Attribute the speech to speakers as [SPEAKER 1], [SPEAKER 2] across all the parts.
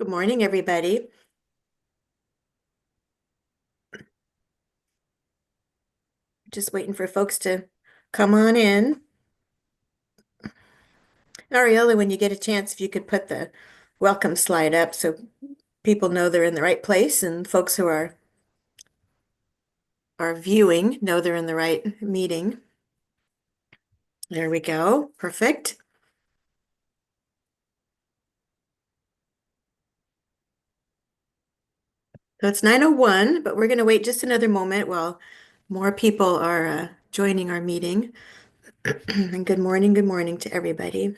[SPEAKER 1] Good morning, everybody. Just waiting for folks to come on in. Ariella, when you get a chance, if you could put the welcome slide up so people know they're in the right place and folks who are viewing know they're in the right meeting. There we go. Perfect. So it's 9:01, but we're going to wait just another moment while more people are joining our meeting. And good morning to everybody.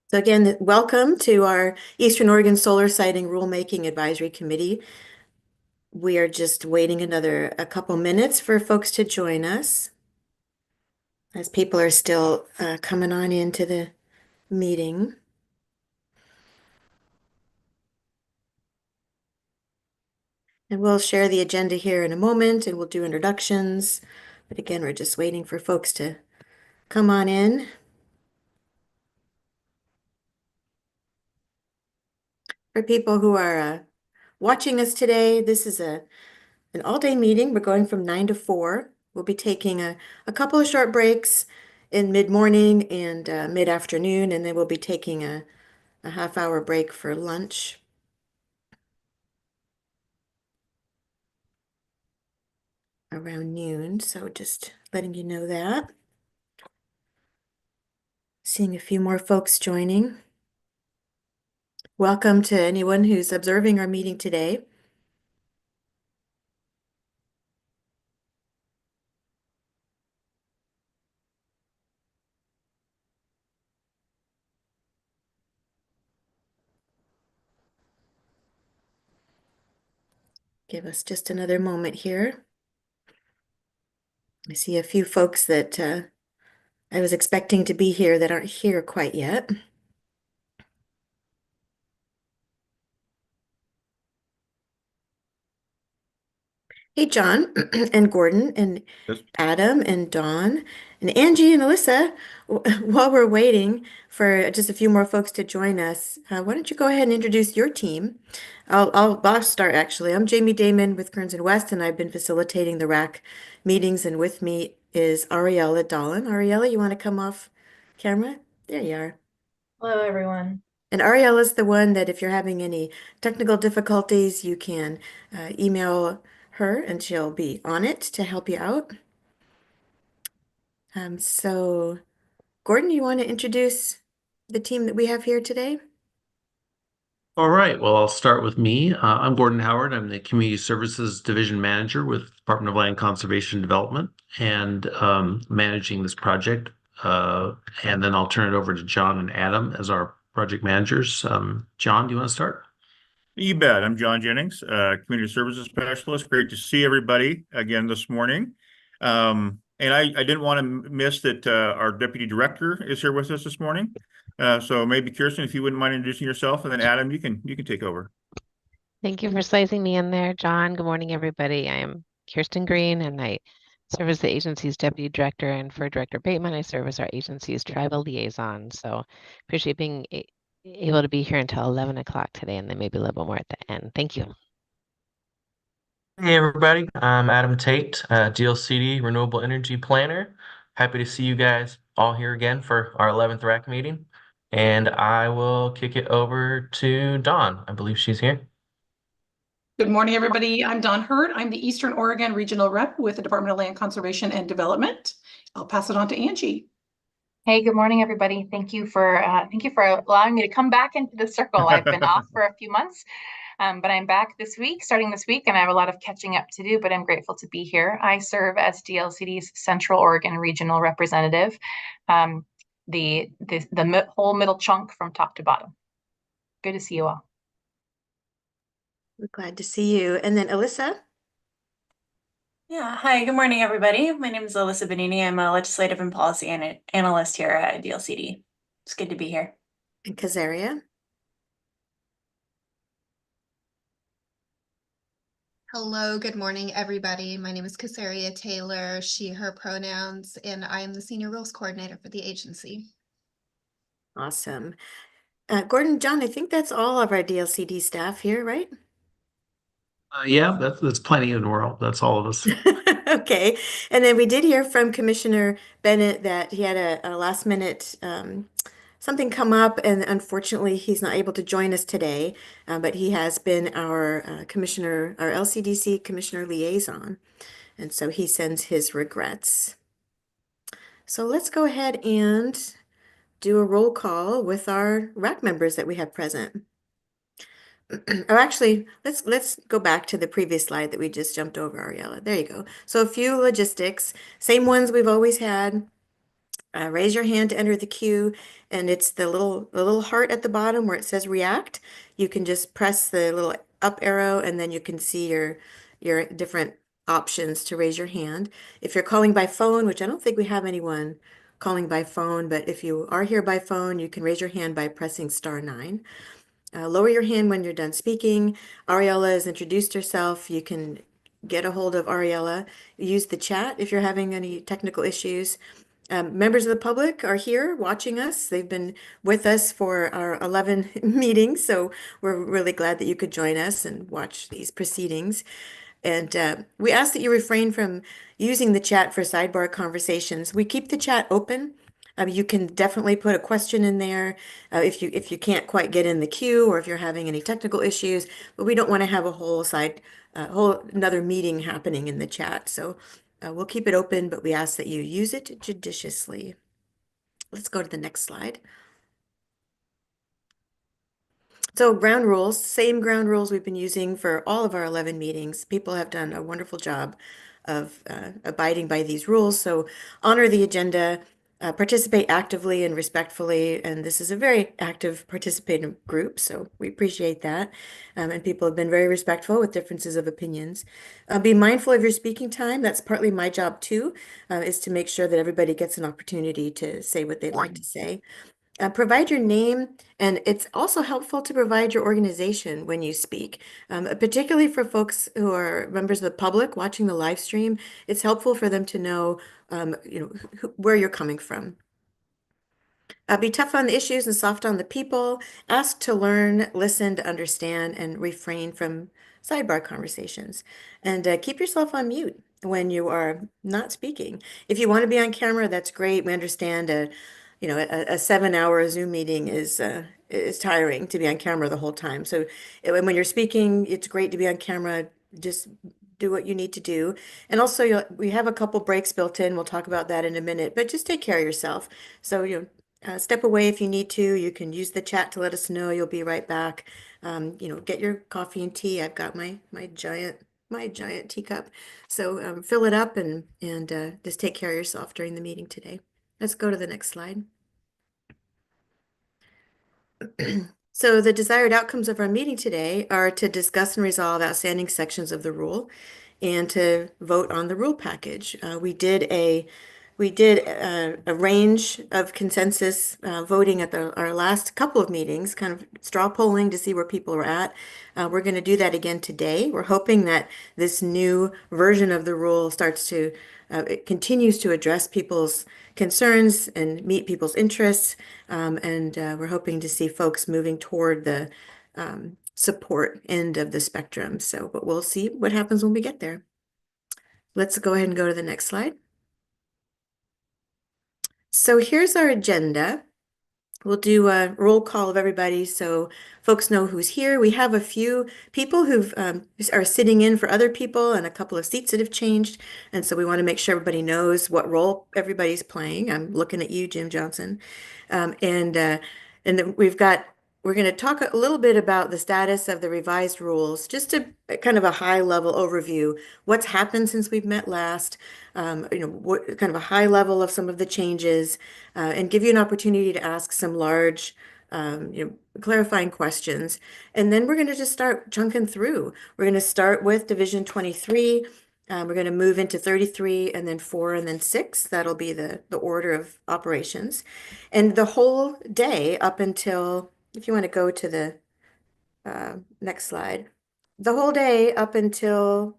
[SPEAKER 1] So again, welcome to our Eastern Oregon Solar Siting Rulemaking Advisory Committee. We are just waiting a couple minutes for folks to join us as people are still coming on into the meeting. And we'll share the agenda here in a moment and we'll do introductions. But again, we're just waiting for folks to come on in. For people who are watching us today, this is an all-day meeting. We're going from 9 to 4. We'll be taking a couple of short breaks in mid-morning and mid-afternoon, and then we'll be taking a half-hour break for lunch around noon. So just letting you know that. Seeing a few more folks joining. Welcome to anyone who's observing our meeting today. Give us just another moment here. I see a few folks that I was expecting to be here that aren't here quite yet. Hey, John and Gordon and
[SPEAKER 2] Yes.
[SPEAKER 1] Adam and Dawn and Angie and Alyssa. While we're waiting for just a few more folks to join us, why don't you go ahead and introduce your team? I'll start actually. I'm Jamie Damon with Kearns and West, and I've been facilitating the RAC meetings. And with me is Ariella Dolan. Ariella, you want to come off camera? There you are.
[SPEAKER 3] Hello, everyone.
[SPEAKER 1] And Ariella's the one that if you're having any technical difficulties, you can email her and she'll be on it to help you out. So Gordon, you want to introduce the team that we have here today?
[SPEAKER 2] All right. Well, I'll start with me. I'm Gordon Howard. I'm the Community Services Division Manager with Department of Land Conservation and Development and managing this project. And then I'll turn it over to John and Adam as our project managers. John, do you want to start?
[SPEAKER 4] You bet. I'm John Jennings, Community Services Specialist. Great to see everybody again this morning. And I didn't want to miss that our Deputy Director is here with us this morning. So maybe Kirsten, if you wouldn't mind introducing yourself, and then Adam, you can take over.
[SPEAKER 5] Thank you for slicing me in there, John. Good morning, everybody. I am Kirsten Green, and I serve as the agency's deputy director. And for Director Bateman, I serve as our agency's tribal liaison. So appreciate being able to be here until 11 o'clock today, and then maybe a little bit more at the end. Thank you.
[SPEAKER 6] Hey everybody, I'm Adam Tate, DLCD Renewable Energy Planner. Happy to see you guys all here again for our 11th RAC meeting. And I will kick it over to Dawn. I believe she's here.
[SPEAKER 7] Good morning, everybody. I'm Dawn Hurd. I'm the Eastern Oregon Regional Rep with the Department of Land Conservation and Development. I'll pass it on to Angie.
[SPEAKER 3] Hey, good morning, everybody. Thank you for allowing me to come back into the circle. I've been off for a few months, but I'm back starting this week, and I have a lot of catching up to do, but I'm grateful to be here. I serve as DLCD's Central Oregon Regional Representative, the whole middle chunk from top to bottom. Good to see you all.
[SPEAKER 1] We're glad to see you. And then Alyssa
[SPEAKER 8] Yeah, hi, good morning, everybody. My name is Alyssa Benini. I'm a legislative and policy analyst here at DLCD. It's good to be here.
[SPEAKER 1] and Kazaria.
[SPEAKER 9] Hello, good morning, everybody. My name is Casaria Taylor, she, her pronouns, and I am the Senior Rules Coordinator for the agency.
[SPEAKER 1] Awesome. Gordon, John, I think that's all of our DLCD staff here, right?
[SPEAKER 2] Yeah, that's plenty in the world. That's all of us.
[SPEAKER 1] Okay. And then we did hear from Commissioner Bennett that he had a last minute something come up, and unfortunately he's not able to join us today. But he has been our commissioner, our LCDC commissioner liaison. And so he sends his regrets. So let's go ahead and do a roll call with our RAC members that we have present. Oh, actually, let's go back to the previous slide that we just jumped over, Ariella. There you go. So a few logistics, same ones we've always had. Raise your hand to enter the queue, and it's the little heart at the bottom where it says react. You can just press the little up arrow, and then you can see your different options to raise your hand. If you're calling by phone, which I don't think we have anyone calling by phone, but if you are here by phone, you can raise your hand by pressing *9. Lower your hand when you're done speaking. Ariella has introduced herself. You can get a hold of Ariella. Use the chat if you're having any technical issues. Members of the public are here watching us. They've been with us for our 11 meetings, so we're really glad that you could join us and watch these proceedings. And we ask that you refrain from using the chat for sidebar conversations. We keep the chat open. You can definitely put a question in there if you can't quite get in the queue or if you're having any technical issues, but we don't want to have a whole another meeting happening in the chat. So we'll keep it open, but we ask that you use it judiciously. Let's go to the next slide. So ground rules, same ground rules we've been using for all of our 11 meetings. People have done a wonderful job of abiding by these rules. So honor the agenda, participate actively and respectfully. And this is a very active participating group, so we appreciate that. And people have been very respectful with differences of opinions. Be mindful of your speaking time. That's partly my job too, is to make sure that everybody gets an opportunity to say what they'd like to say. Provide your name, and it's also helpful to provide your organization when you speak, particularly for folks who are members of the public watching the live stream. It's helpful for them to know, where you're coming from. Be tough on the issues and soft on the people. Ask to learn, listen to understand, and refrain from sidebar conversations. And keep yourself on mute when you are not speaking. If you want to be on camera, that's great. We understand a 7-hour Zoom meeting is tiring to be on camera the whole time. So when you're speaking, it's great to be on camera. Just do what you need to do. And also, we have a couple breaks built in. We'll talk about that in a minute, but just take care of yourself. So, step away if you need to. You can use the chat to let us know. You'll be right back. Get your coffee and tea. I've got my giant teacup. So fill it up and just take care of yourself during the meeting today. Let's go to the next slide. So the desired outcomes of our meeting today are to discuss and resolve outstanding sections of the rule and to vote on the rule package. We did a range of consensus voting at our last couple of meetings, kind of straw polling to see where people were at. We're going to do that again today. We're hoping that this new version of the rule it continues to address people's concerns and meet people's interests. And we're hoping to see folks moving toward the support end of the spectrum. But we'll see what happens when we get there. Let's go ahead and go to the next slide. So here's our agenda. We'll do a roll call of everybody so folks know who's here. We have a few people who are sitting in for other people and a couple of seats that have changed. And so we want to make sure everybody knows what role everybody's playing. I'm looking at you, Jim Johnson. And then we're going to talk a little bit about the status of the revised rules, just to kind of a high level overview, what's happened since we've met last, what kind of a high level of some of the changes, and give you an opportunity to ask some large clarifying questions. And then we're going to just start chunking through. We're going to start with Division 23. We're going to move into 33 and then 4 and then 6. That'll be the order of operations. And the whole day up until, if you want to go to the next slide, the whole day up until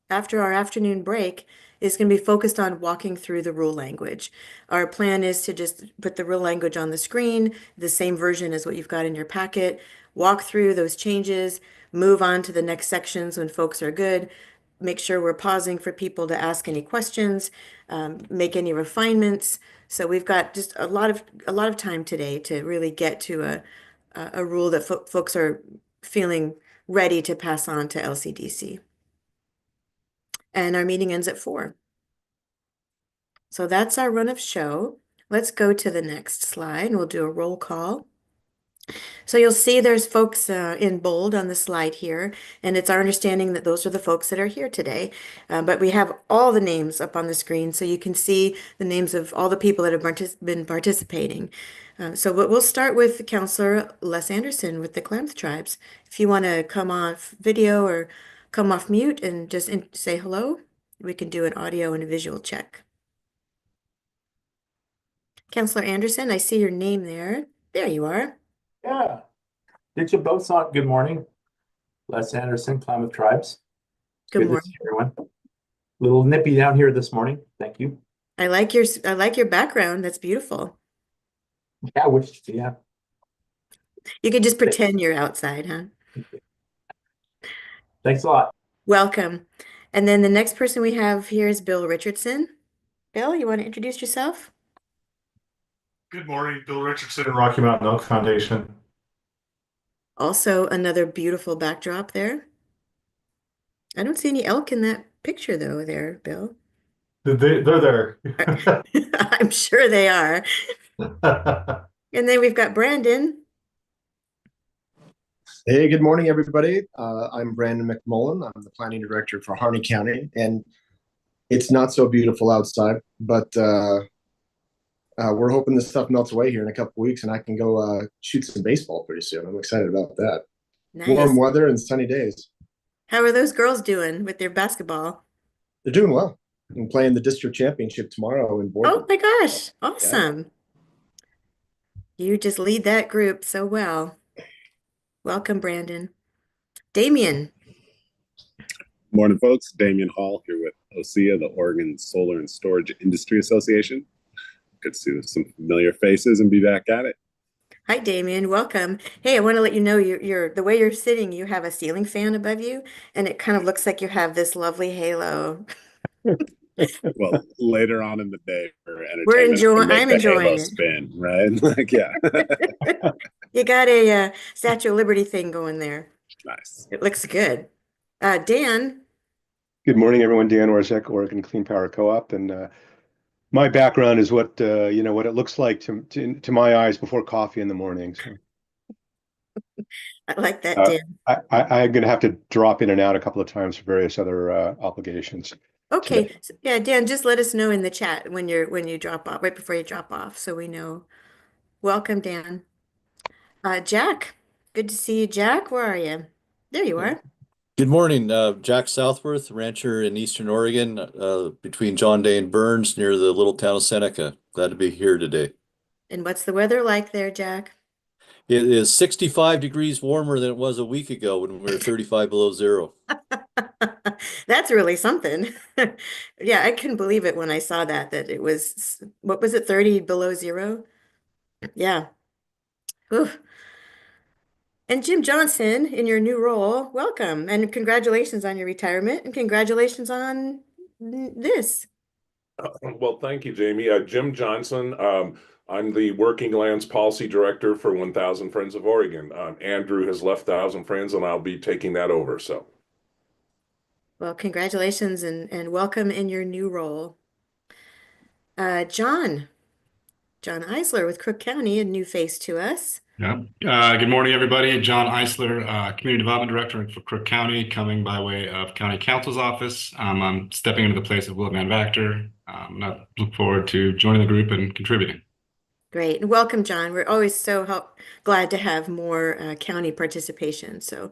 [SPEAKER 1] after our afternoon break is going to be focused on walking through the rule language. Our plan is to just put the rule language on the screen, the same version as what you've got in your packet, walk through those changes, move on to the next sections when folks are good, make sure we're pausing for people to ask any questions, make any refinements. So we've got just a lot of time today to really get to a rule that folks are feeling ready to pass on to LCDC. And our meeting ends at 4. So that's our run of show. Let's go to the next slide and we'll do a roll call. So you'll see there's folks in bold on the slide here, and it's our understanding that those are the folks that are here today. But we have all the names up on the screen so you can see the names of all the people that have been participating. So we'll start with Counselor Les Anderson with the Klamath Tribes. If you want to come off video or come off mute and just say hello, we can do an audio and a visual check. Counselor Anderson, I see your name there. There you are.
[SPEAKER 10] Yeah. Did you both saw good morning? Les Anderson, Klamath Tribes.
[SPEAKER 1] Good
[SPEAKER 10] Good to
[SPEAKER 1] morning.
[SPEAKER 10] see everyone. Little nippy down here this morning. Thank you.
[SPEAKER 1] I like your background. That's beautiful.
[SPEAKER 10] Yeah.
[SPEAKER 1] You could just pretend you're outside, huh?
[SPEAKER 10] Thanks a lot.
[SPEAKER 1] Welcome. And then the next person we have here is Bill Richardson. Bill, you want to introduce yourself?
[SPEAKER 11] Good morning, Bill Richardson, Rocky Mountain Elk Foundation.
[SPEAKER 1] Also another beautiful backdrop there. I don't see any elk in that picture though there, Bill.
[SPEAKER 11] They're there.
[SPEAKER 1] I'm sure they are. And then we've got Brandon.
[SPEAKER 12] Hey, good morning, everybody. I'm Brandon McMullen. I'm the planning director for Harney County, and it's not so beautiful outside, but we're hoping this stuff melts away here in a couple weeks, and I can go shoot some baseball pretty soon. I'm excited about that.
[SPEAKER 1] Nice.
[SPEAKER 12] Warm weather and sunny days.
[SPEAKER 1] How are those girls doing with their basketball?
[SPEAKER 12] They're doing well. I'm playing the district championship tomorrow in Boardman.
[SPEAKER 1] Oh my gosh, awesome. Yeah. You just lead that group so well. Welcome, Brandon. Damien.
[SPEAKER 13] Morning, folks. Damian Hall here with OSEA, the Oregon Solar and Storage Industry Association. Good to see some familiar faces and be back at it.
[SPEAKER 1] Hi, Damien. Welcome. Hey, I want to let you know you're the way you're sitting, you have a ceiling fan above you, and it kind of looks like you have this lovely halo.
[SPEAKER 13] Well, later on in the day for
[SPEAKER 1] We're
[SPEAKER 13] entertainment,
[SPEAKER 1] enjoying.
[SPEAKER 13] make
[SPEAKER 1] I'm
[SPEAKER 13] the
[SPEAKER 1] enjoying
[SPEAKER 13] halo
[SPEAKER 1] it.
[SPEAKER 13] spin, right? Like, yeah.
[SPEAKER 1] You got a Statue of Liberty thing going there.
[SPEAKER 13] Nice.
[SPEAKER 1] It looks good. Dan.
[SPEAKER 14] Good morning, everyone. Dan Orzek, Oregon Clean Power Co-op, and my background is what what it looks like to my eyes before coffee in the morning. So
[SPEAKER 1] I like that, Dan.
[SPEAKER 14] I'm going to have to drop in and out a couple of times for various other obligations.
[SPEAKER 1] Okay. So, yeah, Dan, just let us know in the chat when you drop off, right before you drop off, so we know. Welcome, Dan. Jack. Good to see you, Jack. Where are you? There you are.
[SPEAKER 15] Good morning, Jack Southworth, rancher in Eastern Oregon, between John Day and Burns, near the little town of Seneca. Glad to be here today.
[SPEAKER 1] And what's the weather like there, Jack?
[SPEAKER 15] It is 65 degrees warmer than it was a week ago when we were 35 below zero.
[SPEAKER 1] That's really something. Yeah, I couldn't believe it when I saw that it was, what was it, 30 below zero? Yeah. Oof. And Jim Johnson, in your new role, welcome and congratulations on your retirement and congratulations on this.
[SPEAKER 16] Well, thank you, Jamie. Jim Johnson. I'm the Working Lands Policy Director for 1000 Friends of Oregon. Andrew has left 1000 Friends, and I'll be taking that over. So,
[SPEAKER 1] well, congratulations and welcome in your new role. John Eisler with Crook County, a new face to us.
[SPEAKER 11] Yeah. Good morning, everybody. John Eisler, Community Development Director for Crook County, coming by way of County Council's office. I'm stepping into the place of Will Van Vactor. I look forward to joining the group and contributing.
[SPEAKER 1] Great. And welcome, John. We're always so glad to have more county participation. So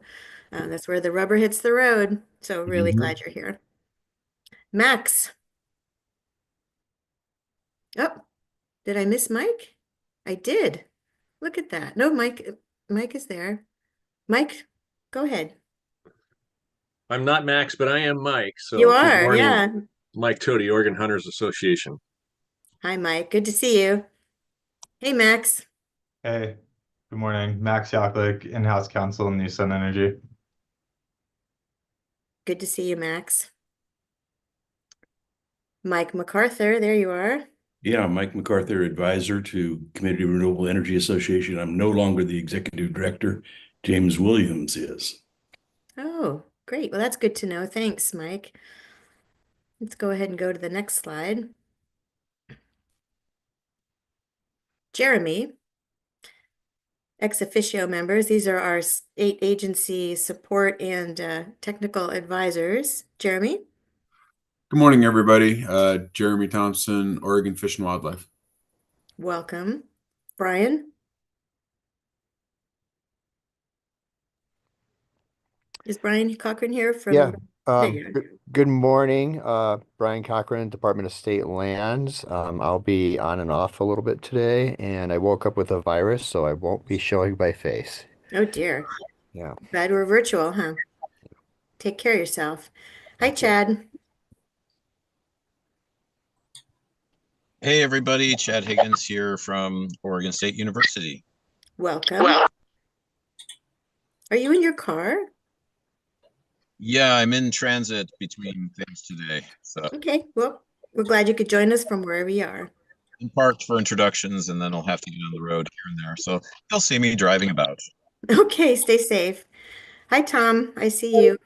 [SPEAKER 1] that's where the rubber hits the road. So really glad you're here. Max. Oh, did I miss Mike? I did. Look at that. No, Mike is there. Mike, go ahead.
[SPEAKER 17] I'm not Max, but I am Mike.
[SPEAKER 1] You
[SPEAKER 17] So good
[SPEAKER 1] are,
[SPEAKER 17] morning,
[SPEAKER 1] yeah.
[SPEAKER 17] Mike Toady, Oregon Hunters Association.
[SPEAKER 1] Hi, Mike. Good to see you. Hey, Max.
[SPEAKER 18] Hey, good morning. Max Yaklik, in-house counsel in New Sun Energy.
[SPEAKER 1] Good to see you, Max. Mike MacArthur, there you are.
[SPEAKER 19] Yeah, Mike MacArthur, advisor to Community Renewable Energy Association. I'm no longer the executive director. James Williams is.
[SPEAKER 1] Oh, great. Well, that's good to know. Thanks, Mike. Let's go ahead and go to the next slide. Jeremy, ex officio members. These are our state agency support and technical advisors. Jeremy?
[SPEAKER 20] Good morning, everybody. Jeremy Thompson, Oregon Fish and Wildlife.
[SPEAKER 1] Welcome. Brian? Is Brian Cochran here from?
[SPEAKER 21] Yeah.
[SPEAKER 1] There you are.
[SPEAKER 21] Good morning, Brian Cochran, Department of State Lands. I'll be on and off a little bit today, and I woke up with a virus, so I won't be showing my face.
[SPEAKER 1] Oh dear.
[SPEAKER 21] Yeah.
[SPEAKER 1] Glad we're virtual, huh? Take care of yourself. Hi, Chad.
[SPEAKER 22] Hey everybody, Chad Higgins here from Oregon State University.
[SPEAKER 1] Welcome. Are you in your car?
[SPEAKER 22] Yeah, I'm in transit between things today. So
[SPEAKER 1] Okay, well, we're glad you could join us from wherever you are.
[SPEAKER 22] in parked for introductions and then I'll have to get on the road here and there. So you'll see me driving about.
[SPEAKER 1] Okay, stay safe. Hi, Tom. I see you.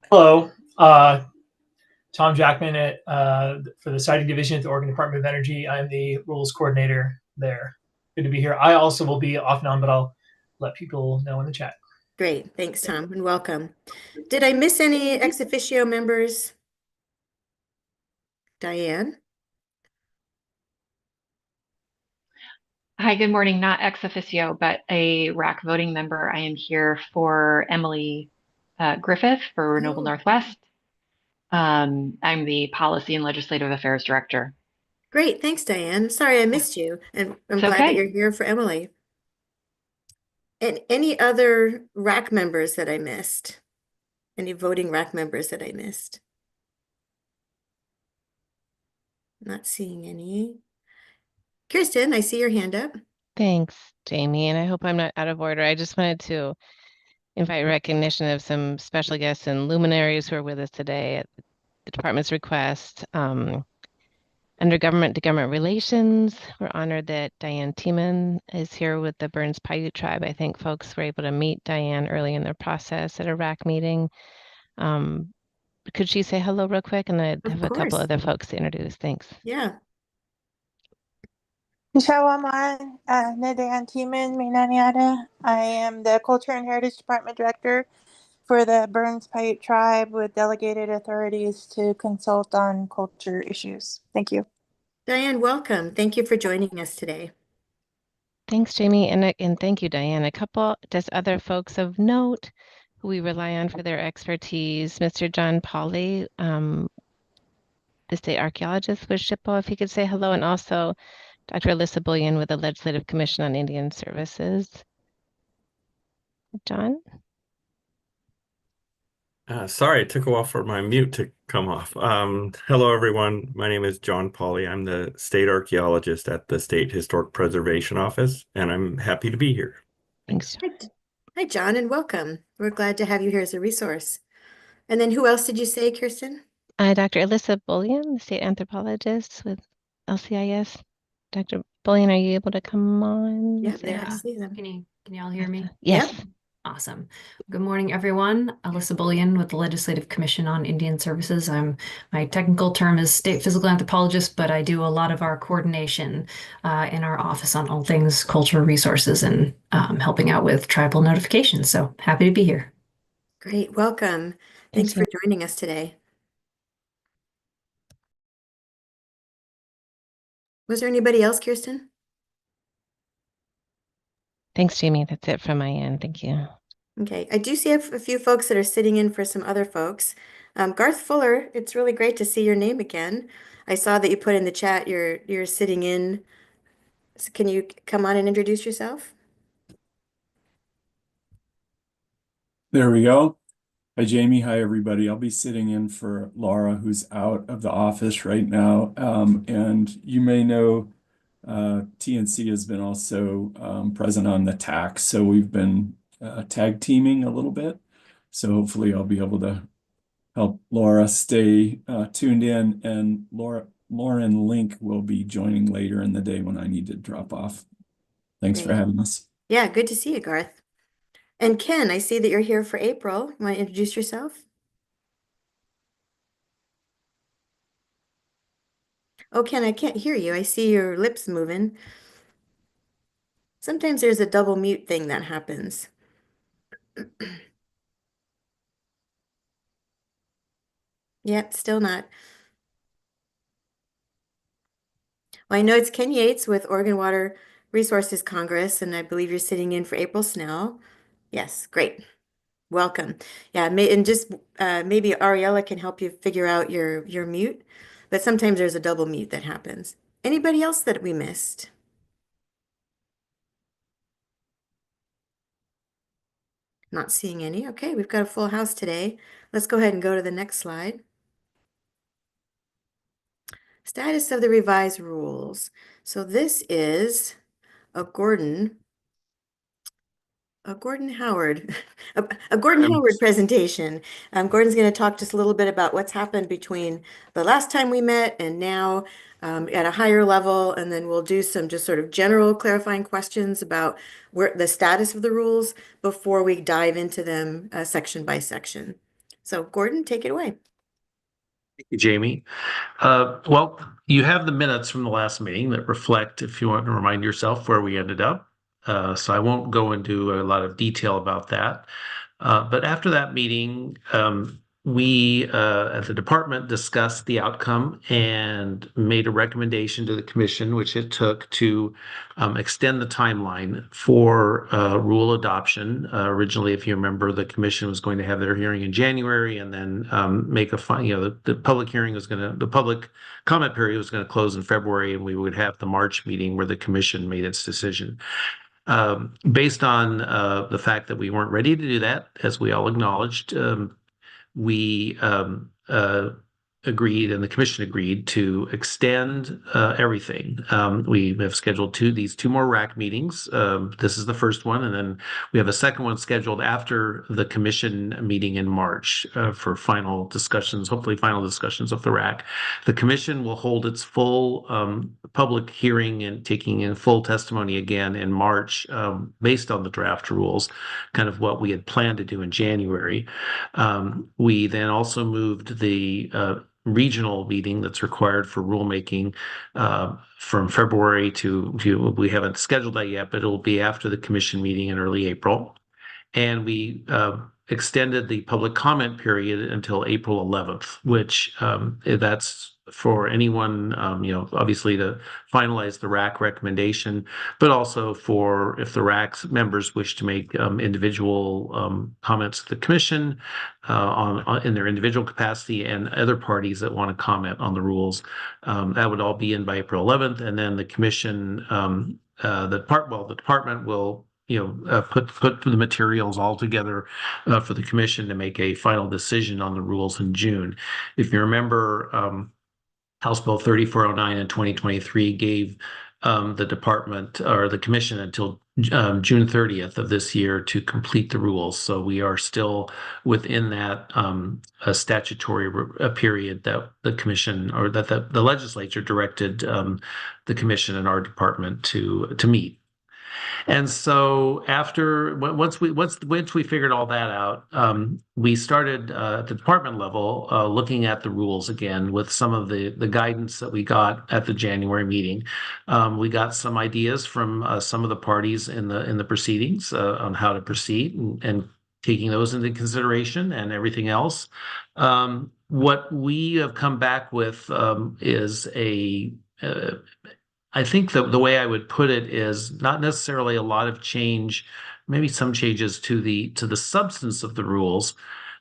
[SPEAKER 23] Hello, Tom Jackman for the Siting Division at the Oregon Department of Energy. I'm the rules coordinator there. Good to be here. I also will be off and on, but I'll let people know in the chat.
[SPEAKER 1] Great. Thanks, Tom, and welcome. Did I miss any ex officio members? Diane?
[SPEAKER 24] Hi, good morning. Not ex officio, but a RAC voting member. I am here for Emily Griffith for Renewable Northwest. I'm the Policy and Legislative Affairs Director.
[SPEAKER 1] Great. Thanks, Diane. Sorry I missed you, and I'm glad that you're here for Emily. And any other RAC members that I missed? Any voting RAC members that I missed? Not seeing any. Kirsten, I see your hand up.
[SPEAKER 5] Thanks, Jamie, and I hope I'm not out of order. I just wanted to invite recognition of some special guests and luminaries who are with us today at the department's request. Under government to government relations, we're honored that Diane Tiemann is here with the Burns Paiute tribe. I think folks were able to meet Diane early in the process at a RAC meeting. Could she say hello real quick? And then I have a couple other folks to introduce. Thanks.
[SPEAKER 1] Yeah.
[SPEAKER 25] Shawaman, Nadayan Timan, Minaniada. I am the Culture and Heritage Department Director for the Burns Paiute Tribe with delegated authorities to consult on culture issues. Thank you.
[SPEAKER 1] Diane, welcome. Thank you for joining us today.
[SPEAKER 5] Thanks, Jamie, and thank you, Diane. A couple just other folks of note who we rely on for their expertise. Mr. John Pauley, the state archaeologist with SHPO, if he could say hello, and also Dr. Alyssa Bullion with the Legislative Commission on Indian Services. John?
[SPEAKER 26] Sorry, it took a while for my mute to come off. Hello, everyone. My name is John Pauley. I'm the state archaeologist at the State Historic Preservation Office, and I'm happy to be here.
[SPEAKER 5] Thanks.
[SPEAKER 1] Hi, John, and welcome. We're glad to have you here as a resource. And then who else did you say, Kirsten?
[SPEAKER 5] Dr. Alyssa Bullion, the state anthropologist with LCIS. Dr. Bullion, are you able to come on?
[SPEAKER 1] Yeah, I see them.
[SPEAKER 27] Can you all hear me?
[SPEAKER 5] Yes.
[SPEAKER 27] Awesome. Good morning, everyone. Alyssa Bullion with the Legislative Commission on Indian Services. My technical term is state physical anthropologist, but I do a lot of our coordination in our office on all things cultural resources and helping out with tribal notifications. So happy to be here.
[SPEAKER 1] Great. Welcome. Thanks for joining us today. Was there anybody else, Kirsten?
[SPEAKER 5] Thanks, Jamie. That's it from my end. Thank you.
[SPEAKER 1] Okay, I do see a few folks that are sitting in for some other folks. Garth Fuller, it's really great to see your name again. I saw that you put in the chat you're sitting in. So can you come on and introduce yourself?
[SPEAKER 2] There we go. Hi, Jamie. Hi, everybody. I'll be sitting in for Laura, who's out of the office right now. And you may know TNC has been also present on the tax. So we've been tag teaming a little bit. So hopefully I'll be able to help Laura stay tuned in. And Lauren Link will be joining later in the day when I need to drop off. Thanks for
[SPEAKER 1] Great.
[SPEAKER 2] having us.
[SPEAKER 1] Yeah, good to see you, Garth. And Ken, I see that you're here for April. You want to introduce yourself? Oh, Ken, I can't hear you. I see your lips moving. Sometimes there's a double mute thing that happens. Yep, still not. Well, I know it's Ken Yates with Oregon Water Resources Congress, and I believe you're sitting in for April Snell. Yes, great. Welcome. Yeah, and just maybe Ariella can help you figure out your mute, but sometimes there's a double mute that happens. Anybody else that we missed? Not seeing any. Okay, we've got a full house today. Let's go ahead and go to the next slide. Status of the revised rules. So this is a Gordon Howard, a Gordon Howard presentation. Gordon's going to talk just a little bit about what's happened between the last time we met and now at a higher level, and then we'll do some just sort of general clarifying questions about where the status of the rules before we dive into them section by section. So Gordon, take it away.
[SPEAKER 17] Thank you, Jamie. Well, you have the minutes from the last meeting that reflect, if you want to remind yourself, where we ended up. So I won't go into a lot of detail about that. But after that meeting, we at the department discussed the outcome and made a recommendation to the commission, which it took to extend the timeline for rule adoption. Originally, if you remember, the commission was going to have their hearing in January and then make a the public hearing was the public comment period was going to close in February, and we would have the March meeting where the commission made its decision. Based on the fact that we weren't ready to do that, as we all acknowledged, we agreed and the commission agreed to extend everything. We have scheduled these two more RAC meetings. This is the first one, and then we have a second one scheduled after the commission meeting in March for final discussions, hopefully final discussions of the RAC. The commission will hold its full public hearing and taking in full testimony again in March based on the draft rules, kind of what we had planned to do in January. We then also moved the regional meeting that's required for rulemaking from February to we haven't scheduled that yet, but it'll be after the commission meeting in early April. And we extended the public comment period until April 11th, which that's for anyone, obviously to finalize the RAC recommendation, but also for if the RAC members wish to make individual comments to the commission in their individual capacity, and other parties that want to comment on the rules. That would all be in by April 11th, and then the commission, the department will put the materials all together for the commission to make a final decision on the rules in June. If you remember, House Bill 3409 in 2023 gave the department or the commission until June 30th of this year to complete the rules. So we are still within that statutory period that the commission or that the legislature directed the commission and our department to meet. And so once we figured all that out, we started at the department level looking at the rules again with some of the guidance that we got at the January meeting. We got some ideas from some of the parties in the proceedings on how to proceed and taking those into consideration and everything else. What we have come back with is I think the way I would put it is not necessarily a lot of change, maybe some changes to the substance of the rules,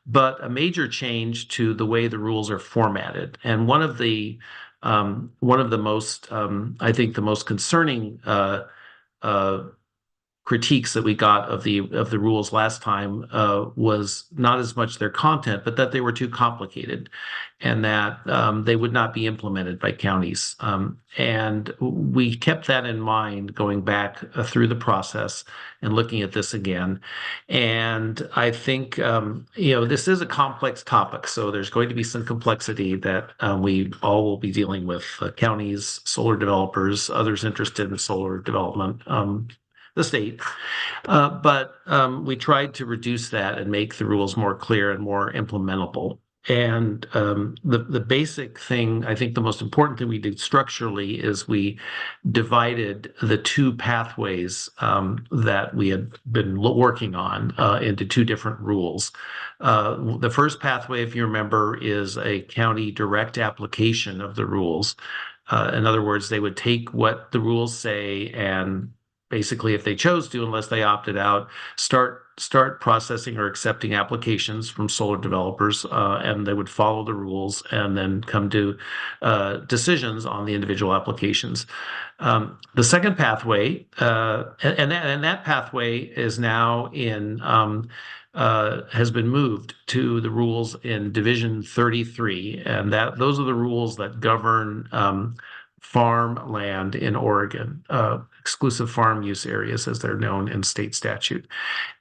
[SPEAKER 17] but a major change to the way the rules are formatted. And one of the most I think the most concerning uh, critiques that we got of the rules last time was not as much their content, but that they were too complicated, and that they would not be implemented by counties. And we kept that in mind going back through the process and looking at this again. And I think this is a complex topic, so there's going to be some complexity that we all will be dealing with: counties, solar developers, others interested in solar development. The state. But we tried to reduce that and make the rules more clear and more implementable. And the basic thing, I think the most important thing we did structurally is we divided the two pathways that we had been working on into two different rules. The first pathway, if you remember, is a county direct application of the rules. In other words, they would take what the rules say and basically, if they chose to, unless they opted out, start processing or accepting applications from solar developers, and they would follow the rules and then come to decisions on the individual applications. The second pathway, and that pathway is now has been moved to the rules in Division 33, and those are the rules that govern farmland in Oregon, exclusive farm use areas as they're known in state statute.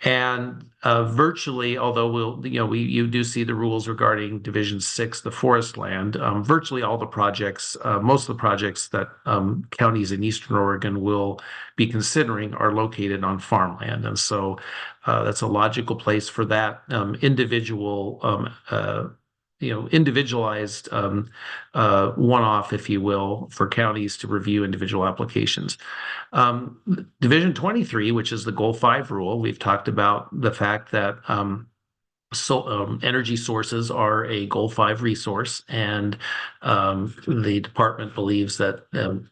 [SPEAKER 17] And virtually, although you do see the rules regarding Division 6, the forest land, virtually all the projects, most of the projects that counties in Eastern Oregon will be considering are located on farmland. And so that's a logical place for that individualized one-off, if you will, for counties to review individual applications. Division 23, which is the Goal 5 rule, we've talked about the fact that energy sources are a Goal 5 resource, and the department believes that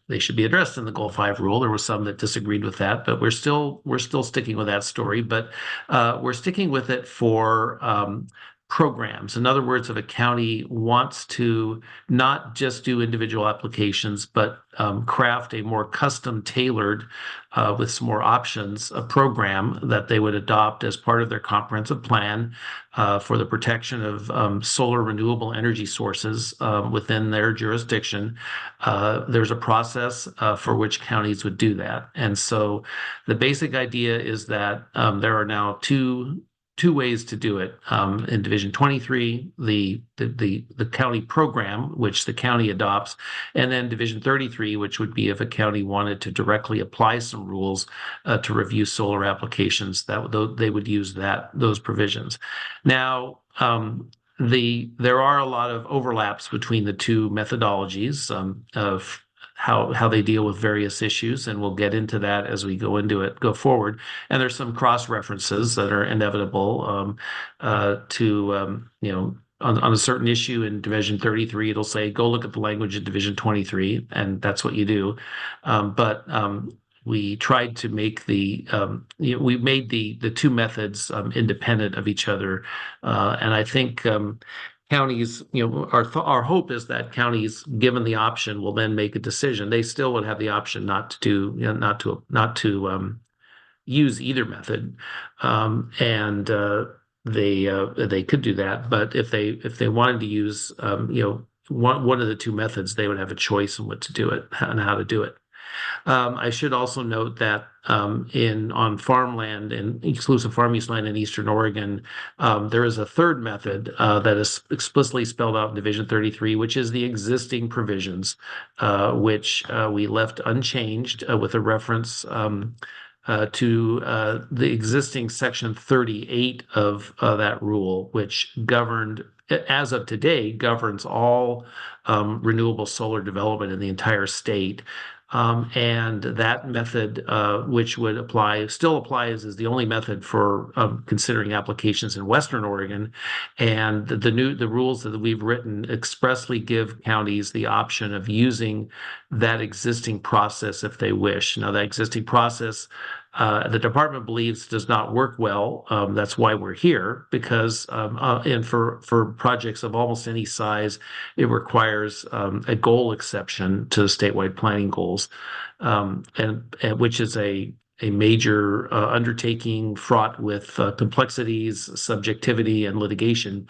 [SPEAKER 17] they should be addressed in the Goal 5 rule. There were some that disagreed with that, but we're still sticking with that story. But we're sticking with it for programs. In other words, if a county wants to not just do individual applications, but craft a more custom tailored with some more options, a program that they would adopt as part of their comprehensive plan for the protection of solar renewable energy sources within their jurisdiction, there's a process for which counties would do that. And so the basic idea is that there are now two ways to do it. In Division 23, the county program, which the county adopts, and then Division 33, which would be if a county wanted to directly apply some rules to review solar applications, that they would use those provisions. Now, there are a lot of overlaps between the two methodologies of how they deal with various issues, and we'll get into that as we go forward. And there's some cross references that are inevitable on a certain issue in Division 33, it'll say, go look at the language in Division 23, and that's what you do. But we tried to make we made the two methods independent of each other, and I think counties, our hope is that counties, given the option, will then make a decision. They still would have the option not to use either method, and they could do that. But if they wanted to use one of the two methods, they would have a choice in what to do it and how to do it. I should also note that on farmland and exclusive farm use land in Eastern Oregon, there is a third method that is explicitly spelled out in Division 33, which is the existing provisions, which we left unchanged with a reference to the existing Section 38 of that rule, which as of today, governs all renewable solar development in the entire state. And that method, which would still applies as the only method for considering applications in Western Oregon. And the rules that we've written expressly give counties the option of using that existing process if they wish. Now, that existing process, the department believes does not work well. That's why we're here, because and for projects of almost any size, it requires a goal exception to the statewide planning goals, and which is a major undertaking fraught with complexities, subjectivity, and litigation.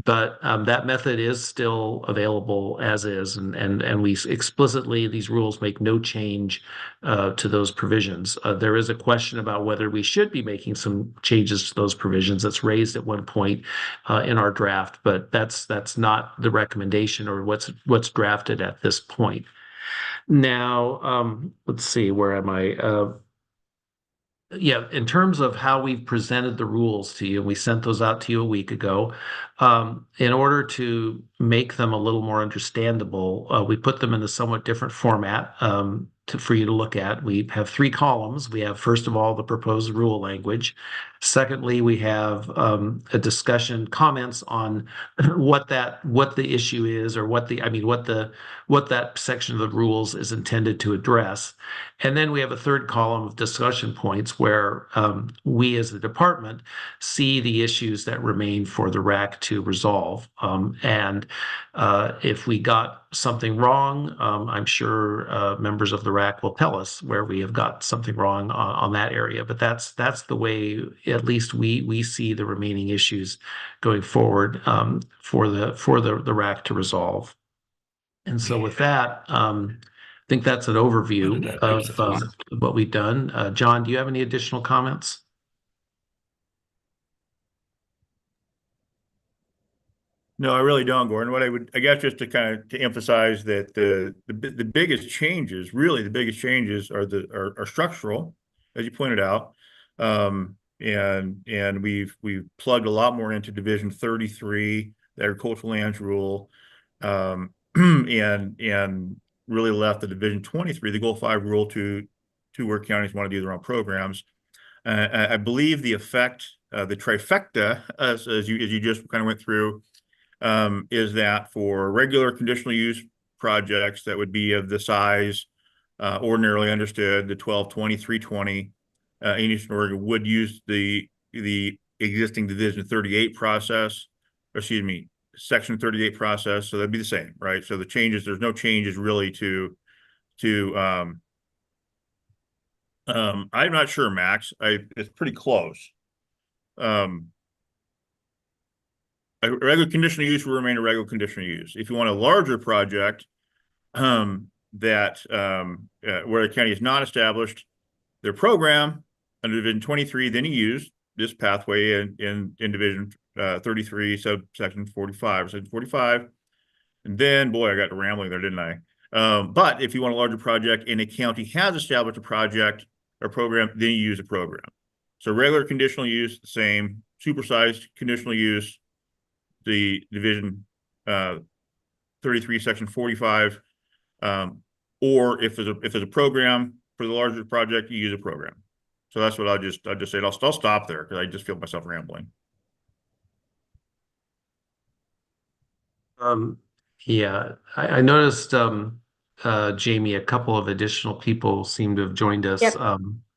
[SPEAKER 17] But that method is still available as is, and we explicitly, these rules make no change to those provisions. There is a question about whether we should be making some changes to those provisions that's raised at one point in our draft, but that's not the recommendation or what's drafted at this point. Now, let's see, where am I? Yeah, in terms of how we've presented the rules to you, we sent those out to you a week ago. In order to make them a little more understandable, we put them in a somewhat different format for you to look at. We have 3 columns. We have, first of all, the proposed rule language. Secondly, we have a discussion, comments on what the issue is, or what that section of the rules is intended to address. And then we have a third column of discussion points where we as the department see the issues that remain for the RAC to resolve. And if we got something wrong, I'm sure members of the RAC will tell us where we have got something wrong on that area. But that's the way, at least we see the remaining issues going forward for the RAC to resolve. And so with that, I think that's an overview of what we've done. John, do you have any additional comments?
[SPEAKER 3] No, I really don't, Gordon. I guess, just to kind of to emphasize that the biggest changes, really the biggest changes are structural, as you pointed out, and we've plugged a lot more into Division 33, the agricultural lands rule, and really left the Division 23, the Goal 5 rule, to where counties want to do their own programs. I believe the trifecta, as you just kind of went through, is that for regular conditional use projects that would be of the size ordinarily understood, the 1220, 320, in Eastern Oregon would use the existing Division 38 process, or excuse me, Section 38 process. So that'd be the same, right? So there's no changes really to I'm not sure, Max. It's pretty close. A regular conditional use will remain a regular conditional use. If you want a larger project where the county has not established their program under Division 23, then you use this pathway in Division 33, subsection 45, section 45. And then, boy, I got to rambling there, didn't I? But if you want a larger project and a county has established a project or program, then you use a program. So regular conditional use, the same. Supersized conditional use, the Division 33, section 45, or if there's a program for the larger project, you use a program. So that's what I just said. I'll stop there because I just feel myself rambling.
[SPEAKER 17] Yeah, I noticed, Jamie, a couple of additional people seem to have joined us.
[SPEAKER 1] Yep.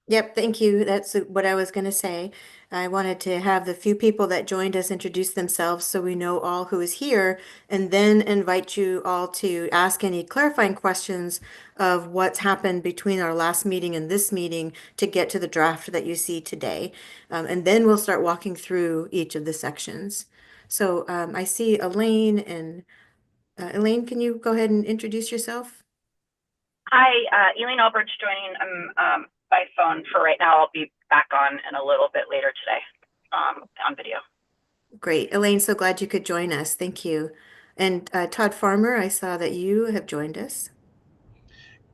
[SPEAKER 1] Yep, thank you. That's what I was going to say. I wanted to have the few people that joined us introduce themselves so we know all who is here, and then invite you all to ask any clarifying questions of what's happened between our last meeting and this meeting to get to the draft that you see today. And then we'll start walking through each of the sections. So I see Elaine, and Elaine, can you go ahead and introduce yourself?
[SPEAKER 4] Hi, Elaine Albridge joining by phone for right now. I'll be back on in a little bit later today on video.
[SPEAKER 1] Great. Elaine, so glad you could join us. Thank you. And Todd Farmer, I saw that you have joined us.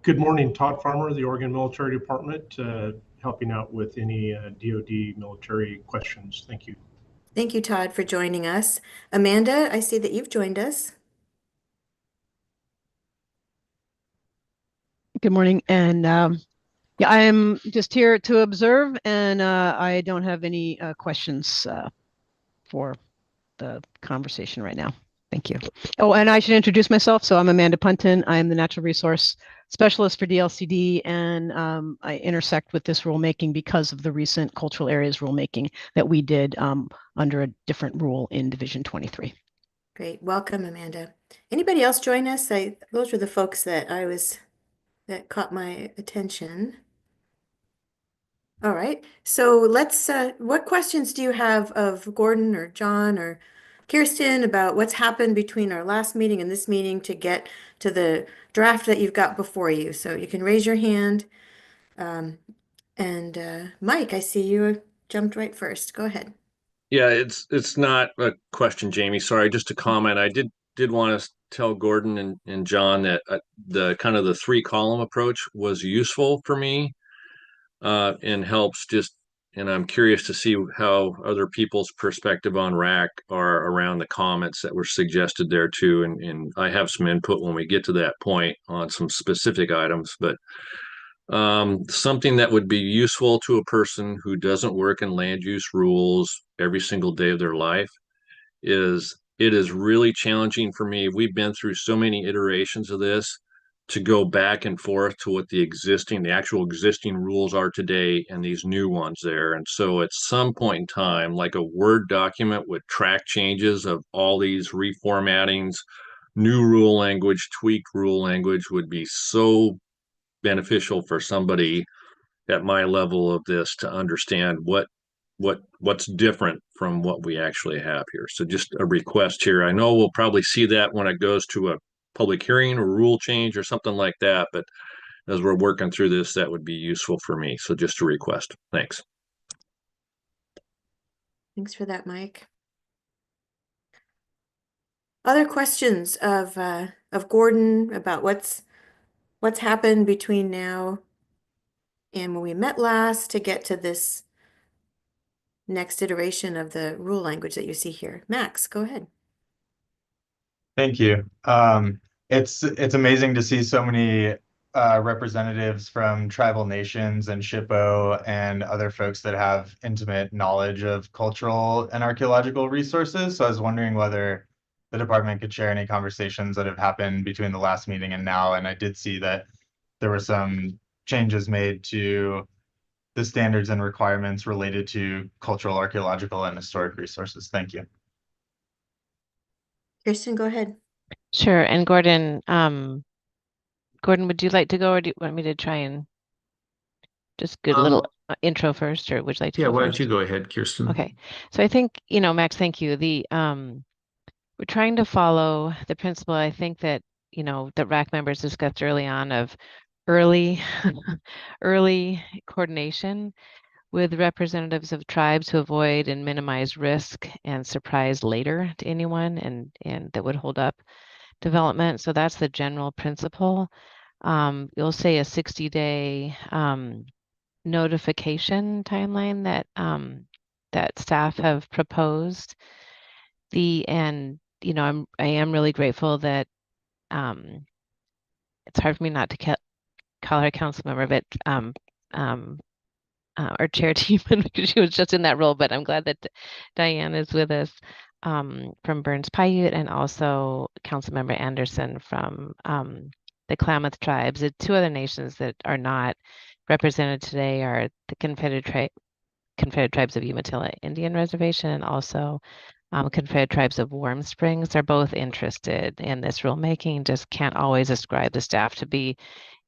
[SPEAKER 6] Good morning, Todd Farmer, the Oregon Military Department, helping out with any DoD military questions. Thank you.
[SPEAKER 1] Thank you, Todd, for joining us. Amanda, I see that you've joined us.
[SPEAKER 7] Good morning. And yeah, I am just here to observe, and I don't have any questions for the conversation right now. Thank you. Oh, and I should introduce myself. So I'm Amanda Punton. I'm the Natural Resource Specialist for DLCD, and I intersect with this rulemaking because of the recent cultural areas rulemaking that we did under a different rule in Division 23.
[SPEAKER 1] Great. Welcome, Amanda. Anybody else join us? Those were the folks that that caught my attention. All right. So let's, what questions do you have of Gordon or John or Kirsten about what's happened between our last meeting and this meeting to get to the draft that you've got before you? So you can raise your hand. Mike, I see you jumped right first. Go ahead.
[SPEAKER 8] Yeah, it's not a question, Jamie. Sorry, just a comment. I did want to tell Gordon and John that the kind of the 3-column approach was useful for me and helps just. And I'm curious to see how other people's perspective on RAC are around the comments that were suggested there too. And I have some input when we get to that point on some specific items, but something that would be useful to a person who doesn't work in land use rules every single day of their life is it is really challenging for me. We've been through so many iterations of this to go back and forth to what the actual existing rules are today and these new ones there. And so at some point in time, like a Word document with track changes of all these reformattings, new rule language, tweaked rule language would be so beneficial for somebody at my level of this to understand what's different from what we actually have here. So just a request here. I know we'll probably see that when it goes to a public hearing or rule change or something like that, but as we're working through this, that would be useful for me. So just a request. Thanks.
[SPEAKER 1] Thanks for that, Mike. Other questions of Gordon about what's happened between now and when we met last to get to this next iteration of the rule language that you see here. Max, go ahead.
[SPEAKER 18] Thank you. It's amazing to see so many representatives from tribal nations and SHPO and other folks that have intimate knowledge of cultural and archaeological resources. So I was wondering whether the department could share any conversations that have happened between the last meeting and now. And I did see that there were some changes made to the standards and requirements related to cultural, archaeological, and historic resources. Thank you.
[SPEAKER 1] Kirsten, go ahead.
[SPEAKER 5] Sure. And Gordon, would you like to go, or do you want me to try and just get a little intro first, or would you like to
[SPEAKER 17] Yeah,
[SPEAKER 5] go
[SPEAKER 17] why
[SPEAKER 5] first?
[SPEAKER 17] don't you go ahead, Kirsten?
[SPEAKER 5] Okay. So I think, Max, thank you. We're trying to follow the principle, I think that, that RAC members discussed early on of early coordination with representatives of tribes to avoid and minimize risk and surprise later to anyone and that would hold up development. So that's the general principle. You'll say a 60-day notification timeline that that staff have proposed. I am really grateful that it's hard for me not to call her a council member, but our chair team because she was just in that role. But I'm glad that Diane is with us from Burns Paiute, and also Councilmember Anderson from the Klamath tribes. The 2 other nations that are not represented today are the Confederate Tribes of Umatilla Indian Reservation and also Confederate Tribes of Warm Springs. They're both interested in this rulemaking, just can't always ascribe the staff to be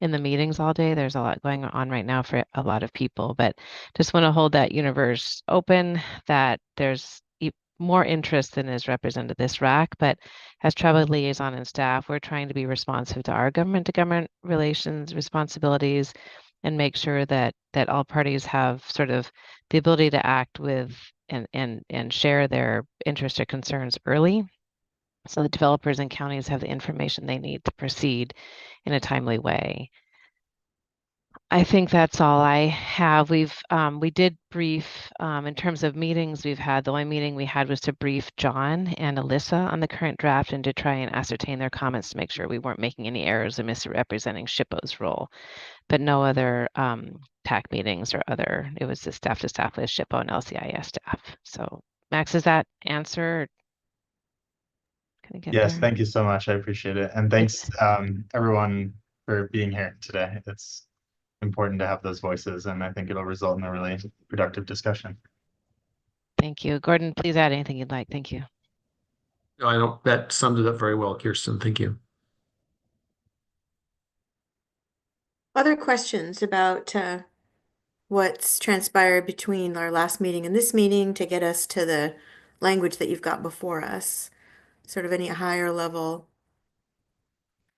[SPEAKER 5] in the meetings all day. There's a lot going on right now for a lot of people, but just want to hold that universe open that there's more interest than is represented this RAC. But as tribal liaison and staff, we're trying to be responsive to our government to government relations responsibilities and make sure that all parties have sort of the ability to act with and share their interests or concerns early, so the developers and counties have the information they need to proceed in a timely way. I think that's all I have. We did brief in terms of meetings we've had. The only meeting we had was to brief John and Alyssa on the current draft and to try and ascertain their comments to make sure we weren't making any errors or misrepresenting SHPO's role. But no other TAC meetings or other. It was just staff to staff with SHPO and LCIS staff. So Max, does that answer? Can I get
[SPEAKER 18] Yes,
[SPEAKER 5] there?
[SPEAKER 18] thank you so much. I appreciate it. And thanks everyone for being here today. It's important to have those voices, and I think it'll result in a really productive discussion.
[SPEAKER 5] Thank you. Gordon, please add anything you'd like. Thank you.
[SPEAKER 17] No, I don't. That summed it up very well, Kirsten. Thank you.
[SPEAKER 1] Other questions about what's transpired between our last meeting and this meeting to get us to the language that you've got before us? Sort of any higher level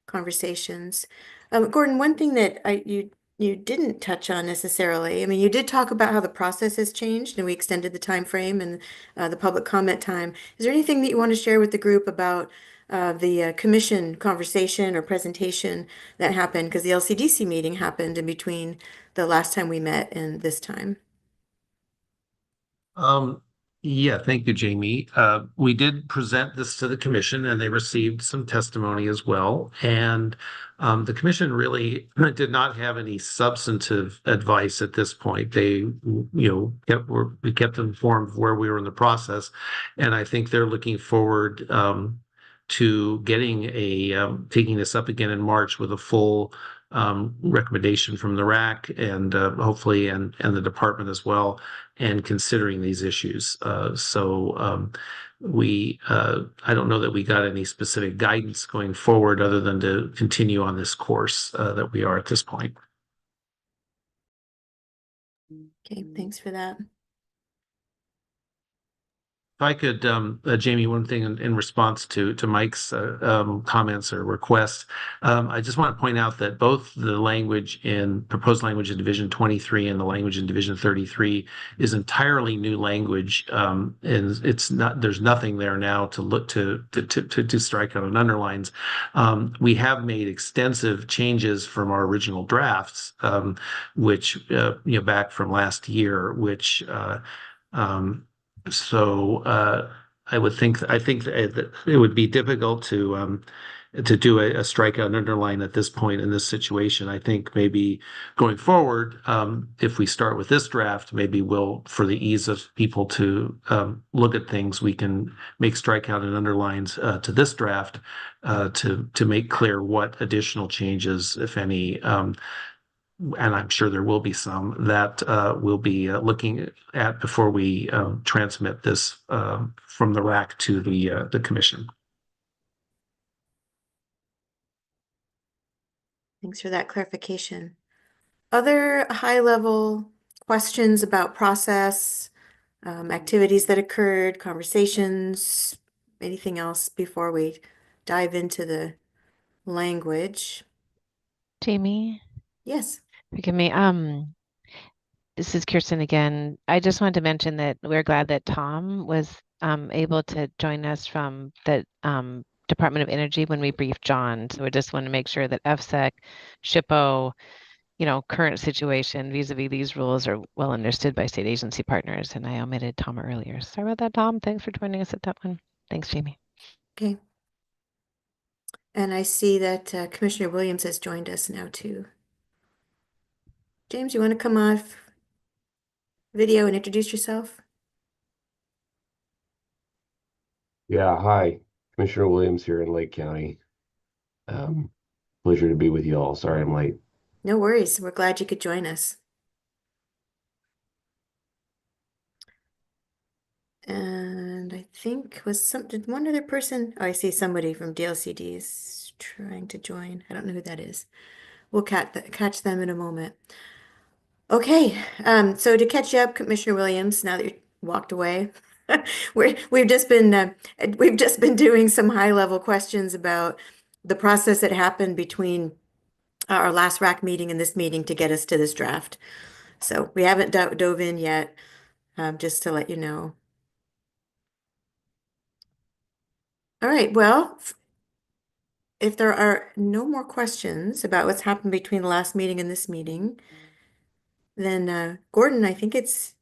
[SPEAKER 1] conversations. Gordon, one thing that you didn't touch on necessarily, I mean, you did talk about how the process has changed and we extended the time frame and the public comment time. Is there anything that you want to share with the group about the commission conversation or presentation that happened? Because the LCDC meeting happened in between the last time we met and this time.
[SPEAKER 17] Yeah, thank you, Jamie. We did present this to the commission and they received some testimony as well. And the commission really did not have any substantive advice at this point. They, we kept informed of where we were in the process. And I think they're looking forward to taking this up again in March with a full recommendation from the RAC and hopefully and the department as well, and considering these issues. I don't know that we got any specific guidance going forward other than to continue on this course that we are at this point.
[SPEAKER 1] Okay, thanks for that.
[SPEAKER 17] If I could, Jamie, one thing in response to Mike's comments or requests, I just want to point out that both the proposed language in Division 23 and the language in Division 33 is entirely new language, and there's nothing there now to look to strike out and underlines. We have made extensive changes from our original drafts, which back from last year, which. I think that it would be difficult to do a strikeout and underline at this point in this situation. I think maybe going forward, if we start with this draft, maybe for the ease of people to look at things, we can make strikeout and underlines to this draft to make clear what additional changes, if any, and I'm sure there will be some that we'll be looking at before we transmit this from the RAC to the commission.
[SPEAKER 1] Thanks for that clarification. Other high-level questions about process, activities that occurred, conversations, anything else before we dive into the language?
[SPEAKER 5] Jamie?
[SPEAKER 1] Yes.
[SPEAKER 5] Forgive me. This is Kirsten again. I just wanted to mention that we're glad that Tom was able to join us from the Department of Energy when we briefed John. So we just want to make sure that FSEC, SHPO, current situation vis-a-vis these rules are well understood by state agency partners. And I omitted Tom earlier. Sorry about that, Tom. Thanks for joining us at that one. Thanks, Jamie.
[SPEAKER 1] Okay. And I see that Commissioner Williams has joined us now too. James, you want to come off video and introduce yourself?
[SPEAKER 9] Yeah, hi. Commissioner Williams here in Lake County. Pleasure to be with you all. Sorry I'm late.
[SPEAKER 1] No worries. We're glad you could join us. And I think did one other person? Oh, I see somebody from DLCD is trying to join. I don't know who that is. We'll catch them in a moment. Okay, so to catch you up, Commissioner Williams, now that you walked away, we've just been doing some high-level questions about the process that happened between our last RAC meeting and this meeting to get us to this draft. So we haven't dove in yet, just to let you know. All right, well, if there are no more questions about what's happened between the last meeting and this meeting, then Gordon, I think it's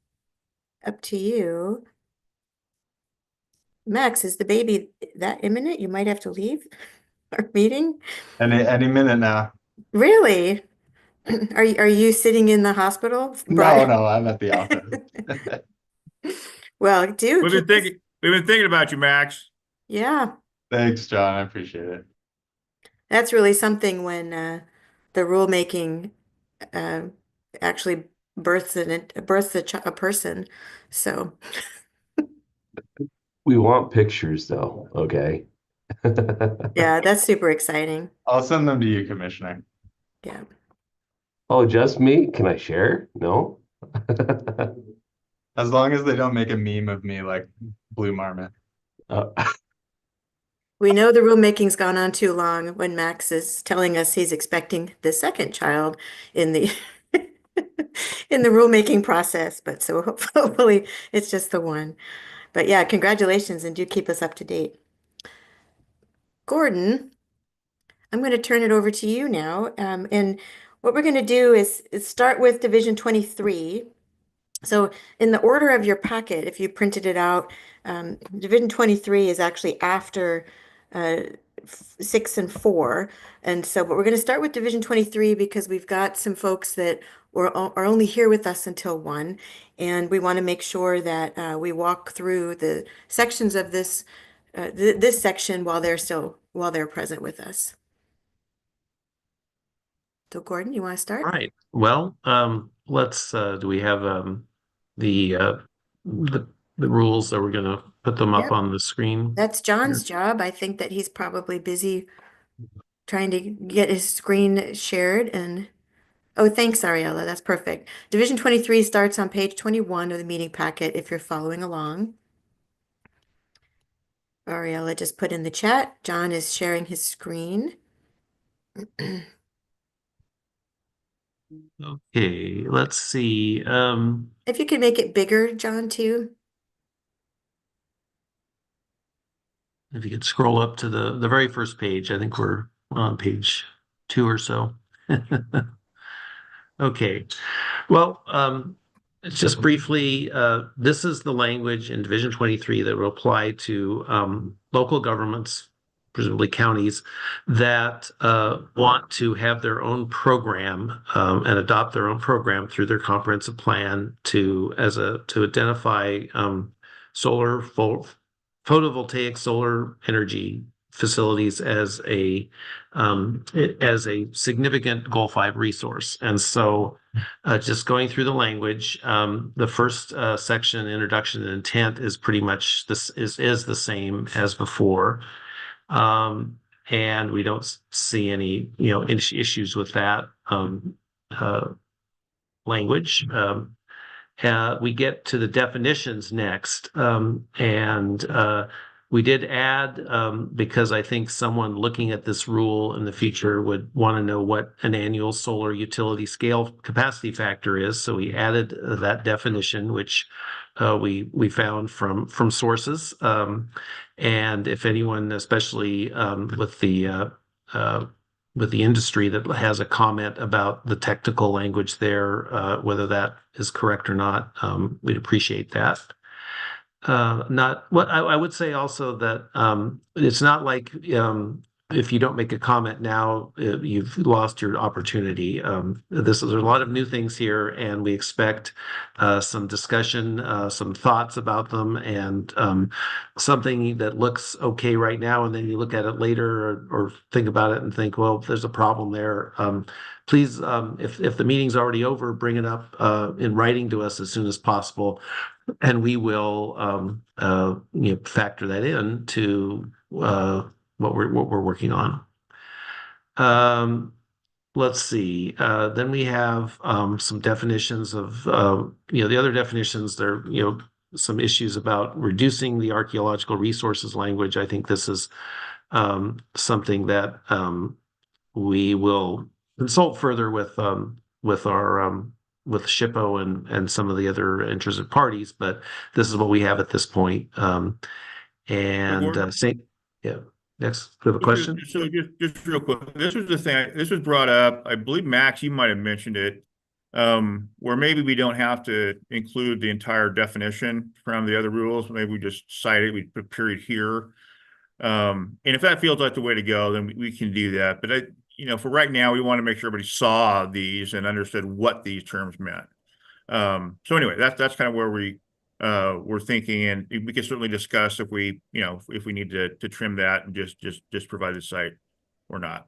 [SPEAKER 1] up to you. Max, is the baby that imminent? You might have to leave our meeting.
[SPEAKER 18] Any minute now.
[SPEAKER 1] Really? Are you sitting in the hospital,
[SPEAKER 18] No,
[SPEAKER 1] Brian?
[SPEAKER 18] no, I'm at the office.
[SPEAKER 1] Well, do
[SPEAKER 3] We've been thinking about you, Max.
[SPEAKER 1] Yeah,
[SPEAKER 18] Thanks, John. I appreciate it.
[SPEAKER 1] that's really something when the rulemaking uh, actually births a person. So
[SPEAKER 9] We want pictures though, okay?
[SPEAKER 1] yeah, that's super exciting.
[SPEAKER 18] I'll send them to you, Commissioner.
[SPEAKER 1] Yeah.
[SPEAKER 9] Oh, just me? Can I share? No?
[SPEAKER 18] As long as they don't make a meme of me like Blue Marmot.
[SPEAKER 1] We know the rulemaking's gone on too long when Max is telling us he's expecting the second child in the in the rulemaking process, but so hopefully it's just the one. But yeah, congratulations and do keep us up to date. Gordon, I'm going to turn it over to you now. And what we're going to do is start with Division 23. So in the order of your packet, if you printed it out, Division 23 is actually after uh, 6 and 4. And so, but we're going to start with Division 23 because we've got some folks that are only here with us until 1. And we want to make sure that we walk through the sections of this section while they're present with us. So Gordon, you want to start?
[SPEAKER 17] Right. Well, let's do we have the uh the the rules that we're gonna put them up
[SPEAKER 1] Yep.
[SPEAKER 17] on the screen?
[SPEAKER 1] That's John's job. I think that he's probably busy trying to get his screen shared and oh, thanks, Ariella. That's perfect. Division 23 starts on page 21 of the meeting packet if you're following along. Ariella just put in the chat. John is sharing his screen.
[SPEAKER 17] Okay, let's see.
[SPEAKER 1] If you could make it bigger, John, too.
[SPEAKER 17] If you could scroll up to the very first page, I think we're on page 2 or so. Okay. Well, just briefly, this is the language in Division 23 that will apply to local governments, presumably counties, that want to have their own program and adopt their own program through their comprehensive plan to identify photovoltaic solar energy facilities as a significant Goal 5 resource. And so just going through the language, the first section, introduction and intent, is pretty much this is the same as before. And we don't see any issues with that language. We get to the definitions next, and we did add, because I think someone looking at this rule in the future would want to know what an annual solar utility scale capacity factor is. So we added that definition, which we found from sources. And if anyone, especially with the industry, that has a comment about the technical language there, whether that is correct or not, we'd appreciate that. Not what I would say also that it's not like if you don't make a comment now, you've lost your opportunity. There's a lot of new things here, and we expect some discussion, some thoughts about them, and something that looks okay right now, and then you look at it later or think about it and think, well, there's a problem there. Please, if the meeting's already over, bring it up in writing to us as soon as possible, and we will factor that in to what we're working on. Let's see. Then we have some definitions of the other definitions. There some issues about reducing the archaeological resources language. I think this is something that we will consult further with our with SHPO and some of the other interested parties, but this is what we have at this point. And
[SPEAKER 3] Gordon?
[SPEAKER 17] yeah. Next, we have a question.
[SPEAKER 3] So just real quick, this was the thing. This was brought up. I believe Max, you might have mentioned it, where maybe we don't have to include the entire definition from the other rules. Maybe we just cite it. We put period here. And if that feels like the way to go, then we can do that. But for right now, we want to make sure everybody saw these and understood what these terms meant. So anyway, that's kind of where we're thinking, and we can certainly discuss if we need to trim that and just provide the site or not.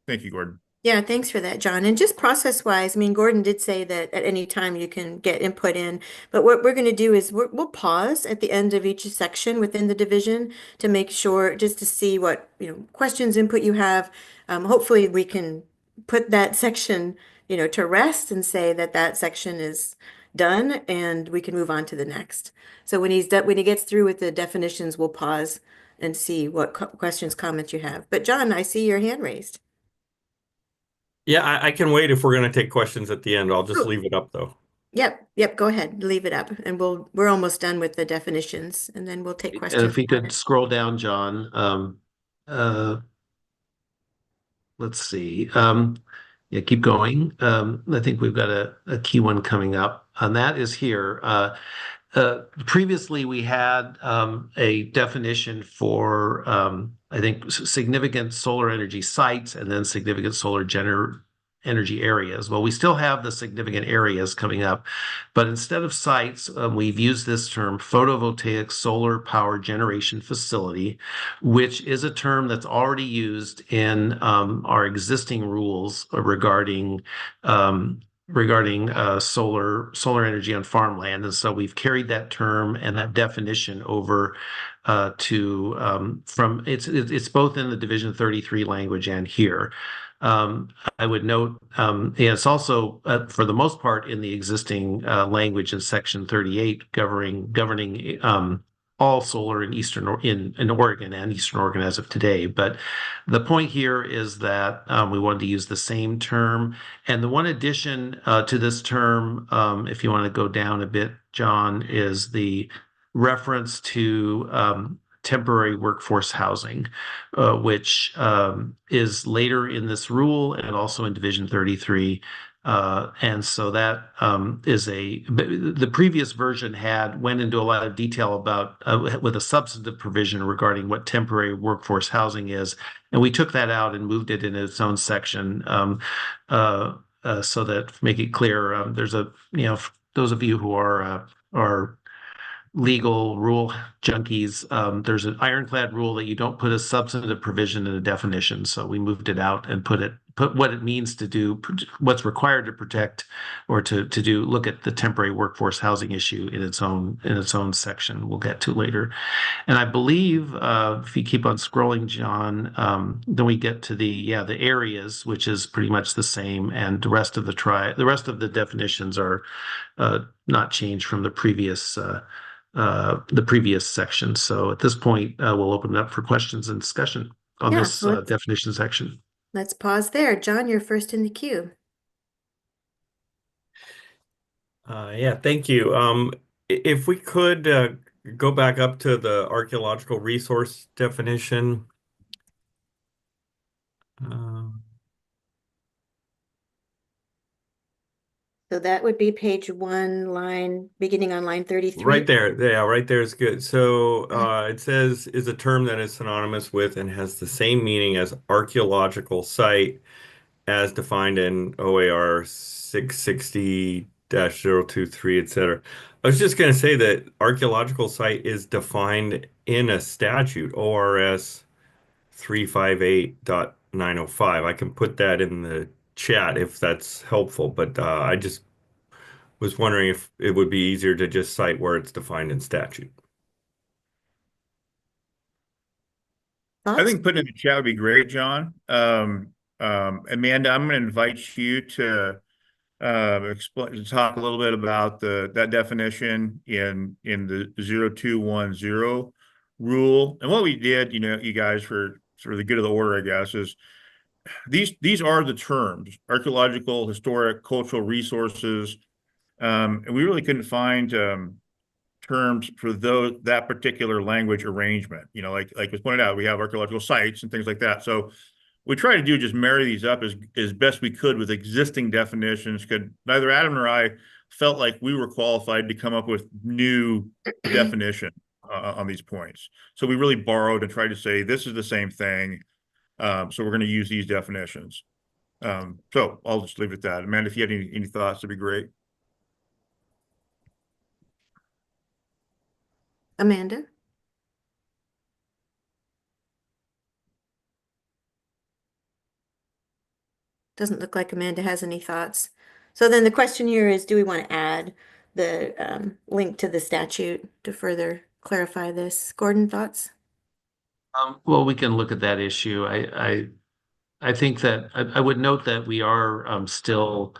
[SPEAKER 3] Thank you, Gordon.
[SPEAKER 1] Yeah, thanks for that, John. And just process-wise, I mean, Gordon did say that at any time you can get input in, but what we're going to do is we'll pause at the end of each section within the division to make sure, just to see what, questions, input you have. Hopefully we can put that section, to rest and say that that section is done and we can move on to the next. So when when he gets through with the definitions, we'll pause and see what questions, comments you have. But John, I see your hand raised.
[SPEAKER 26] Yeah, I can wait if we're going to take questions at the end. I'll just leave it up though.
[SPEAKER 1] Yep, go ahead, leave it up, and we're almost done with the definitions, and then we'll take
[SPEAKER 17] And
[SPEAKER 1] questions.
[SPEAKER 17] if we could scroll down, John, let's see. Yeah, keep going. I think we've got a key one coming up, and that is here. Previously, we had a definition for, I think, significant solar energy sites and then significant solar energy areas. Well, we still have the significant areas coming up, but instead of sites, we've used this term photovoltaic solar power generation facility, which is a term that's already used in our existing rules regarding solar energy on farmland. And so we've carried that term and that definition over from it's both in the Division 33 language and here. I would note, it's also for the most part in the existing language in Section 38 governing all solar in Oregon and Eastern Oregon as of today. But the point here is that we wanted to use the same term. And the one addition to this term, if you want to go down a bit, John, is the reference to temporary workforce housing, which is later in this rule and also in Division 33. And so that the previous version went into a lot of detail about with a substantive provision regarding what temporary workforce housing is. And we took that out and moved it in its own section so that make it clear. There's those of you who are legal rule junkies, there's an ironclad rule that you don't put a substantive provision in a definition. So we moved it out and put what it means to do, what's required to protect or to look at the temporary workforce housing issue in its own section we'll get to later. And I believe if you keep on scrolling, John, then we get to the areas, which is pretty much the same, and the rest of the definitions are not changed from the previous section. So at this point, we'll open it up for questions and discussion on this definition section.
[SPEAKER 1] Let's pause there. John, you're first in the queue.
[SPEAKER 26] Yeah, thank you. If we could go back up to the archaeological resource definition.
[SPEAKER 1] So that would be page 1, beginning on line 33.
[SPEAKER 26] Right there. Yeah, right there is good. So it says is a term that is synonymous with and has the same meaning as archaeological site as defined in OAR 660-023, etc. I was just going to say that archaeological site is defined in a statute, ORS 358.905. I can put that in the chat if that's helpful, but I just was wondering if it would be easier to just cite where it's defined in statute.
[SPEAKER 3] I think putting in the chat would be great, John. Amanda, I'm going to invite you to talk a little bit about that definition in the 0210 rule. And what we did, you guys, for sort of the good of the order, I guess, is these are the terms: archaeological, historic, cultural resources. And we really couldn't find terms for that particular language arrangement. You know, like was pointed out, we have archaeological sites and things like that. So we try to do just marry these up as best we could with existing definitions. Could neither Adam nor I felt like we were qualified to come up with new definition on these points. So we really borrowed and tried to say this is the same thing. So we're going to use these definitions. So I'll just leave it at that. Amanda, if you had any thoughts, that'd be great.
[SPEAKER 1] Amanda? Doesn't look like Amanda has any thoughts. So then the question here is, do we want to add the link to the statute to further clarify this? Gordon, thoughts?
[SPEAKER 17] Well, we can look at that issue. I think that I would note that we are still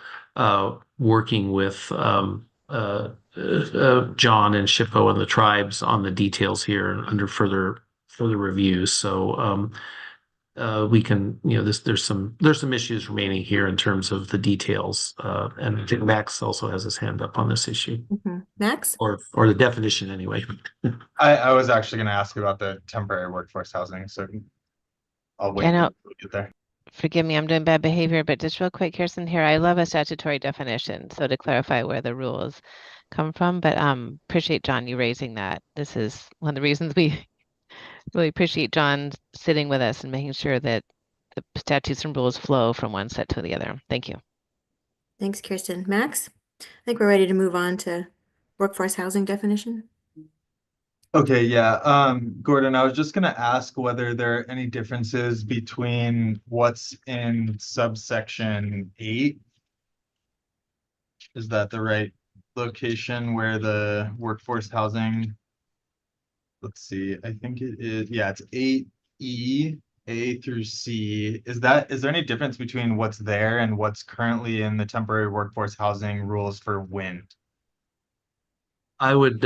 [SPEAKER 17] working with John and Shippo and the tribes on the details here under further review. So we can, there's some issues remaining here in terms of the details. And I think Max also has his hand up on this issue.
[SPEAKER 1] Max?
[SPEAKER 17] Or the definition anyway.
[SPEAKER 18] I was actually going to ask about the temporary workforce housing, so I'll wait until we get there.
[SPEAKER 5] Forgive me, I'm doing bad behavior, but just real quick, Kirsten here. I love a statutory definition. So to clarify where the rules come from, but appreciate John you raising that. This is one of the reasons we really appreciate John sitting with us and making sure that the statutes and rules flow from one set to the other. Thank you.
[SPEAKER 1] Thanks, Kirsten. Max, I think we're ready to move on to workforce housing definition.
[SPEAKER 18] Okay, yeah. Gordon, I was just going to ask whether there are any differences between what's in subsection 8. Is that the right location where the workforce housing? Let's see. I think it is. Yeah, it's 8E, A through C. Is there any difference between what's there and what's currently in the temporary workforce housing rules for wind?
[SPEAKER 17] I would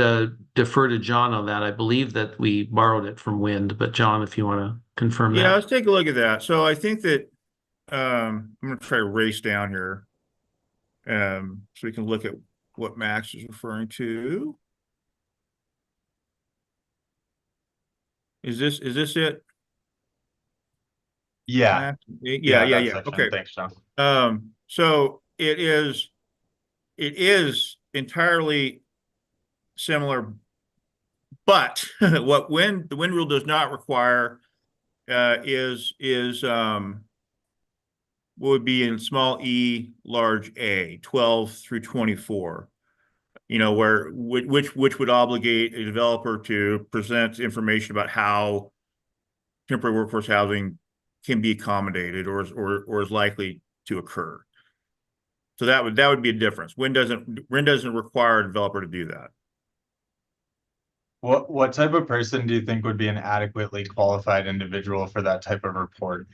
[SPEAKER 17] defer to John on that. I believe that we borrowed it from Wind, but John, if you want to confirm that.
[SPEAKER 3] Yeah, let's take a look at that. So I think that I'm going to try to race down here so we can look at what Max is referring to. Is this it?
[SPEAKER 18] Yeah.
[SPEAKER 3] Yeah.
[SPEAKER 18] Section.
[SPEAKER 3] Okay.
[SPEAKER 18] Thanks, John.
[SPEAKER 3] So it is entirely similar, but what the wind rule does not require is would be in small e, large a, 12 through 24. You know, which would obligate a developer to present information about how temporary workforce housing can be accommodated or is likely to occur. So that would be a difference. Wind doesn't require a developer to do that.
[SPEAKER 18] What type of person do you think would be an adequately qualified individual for that type of report?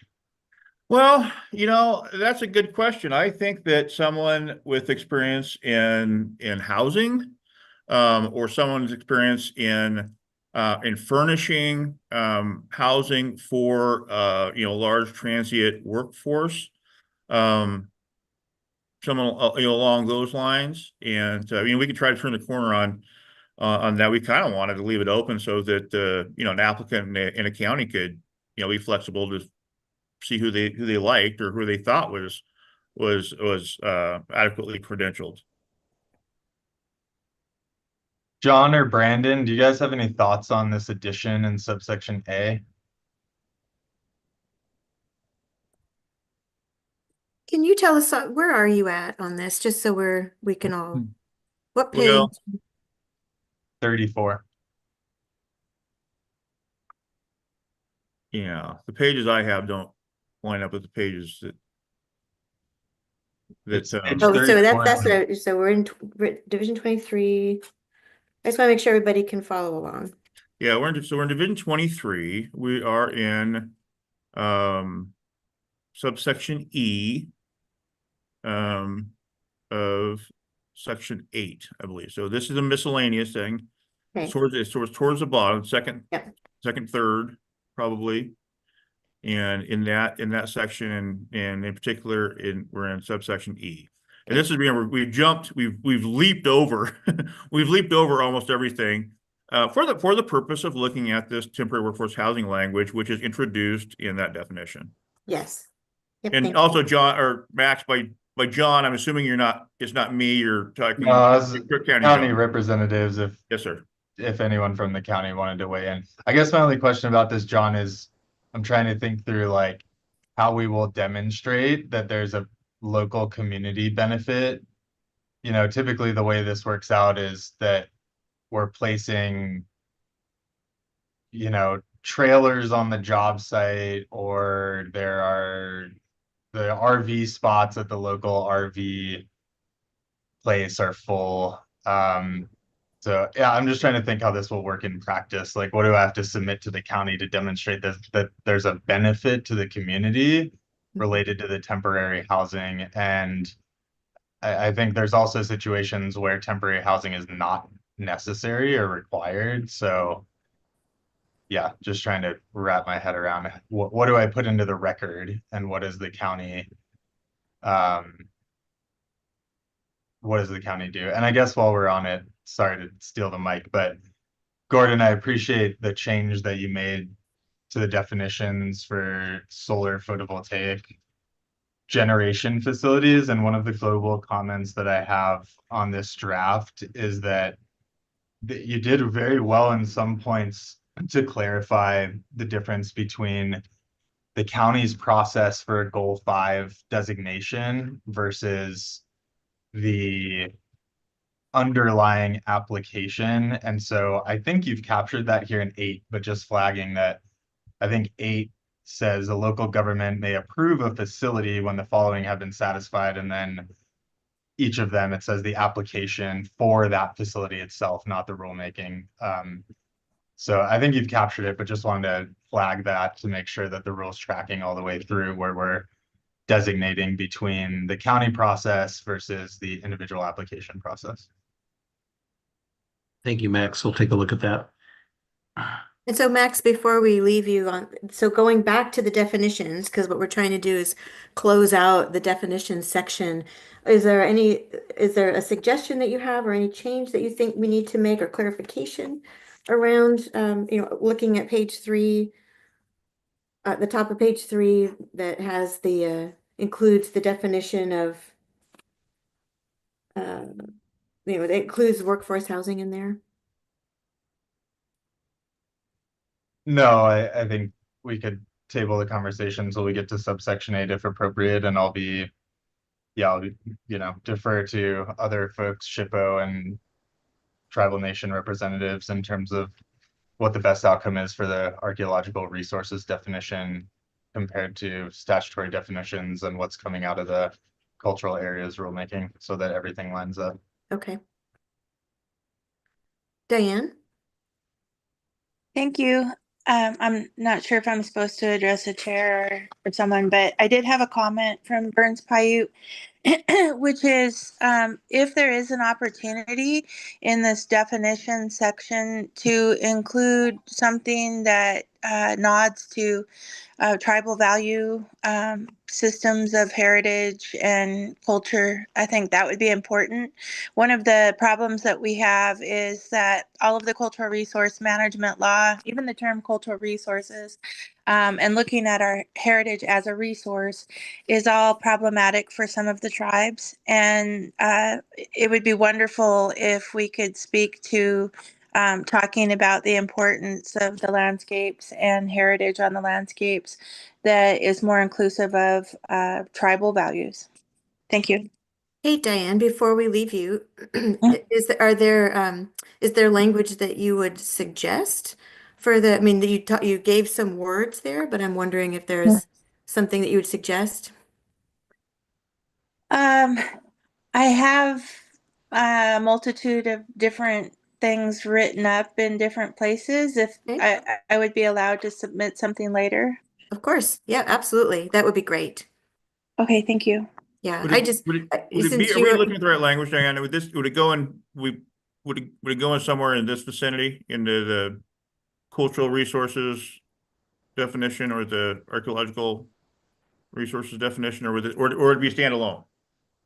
[SPEAKER 3] Well, that's a good question. I think that someone with experience in housing, or someone's experience in furnishing housing for large transient workforce, someone along those lines. And we could try to turn the corner on that. We kind of wanted to leave it open so that an applicant in a county could be flexible to see who they liked or who they thought was adequately credentialed.
[SPEAKER 18] John or Brandon, do you guys have any thoughts on this addition in subsection A?
[SPEAKER 1] Can you tell us where are you at on this, just so we can all, what page?
[SPEAKER 3] Well,
[SPEAKER 18] 34.
[SPEAKER 3] Yeah, the pages I have don't line up with the pages that
[SPEAKER 1] So we're in Division 23. I just want to make sure everybody can follow along.
[SPEAKER 3] Yeah, we're in Division 23. We are in subsection E of section 8, I believe. So this is a miscellaneous thing.
[SPEAKER 1] Okay.
[SPEAKER 3] It's towards the bottom, second, third, probably. And in that section, and in particular, we're in subsection E. And this is, remember, we've leaped over, we've leaped over almost everything for the purpose of looking at this temporary workforce housing language, which is introduced in that definition.
[SPEAKER 1] Yes. Yep,
[SPEAKER 3] And
[SPEAKER 1] thank
[SPEAKER 3] also, John or Max, by John, I'm assuming it's not me. You're talking Cook County
[SPEAKER 18] county
[SPEAKER 3] John.
[SPEAKER 18] representatives, if
[SPEAKER 3] Yes, sir.
[SPEAKER 18] If anyone from the county wanted to weigh in. I guess my only question about this, John, is I'm trying to think through like how we will demonstrate that there's a local community benefit. You know, typically the way this works out is that we're placing, you know, trailers on the job site, or there are the RV spots at the local RV place are full. So yeah, I'm just trying to think how this will work in practice. Like, what do I have to submit to the county to demonstrate that there's a benefit to the community related to the temporary housing? And I think there's also situations where temporary housing is not necessary or required. So yeah, just trying to wrap my head around what do I put into the record, and what does the county do? And I guess while we're on it, sorry to steal the mic, but Gordon, I appreciate the change that you made to the definitions for solar photovoltaic generation facilities. And one of the global comments that I have on this draft is that you did very well in some points to clarify the difference between the county's process for a Goal 5 designation versus the underlying application. And so I think you've captured that here in 8, but just flagging that I think 8 says a local government may approve a facility when the following have been satisfied. And then each of them, it says the application for that facility itself, not the rulemaking. So I think you've captured it, but just wanted to flag that to make sure that the rule's tracking all the way through, where we're designating between the county process versus the individual application process.
[SPEAKER 17] Thank you, Max. We'll take a look at that.
[SPEAKER 1] And so Max, before we leave you on, so going back to the definitions, because what we're trying to do is close out the definitions section. Is there a suggestion that you have, or any change that you think we need to make, or clarification around, looking at page 3, at the top of page 3, that has includes the definition of, it includes workforce housing in there?
[SPEAKER 18] No, I think we could table the conversation until we get to subsection 8 if appropriate, and I'll defer to other folks, SHPO and tribal nation representatives, in terms of what the best outcome is for the archaeological resources definition compared to statutory definitions, and what's coming out of the cultural areas rulemaking, so that everything lines up.
[SPEAKER 1] Okay. Diane?
[SPEAKER 25] Thank you. I'm not sure if I'm supposed to address a chair or someone, but I did have a comment from Burns Paiute, which is if there is an opportunity in this definition section to include something that nods to tribal value systems of heritage and culture, I think that would be important. One of the problems that we have is that all of the cultural resource management law, even the term cultural resources, and looking at our heritage as a resource is all problematic for some of the tribes. And it would be wonderful if we could speak to talking about the importance of the landscapes and heritage on the landscapes that is more inclusive of tribal values. Thank you.
[SPEAKER 1] Hey, Diane, before we leave you, is there language that you would suggest for the, I mean, you gave some words there, but I'm wondering if there's something that you would suggest?
[SPEAKER 25] I have a multitude of different things written up in different places. If I would be allowed to submit something later.
[SPEAKER 1] Of course. Yeah, absolutely. That would be great.
[SPEAKER 25] Okay, thank you.
[SPEAKER 1] Yeah,
[SPEAKER 3] Would it be, are we looking at the right language, Diana? Would it go in, would it go in somewhere in this vicinity, into the cultural resources definition, or the archaeological resources definition, or would it be standalone?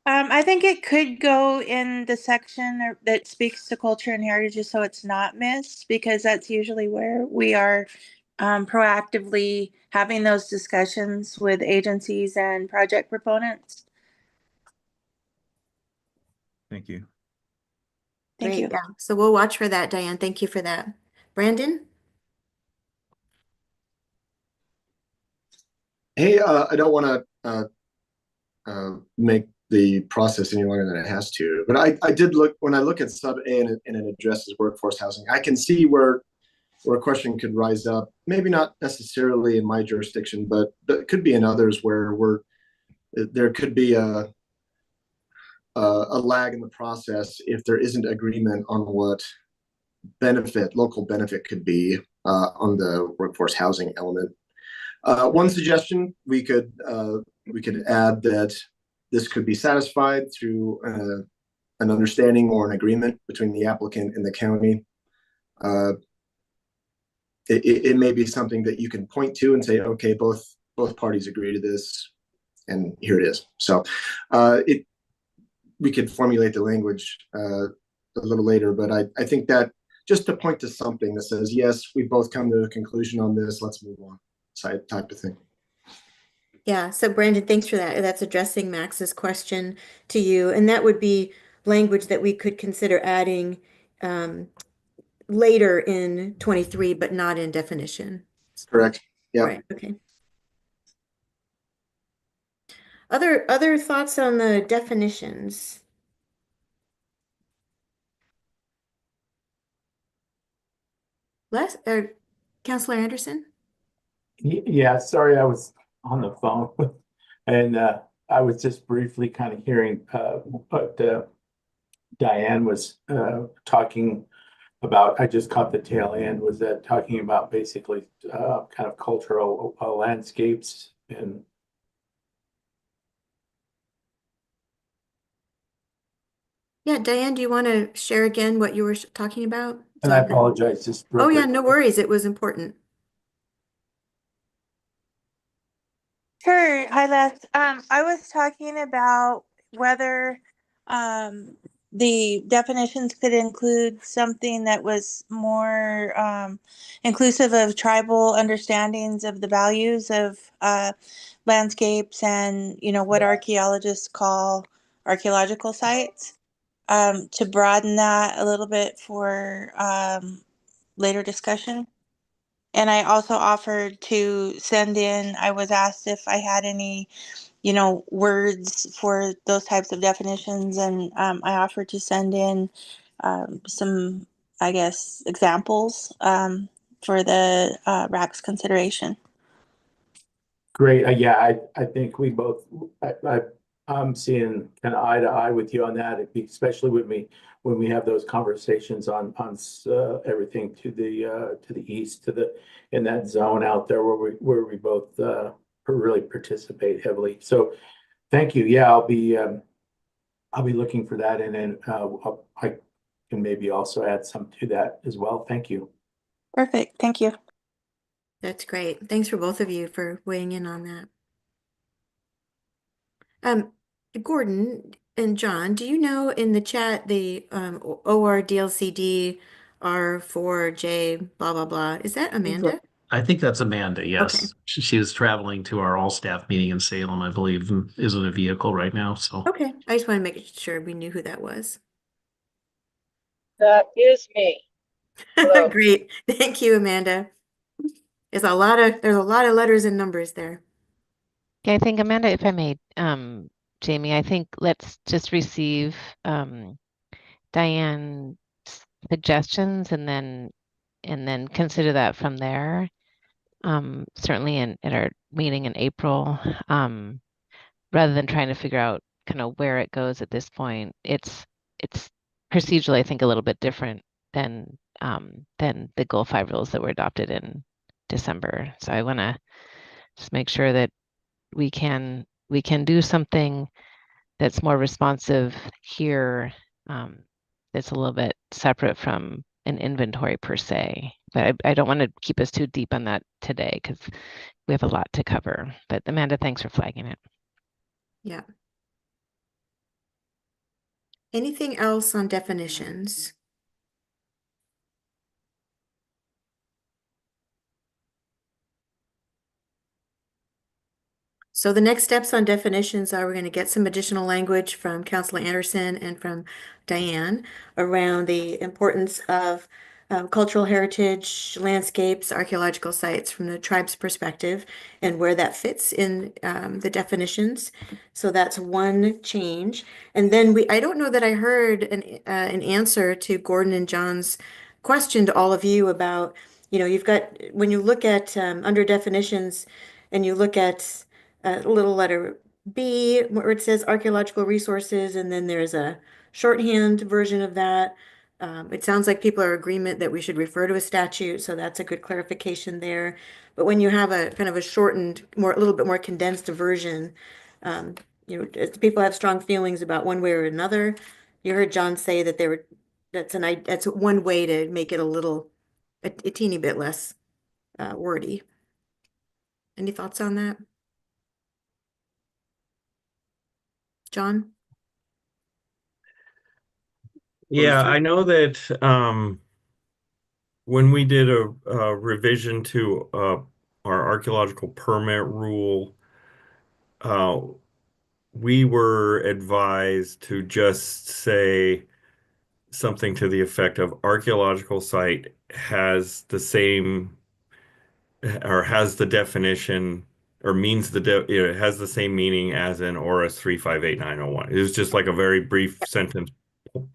[SPEAKER 25] I think it could go in the section that speaks to culture and heritage, just so it's not missed, because that's usually where we are proactively having those discussions with agencies and project proponents.
[SPEAKER 3] Thank you.
[SPEAKER 25] Thank
[SPEAKER 1] Great.
[SPEAKER 25] you.
[SPEAKER 1] Yeah. So we'll watch for that, Diane. Thank you for that. Brandon?
[SPEAKER 10] Hey, I don't want to make the process any longer than it has to, but I did look, when I look at sub A and it addresses workforce housing, I can see where a question could rise up. Maybe not necessarily in my jurisdiction, but it could be in others where there could be a lag in the process if there isn't agreement on what local benefit could be on the workforce housing element. One suggestion we could add that this could be satisfied through an understanding or an agreement between the applicant and the county. It may be something that you can point to and say, okay, both parties agree to this, and here it is. So we could formulate the language a little later, but I think that just to point to something that says, yes, we both come to a conclusion on this, let's move on, type of thing.
[SPEAKER 1] Yeah, so Brandon, thanks for that. That's addressing Max's question to you, and that would be language that we could consider adding later in 23, but not in definition.
[SPEAKER 10] Correct. Yeah.
[SPEAKER 1] Right. Okay. Other thoughts on the definitions? Les or Counselor Anderson?
[SPEAKER 11] Yeah, sorry, I was on the phone and I was just briefly kind of hearing what Diane was talking about. I just caught the tail end. Was that talking about basically kind of cultural landscapes and
[SPEAKER 1] Yeah, Diane, do you want to share again what you were talking about?
[SPEAKER 11] and I apologize, just real
[SPEAKER 1] Oh yeah,
[SPEAKER 11] quick.
[SPEAKER 1] no worries. It was important.
[SPEAKER 25] Sure. Hi, Les. I was talking about whether the definitions could include something that was more inclusive of tribal understandings of the values of landscapes and, what archaeologists call archaeological sites, to broaden that a little bit for later discussion. And I also offered to send in, I was asked if I had any, words for those types of definitions. And I offered to send in some, I guess, examples for the RAC's consideration.
[SPEAKER 11] Great. Yeah, I think we both, I'm seeing kind of eye to eye with you on that, especially when we have those conversations on everything to the east, in that zone out there where we both really participate heavily. So thank you. Yeah, I'll be looking for that, and then I can maybe also add some to that as well. Thank you.
[SPEAKER 25] Perfect. Thank you.
[SPEAKER 1] That's great. Thanks for both of you for weighing in on that. Gordon and John, do you know in the chat the ORDLCD R4J blah blah blah? Is that Amanda?
[SPEAKER 17] I think that's Amanda, yes.
[SPEAKER 1] Okay.
[SPEAKER 17] She was traveling to our all-staff meeting in Salem, I believe, and is in a vehicle right now, so.
[SPEAKER 1] Okay. I just want to make sure we knew who that was.
[SPEAKER 12] That is me. Hello.
[SPEAKER 1] Great. Thank you, Amanda. There's a lot of letters and numbers there.
[SPEAKER 5] Yeah, I think Amanda, if I may, Jamie, I think let's just receive Diane's suggestions and then consider that from there. Certainly at our meeting in April, rather than trying to figure out kind of where it goes at this point. It's procedurally, I think, a little bit different than the Goal 5 rules that were adopted in December. So I want to just make sure that we can do something that's more responsive here, that's a little bit separate from an inventory per se. But I don't want to keep us too deep on that today because we have a lot to cover. But Amanda, thanks for flagging it.
[SPEAKER 1] Yeah. Anything else on definitions? So the next steps on definitions are we're going to get some additional language from Councilor Anderson and from Diane around the importance of cultural heritage, landscapes, archaeological sites from the tribe's perspective and where that fits in the definitions. So that's one change. And then I don't know that I heard an answer to Gordon and John's question to all of you about, you've got, when you look at under definitions and you look at little letter B, where it says archaeological resources, and then there's a shorthand version of that. It sounds like people are in agreement that we should refer to a statute, so that's a good clarification there. But when you have a kind of a shortened, a little bit more condensed version, if people have strong feelings about one way or another. You heard John say that that's one way to make it a teeny bit less wordy. Any thoughts on that? John?
[SPEAKER 26] Yeah, I know that when we did a revision to our archaeological permit rule, we were advised to just say something to the effect of archaeological site has the same or has the definition or means it has the same meaning as in ORS 358901. It was just like a very brief sentence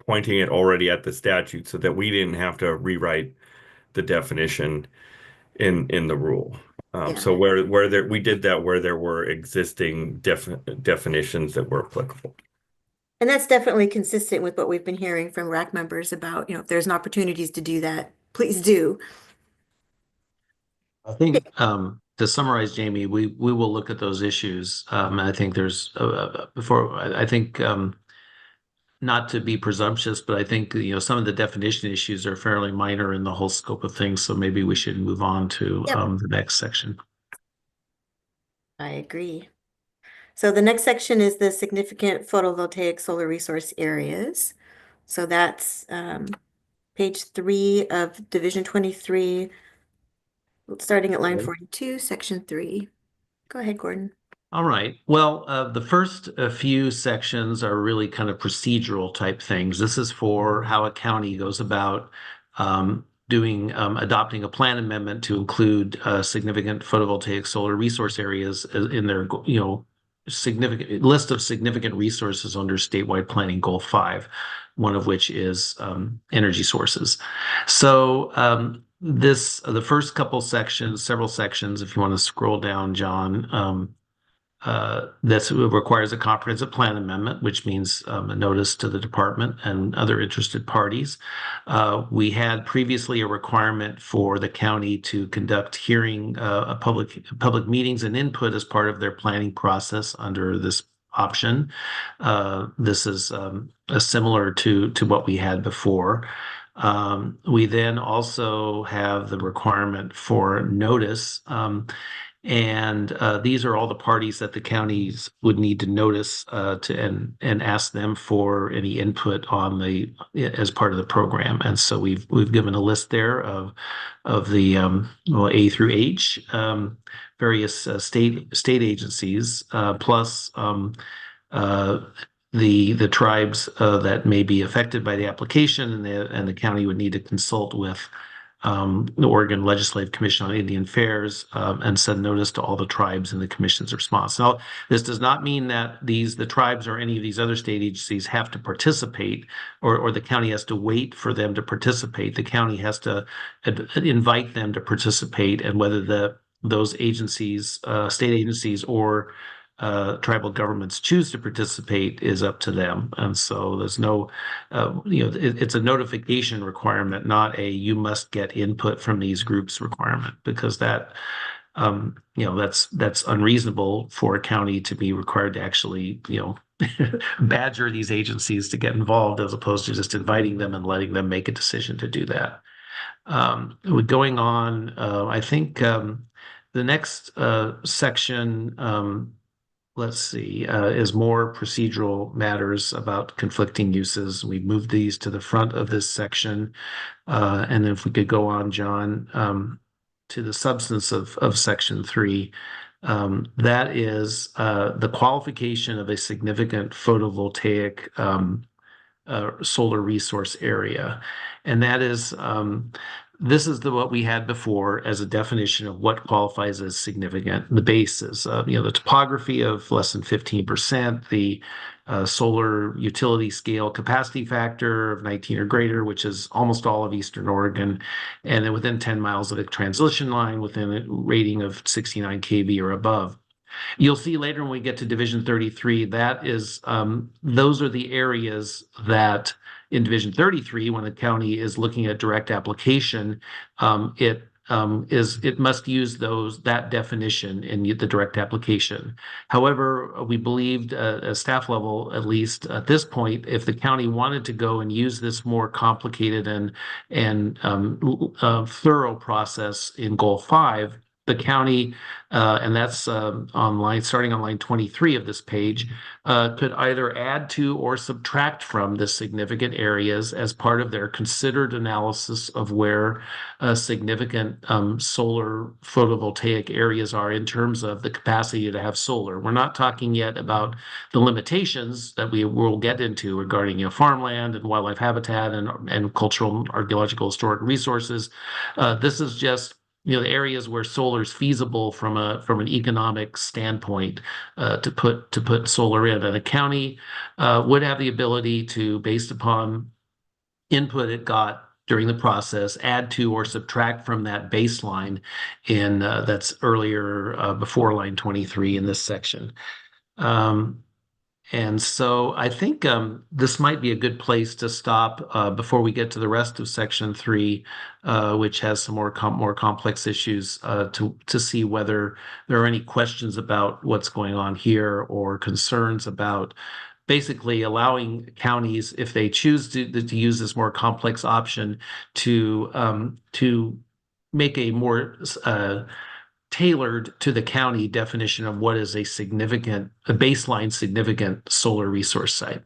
[SPEAKER 26] pointing it already at the statute so that we didn't have to rewrite the definition in the rule. So where there we did that where there were existing definitions that were applicable.
[SPEAKER 1] And that's definitely consistent with what we've been hearing from RAC members about, if there's an opportunities to do that, please do.
[SPEAKER 17] I think to summarize, Jamie, we will look at those issues. I think there's I think not to be presumptuous, but I think some of the definition issues are fairly minor in the whole scope of things. So maybe we should move on to the next section.
[SPEAKER 1] I agree. So the next section is the significant photovoltaic solar resource areas. So that's page 3 of Division 23, starting at line 42, section 3. Go ahead, Gordon.
[SPEAKER 17] All right. Well, the first few sections are really kind of procedural type things. This is for how a county goes about adopting a plan amendment to include significant photovoltaic solar resource areas in their, significant list of significant resources under statewide planning goal 5, one of which is energy sources. So the first couple sections, several sections, if you want to scroll down, John, this requires a comprehensive plan amendment, which means a notice to the department and other interested parties. We had previously a requirement for the county to conduct public meetings and input as part of their planning process under this option. This is similar to what we had before. We then also have the requirement for notice. And these are all the parties that the counties would need to notice and ask them for any input on as part of the program. And so we've given a list there of the A through H, various state agencies, plus the tribes that may be affected by the application, and the county would need to consult with the Oregon Legislative Commission on Indian Affairs and send notice to all the tribes in the commission's response. Now, this does not mean that the tribes or any of these other state agencies have to participate, or the county has to wait for them to participate. The county has to invite them to participate, and whether those agencies, state agencies, or tribal governments choose to participate is up to them. And so there's no, it's a notification requirement, not a you must get input from these groups requirement, because that's unreasonable for a county to be required to actually, badger these agencies to get involved, as opposed to just inviting them and letting them make a decision to do that. Going on, I think the next section let's see, is more procedural matters about conflicting uses. We moved these to the front of this section. And then if we could go on, John, to the substance of section 3, that is the qualification of a significant photovoltaic solar resource area. And that is, this is what we had before as a definition of what qualifies as significant. The bases, the topography of less than 15%, the solar utility scale capacity factor of 19 or greater, which is almost all of Eastern Oregon, and then within 10 miles of a transmission line within a rating of 69 kV or above. You'll see later when we get to Division 33, that is, those are the areas that in Division 33, when the county is looking at direct application, it must use that definition in the direct application. However, we believed at staff level, at least at this point, if the county wanted to go and use this more complicated and thorough process in Goal 5, the county, and that's starting on line 23 of this page, could either add to or subtract from the significant areas as part of their considered analysis of where significant solar photovoltaic areas are in terms of the capacity to have solar. We're not talking yet about the limitations that we will get into regarding farmland and wildlife habitat and cultural, archaeological, historic resources. This is just the areas where solar is feasible from an economic standpoint to put solar in. And the county would have the ability to, based upon input it got during the process, add to or subtract from that baseline that's earlier before line 23 in this section. And so I think this might be a good place to stop before we get to the rest of section 3, which has some more complex issues to see whether there are any questions about what's going on here or concerns about basically allowing counties, if they choose to use this more complex option, to make a more tailored to the county definition of what is a baseline significant solar resource site.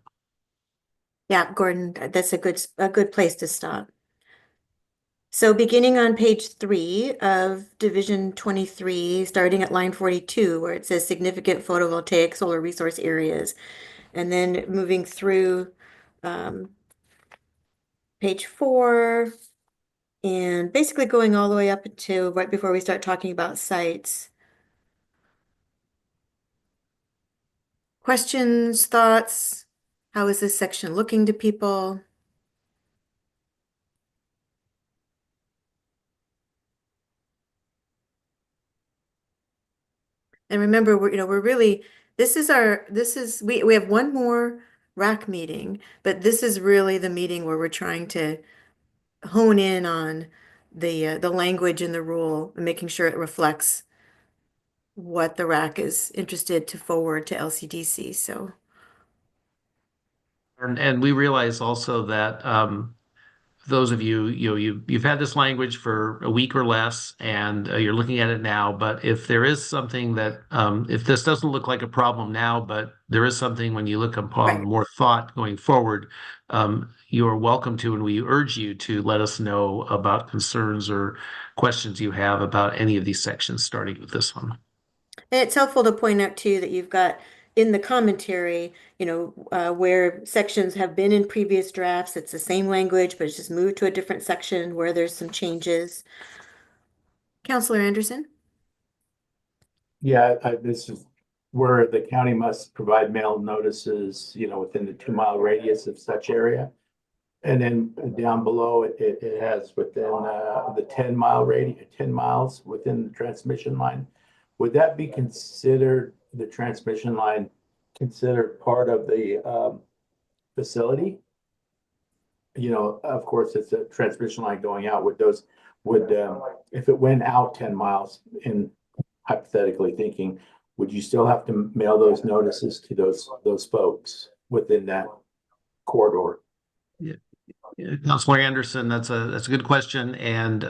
[SPEAKER 1] Yeah, Gordon, that's a good place to stop. So beginning on page 3 of Division 23, starting at line 42, where it says significant photovoltaic solar resource areas, and then moving through page 4, and basically going all the way up to right before we start talking about sites. Questions, thoughts? How is this section looking to people? And remember, we have one more RAC meeting, but this is really the meeting where we're trying to hone in on the language in the rule and making sure it reflects what the RAC is interested to forward to LCDC. So.
[SPEAKER 17] And we realize also that those of you've had this language for a week or less, and you're looking at it now. But if there is something that, if this doesn't look like a problem now, but there is something when you look upon more thought going forward, you are welcome to, and we urge you to let us know about concerns or questions you have about any of these sections, starting with this one.
[SPEAKER 1] And it's helpful to point out too that you've got in the commentary, where sections have been in previous drafts. It's the same language, but it's just moved to a different section where there's some changes. Counselor Anderson?
[SPEAKER 11] Yeah, this is where the county must provide mail notices, within the 2-mile radius of such area. And then down below it has within the 10-mile radius, 10 miles within the transmission line. Would that be considered, the transmission line, considered part of the facility? Of course, it's a transmission line going out. If it went out 10 miles, in hypothetically thinking, would you still have to mail those notices to those folks within that corridor?
[SPEAKER 17] Councilor Anderson, that's a good question, and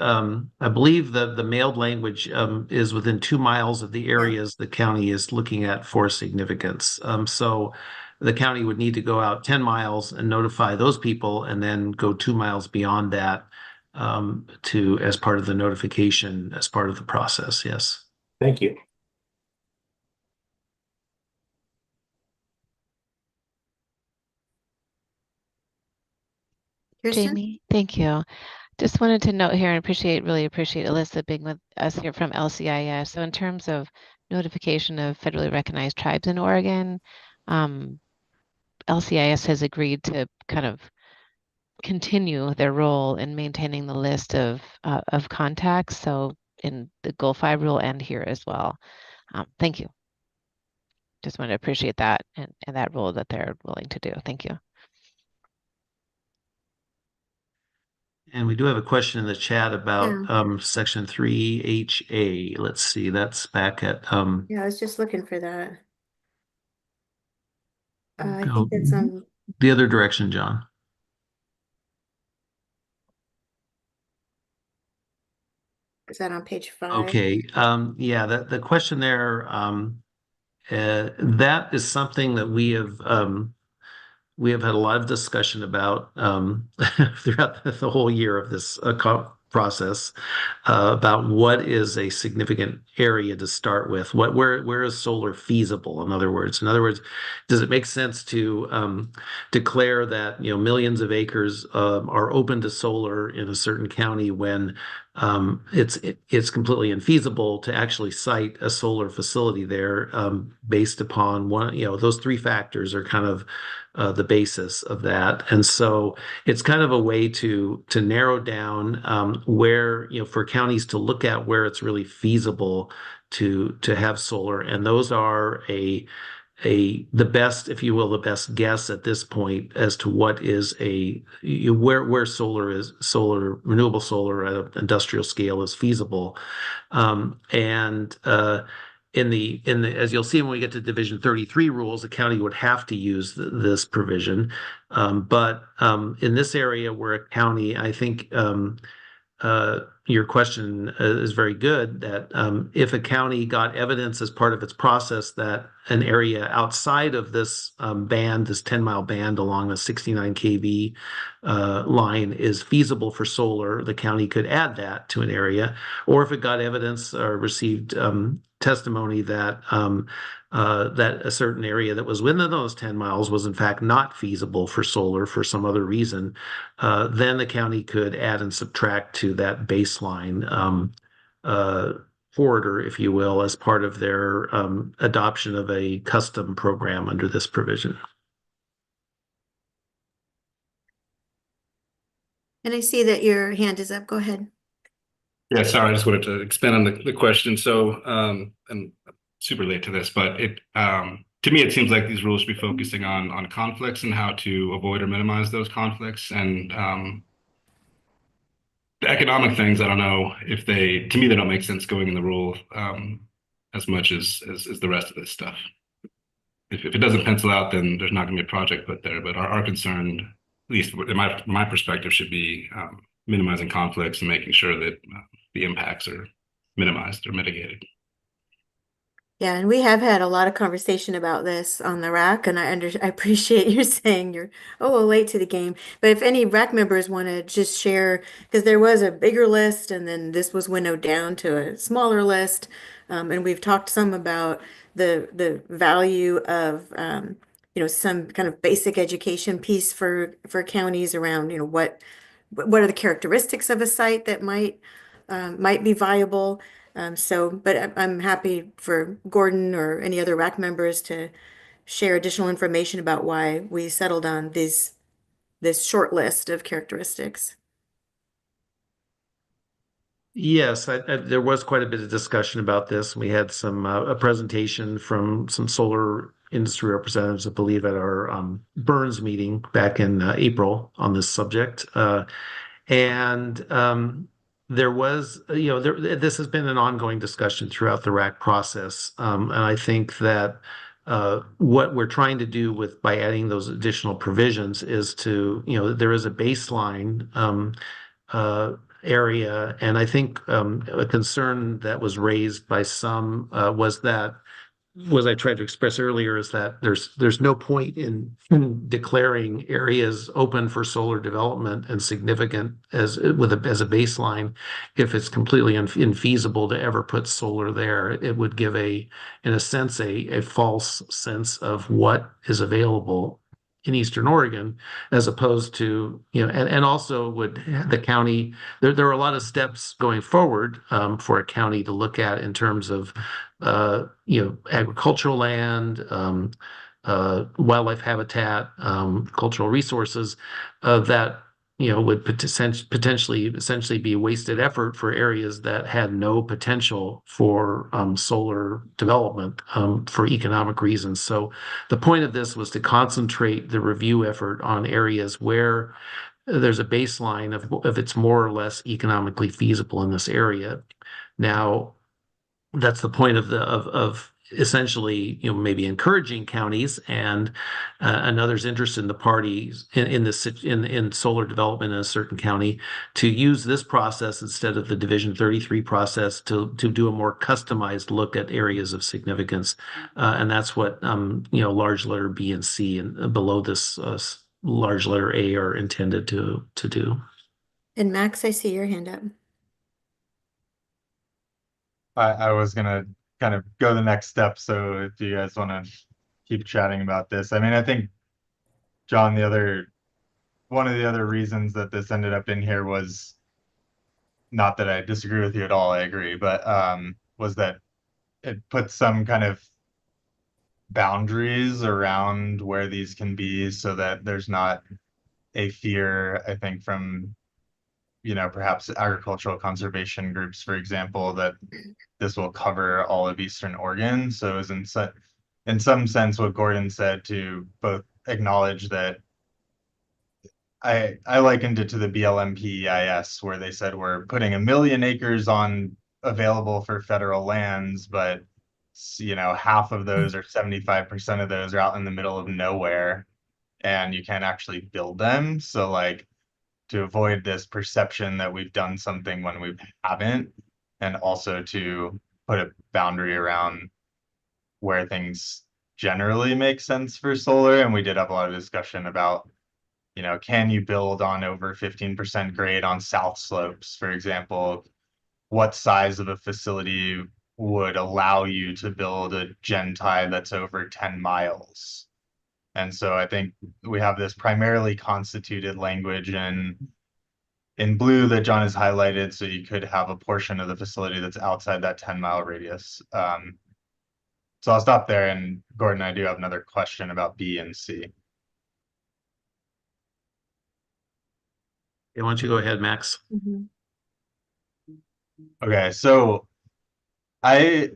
[SPEAKER 17] I believe the mailed language is within 2 miles of the areas the county is looking at for significance. So the county would need to go out 10 miles and notify those people, and then go 2 miles beyond that to as part of the notification, as part of the process. Yes.
[SPEAKER 11] Thank you.
[SPEAKER 1] Kirsten?
[SPEAKER 5] Jamie, thank you. Just wanted to note here and really appreciate Alyssa being with us here from LCIS. So in terms of notification of federally recognized tribes in Oregon, LCIS has agreed to kind of continue their role in maintaining the list of contacts. So in the Goal 5 rule and here as well. Thank you. Just want to appreciate that and that role that they're willing to do. Thank you.
[SPEAKER 17] And we do have a question in the chat about section 3HA. Let's see, that's back at
[SPEAKER 1] Yeah, I was just looking for that. I
[SPEAKER 17] go
[SPEAKER 1] think that's on.
[SPEAKER 17] the other direction, John.
[SPEAKER 1] Is that on page 5?
[SPEAKER 17] Okay. Yeah, the question there, that is something that we have had a lot of discussion about throughout the whole year of this process about what is a significant area to start with. Where is solar feasible? In other words, does it make sense to declare that millions of acres are open to solar in a certain county when it's completely infeasible to actually site a solar facility there based upon those three factors are kind of the basis of that. And so it's kind of a way to narrow down where, for counties to look at where it's really feasible to have solar. And those are the best, if you will, the best guess at this point as to what is where renewable solar at an industrial scale is feasible. In the as you'll see when we get to Division 33 rules, the county would have to use this provision. But in this area where a county, I think your question is very good, that if a county got evidence as part of its process that an area outside of this band, this 10-mile band along a 69 kV line is feasible for solar, the county could add that to an area. Or if it got evidence or received testimony that that a certain area that was within those 10 miles was in fact not feasible for solar for some other reason, then the county could add and subtract to that baseline corridor, if you will, as part of their adoption of a custom program under this provision.
[SPEAKER 1] And I see that your hand is up. Go ahead.
[SPEAKER 13] Yeah, sorry, I just wanted to expand on the question. So, and super late to this, but to me, it seems like these rules should be focusing on conflicts and how to avoid or minimize those conflicts. And the economic things, I don't know if to me, they don't make sense going in the rule as much as the rest of this stuff. If it doesn't pencil out, then there's not going to be a project put there. But our concern, at least in my perspective, should be minimizing conflicts and making sure that the impacts are minimized or mitigated.
[SPEAKER 1] Yeah, and we have had a lot of conversation about this on the RAC, and I appreciate you saying you're a little late to the game. But if any RAC members want to just share, because there was a bigger list, and then this was winnowed down to a smaller list, and we've talked some about the value of some kind of basic education piece for counties around what are the characteristics of a site that might be viable. But I'm happy for Gordon or any other RAC members to share additional information about why we settled on this short list of characteristics.
[SPEAKER 17] Yes, there was quite a bit of discussion about this. We had a presentation from some solar industry representatives, I believe, at our Burns meeting back in April on this subject. There was, this has been an ongoing discussion throughout the RAC process. And I think that what we're trying to do by adding those additional provisions is to, there is a baseline area, and I think a concern that was raised by some was I tried to express earlier is that there's no point in declaring areas open for solar development and significant as a baseline if it's completely infeasible to ever put solar there. It would give in a sense, a false sense of what is available in Eastern Oregon, as opposed to, and also the county, there are a lot of steps going forward for a county to look at in terms of agricultural land, wildlife habitat, cultural resources that would potentially essentially be wasted effort for areas that had no potential for solar development for economic reasons. So the point of this was to concentrate the review effort on areas where there's a baseline of it's more or less economically feasible in this area. Now, that's the point of essentially, maybe encouraging counties and others interested in the parties in solar development in a certain county to use this process instead of the Division 33 process to do a more customized look at areas of significance, and that's what large letter B and C and below this large letter A are intended to do.
[SPEAKER 1] And Max, I see your hand up.
[SPEAKER 18] I was gonna kind of go the next step. So if you guys want to keep chatting about this, I mean, I think John, one of the other reasons that this ended up in here was not that I disagree with you at all. I agree, but was that it puts some kind of boundaries around where these can be, so that there's not a fear, I think, from perhaps agricultural conservation groups, for example, that this will cover all of Eastern Oregon. So it was in some sense what Gordon said, to both acknowledge that I likened it to the BLM PEIS, where they said we're putting 1 million acres on available for federal lands, but half of those or 75% of those are out in the middle of nowhere, and you can't actually build them. So like, to avoid this perception that we've done something when we haven't, and also to put a boundary around where things generally make sense for solar. And we did have a lot of discussion about, can you build on over 15% grade on south slopes, for example? What size of a facility would allow you to build a gen tie that's over 10 miles? And so I think we have this primarily constituted language in blue that John has highlighted, so you could have a portion of the facility that's outside that 10-mile radius. So I'll stop there, and Gordon, I do have another question about B and C.
[SPEAKER 17] Okay, why don't you go ahead, Max?
[SPEAKER 1] Mm-hmm.
[SPEAKER 18] Okay, so I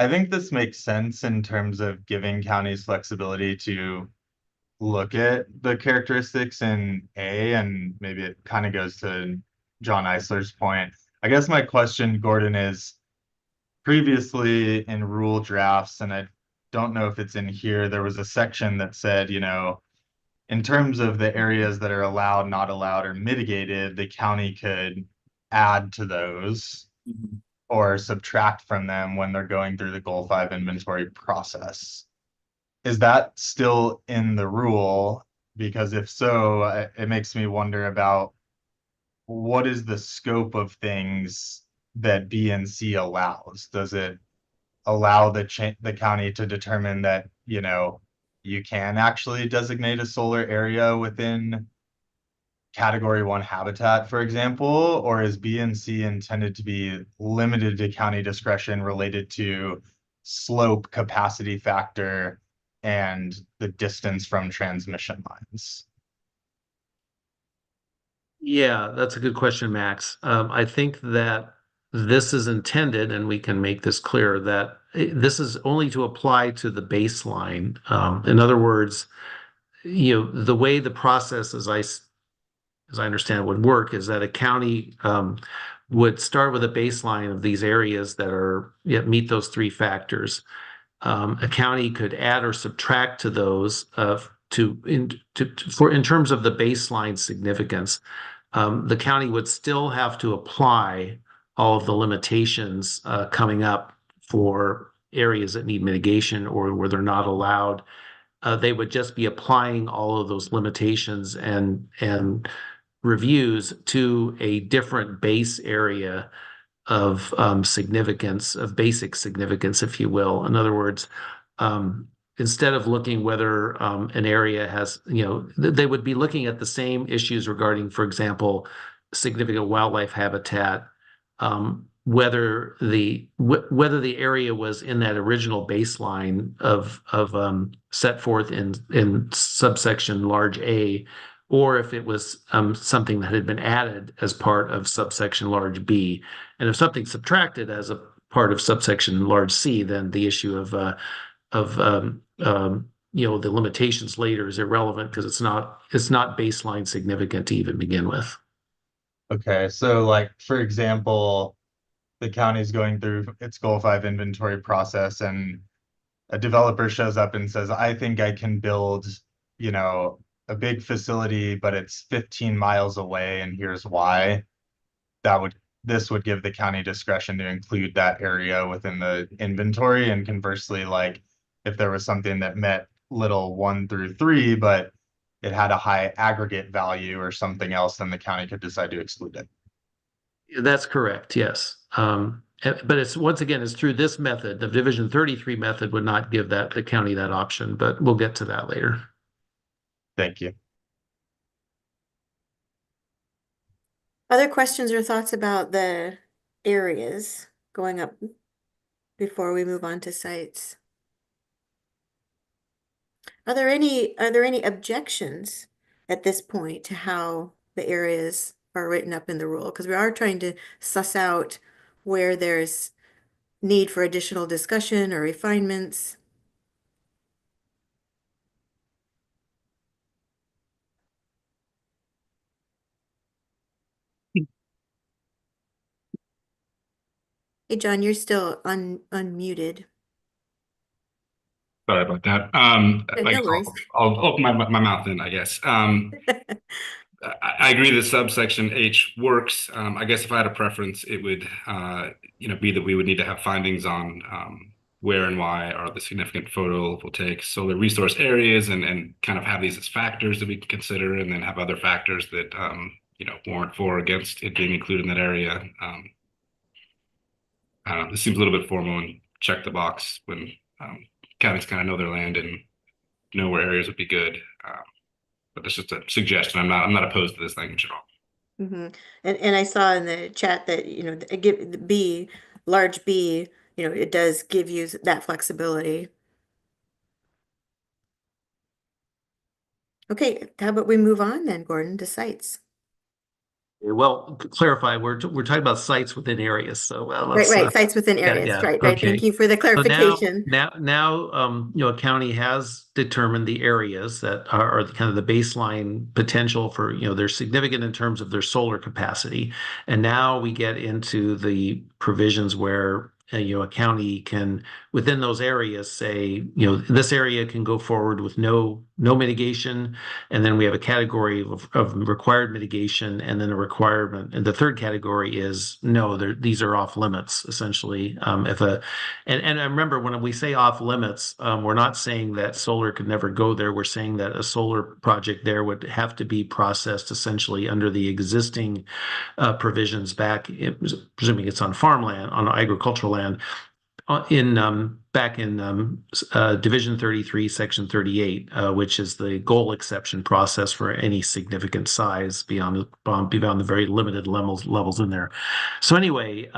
[SPEAKER 18] think this makes sense in terms of giving counties flexibility to look at the characteristics in A, and maybe it kind of goes to John Eisler's point. I guess my question, Gordon, is previously in rule drafts, and I don't know if it's in here, there was a section that said, in terms of the areas that are allowed, not allowed, or mitigated, the county could add to those or subtract from them when they're going through the Goal 5 inventory process. Is that still in the rule? Because if so, it makes me wonder about what is the scope of things that B and C allows. Does it allow the county to determine that, you can actually designate a solar area within Category 1 habitat, for example? Or is B and C intended to be limited to county discretion related to slope, capacity factor, and the distance from transmission lines?
[SPEAKER 17] Yeah, that's a good question, Max. I think that this is intended, and we can make this clear, that this is only to apply to the baseline. In other words, the way the process, as I understand, would work is that a county would start with a baseline of these areas that meet those three factors. a county could add or subtract to those in terms of the baseline significance. The county would still have to apply all of the limitations coming up for areas that need mitigation or where they're not allowed. They would just be applying all of those limitations and reviews to a different base area of significance, of basic significance, if you will. In other words, instead of looking whether an area has, they would be looking at the same issues regarding, for example, significant wildlife habitat, whether the area was in that original baseline of set forth in subsection large A, or if it was something that had been added as part of subsection large B. And if something subtracted as a part of subsection large C, then the issue of the limitations later is irrelevant because it's not baseline significant to even begin with.
[SPEAKER 18] Okay, so like for example, the county's going through its Goal 5 inventory process and a developer shows up and says, I think I can build, a big facility, but it's 15 miles away and here's why. This would give the county discretion to include that area within the inventory. And conversely, like if there was something that met little 1 through 3, but it had a high aggregate value or something else, then the county could decide to exclude it.
[SPEAKER 17] That's correct, yes. But it's once again, it's through this method. The Division 33 method would not give the county that option, but we'll get to that later.
[SPEAKER 18] Thank you.
[SPEAKER 1] Other questions or thoughts about the areas going up before we move on to sites? Are there any objections at this point to how the areas are written up in the rule? Because we are trying to suss out where there's need for additional discussion or refinements. Hey, John, you're still unmuted.
[SPEAKER 13] Sorry about that.
[SPEAKER 1] No worries.
[SPEAKER 13] I'll open my mouth in, I guess. I agree that subsection H works. I guess if I had a preference, it would, be that we would need to have findings on where and why are the significant photovoltaic solar resource areas, and kind of have these as factors that we can consider, and then have other factors that warrant for or against it being included in that area. This seems a little bit formal and check the box when counties kind of know their land and know where areas would be good. But it's just a suggestion. I'm not opposed to this language at all.
[SPEAKER 1] Mm-hmm. And I saw in the chat that give the B, large B, it does give you that flexibility. Okay, how about we move on then, Gordon, to sites?
[SPEAKER 17] Well, clarify, we're talking about sites within areas. So
[SPEAKER 1] right, sites within areas.
[SPEAKER 17] Yeah,
[SPEAKER 1] right.
[SPEAKER 17] Okay.
[SPEAKER 1] Thank you for the clarification.
[SPEAKER 17] So now, a county has determined the areas that are kind of the baseline potential for, they're significant in terms of their solar capacity. And now we get into the provisions where a county can, within those areas, say, this area can go forward with no mitigation, and then we have a category of required mitigation, and then a requirement, and the third category is no, these are off limits, essentially. And I remember when we say off limits, we're not saying that solar could never go there. We're saying that a solar project there would have to be processed essentially under the existing provisions presuming it's on farmland, on agricultural land, back in Division 33, Section 38, which is the goal exception process for any significant size beyond the very limited levels in there. So anyway,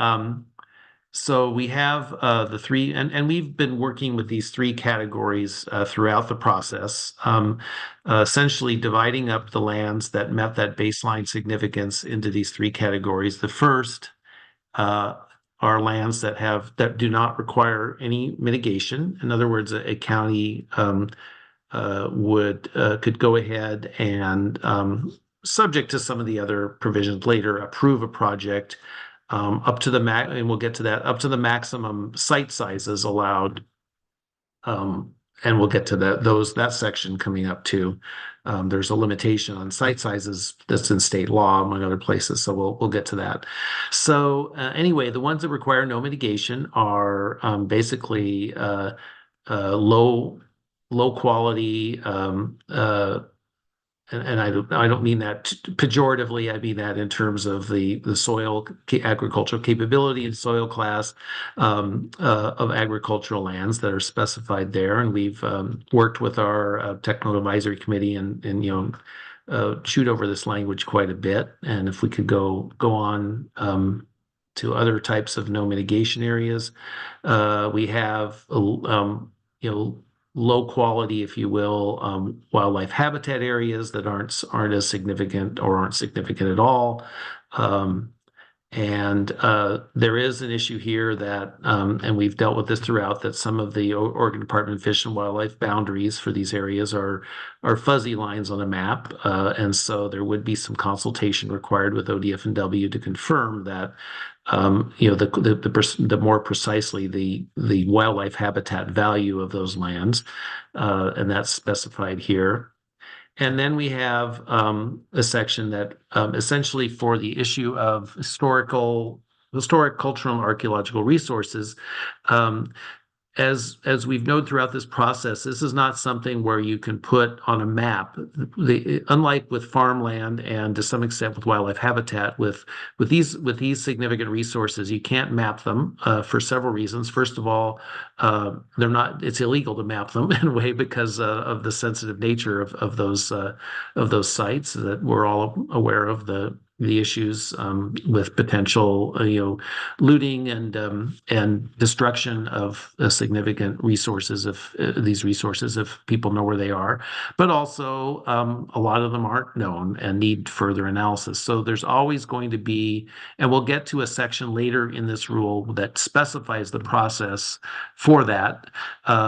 [SPEAKER 17] so we have the three, and we've been working with these three categories throughout the process, essentially dividing up the lands that met that baseline significance into these three categories. The first are lands that do not require any mitigation. In other words, a county could go ahead and, subject to some of the other provisions later, approve a project up to the and we'll get to that, up to the maximum site sizes allowed And we'll get to that section coming up too. There's a limitation on site sizes that's in state law, among other places. So we'll get to that. So anyway, the ones that require no mitigation are basically low quality, and I don't mean that pejoratively. I mean that in terms of the soil agricultural capability and soil class of agricultural lands that are specified there. And we've worked with our technical advisory committee and chewed over this language quite a bit. And if we could go on to other types of no mitigation areas, we have low quality, if you will, wildlife habitat areas that aren't as significant or aren't significant at all. And there is an issue here that, and we've dealt with this throughout, that some of the Oregon Department of Fish and Wildlife boundaries for these areas are fuzzy lines on a map. And so there would be some consultation required with ODF and W to confirm that the more precisely the wildlife habitat value of those lands, and that's specified here. And then we have a section that essentially for the issue of historic, cultural, and archaeological resources. As we've known throughout this process, this is not something where you can put on a map. Unlike with farmland and to some extent with wildlife habitat, with these significant resources, you can't map them for several reasons. First of all, it's illegal to map them in a way because of the sensitive nature of those sites that we're all aware of the issues with potential looting and destruction of significant resources if people know where they are, but also a lot of them aren't known and need further analysis. So there's always going to be, and we'll get to a section later in this rule that specifies the process for that.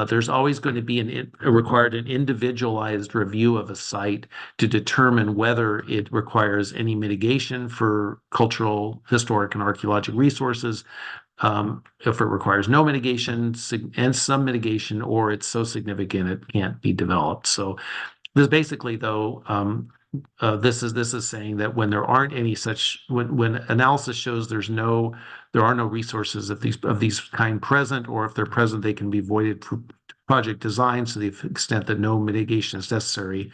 [SPEAKER 17] There's always going to be required an individualized review of a site to determine whether it requires any mitigation for cultural, historic, and archaeological resources, if it requires no mitigation and some mitigation, or it's so significant it can't be developed. So this basically, though, this is saying that when there aren't any such, when analysis shows there are no resources of these kind present, or if they're present, they can be voided for project design to the extent that no mitigation is necessary,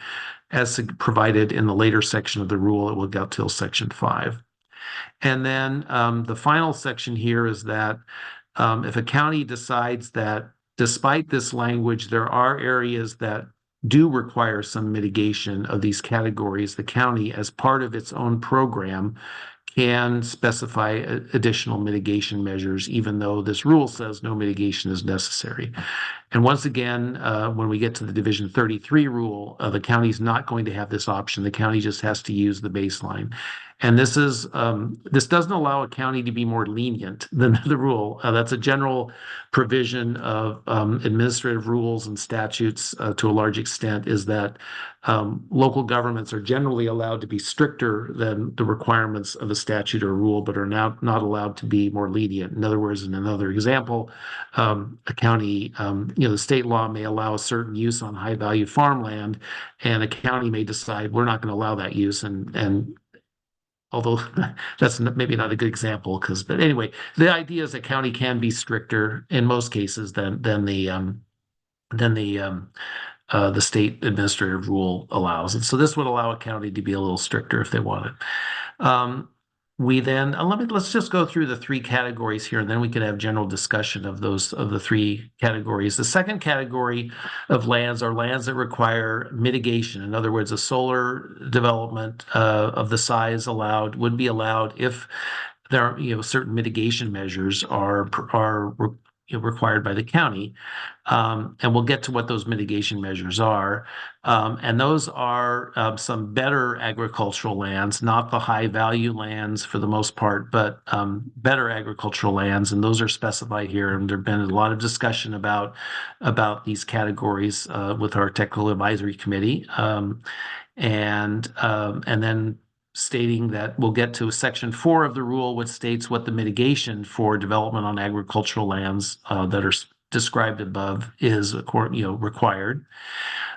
[SPEAKER 17] as provided in the later section of the rule. It will go till section 5. And then the final section here is that if a county decides that despite this language, there are areas that do require some mitigation of these categories, the county, as part of its own program, can specify additional mitigation measures, even though this rule says no mitigation is necessary. And once again, when we get to the Division 33 rule, the county's not going to have this option. The county just has to use the baseline. And this doesn't allow a county to be more lenient than the rule. That's a general provision of administrative rules and statutes to a large extent, is that local governments are generally allowed to be stricter than the requirements of a statute or rule, but are now not allowed to be more lenient. In other words, in another example, a county, the state law may allow a certain use on high value farmland, and a county may decide we're not going to allow that use, and although that's maybe not a good example, but anyway, the idea is that county can be stricter in most cases than the state administrative rule allows. And so this would allow a county to be a little stricter if they wanted. We then, let's just go through the 3 categories here, and then we can have general discussion of the 3 categories. The second category of lands are lands that require mitigation. In other words, a solar development of the size would be allowed if there are, certain mitigation measures are required by the county. And we'll get to what those mitigation measures are. And those are some better agricultural lands, not the high value lands for the most part, but better agricultural lands. And those are specified here. And there've been a lot of discussion about these categories with our technical advisory committee. And then stating that we'll get to section 4 of the rule, which states what the mitigation for development on agricultural lands that are described above is required.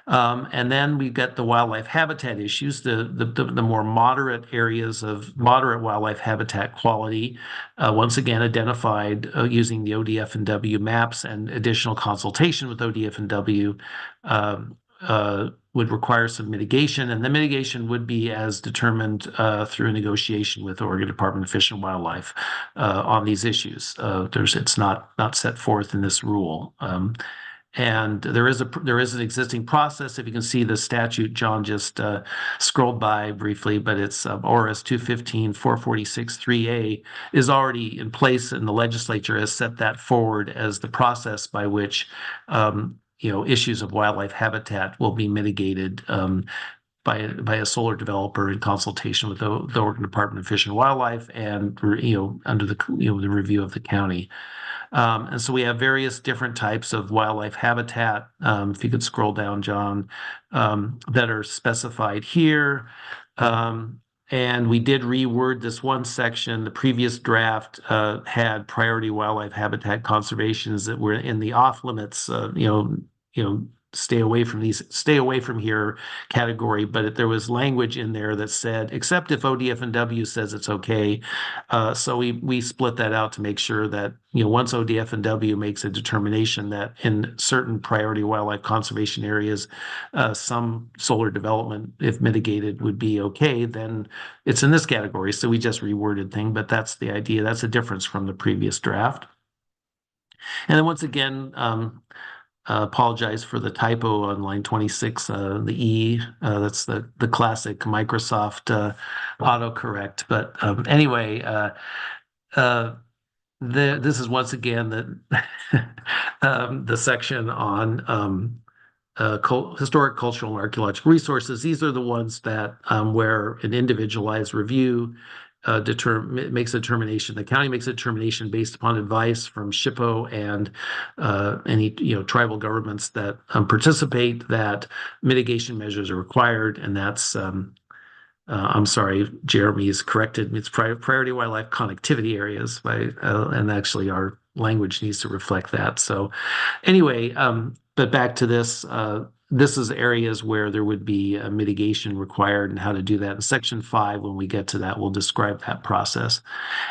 [SPEAKER 17] And then we've got the wildlife habitat issues, the more moderate areas of moderate wildlife habitat quality, once again identified using the ODF and W maps, and additional consultation with ODF and W would require some mitigation, and the mitigation would be as determined through a negotiation with Oregon Department of Fish and Wildlife on these issues. It's not set forth in this rule. And there is an existing process. If you can see the statute, John just scrolled by briefly, but it's ORS 215-446-3A is already in place, and the legislature has set that forward as the process by which issues of wildlife habitat will be mitigated by a solar developer in consultation with the Oregon Department of Fish and Wildlife, and under the the review of the county. And so we have various different types of wildlife habitat. If you could scroll down, John, that are specified here. And we did reword this one section. The previous draft had priority wildlife habitat conservations that were in the off limits, stay away from here category, but there was language in there that said, except if ODF and W says it's okay. So we split that out to make sure that, once ODF and W makes a determination that in certain priority wildlife conservation areas, some solar development, if mitigated, would be okay, then it's in this category. So we just reworded thing, but that's the idea. That's a difference from the previous draft. And then once again, apologize for the typo on line 26, the E, that's the classic Microsoft autocorrect. But anyway, this is once again the section on historic, cultural, and archaeological resources. These are the ones that where an individualized review makes a determination. The county makes a determination based upon advice from SHPO and any tribal governments that participate, that mitigation measures are required, and that's I'm sorry, Jeremy's corrected. It's priority wildlife connectivity areas, and actually our language needs to reflect that. So anyway, but back to this. This is areas where there would be a mitigation required, and how to do that. In Section 5, when we get to that, we'll describe that process.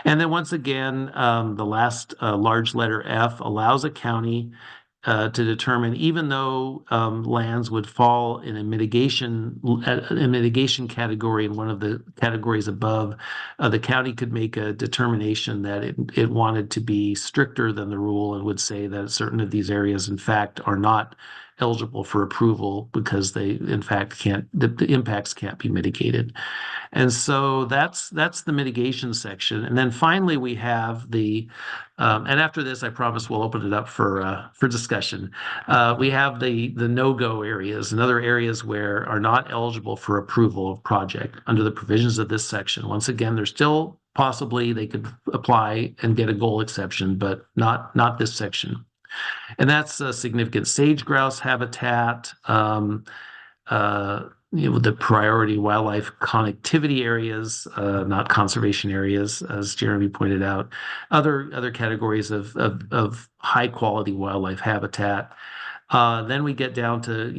[SPEAKER 17] And then once again, the last large letter F allows a county to determine, even though lands would fall in a mitigation category in one of the categories above, the county could make a determination that it wanted to be stricter than the rule, and would say that certain of these areas, in fact, are not eligible for approval because they, in fact, the impacts can't be mitigated. And so that's the mitigation section. And then finally, we have and after this, I promise we'll open it up for discussion. We have the no-go areas and other areas where are not eligible for approval of project under the provisions of this section. Once again, they're still possibly, they could apply and get a goal exception, but not this section. And that's significant sage grouse habitat, the priority wildlife connectivity areas, not conservation areas, as Jeremy pointed out, other categories of high quality wildlife habitat. Then we get down to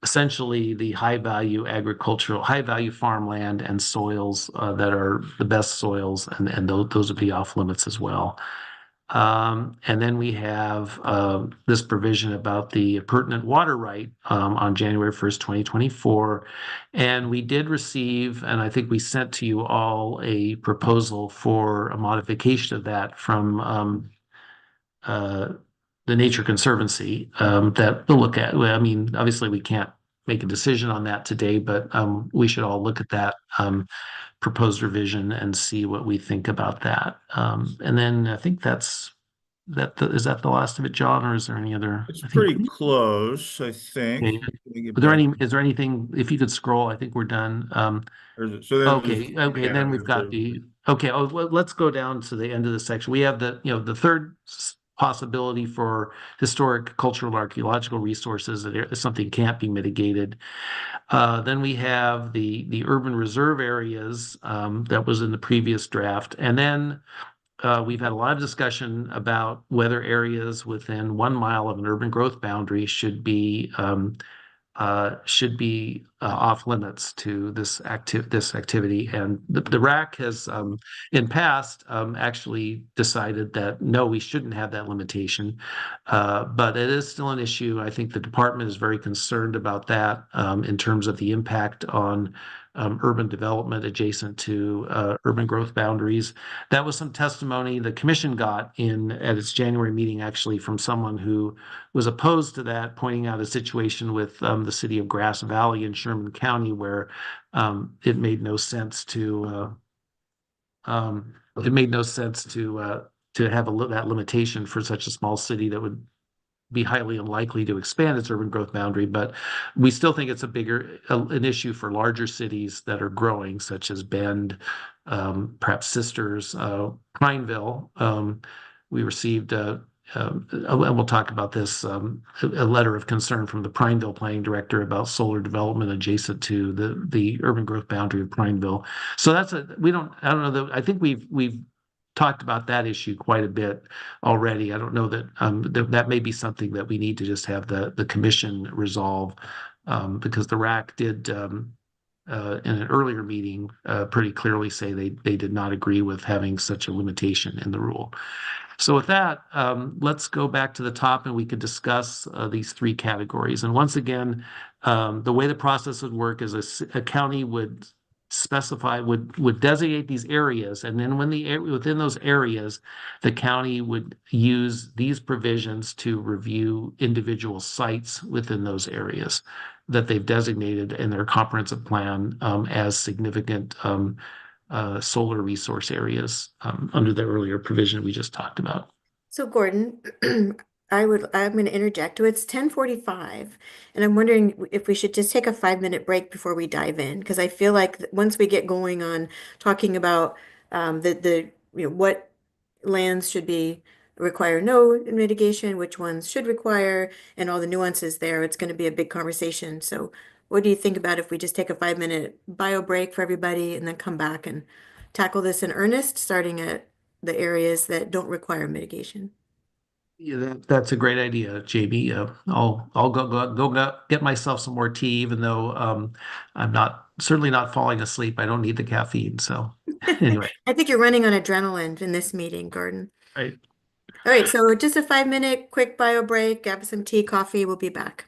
[SPEAKER 17] essentially the high value farmland and soils that are the best soils, and those would be off limits as well. And then we have this provision about the pertinent water right on January 1st, 2024. And we did receive, and I think we sent to you all, a proposal for a modification of that from the Nature Conservancy that we'll look at. I mean, obviously we can't make a decision on that today, but we should all look at that proposed revision and see what we think about that. And then I think is that the last of it, John, or is there any other?
[SPEAKER 3] It's pretty close, I think.
[SPEAKER 17] Okay. Is there anything, if you could scroll, I think we're done. Okay, then we've got let's go down to the end of the section. We have the third possibility for historic, cultural, archaeological resources that something can't be mitigated. Then we have the urban reserve areas that was in the previous draft, and then we've had a lot of discussion about whether areas within 1 mile of an urban growth boundary should be off limits to this activity. And the RAC has in past actually decided that no, we shouldn't have that limitation. But it is still an issue. I think the department is very concerned about that in terms of the impact on urban development adjacent to urban growth boundaries. That was some testimony the commission got at its January meeting, actually, from someone who was opposed to that, pointing out a situation with the city of Grass Valley in Sherman County where it made no sense to have that limitation for such a small city that would be highly unlikely to expand its urban growth boundary. But we still think it's an issue for larger cities that are growing, such as Bend, perhaps Sisters, Prineville. We received and we'll talk about this, a letter of concern from the Prineville Planning Director about solar development adjacent to the urban growth boundary of Prineville. So I don't know that, I think we've talked about that issue quite a bit already. I don't know that that may be something that we need to just have the commission resolve, because the RAC did in an earlier meeting pretty clearly say they did not agree with having such a limitation in the rule. So with that, let's go back to the top and we could discuss these three categories. And once again, the way the process would work is a county would designate these areas, and then within those areas, the county would use these provisions to review individual sites within those areas that they've designated in their comprehensive plan as significant solar resource areas under the earlier provision we just talked about.
[SPEAKER 1] So Gordon, I'm going to interject. It's 10:45, and I'm wondering if we should just take a 5-minute break before we dive in, because I feel like once we get going on talking about what lands should require no mitigation, which ones should require, and all the nuances there, it's going to be a big conversation. So what do you think about if we just take a 5-minute bio break for everybody and then come back and tackle this in earnest, starting at the areas that don't require mitigation?
[SPEAKER 17] Yeah, that's a great idea, JB. I'll go get myself some more tea, even though I'm certainly not falling asleep. I don't need the caffeine. So anyway,
[SPEAKER 1] I think you're running on adrenaline in this meeting, Gordon.
[SPEAKER 17] right.
[SPEAKER 1] All right, so just a 5-minute quick bio break, grab some tea, coffee. We'll be back.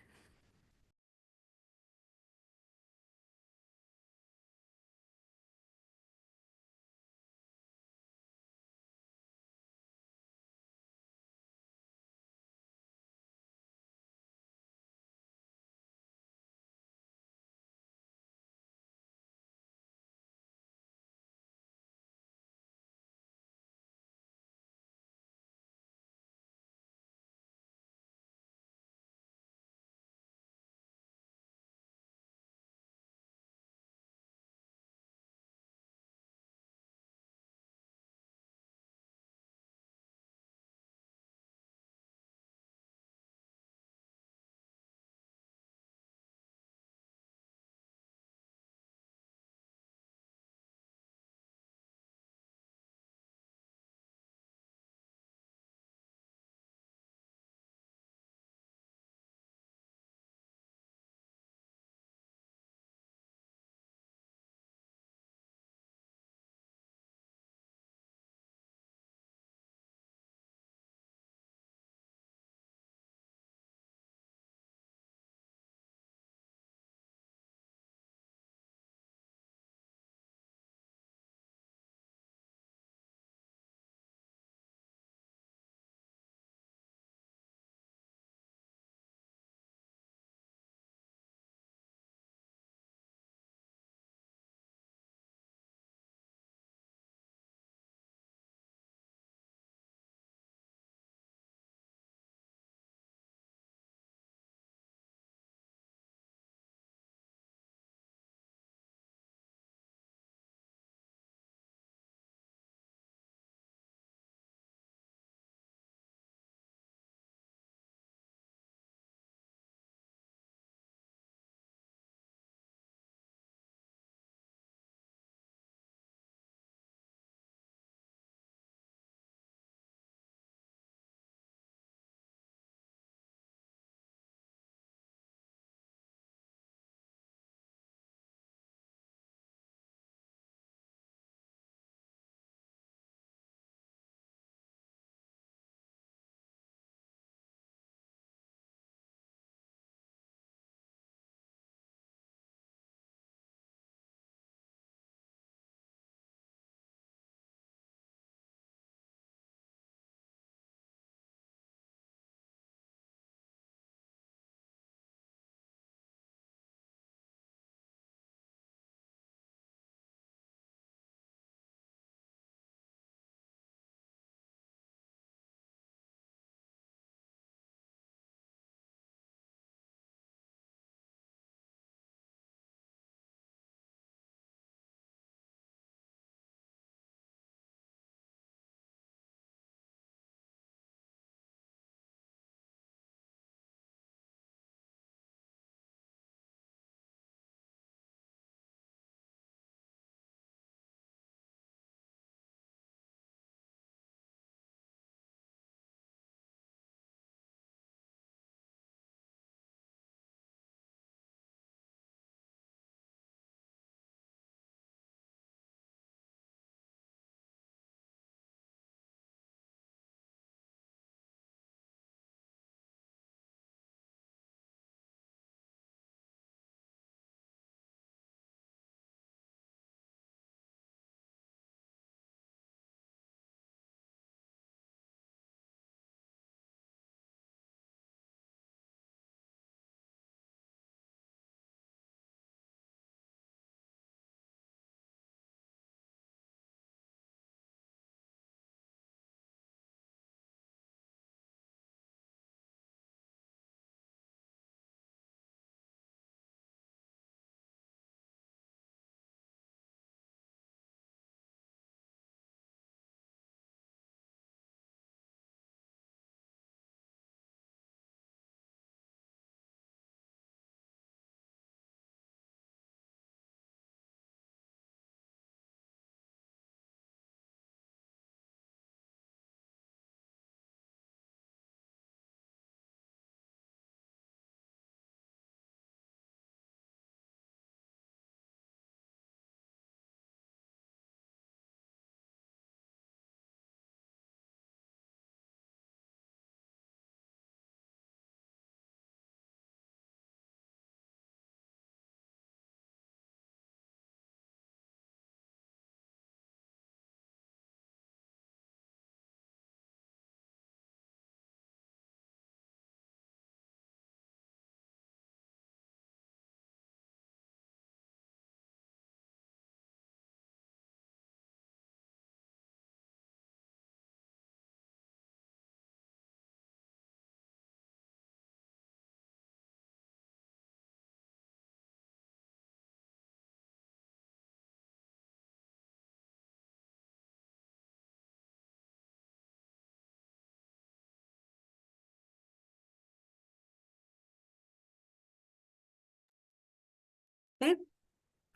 [SPEAKER 1] Okay,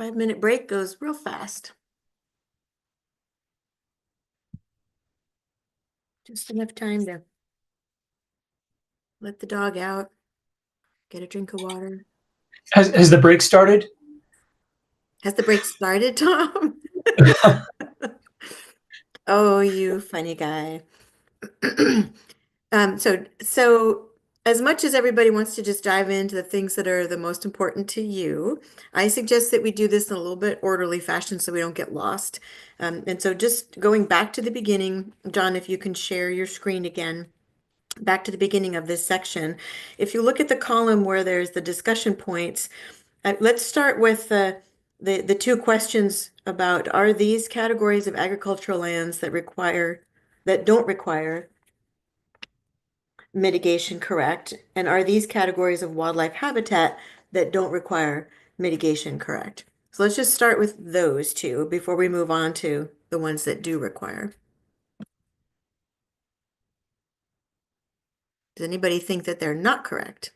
[SPEAKER 1] 5-minute break goes real fast. Just enough time to let the dog out, get a drink of water.
[SPEAKER 23] Has the break started?
[SPEAKER 1] Has the break started, Tom? Oh, you funny guy. So as much as everybody wants to just dive into the things that are the most important to you, I suggest that we do this in a little bit orderly fashion so we don't get lost. And so just going back to the beginning, John, if you can share your screen again, back to the beginning of this section. If you look at the column where there's the discussion points, let's start with the two questions about, are these categories of agricultural lands that don't require mitigation correct? And are these categories of wildlife habitat that don't require mitigation correct? So let's just start with those two before we move on to the ones that do require. Does anybody think that they're not correct?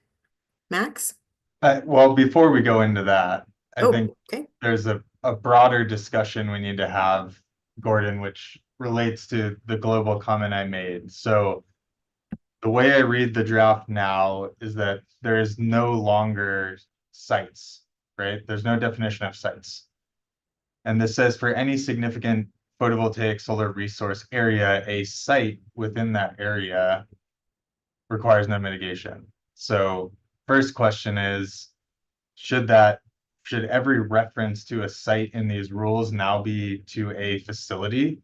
[SPEAKER 1] Max?
[SPEAKER 18] Well, before we go into that, I
[SPEAKER 1] Oh,
[SPEAKER 18] think
[SPEAKER 1] okay.
[SPEAKER 18] there's a broader discussion we need to have, Gordon, which relates to the global comment I made. So the way I read the draft now is that there is no longer sites, right? There's no definition of sites. And this says for any significant photovoltaic solar resource area, a site within that area requires no mitigation. So first question is, should every reference to a site in these rules now be to a facility?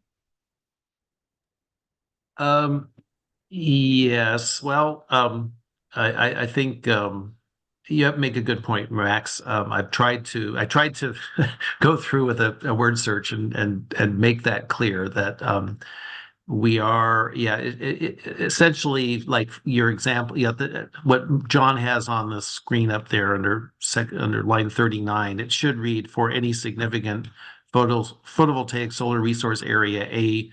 [SPEAKER 17] Yes. Well, I think you make a good point, Max. I tried to go through with a word search and make that clear that we are, yeah, essentially like your example, yeah, what John has on the screen up there under line 39, it should read for any significant photovoltaic solar resource area, I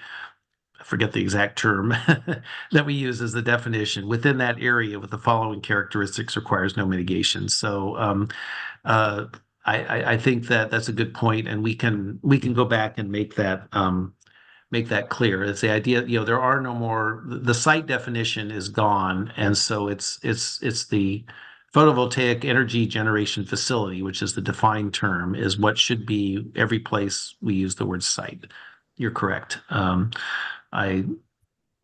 [SPEAKER 17] forget the exact term that we use as the definition within that area with the following characteristics requires no mitigation. So uh, I think that that's a good point, and we can go back and make that clear. It's the idea, there are no more, the site definition is gone, and so it's the photovoltaic energy generation facility, which is the defined term, is what should be every place we use the word site. You're correct. I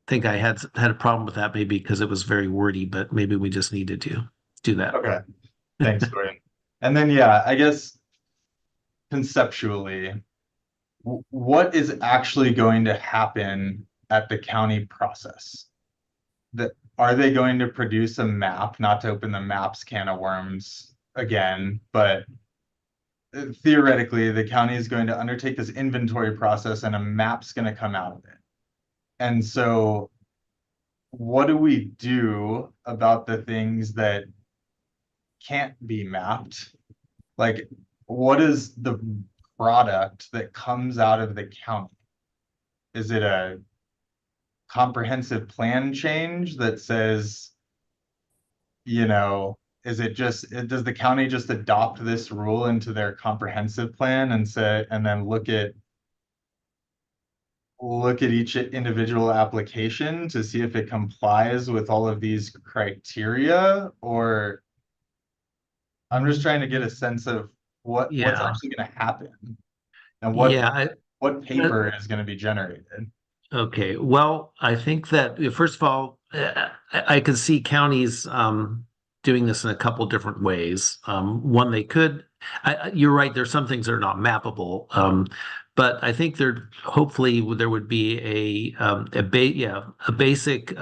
[SPEAKER 17] think I had a problem with that maybe because it was very wordy, but maybe we just needed to do that.
[SPEAKER 18] Okay, thanks, Gordon. And then, yeah, I guess conceptually, what is actually going to happen at the county process? Are they going to produce a map, not to open the maps can of worms again, but theoretically, the county is going to undertake this inventory process and a map's going to come out of it. And so what do we do about the things that can't be mapped? Like, what is the product that comes out of the county? Is it a comprehensive plan change that says, is it just, does the county just adopt this rule into their comprehensive plan and say, and then look at each individual application to see if it complies with all of these criteria? Or I'm just trying to get a sense of what's actually going to happen and what paper is going to be generated.
[SPEAKER 17] Okay, well, I think that first of all, I could see counties doing this in a couple different ways. One, they could. You're right. There's some things that are not mappable, but I think hopefully there would be a basic.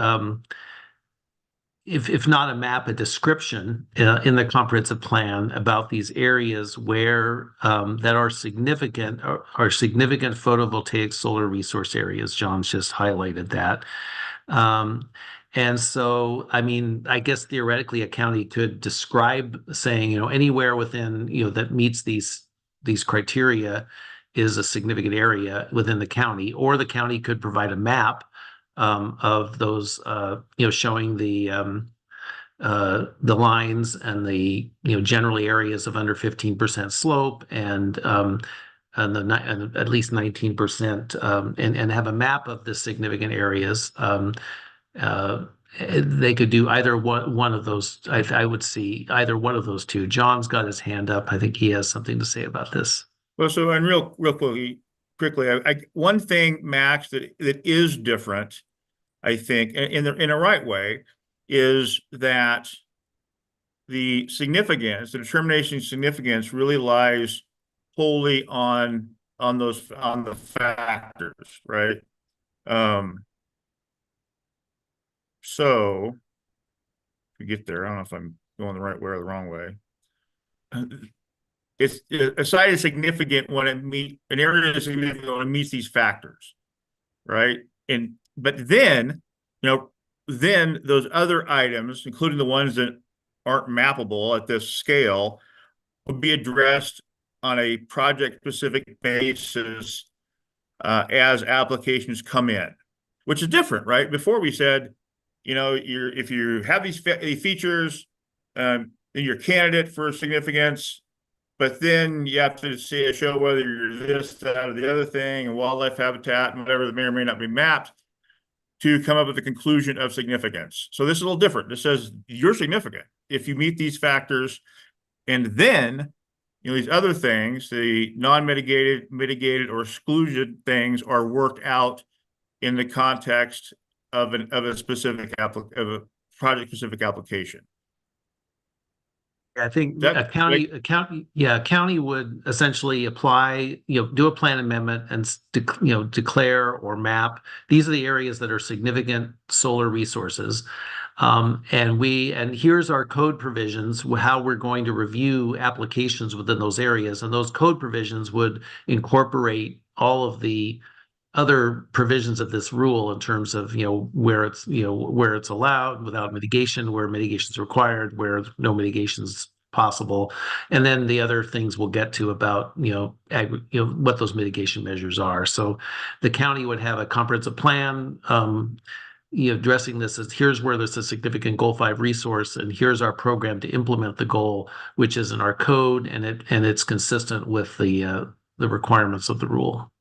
[SPEAKER 17] If not a map, a description in the comprehensive plan about these areas where that are significant photovoltaic solar resource areas. John's just highlighted that. And so, I mean, I guess theoretically a county could describe saying, anywhere within, that meets these criteria is a significant area within the county, or the county could provide a map of those, showing the lines and the, generally areas of under 15% slope and at least 19%, and have a map of the significant areas. Uh, they could do either one of those. I would see either one of those two. John's got his hand up. I think he has something to say about this.
[SPEAKER 3] Well, so and real quickly, one thing, Max, that is different, I think, in a right way, is that the determination of significance really lies wholly on the factors, right? So if we get there, I don't know if I'm going the right way or the wrong way. It's a site is significant when an area is significant when it meets these factors, right? But then, then those other items, including the ones that aren't mappable at this scale, will be addressed on a project-specific basis as applications come in, which is different, right? Before we said, if you have these features, then you're a candidate for significance, but then you have to show whether you're this, that, or the other thing, and wildlife habitat, and whatever that may or may not be mapped to come up with the conclusion of significance. So this is a little different. This says you're significant if you meet these factors, and then these other things, the non-mitigated, mitigated, or excluded things, are worked out in the context of a project-specific application.
[SPEAKER 17] I think a county would essentially apply, do a plan amendment and declare or map. These are the areas that are significant solar resources. And here's our code provisions, how we're going to review applications within those areas. And those code provisions would incorporate all of the other provisions of this rule in terms of, where it's allowed without mitigation, where mitigation is required, where no mitigation is possible. And then the other things we'll get to about, what those mitigation measures are. So the county would have a comprehensive plan, addressing this as here's where there's a significant Goal 5 resource, and here's our program to implement the goal, which is in our code, and it's consistent with the requirements of the rule.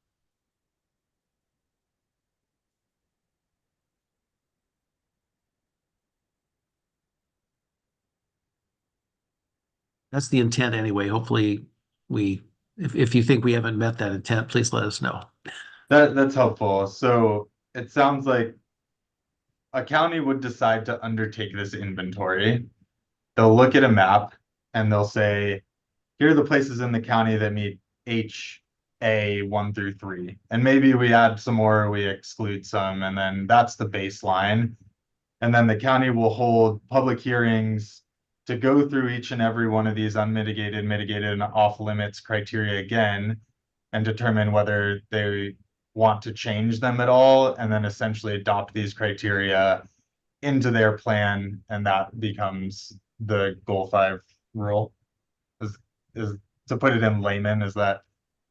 [SPEAKER 17] That's the intent anyway. Hopefully if you think we haven't met that intent, please let us know.
[SPEAKER 18] That's helpful. So it sounds like a county would decide to undertake this inventory. They'll look at a map and they'll say, here are the places in the county that meet HA 1 through 3. And maybe we add some more, we exclude some, and then that's the baseline. And then the county will hold public hearings to go through each and every one of these unmitigated, mitigated, and off limits criteria again, and determine whether they want to change them at all, and then essentially adopt these criteria into their plan, and that becomes the Goal 5 rule. Is to put it in layman, is that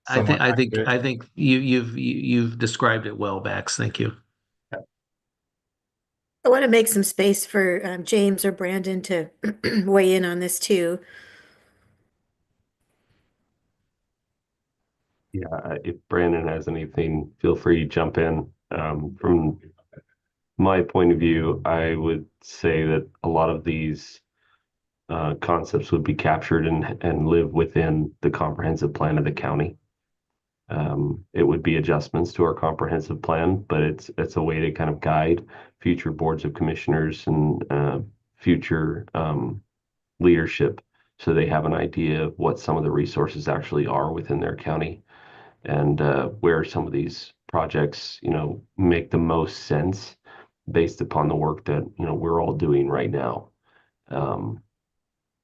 [SPEAKER 18] somewhat accurate?
[SPEAKER 17] I think you've described it well, Bax. Thank you.
[SPEAKER 1] I want to make some space for James or Brandon to weigh in on this too.
[SPEAKER 9] Yeah, if Brandon has anything, feel free to jump in. From my point of view, I would say that a lot of these concepts would be captured and live within the comprehensive plan of the county. It would be adjustments to our comprehensive plan, but it's a way to kind of guide future boards of commissioners and future leadership, so they have an idea of what some of the resources actually are within their county, and where some of these projects, make the most sense based upon the work that, we're all doing right now.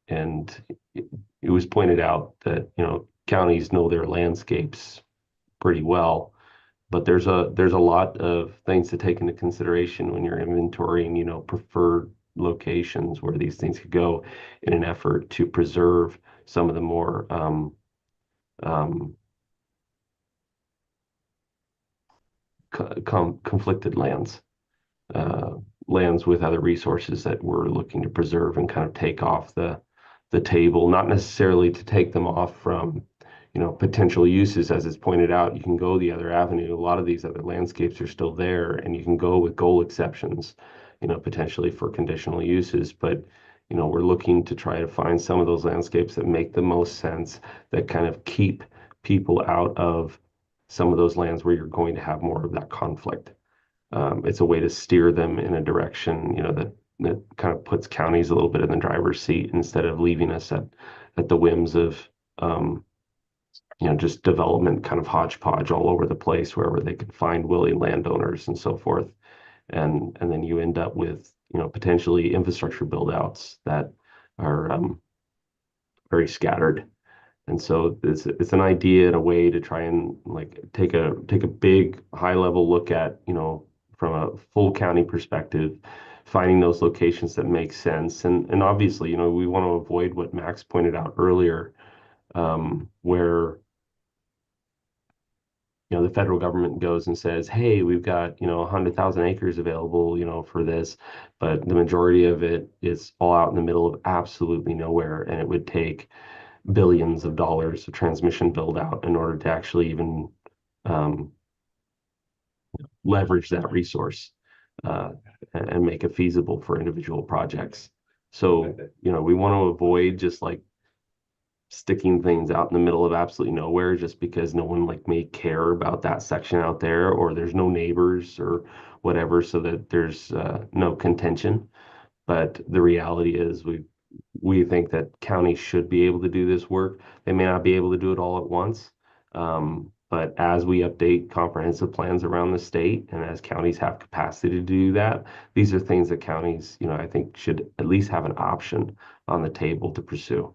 [SPEAKER 9] And it was pointed out that, counties know their landscapes pretty well, but there's a lot of things to take into consideration when you're inventorying, preferred locations where these things could go in an effort to preserve some of the more conflicted lands. lands with other resources that we're looking to preserve and kind of take off the table, not necessarily to take them off from, potential uses. As it's pointed out, you can go the other avenue. A lot of these other landscapes are still there, and you can go with goal exceptions, potentially for conditional uses. But, we're looking to try to find some of those landscapes that make the most sense, that kind of keep people out of some of those lands where you're going to have more of that conflict. It's a way to steer them in a direction, that kind of puts counties a little bit in the driver's seat instead of leaving us at the whims of, just development kind of hodgepodge all over the place wherever they can find willing landowners and so forth. And then you end up with, potentially infrastructure build outs that are very scattered. And so it's an idea and a way to try and like take a big high level look at, from a full county perspective, finding those locations that make sense. And obviously, we want to avoid what Max pointed out earlier, where the federal government goes and says, hey, we've got, 100,000 acres available, for this, but the majority of it is all out in the middle of absolutely nowhere. And it would take billions of dollars of transmission build out in order to actually even leverage that resource and make it feasible for individual projects. So, we want to avoid just like sticking things out in the middle of absolutely nowhere just because no one like may care about that section out there, or there's no neighbors or whatever, so that there's no contention. But the reality is we think that counties should be able to do this work. They may not be able to do it all at once. But as we update comprehensive plans around the state and as counties have capacity to do that, these are things that counties, I think should at least have an option on the table to pursue.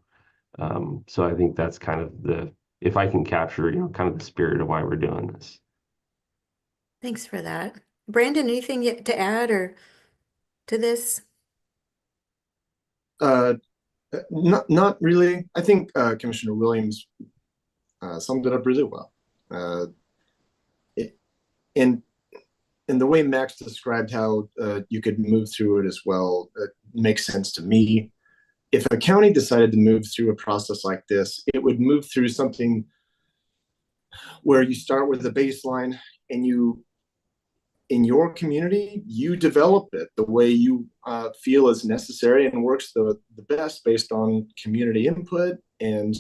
[SPEAKER 9] So I think that's kind of if I can capture, kind of the spirit of why we're doing this.
[SPEAKER 1] Thanks for that. Brandon, anything yet to add or to this?
[SPEAKER 10] Not really. I think Commissioner Williams summed it up really well. And the way Max described how you could move through it as well makes sense to me. If a county decided to move through a process like this, it would move through something where you start with a baseline and in your community, you develop it the way you feel is necessary and works the best based on community input and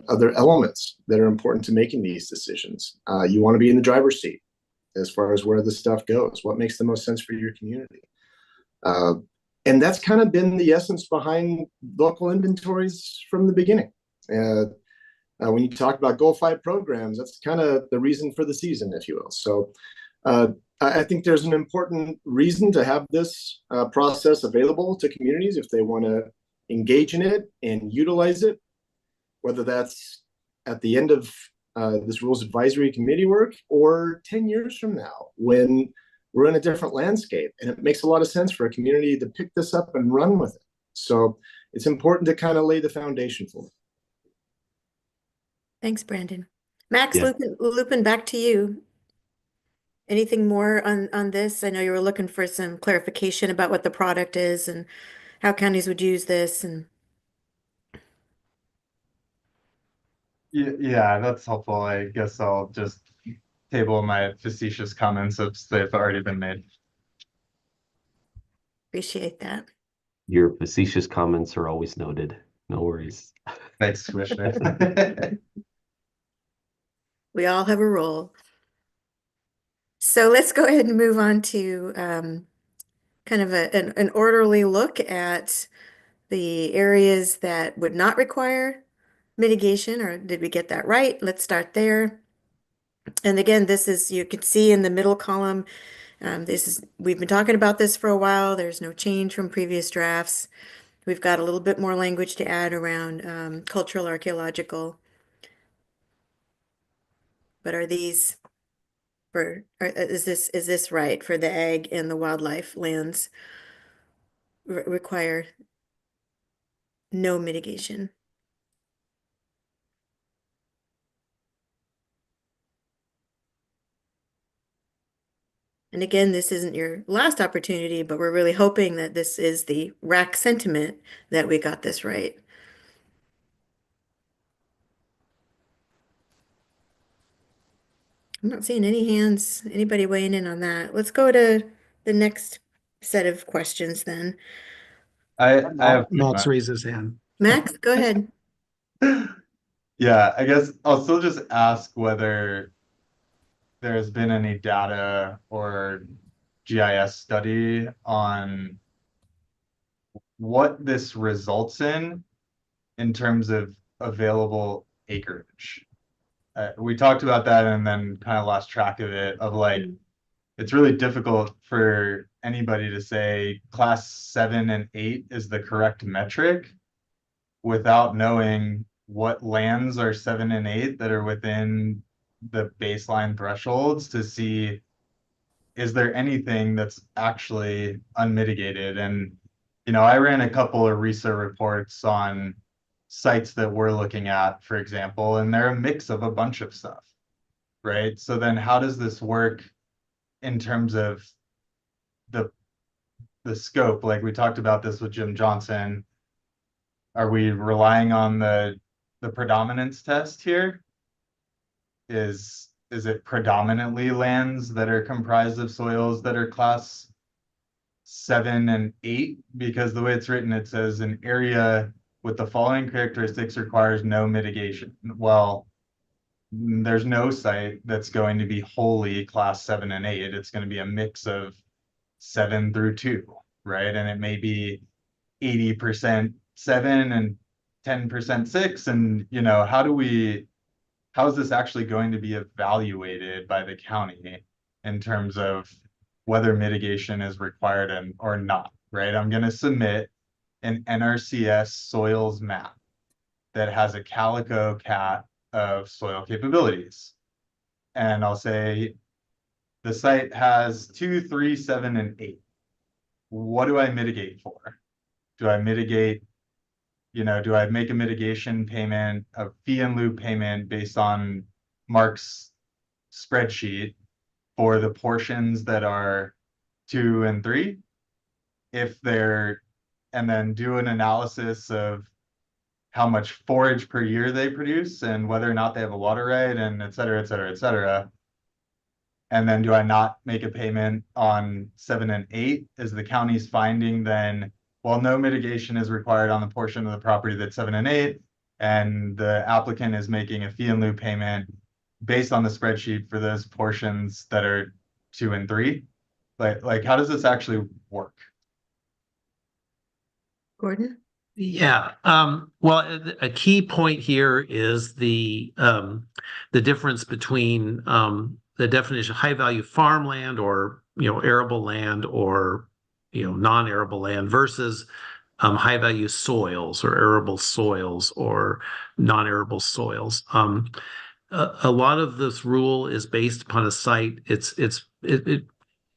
[SPEAKER 10] other elements that are important to making these decisions. You want to be in the driver's seat as far as where this stuff goes, what makes the most sense for your community. And that's kind of been the essence behind local inventories from the beginning. When you talk about Goal 5 programs, that's kind of the reason for the season, if you will. So I think there's an important reason to have this process available to communities if they want to engage in it and utilize it, whether that's at the end of this Rules Advisory Committee work or 10 years from now when we're in a different landscape. And it makes a lot of sense for a community to pick this up and run with it. So it's important to kind of lay the foundation for it.
[SPEAKER 1] Thanks, Brandon. Max,
[SPEAKER 9] Yeah.
[SPEAKER 1] looping back to you. Anything more on this? I know you were looking for some clarification about what the product is and how counties would use this. And
[SPEAKER 18] Yeah, that's helpful. I guess I'll just table my facetious comments if they've already been made.
[SPEAKER 1] appreciate that.
[SPEAKER 9] Your facetious comments are always noted. No worries.
[SPEAKER 18] Thanks, Commissioner.
[SPEAKER 1] We all have a role. So let's go ahead and move on to kind of an orderly look at the areas that would not require mitigation, or did we get that right? Let's start there. And again, this is, you can see in the middle column, we've been talking about this for a while. There's no change from previous drafts. We've got a little bit more language to add around cultural, archaeological. But are these is this right for the ag and the wildlife lands require no mitigation? And again, this isn't your last opportunity, but we're really hoping that this is the RAC sentiment that we got this right. I'm not seeing any hands, anybody weighing in on that. Let's go to the next set of questions then.
[SPEAKER 18] I have
[SPEAKER 17] Max raised his hand.
[SPEAKER 1] Max, go ahead.
[SPEAKER 18] Yeah, I guess I'll still just ask whether there's been any data or GIS study on what this results in terms of available acreage. We talked about that and then kind of lost track of it, of like, it's really difficult for anybody to say class 7 and 8 is the correct metric without knowing what lands are 7 and 8 that are within the baseline thresholds to see, is there anything that's actually unmitigated? And, I ran a couple of research reports on sites that we're looking at, for example, and they're a mix of a bunch of stuff, right? So then how does this work in terms of the scope? Like we talked about this with Jim Johnson. Are we relying on the predominance test here? Is it predominantly lands that are comprised of soils that are class 7 and 8? Because the way it's written, it says an area with the following characteristics requires no mitigation. Well, there's no site that's going to be wholly class 7 and 8. It's going to be a mix of 7 through 2, right? And it may be 80% 7 and 10% 6. And, how is this actually going to be evaluated by the county in terms of whether mitigation is required or not, right? I'm going to submit an NRCS soils map that has a calico cat of soil capabilities. And I'll say the site has 2, 3, 7, and 8. What do I mitigate for? Do I mitigate, do I make a mitigation payment, a fee in lieu payment based on Mark's spreadsheet for the portions that are 2 and 3? And then do an analysis of how much forage per year they produce and whether or not they have a water right, and et cetera, et cetera, et cetera. And then do I not make a payment on 7 and 8? Is the county's finding then, well, no mitigation is required on the portion of the property that's 7 and 8, and the applicant is making a fee in lieu payment based on the spreadsheet for those portions that are 2 and 3? Like how does this actually work?
[SPEAKER 1] Gordon?
[SPEAKER 17] Yeah. Well, a key point here is the difference between the definition of high value farmland or arable land or non-arable land versus high value soils or arable soils or non-arable soils. A lot of this rule is based upon a site.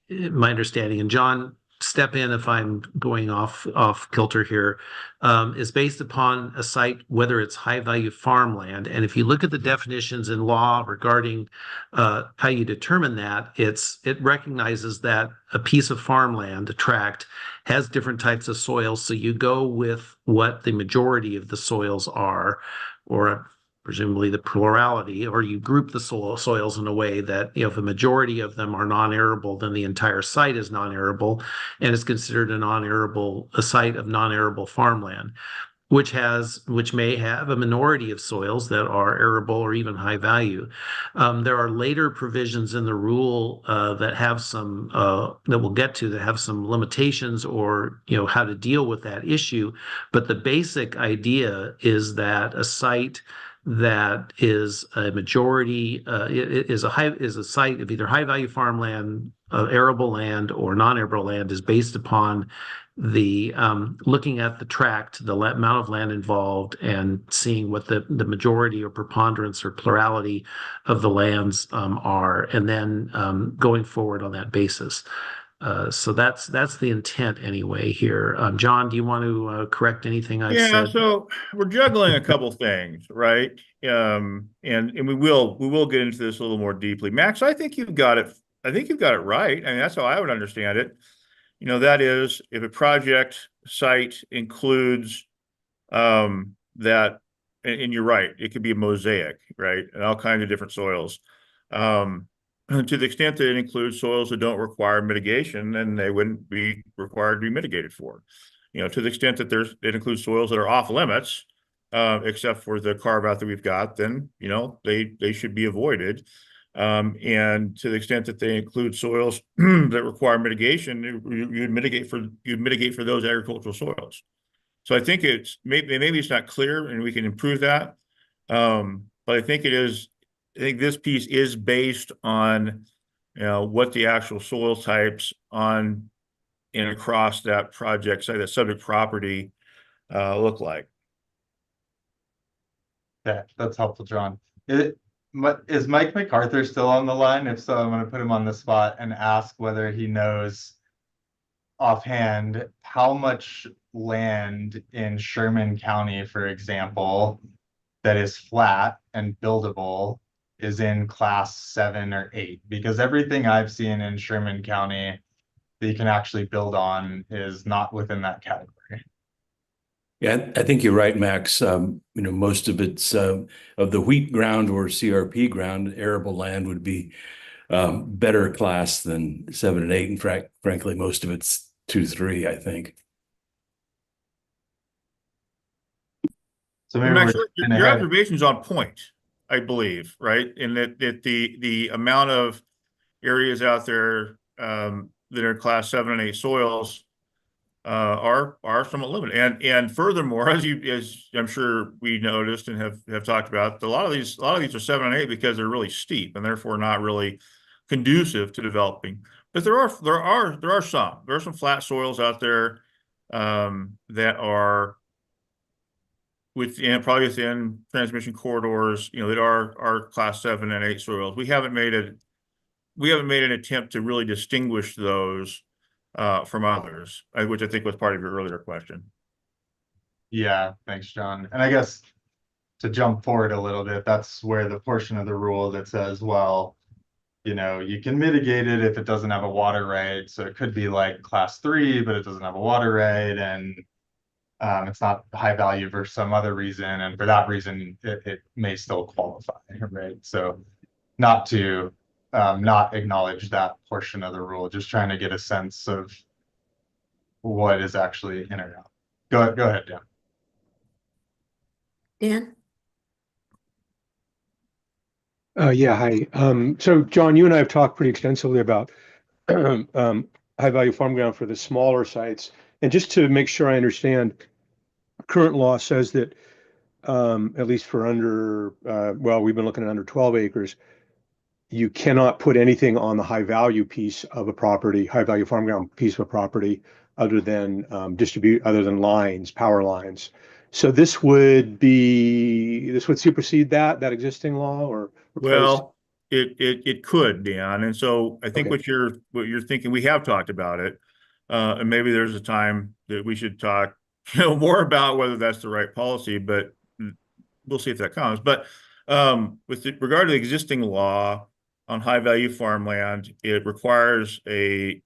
[SPEAKER 17] My understanding, and John, step in if I'm going off kilter here, is based upon a site, whether it's high value farmland. And if you look at the definitions in law regarding how you determine that, it recognizes that a piece of farmland, a tract, has different types of soils. So you go with what the majority of the soils are, or presumably the plurality, or you group the soils in a way that if a majority of them are non-arable, then the entire site is non-arable and is considered a site of non-arable farmland, which may have a minority of soils that are arable or even high value. There are later provisions in the rule that have some that we'll get to that have some limitations or how to deal with that issue. But the basic idea is that a site that is a majority is a site of either high value farmland, arable land, or non-arable land is based upon the looking at the tract, the amount of land involved, and seeing what the majority or preponderance or plurality of the lands are, and then going forward on that basis. So that's the intent anyway here. John, do you want to correct anything I've said?
[SPEAKER 3] So we're juggling a couple things, right? And we will get into this a little more deeply. Max, I think you've got it I think you've got it right. I mean, that's how I would understand it. That is, if a project site includes that, and you're right, it could be a mosaic, right? And all kinds of different soils. To the extent that it includes soils that don't require mitigation, then they wouldn't be required to be mitigated for. To the extent that it includes soils that are off limits, except for the carve out that we've got, then they should be avoided. And to the extent that they include soils that require mitigation, you'd mitigate for those agricultural soils. So I think maybe it's not clear, and we can improve that. But I think this piece is based on what the actual soil types on and across that project site, that subject property, look like.
[SPEAKER 18] Yeah, that's helpful, John. Is Mike MacArthur still on the line? If so, I'm going to put him on the spot and ask whether he knows offhand how much land in Sherman County, for example, that is flat and buildable is in class 7 or 8, because everything I've seen in Sherman County that you can actually build on is not within that category.
[SPEAKER 14] Yeah, I think you're right, Max. Most of it's of the wheat ground or CRP ground, arable land would be better class than 7 and 8. And frankly, most of it's 2, 3, I think.
[SPEAKER 18] So
[SPEAKER 3] Max, your observation is on point, I believe, right? In that the amount of areas out there that are class 7 and 8 soils are somewhat limited. And furthermore, as I'm sure we noticed and have talked about, a lot of these are 7 and 8 because they're really steep and therefore not really conducive to developing. But there are some flat soils out there that are probably within transmission corridors, that are class 7 and 8 soils. We haven't made an attempt to really distinguish those from others, which I think was part of your earlier question.
[SPEAKER 18] Yeah, thanks, John. And I guess to jump forward a little bit, that's where the portion of the rule that says, well, you can mitigate it if it doesn't have a water right. So it could be like class 3, but it doesn't have a water right, and it's not high value for some other reason, and for that reason, it may still qualify, right? So not to not acknowledge that portion of the rule, just trying to get a sense of what is actually in or out. Go ahead, Dan.
[SPEAKER 1] Dan?
[SPEAKER 15] Yeah, hi. So John, you and I have talked pretty extensively about high value farm ground for the smaller sites. And just to make sure I understand, current law says that at least for we've been looking at under 12 acres, you cannot put anything on the high value piece of a property, high value farm ground piece of a property other than lines, power lines. So this would supersede that existing law or replace?
[SPEAKER 3] Well, it could, Dan. And so I think what you're thinking, we have talked about it. And maybe there's a time that we should talk more about whether that's the right policy, but we'll see if that comes. But with regard to the existing law on high value farmland, it requires an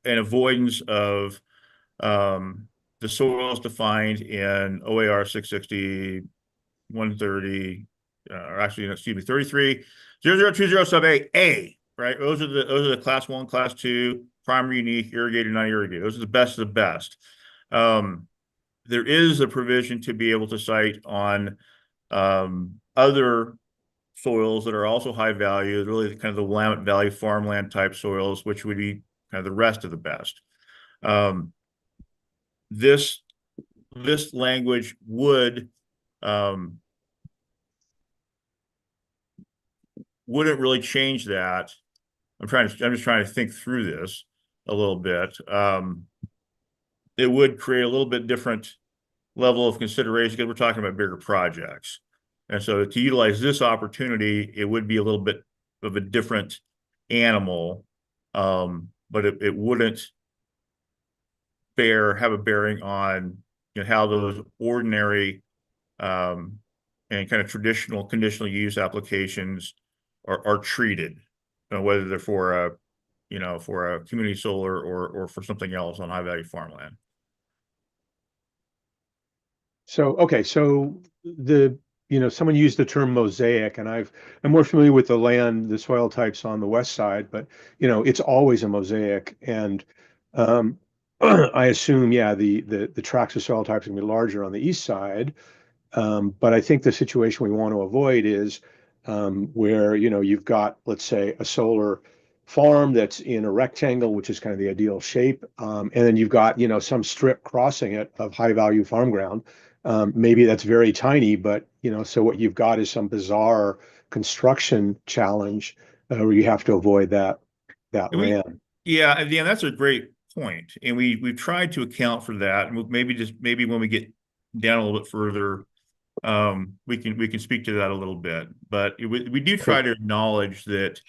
[SPEAKER 3] avoidance of the soils defined in OAR 660, 130, or actually, excuse me, 33, 0020 sub A, right? Those are the class 1, class 2, primary, unique, irrigated, non-irrigated. Those are the best of the best. There is a provision to be able to cite on other soils that are also high value, really kind of the Willamette Valley farmland type soils, which would be kind of the rest of the best. This language wouldn't really change that. I'm just trying to think through this a little bit. It would create a little bit different level of consideration because we're talking about bigger projects. And so to utilize this opportunity, it would be a little bit of a different animal, but it wouldn't have a bearing on how those ordinary and kind of traditional conditional use applications are treated, whether they're for for a community solar or for something else on high value farmland.
[SPEAKER 15] So, okay, so someone used the term mosaic, and I'm more familiar with the land, the soil types on the west side, but it's always a mosaic. And I assume, yeah, the tracts of soil types are gonna be larger on the east side. But I think the situation we want to avoid is where you've got, let's say, a solar farm that's in a rectangle, which is kind of the ideal shape, and then you've got some strip crossing it of high value farm ground. Maybe that's very tiny, but so what you've got is some bizarre construction challenge where you have to avoid that land.
[SPEAKER 3] Yeah, that's a great point, and we've tried to account for that, and maybe when we get down a little bit further, we can speak to that a little bit. But we do try to acknowledge that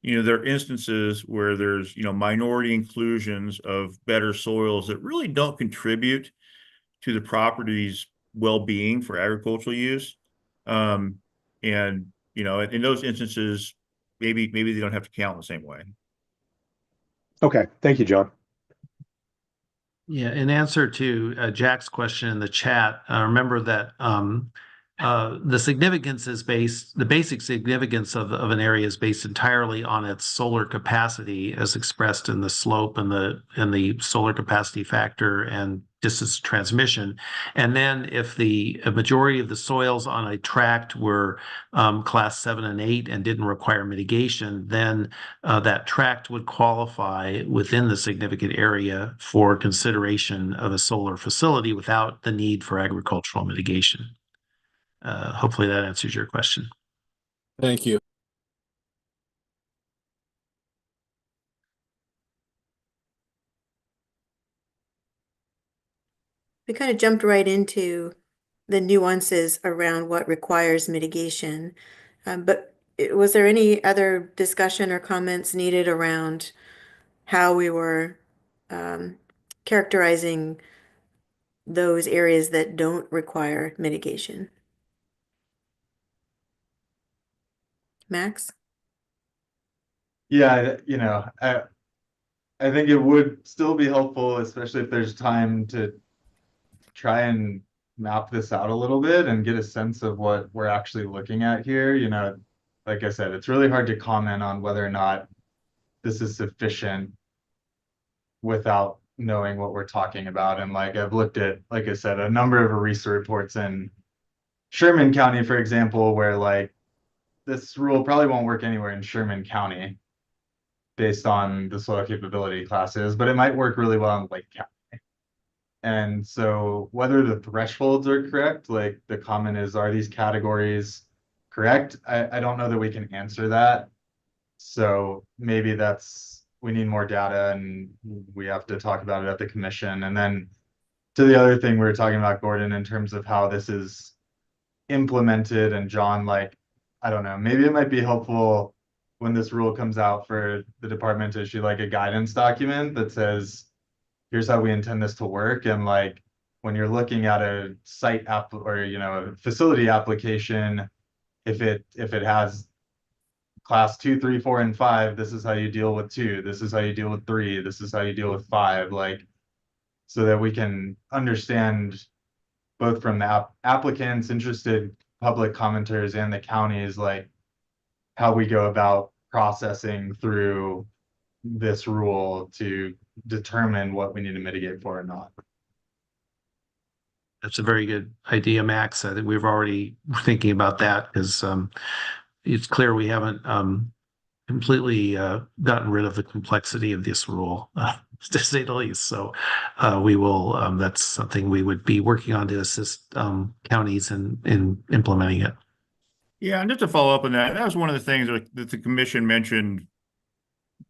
[SPEAKER 3] there are instances where there's minority inclusions of better soils that really don't contribute to the property's well-being for agricultural use. And in those instances, maybe they don't have to count the same way.
[SPEAKER 15] Okay, thank you, John.
[SPEAKER 17] Yeah, in answer to Jack's question in the chat, remember that the significance is the basic significance of an area is based entirely on its solar capacity as expressed in the slope and the solar capacity factor and distance transmission. And then if the majority of the soils on a tract were class 7 and 8 and didn't require mitigation, then that tract would qualify within the significant area for consideration of a solar facility without the need for agricultural mitigation. Hopefully that answers your question.
[SPEAKER 16] Thank you.
[SPEAKER 1] We kind of jumped right into the nuances around what requires mitigation. But was there any other discussion or comments needed around how we were characterizing those areas that don't require mitigation? Max?
[SPEAKER 18] Yeah, I think it would still be helpful, especially if there's time to try and map this out a little bit and get a sense of what we're actually looking at here. Like I said, it's really hard to comment on whether or not this is sufficient without knowing what we're talking about. And I've looked at, like I said, a number of ERISA reports in Sherman County, for example, where this rule probably won't work anywhere in Sherman County based on the soil capability classes, but it might work really well in Lake County. And so whether the thresholds are correct, like the comment is, are these categories correct? I don't know that we can answer that. So maybe we need more data and we have to talk about it at the commission. And then to the other thing we were talking about, Gordon, in terms of how this is implemented, and John, I don't know, maybe it might be helpful when this rule comes out for the department to issue a guidance document that says, here's how we intend this to work. And when you're looking at a site app or a facility application, if it has class 2, 3, 4, and 5, this is how you deal with 2, this is how you deal with 3, this is how you deal with 5, so that we can understand both from the applicants, interested public commenters, and the counties, how we go about processing through this rule to determine what we need to mitigate for or not.
[SPEAKER 17] That's a very good idea, Max. I think we've already thinking about that because it's clear we haven't completely gotten rid of the complexity of this rule, to say the least. So we will, that's something we would be working on to assist counties in implementing it.
[SPEAKER 3] Yeah, and just to follow up on that was one of the things that the commission mentioned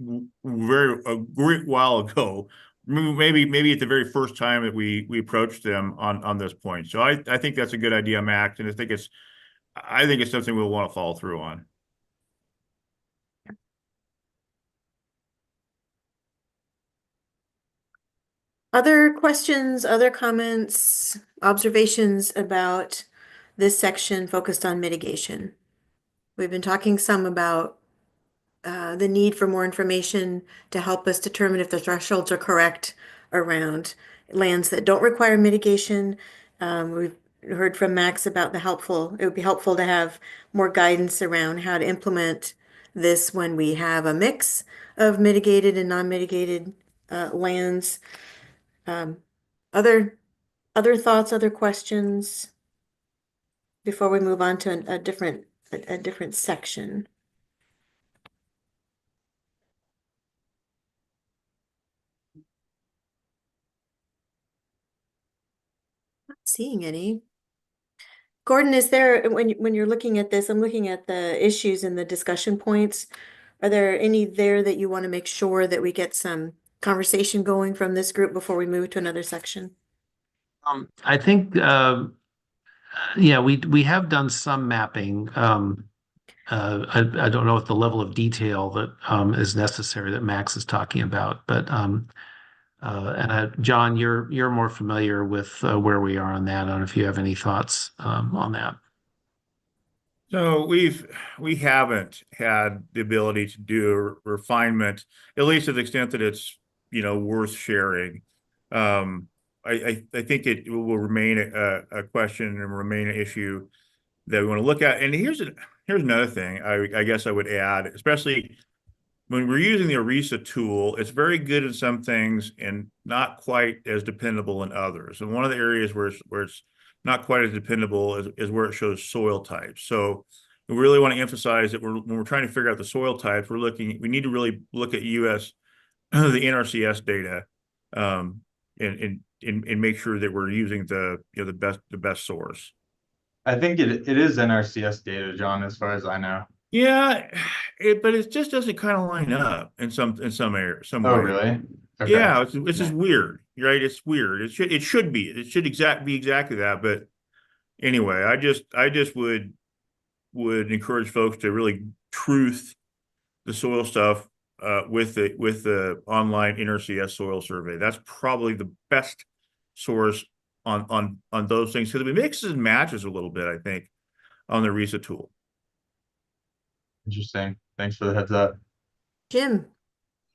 [SPEAKER 3] a great while ago. Maybe at the very first time that we approached them on this point. So I think that's a good idea, Max, and I think it's something we'll want to follow through on.
[SPEAKER 1] Other questions, other comments, observations about this section focused on mitigation? We've been talking some about the need for more information to help us determine if the thresholds are correct around lands that don't require mitigation. We've heard from Max about it would be helpful to have more guidance around how to implement this when we have a mix of mitigated and non-mitigated lands. Um, other other thoughts, other questions before we move on to a different section? Not seeing any. Gordon, is there, when you're looking at this, I'm looking at the issues and the discussion points. Are there any there that you want to make sure that we get some conversation going from this group before we move to another section?
[SPEAKER 17] I think, yeah, we have done some mapping. I don't know at the level of detail that is necessary that Max is talking about, but John, you're more familiar with where we are on that. I don't know if you have any thoughts on that.
[SPEAKER 3] So we haven't had the ability to do refinement, at least to the extent that it's, worth sharing. I think it will remain a question and remain an issue that we want to look at. And here's another thing I guess I would add, especially when we're using the ERISA tool, it's very good in some things and not quite as dependable in others. And one of the areas where it's not quite as dependable is where it shows soil types. So we really want to emphasize that when we're trying to figure out the soil types, we need to really look at US, the NRCS data, and make sure that we're using the best source.
[SPEAKER 18] I think it is NRCS data, John, as far as I know.
[SPEAKER 3] Yeah, but it just doesn't kind of line up in some areas, some
[SPEAKER 18] Oh,
[SPEAKER 3] way.
[SPEAKER 18] really? Okay.
[SPEAKER 3] Yeah, it's just weird, right? It's weird. It should be. It should be exactly that. But anyway, I just would encourage folks to really truth the soil stuff with the online NRCS soil survey. That's probably the best source on those things because it mixes and matches a little bit, I think, on the RISA tool.
[SPEAKER 18] Interesting. Thanks for the heads up.
[SPEAKER 1] Jim.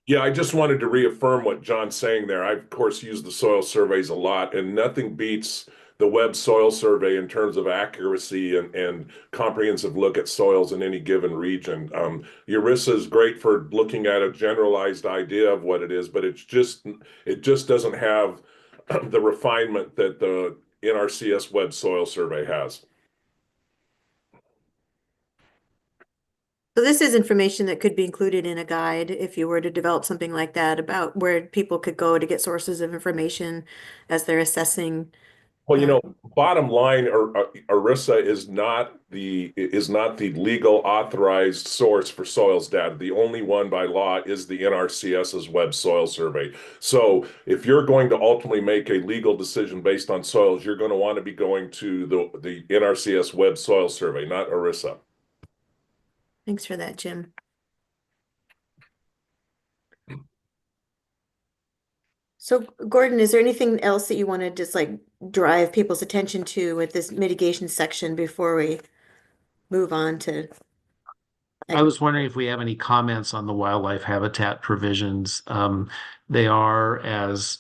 [SPEAKER 16] Yeah, I just wanted to reaffirm what John's saying there. I, of course, use the soil surveys a lot, and nothing beats the web soil survey in terms of accuracy and comprehensive look at soils in any given region. ERISA is great for looking at a generalized idea of what it is, but it just doesn't have the refinement that the NRCS web soil survey has.
[SPEAKER 1] So this is information that could be included in a guide if you were to develop something like that about where people could go to get sources of information as they're assessing.
[SPEAKER 16] Well, bottom line, ERISA is not the legal authorized source for soils data. The only one by law is the NRCS's web soil survey. So if you're going to ultimately make a legal decision based on soils, you're going to want to be going to the NRCS web soil survey, not ERISA.
[SPEAKER 1] Thanks for that, Jim. So Gordon, is there anything else that you want to just like drive people's attention to with this mitigation section before we move on to?
[SPEAKER 17] I was wondering if we have any comments on the wildlife habitat provisions. They are as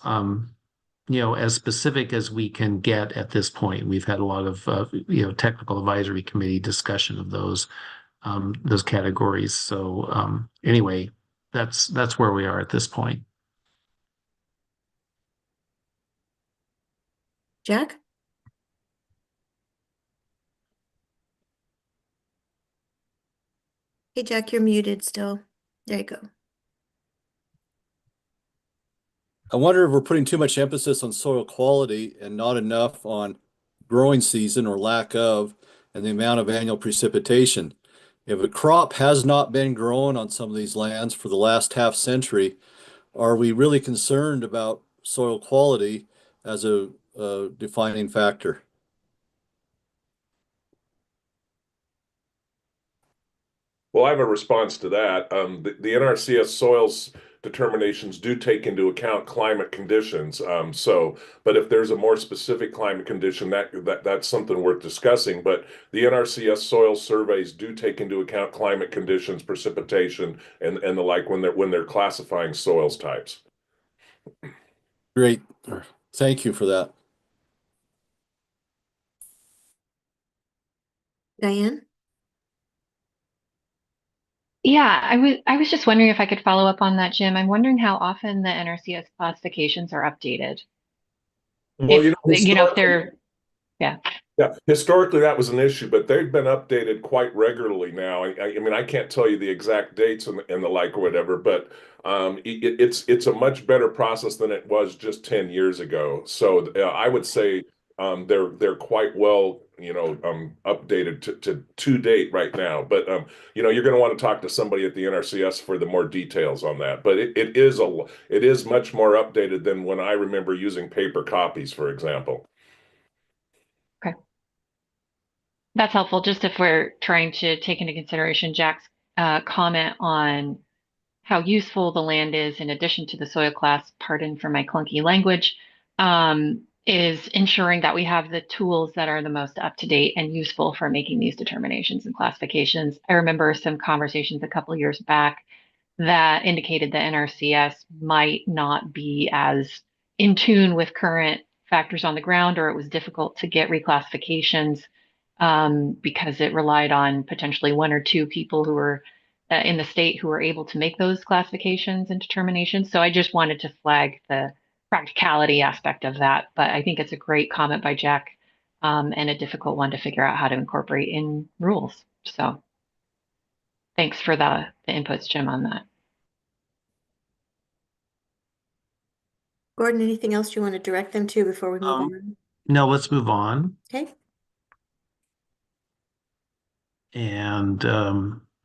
[SPEAKER 17] specific as we can get at this point. We've had a lot of technical advisory committee discussion of those categories. So anyway, that's where we are at this point.
[SPEAKER 1] Jack? Hey, Jack, you're muted still. There you go.
[SPEAKER 19] I wonder if we're putting too much emphasis on soil quality and not enough on growing season or lack of, and the amount of annual precipitation. If a crop has not been grown on some of these lands for the last half century, are we really concerned about soil quality as a defining factor?
[SPEAKER 16] Well, I have a response to that. The NRCS soils determinations do take into account climate conditions. But if there's a more specific climate condition, that's something worth discussing. But the NRCS soil surveys do take into account climate conditions, precipitation, and the like when they're classifying soils types.
[SPEAKER 19] Great. Thank you for that.
[SPEAKER 1] Diane?
[SPEAKER 2] Yeah, I was just wondering if I could follow up on that, Jim. I'm wondering how often the NRCS classifications are updated.
[SPEAKER 16] Well,
[SPEAKER 2] If they're, yeah.
[SPEAKER 16] Yeah, historically that was an issue, but they've been updated quite regularly now. I mean, I can't tell you the exact dates and the like or whatever, but it's a much better process than it was just 10 years ago. So I would say they're quite well, updated to date right now. But you're going to want to talk to somebody at the NRCS for the more details on that. But it is much more updated than when I remember using paper copies, for example.
[SPEAKER 2] Okay. That's helpful, just if we're trying to take into consideration Jack's comment on how useful the land is in addition to the soil class, pardon for my clunky language, is ensuring that we have the tools that are the most up to date and useful for making these determinations and classifications. I remember some conversations a couple of years back that indicated the NRCS might not be as in tune with current factors on the ground, or it was difficult to get reclassifications because it relied on potentially one or two people who were in the state who were able to make those classifications and determinations. So I just wanted to flag the practicality aspect of that. But I think it's a great comment by Jack and a difficult one to figure out how to incorporate in rules. So thanks for the inputs, Jim, on that.
[SPEAKER 1] Gordon, anything else you want to direct them to before we move on?
[SPEAKER 17] No, let's move on.
[SPEAKER 1] Okay.
[SPEAKER 17] And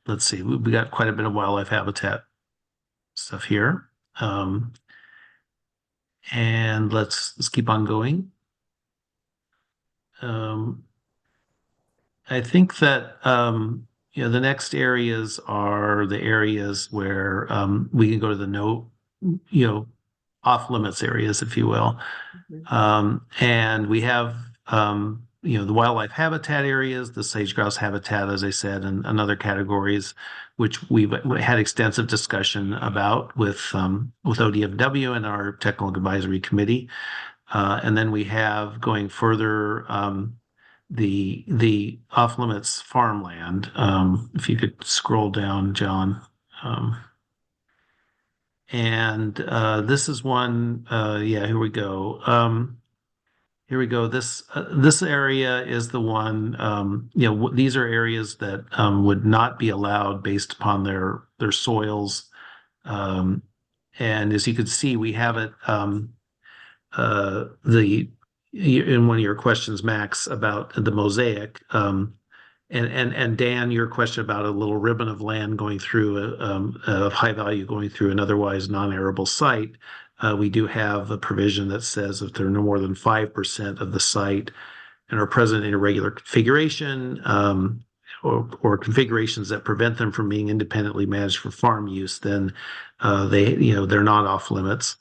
[SPEAKER 17] let's see, we got quite a bit of wildlife habitat stuff here. And let's keep on going. I think that the next areas are the areas where we can go to the off limits areas, if you will. And we have the wildlife habitat areas, the sage-grouse habitat, as I said, and other categories, which we've had extensive discussion about with ODFW and our technical advisory committee. And then we have, going further, the off-limits farmland. If you could scroll down, John. And this is one, here we go. Here we go. This area is the one, these are areas that would not be allowed based upon their soils. And as you can see, we have it, in one of your questions, Max, about the mosaic. And Dan, your question about a little ribbon of land going through of high value going through an otherwise non-arable site. We do have a provision that says if they're no more than 5% of the site and are present in irregular configuration, or configurations that prevent them from being independently managed for farm use, then they're not off limits.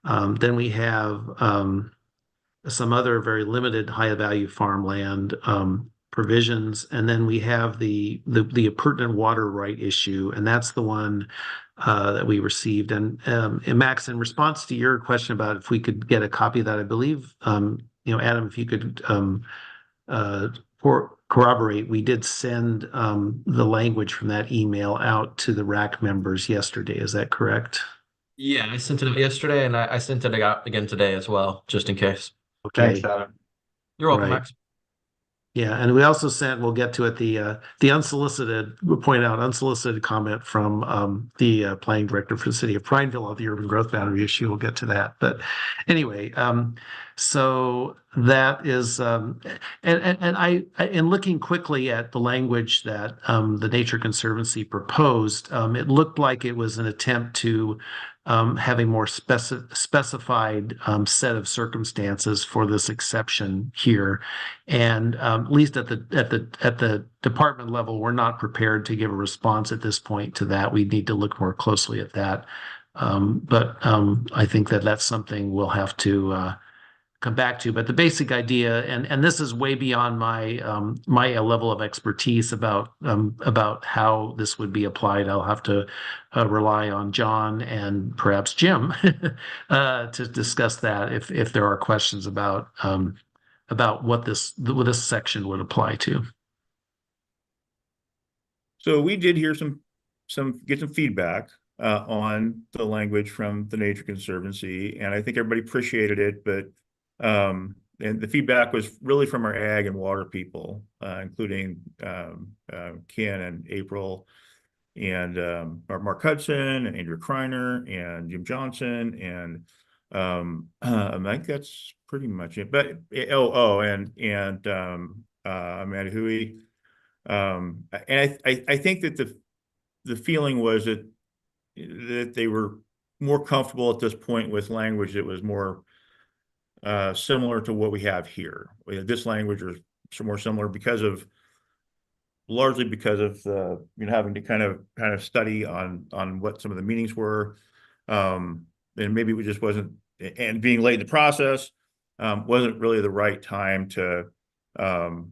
[SPEAKER 17] Then we have some other very limited high value farmland provisions, and then we have the pertinent water right issue, and that's the one that we received. And Max, in response to your question about if we could get a copy of that, I believe Adam, if you could corroborate, we did send the language from that email out to the RAC members yesterday. Is that correct?
[SPEAKER 4] Yeah, I sent it out yesterday, and I sent it out again today as well, just in case.
[SPEAKER 17] Okay.
[SPEAKER 18] Thanks, Adam.
[SPEAKER 4] You're welcome,
[SPEAKER 17] Right.
[SPEAKER 4] Max.
[SPEAKER 17] Yeah, and we also sent, we'll get to it, the unsolicited, we'll point out unsolicited comment from the planning director for the city of Prineville on the urban growth boundary issue. We'll get to that. But anyway, so that is, and I, in looking quickly at the language that the Nature Conservancy proposed, it looked like it was an attempt to have a more specified set of circumstances for this exception here. And at least at the department level, we're not prepared to give a response at this point to that. We need to look more closely at that. But I think that that's something we'll have to come back to. But the basic idea, and this is way beyond my level of expertise about how this would be applied. I'll have to rely on John and perhaps Jim to discuss that if there are questions about what this section would apply to.
[SPEAKER 3] So we did hear get some feedback on the language from the Nature Conservancy, and I think everybody appreciated it. But and the feedback was really from our ag and water people, including Ken and April, and Mark Hudson and Andrew Kreiner and Jim Johnson, and I think that's pretty much it. But Amanda Hui. And I think that the feeling was that they were more comfortable at this point with language that was more similar to what we have here. This language was more similar largely because of having to kind of study on what some of the meanings were, and maybe it just wasn't, and being late in the process wasn't really the right time to go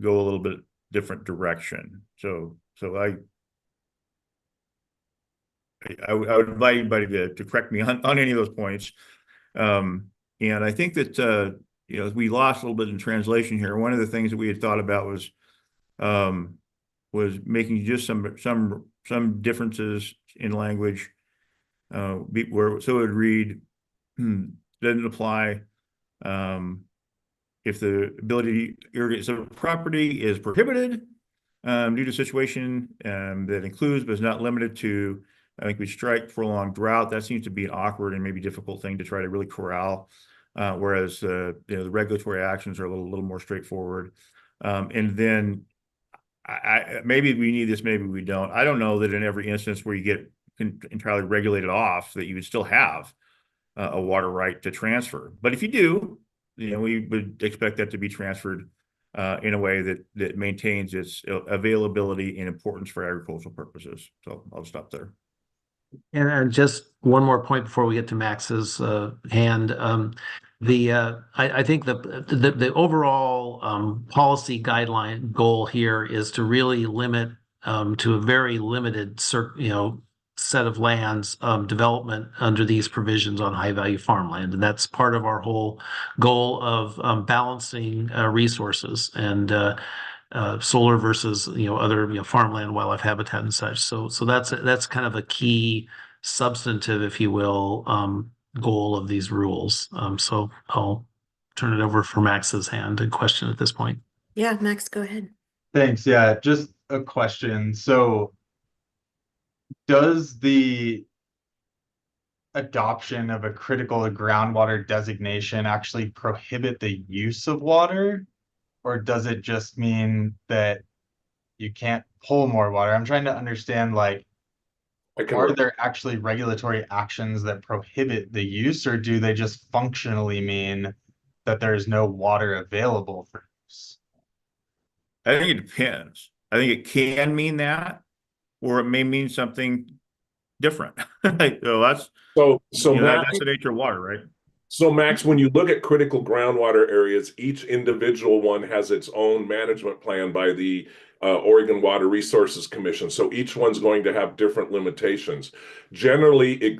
[SPEAKER 3] a little bit different direction. So I would invite anybody to correct me on any of those points. And I think that we lost a little bit in translation here. One of the things that we had thought about was making just some differences in language, so it would read doesn't apply if the ability to irrigate some property is prohibited due to a situation that includes but is not limited to. I think we strike prolonged drought. That seems to be an awkward and maybe difficult thing to try to really corral, whereas the regulatory actions are a little more straightforward. And then maybe we need this, maybe we don't. I don't know that in every instance where you get entirely regulated off that you would still have a water right to transfer. But if you do, we would expect that to be transferred in a way that maintains its availability and importance for agricultural purposes. So I'll stop there.
[SPEAKER 17] And just one more point before we get to Max's hand. I think the overall policy guideline goal here is to really limit to a very limited set of lands development under these provisions on high value farmland, and that's part of our whole goal of balancing resources and solar versus other farmland, wildlife habitat, and such. So that's kind of a key substantive, if you will, goal of these rules. So I'll turn it over for Max's hand and question at this point.
[SPEAKER 1] Yeah, Max, go ahead.
[SPEAKER 18] Thanks. Yeah, just a question. So does the adoption of a critical groundwater designation actually prohibit the use of water, or does it just mean that you can't pull more water? I'm trying to understand, like, are there actually regulatory actions that prohibit the use, or do they just functionally mean that there's no water available for use?
[SPEAKER 3] I think it depends. I think it can mean that, or it may mean something different. That's that's the nature of water, right?
[SPEAKER 16] So Max, when you look at critical groundwater areas, each individual one has its own management plan by the Oregon Water Resources Commission. So each one's going to have different limitations. Generally,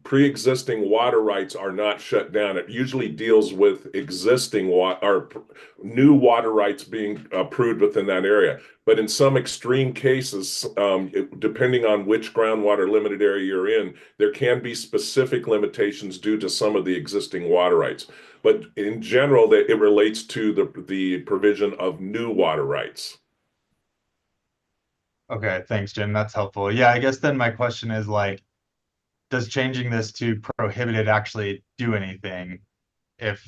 [SPEAKER 16] pre-existing water rights are not shut down. It usually deals with existing new water rights being approved within that area. But in some extreme cases, depending on which groundwater limited area you're in, there can be specific limitations due to some of the existing water rights. But in general, it relates to the provision of new water rights.
[SPEAKER 18] Okay, thanks, Jim. That's helpful. Yeah, I guess then my question is, like, does changing this to prohibited actually do anything if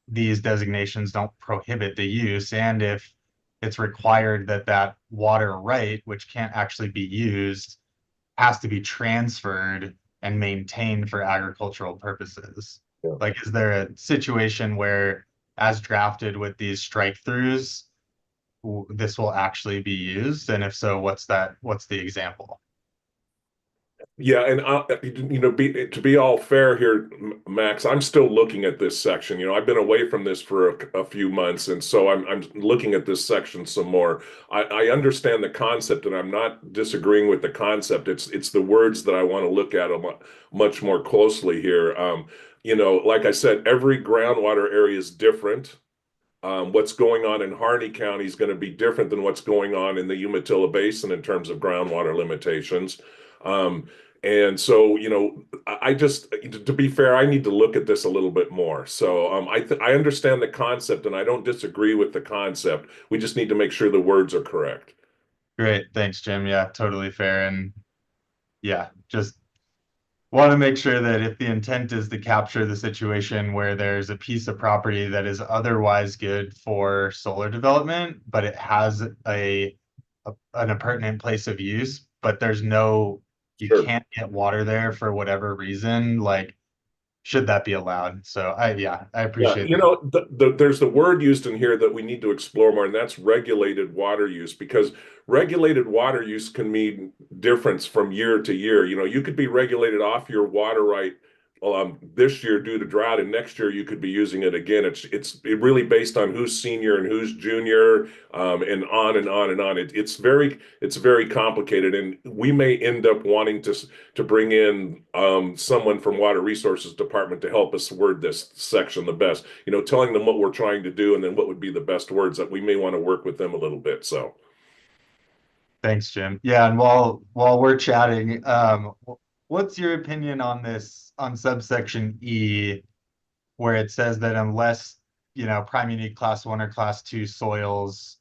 [SPEAKER 18] these designations don't prohibit the use, and if it's required that that water right, which can't actually be used, has to be transferred and maintained for agricultural purposes? Yeah. Like, is there a situation where, as drafted with these strike-throughs, this will actually be used? And if so, what's the example?
[SPEAKER 16] Yeah, and to be all fair here, Max, I'm still looking at this section. I've been away from this for a few months, and so I'm looking at this section some more. I understand the concept, and I'm not disagreeing with the concept. It's the words that I want to look at much more closely here. Like I said, every groundwater area is different. What's going on in Harney County is going to be different than what's going on in the Umatilla Basin in terms of groundwater limitations. Um, and so, I just, to be fair, I need to look at this a little bit more. So, I understand the concept, and I don't disagree with the concept. We just need to make sure the words are correct.
[SPEAKER 18] Great. Thanks, Jim. Yeah, totally fair. And yeah, just want to make sure that if the intent is to capture the situation where there's a piece of property that is otherwise good for solar development, but it has an appurtenant place of use, but you
[SPEAKER 16] Sure.
[SPEAKER 18] can't get water there for whatever reason, like should that be allowed? So yeah, I
[SPEAKER 16] Yeah,
[SPEAKER 18] appreciate that.
[SPEAKER 16] there's the word used in here that we need to explore more, and that's regulated water use, because regulated water use can mean difference from year to year. You could be regulated off your water right this year due to drought, and next year you could be using it again. It's really based on who's senior and who's junior, and on and on and on. It's very complicated, and we may end up wanting to bring in someone from Water Resources Department to help us word this section the best. Telling them what we're trying to do and then what would be the best words, that we may want to work with them a little bit. So,
[SPEAKER 18] Thanks, Jim. Yeah, and while we're chatting, what's your opinion on this on subsection E, where it says that unless prime unique class 1 or class 2 soils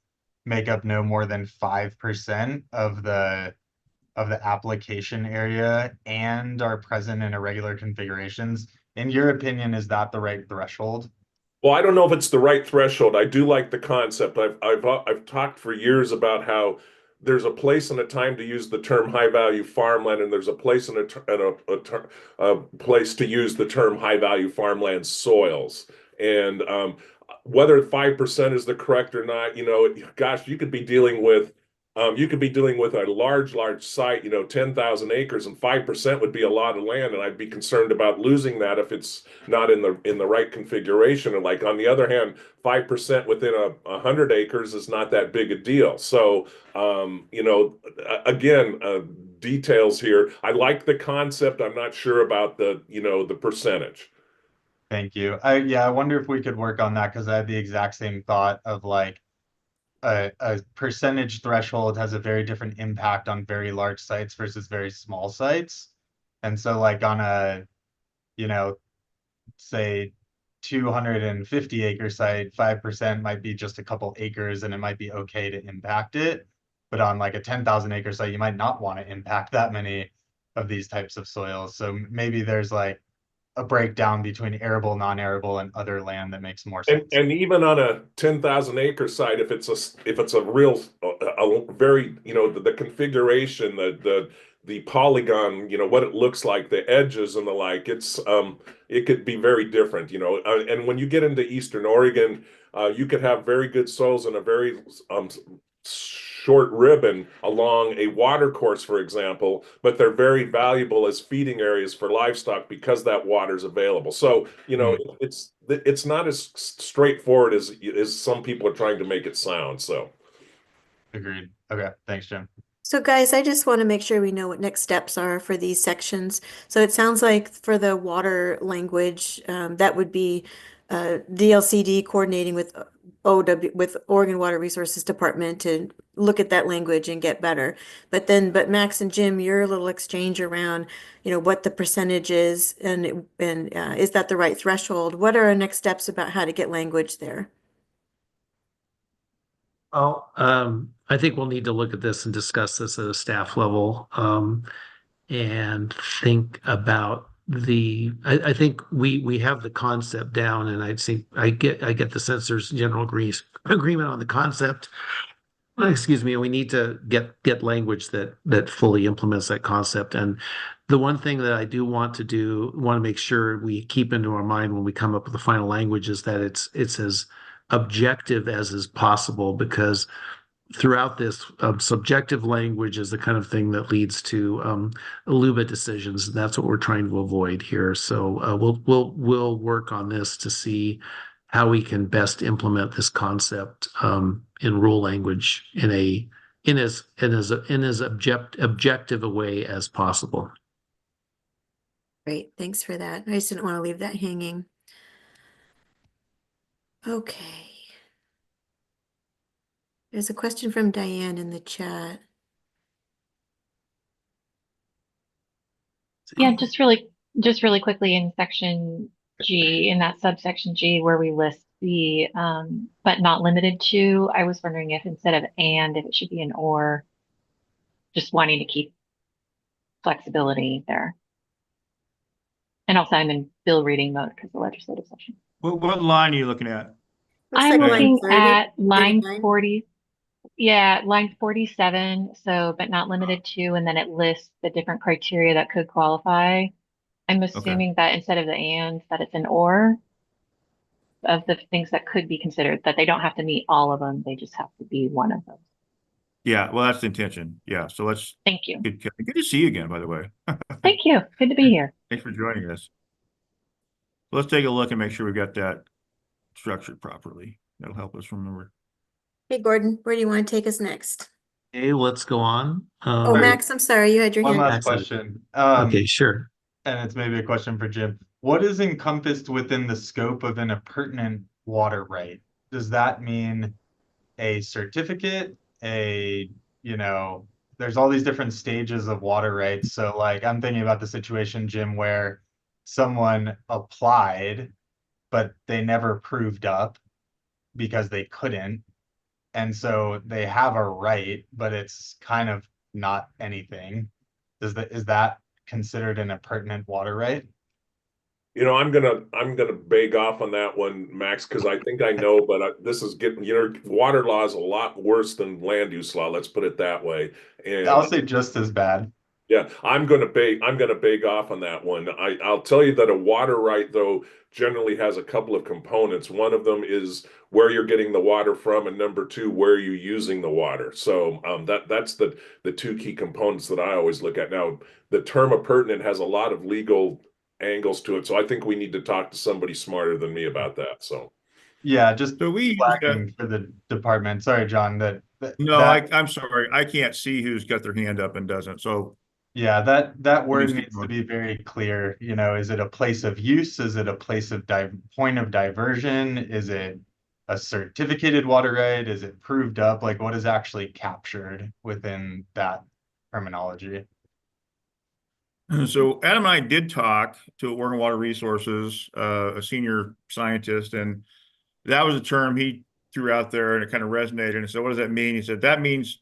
[SPEAKER 18] make up no more than 5% of the application area and are present in irregular configurations. In your opinion, is that the right threshold?
[SPEAKER 16] well, I don't know if it's the right threshold. I do like the concept. I've talked for years about how there's a place and a time to use the term high value farmland, and there's a place and a place to use the term high value farmland soils. And whether 5% is the correct or not, gosh, you could be dealing with a large site, 10,000 acres, and 5% would be a lot of land, and I'd be concerned about losing that if it's not in the right configuration. And like on the other hand, 5% within 100 acres is not that big a deal. So, again, details here. I like the concept. I'm not sure about the percentage.
[SPEAKER 18] Thank you. I wonder if we could work on that, because I had the exact same thought of like a percentage threshold has a very different impact on very large sites versus very small sites. And so like on you know, say 250 acre site, 5% might be just a couple acres and it might be okay to impact it. But on like a 10,000 acre site, you might not want to impact that many of these types of soils. So maybe there's like a breakdown between arable, non-arable, and other land that makes more
[SPEAKER 16] And
[SPEAKER 18] sense.
[SPEAKER 16] and even on a 10,000 acre site, if it's a real very, the configuration, the polygon, what it looks like, the edges and the like, it could be very different. And when you get into Eastern Oregon, you could have very good soils and a very short ribbon along a water course, for example, but they're very valuable as feeding areas for livestock because that water is available. So, it's not as straightforward as some people are trying to make it sound. So,
[SPEAKER 18] Agreed. Okay. Thanks, Jim.
[SPEAKER 1] So guys, I just want to make sure we know what next steps are for these sections. So it sounds like for the water language, that would be DLCD coordinating with with Oregon Water Resources Department to look at that language and get better. But Max and Jim, your little exchange around, what the percentage is and is that the right threshold? What are our next steps about how to get language there?
[SPEAKER 17] Well, I think we'll need to look at this and discuss this at a staff level, and think about I think we have the concept down, and I get the sense there's general agreement on the concept. Excuse me, and we need to get language that fully implements that concept. And the one thing that I do want to make sure we keep into our mind when we come up with the final language is that it's as objective as is possible, because throughout this, subjective language is the kind of thing that leads to ALUBA decisions. And that's what we're trying to avoid here. So we'll work on this to see how we can best implement this concept in rule language in as objective a way as possible.
[SPEAKER 1] Great, thanks for that. I just didn't want to leave that hanging. Okay. There's a question from Diane in the chat.
[SPEAKER 2] Yeah, just really quickly in section G, in that subsection G where we list the but not limited to, I was wondering if instead of and, if it should be an or, just wanting to keep flexibility there. And also I'm in bill reading mode because the legislative session.
[SPEAKER 3] What line are you looking at?
[SPEAKER 2] I'm
[SPEAKER 1] like line
[SPEAKER 2] looking
[SPEAKER 1] 30,
[SPEAKER 2] at line
[SPEAKER 1] 39.
[SPEAKER 2] 40. Yeah, line 47. So, but not limited to, and then it lists the different criteria that could qualify. I'm assuming that instead of the and, that it's an or of the things that could be considered, that they don't have to meet all of them. They just have to be one of those.
[SPEAKER 3] Yeah, well, that's the intention. Yeah, so let's.
[SPEAKER 2] Thank you.
[SPEAKER 3] Good to see you again, by the way.
[SPEAKER 2] Thank you. Good to be here.
[SPEAKER 3] Thanks for joining us. Let's take a look and make sure we got that structured properly. That'll help us remember.
[SPEAKER 1] Hey, Gordon, where do you want to take us next?
[SPEAKER 17] Okay, let's go on.
[SPEAKER 1] Oh, Max, I'm sorry, you had your
[SPEAKER 18] One
[SPEAKER 1] hand.
[SPEAKER 18] last question.
[SPEAKER 17] Okay, sure.
[SPEAKER 18] And it's maybe a question for Jim. What is encompassed within the scope of an appurtenant water right? Does that mean a certificate, there's all these different stages of water rights. So like I'm thinking about the situation, Jim, where someone applied, but they never proved up because they couldn't. And so they have a right, but it's kind of not anything. Is that considered an appurtenant water right?
[SPEAKER 16] I'm gonna beg off on that one, Max, because I think I know, but this is getting, water law is a lot worse than land use law. Let's put it that way. And
[SPEAKER 18] I'll say just as bad.
[SPEAKER 16] yeah, I'm gonna beg off on that one. I'll tell you that a water right though generally has a couple of components. One of them is where you're getting the water from, and number two, where you're using the water. So that's the two key components that I always look at. Now, the term appurtenant has a lot of legal angles to it, so I think we need to talk to somebody smarter than me about that. So
[SPEAKER 18] yeah, just
[SPEAKER 3] so we
[SPEAKER 18] flagging for the department. Sorry, John.
[SPEAKER 3] I'm sorry, I can't see who's got their hand up and doesn't. So
[SPEAKER 18] yeah, that word needs to be very clear. Is it a place of use? Is it a place of point of diversion? Is it a certificated water right? Is it proved up? Like what is actually captured within that terminology?
[SPEAKER 3] So Adam and I did talk to Oregon Water Resources, a senior scientist, and that was a term he threw out there, and it kind of resonated. And so, what does that mean? He said that means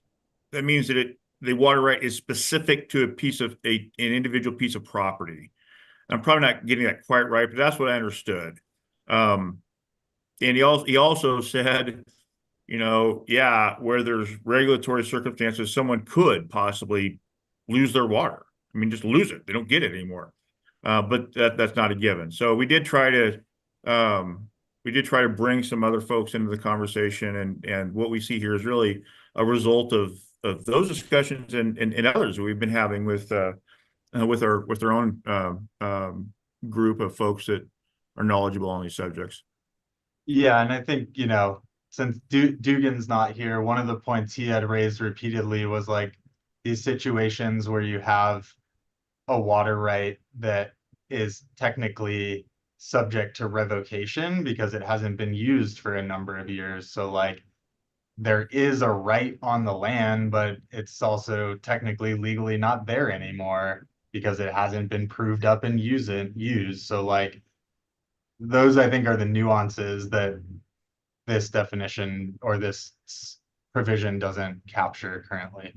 [SPEAKER 3] that the water right is specific to an individual piece of property. I'm probably not getting that quite right, but that's what I understood. And he also said, where there's regulatory circumstances, someone could possibly lose their water. I mean, just lose it. They don't get it anymore. But that's not a given. So we did try to bring some other folks into the conversation, and what we see here is really a result of those discussions and others that we've been having with our own group of folks that are knowledgeable on these subjects.
[SPEAKER 18] Yeah, and I think, since Dugan's not here, one of the points he had raised repeatedly was like these situations where you have a water right that is technically subject to revocation because it hasn't been used for a number of years. So like there is a right on the land, but it's also technically legally not there anymore because it hasn't been proved up and used. So like those I think are the nuances that this definition or this provision doesn't capture currently.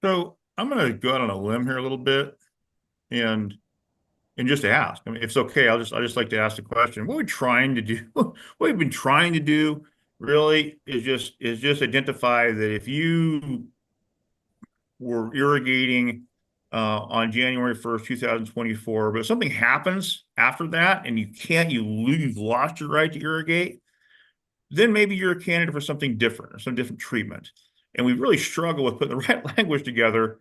[SPEAKER 3] So I'm going to go out on a limb here a little bit and just ask. I mean, if it's okay, I just like to ask the question. What we're trying to do, what we've been trying to do, really is just identify that if you were irrigating on January 1st, 2024, but if something happens after that and you've lost your right to irrigate, then maybe you're a candidate for something different or some different treatment. And we really struggle with putting the right language together.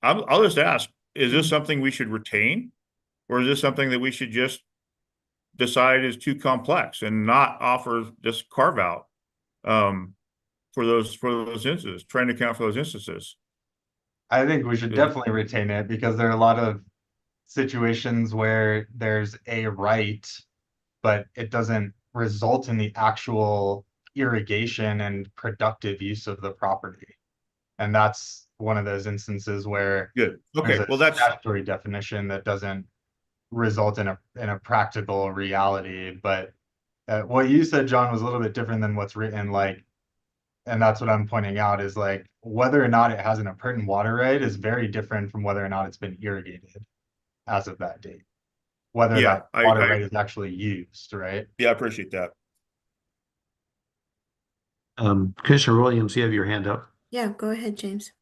[SPEAKER 3] I'll just ask, is this something we should retain? Or is this something that we should just decide is too complex and not offer this carve out for those instances, trying to account for those instances?
[SPEAKER 18] I think we should definitely retain it because there are a lot of situations where there's a right, but it doesn't result in the actual irrigation and productive use of the property. And that's one of those instances where
[SPEAKER 3] Good.
[SPEAKER 18] there's
[SPEAKER 3] Okay.
[SPEAKER 18] a
[SPEAKER 3] Well, that's
[SPEAKER 18] statutory definition that doesn't result in a practical reality. But what you said, John, was a little bit different than what's written. Like, and that's what I'm pointing out is like whether or not it has an appurtenant water right is very different from whether or not it's been irrigated as of that date. Whether
[SPEAKER 3] yeah,
[SPEAKER 18] that water right is actually used, right?
[SPEAKER 3] Yeah, I appreciate that.
[SPEAKER 17] Commissioner Williams, you have your hand up.
[SPEAKER 1] Yeah, go ahead, James.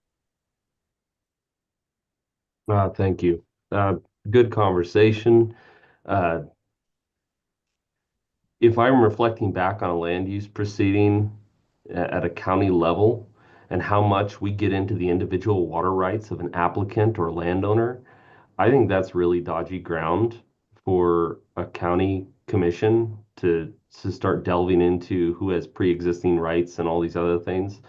[SPEAKER 9] Thank you. Good conversation. Uh, if I'm reflecting back on a land use proceeding at a county level and how much we get into the individual water rights of an applicant or landowner, I think that's really dodgy ground for a county commission to start delving into who has pre-existing rights and all these other things.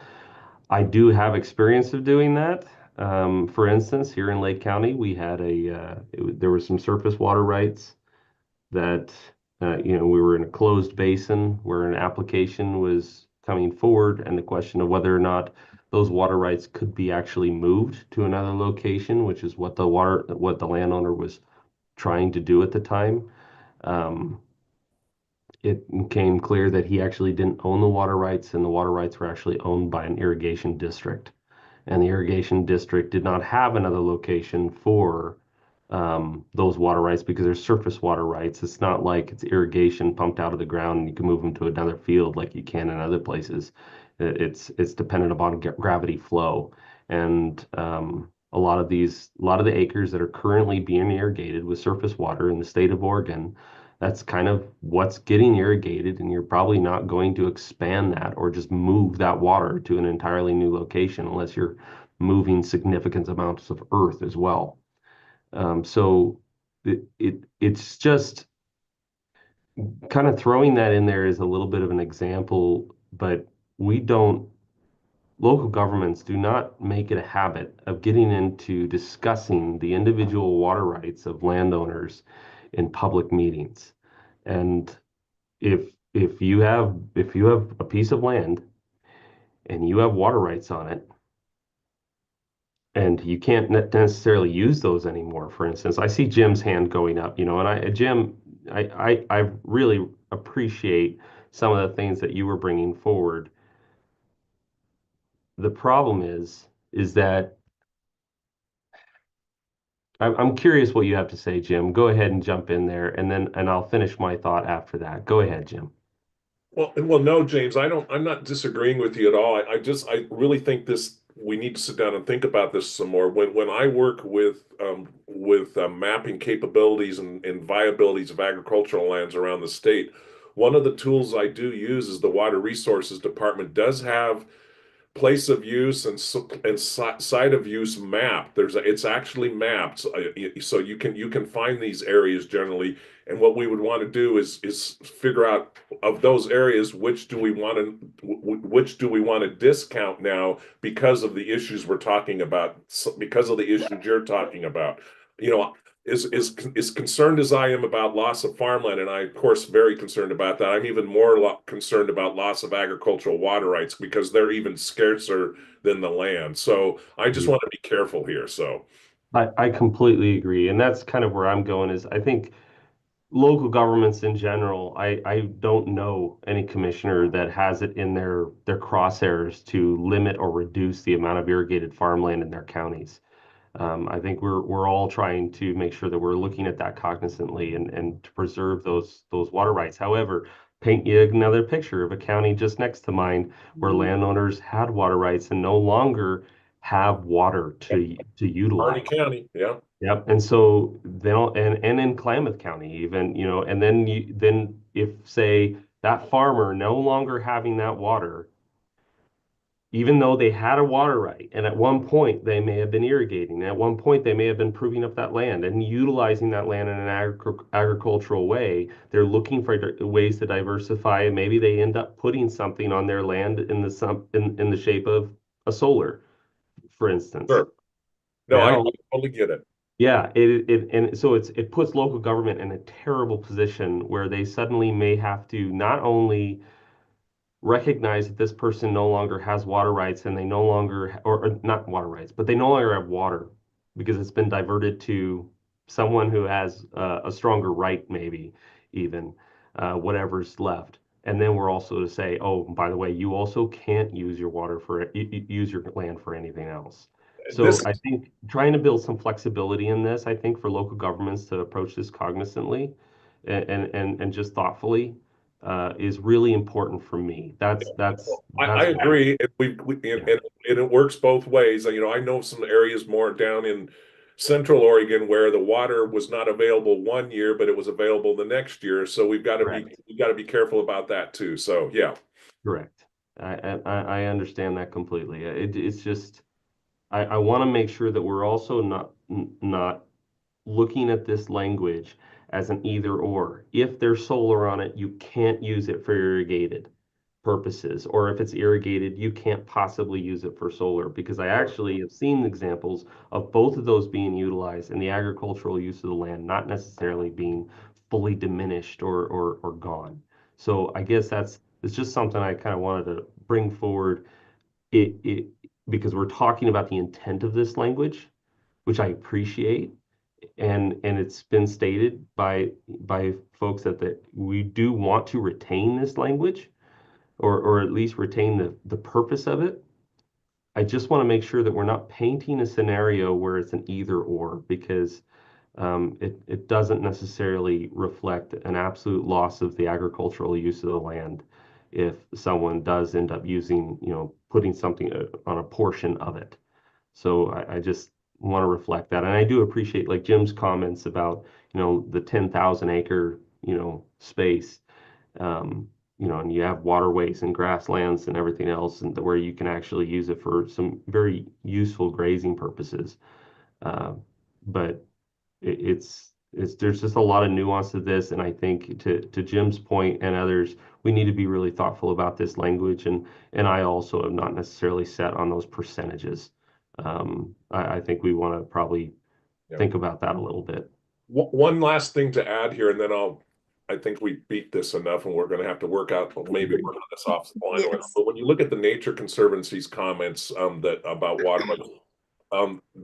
[SPEAKER 9] I do have experience of doing that. For instance, here in Lake County, we had there were some surface water rights that, we were in a closed basin where an application was coming forward, and the question of whether or not those water rights could be actually moved to another location, which is what the landowner was trying to do at the time. It became clear that he actually didn't own the water rights, and the water rights were actually owned by an irrigation district. And the irrigation district did not have another location for those water rights because they're surface water rights. It's not like it's irrigation pumped out of the ground and you can move them to another field like you can in other places. It's dependent upon gravity flow. And a lot of the acres that are currently being irrigated with surface water in the state of Oregon, that's kind of what's getting irrigated, and you're probably not going to expand that or just move that water to an entirely new location unless you're moving significant amounts of earth as well. So it's just kind of throwing that in there is a little bit of an example, but local governments do not make it a habit of getting into discussing the individual water rights of landowners in public meetings. And if you have a piece of land and you have water rights on it, and you can't necessarily use those anymore. For instance, I see Jim's hand going up, and Jim, I really appreciate some of the things that you were bringing forward. The problem is that I'm curious what you have to say, Jim. Go ahead and jump in there, and I'll finish my thought after that. Go ahead, Jim.
[SPEAKER 16] Well, no, James, I'm not disagreeing with you at all. I really think we need to sit down and think about this some more. When I work with mapping capabilities and viabilities of agricultural lands around the state, one of the tools I do use is the Water Resources Department does have place of use and site of use map. It's actually mapped, so you can find these areas generally. And what we would want to do is figure out of those areas which do we want to discount now because of the issues we're talking about, because of the issues you're talking about. You know, as concerned as I am about loss of farmland, and I, of course, very concerned about that, I'm even more concerned about loss of agricultural water rights because they're even scarcer than the land. So I just want to be careful here. So
[SPEAKER 9] I completely agree. And that's kind of where I'm going is I think local governments in general, I don't know any commissioner that has it in their crosshairs to limit or reduce the amount of irrigated farmland in their counties. I think we're all trying to make sure that we're looking at that cognizantly and to preserve those water rights. However, paint you another picture of a county just next to mine where landowners had water rights and no longer have water to utilize.
[SPEAKER 16] Harney County, yeah.
[SPEAKER 9] Yep. And so then, and in Klamath County even, and then if say That farmer no longer having that water, even though they had a water right, and at one point they may have been irrigating, and at one point they may have been proving up that land and utilizing that land in an agricultural way. They're looking for ways to diversify, and maybe they end up putting something on their land in the shape of a solar, for instance.
[SPEAKER 16] Sure. No, I
[SPEAKER 9] Now,
[SPEAKER 16] totally get it.
[SPEAKER 9] yeah, and so it puts local government in a terrible position where they suddenly may have to not only recognize that this person no longer has water rights and they no longer, or not water rights, but they no longer have water because it's been diverted to someone who has a stronger right, maybe even whatever's left. And then we're also to say, oh, by the way, you also can't use your water for use your land for anything else. So
[SPEAKER 16] This
[SPEAKER 9] I think trying to build some flexibility in this, I think for local governments to approach this cognizantly and just thoughtfully is really important for me.
[SPEAKER 16] I
[SPEAKER 9] That's what
[SPEAKER 16] agree. And it works both ways. You know, I know some areas more down in Central Oregon where the water was not available one year, but it was available the next year. So we've got to be careful about that too. So yeah.
[SPEAKER 9] correct. I understand that completely. It's just I want to make sure that we're also not looking at this language as an either or. If there's solar on it, you can't use it for irrigated purposes, or if it's irrigated, you can't possibly use it for solar, because I actually have seen examples of both of those being utilized and the agricultural use of the land not necessarily being fully diminished or gone. So I guess it's just something I kind of wanted to bring forward it because we're talking about the intent of this language, which I appreciate, and it's been stated by folks that we do want to retain this language or at least retain the purpose of it. I just want to make sure that we're not painting a scenario where it's an either or, because it doesn't necessarily reflect an absolute loss of the agricultural use of the land if someone does end up using, putting something on a portion of it. So I just want to reflect that. And I do appreciate like Jim's comments about, the 10,000 acre, space. And you have waterways and grasslands and everything else, and where you can actually use it for some very useful grazing purposes. Uh, but it's there's just a lot of nuance to this, and I think to Jim's point and others, we need to be really thoughtful about this language, and I also am not necessarily set on those percentages. I think we want to probably think about that a little bit.
[SPEAKER 16] One last thing to add here, and then I think we beat this enough, and we're going to have to work maybe work on this offline.
[SPEAKER 1] Yes.
[SPEAKER 16] But when you look at the Nature Conservancy's comments that about water,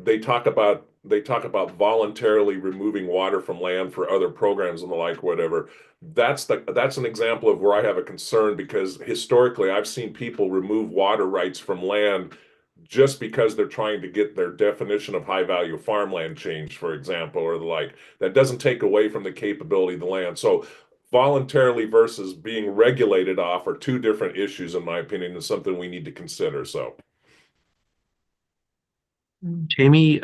[SPEAKER 16] they talk about voluntarily removing water from land for other programs and the like, whatever. That's an example of where I have a concern, because historically I've seen people remove water rights from land just because they're trying to get their definition of high value farmland changed, for example, or the like. That doesn't take away from the capability of the land. So voluntarily versus being regulated off are two different issues, in my opinion, and something we need to consider. So
[SPEAKER 17] Jamie,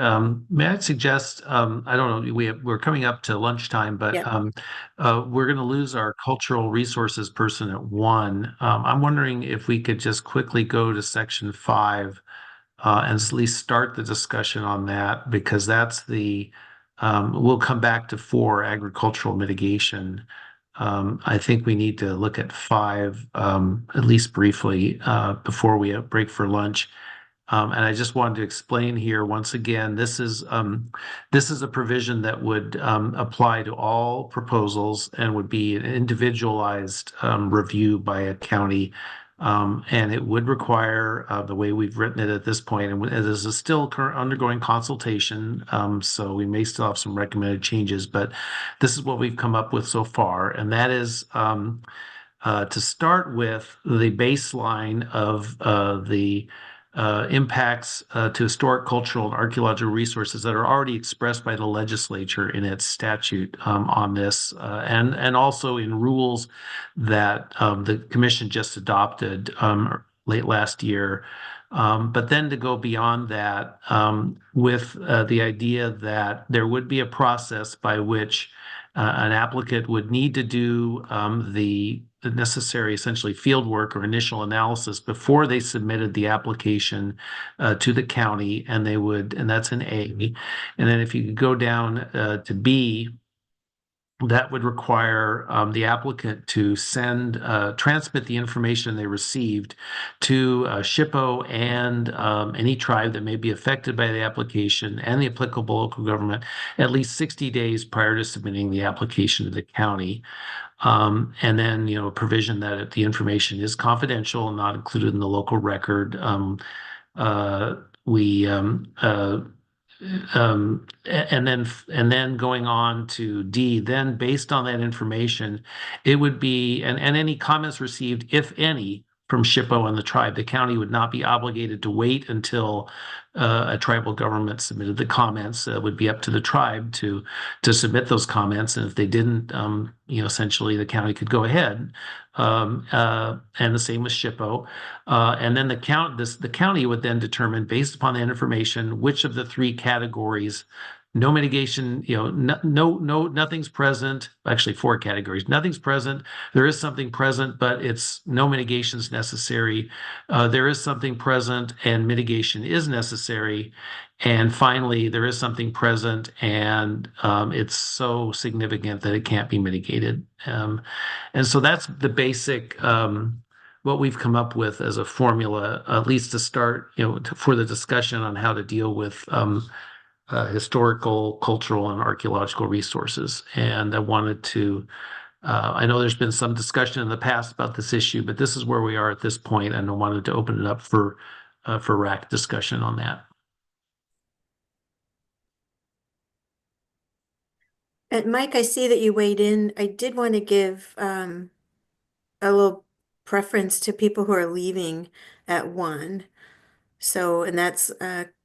[SPEAKER 17] may I suggest, I don't know, we're coming up to lunchtime, but
[SPEAKER 1] Yep.
[SPEAKER 17] we're going to lose our cultural resources person at 1. I'm wondering if we could just quickly go to section 5 and at least start the discussion on that, because that's we'll come back to 4, agricultural mitigation. I think we need to look at 5 at least briefly before we break for lunch. And I just wanted to explain here once again, this is a provision that would apply to all proposals and would be an individualized review by a county. And it would require the way we've written it at this point, and this is still undergoing consultation, so we may still have some recommended changes, but this is what we've come up with so far, and that is to start with the baseline of the impacts to historic, cultural, and archaeological resources that are already expressed by the legislature in its statute on this, and also in rules that the commission just adopted late last year. But then to go beyond that with the idea that there would be a process by which an applicant would need to do the the necessary, essentially, field work or initial analysis before they submitted the application to the county, and that's an A. And then if you could go down to B, that would require the applicant to transmit the information they received to SHPO and any tribe that may be affected by the application and the applicable local government at least 60 days prior to submitting the application to the county. And then, a provision that the information is confidential and not included in the local record. And then going on to D, then based on that information, it would be, and any comments received, if any, from SHPO and the tribe, the county would not be obligated to wait until a tribal government submitted the comments. It would be up to the tribe to submit those comments, and if they didn't, essentially the county could go ahead. And the same with SHPO. And then the county would then determine, based upon that information, which of the three categories. No mitigation, nothing's present. Actually, four categories. Nothing's present. There is something present, but it's no mitigation's necessary. There is something present and mitigation is necessary. And finally, there is something present and it's so significant that it can't be mitigated. And so that's the basic what we've come up with as a formula, at least to start, for the discussion on how to deal with historical, cultural, and archaeological resources. And I know there's been some discussion in the past about this issue, but this is where we are at this point, and I wanted to open it up for RAC discussion on that.
[SPEAKER 1] And Mike, I see that you weighed in. I did want to give a little preference to people who are leaving at 1. So, and that's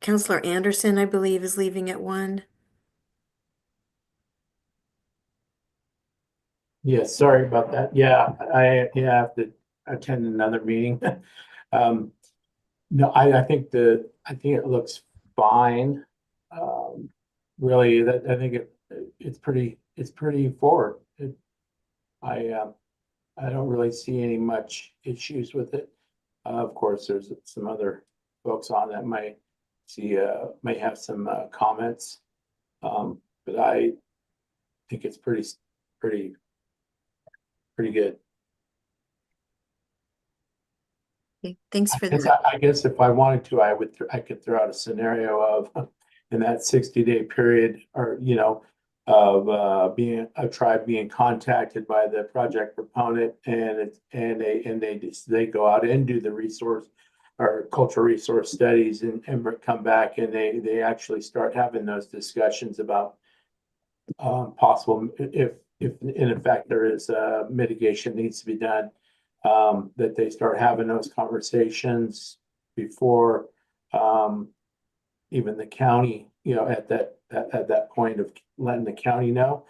[SPEAKER 1] Counselor Anderson, I believe, is leaving at 1.
[SPEAKER 11] Yeah, sorry about that. Yeah, I have to attend another meeting. No, I think it looks fine. Really, I think it's pretty forward. I don't really see any much issues with it. Of course, there's some other folks on that might have some comments. But I think it's pretty good.
[SPEAKER 1] Okay, thanks for that.
[SPEAKER 11] I guess if I wanted to, I could throw out a scenario of in that 60-day period, or of being a tribe being contacted by the project proponent, and they go out and do the resource or cultural resource studies and come back, and they actually start having those discussions about possible, if in fact there is mitigation needs to be done, that they start having those conversations before even the county, at that point of letting the county know.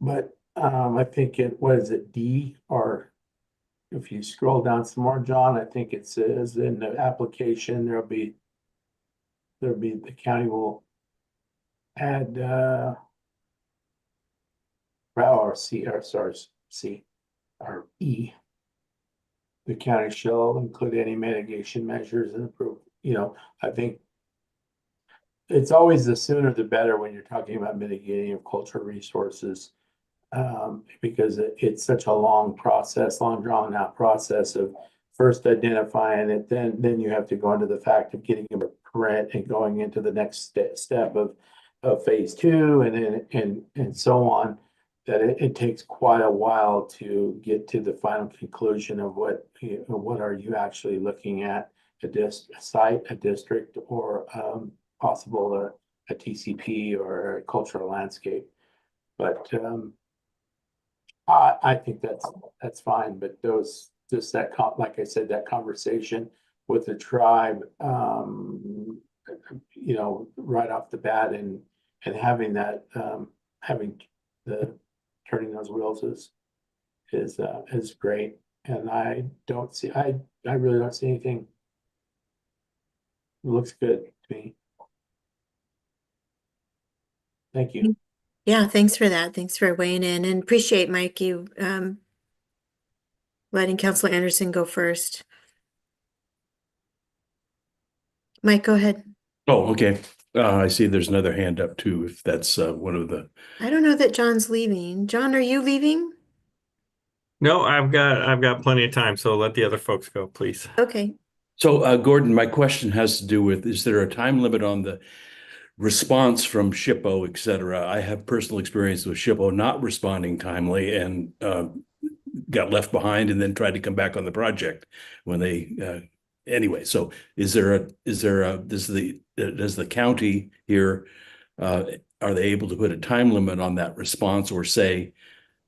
[SPEAKER 11] But I think what is it, D? Or if you scroll down some more, John, I think it says in the application there'll be the county will add or C, or sorry, C or E. The county shall include any mitigation measures and approve. I think it's always the sooner the better when you're talking about mitigating of cultural resources, because it's such a long drawn out process of first identifying it, then you have to go into the fact of getting a permit and going into the next step of phase 2 and so on. That it takes quite a while to get to the final conclusion of what are you actually looking at, a site, a district, or possible a TCP or a cultural landscape. But I think that's fine. But like I said, that conversation with the tribe, right off the bat, and having that turning those wheels is great. And I really don't see anything. It looks good to me. Thank you.
[SPEAKER 1] Yeah, thanks for that. Thanks for weighing in, and appreciate, Mike, you letting Counselor Anderson go first. Mike, go ahead.
[SPEAKER 14] Oh, okay. I see there's another hand up too, if that's one of the.
[SPEAKER 1] I don't know that John's leaving. John, are you leaving?
[SPEAKER 26] No, I've got plenty of time, so let the other folks go, please.
[SPEAKER 1] Okay.
[SPEAKER 14] So, Gordon, my question has to do with, is there a time limit on the response from SHPO, et cetera? I have personal experience with SHPO not responding timely and got left behind and then tried to come back on the project when they anyway. So does the county here are they able to put a time limit on that response or say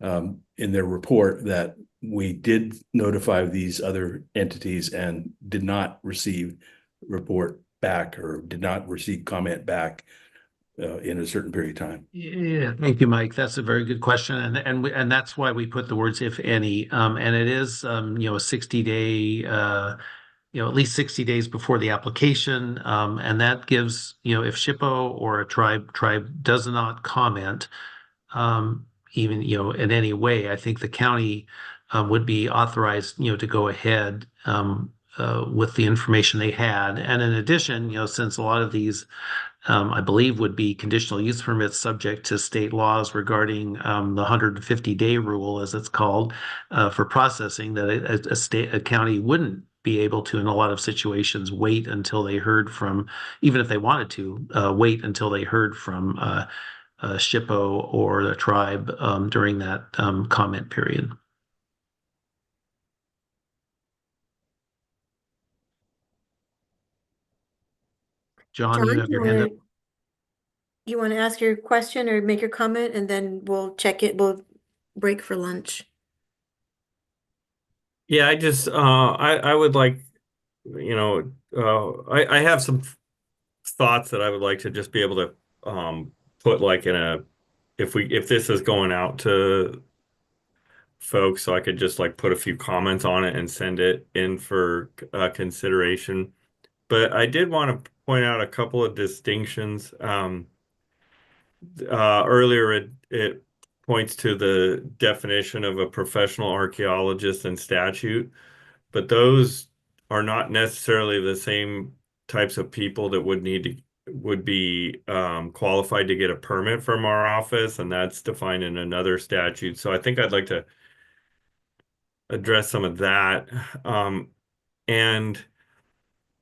[SPEAKER 14] in their report that we did notify these other entities and did not receive report back or did not receive comment back in a certain period of time?
[SPEAKER 17] Yeah, thank you, Mike. That's a very good question, and that's why we put the words "if any," and it is a 60-day, at least 60 days before the application, and that gives if SHPO or a tribe does not comment, even in any way, I think the county would be authorized to go ahead with the information they had, and in addition, since a lot of these I believe would be conditional use permits subject to state laws regarding the 150-day rule, as it's called, for processing, that a county wouldn't be able to, in a lot of situations, wait until they heard from, even if they wanted to, wait until they heard from SHPO or the tribe during that comment period. John,
[SPEAKER 1] John,
[SPEAKER 17] you have your hand up.
[SPEAKER 1] you want to ask your question or make your comment, and then we'll check it. We'll break for lunch.
[SPEAKER 26] Yeah, I would like, I have some thoughts that I would like to just be able to put like in a if this is going out to folks, so I could just like put a few comments on it and send it in for consideration. But I did want to point out a couple of distinctions. Earlier, it points to the definition of a professional archaeologist in statute, but those are not necessarily the same types of people that would be qualified to get a permit from our office, and that's defined in another statute. So I think I'd like to address some of that. And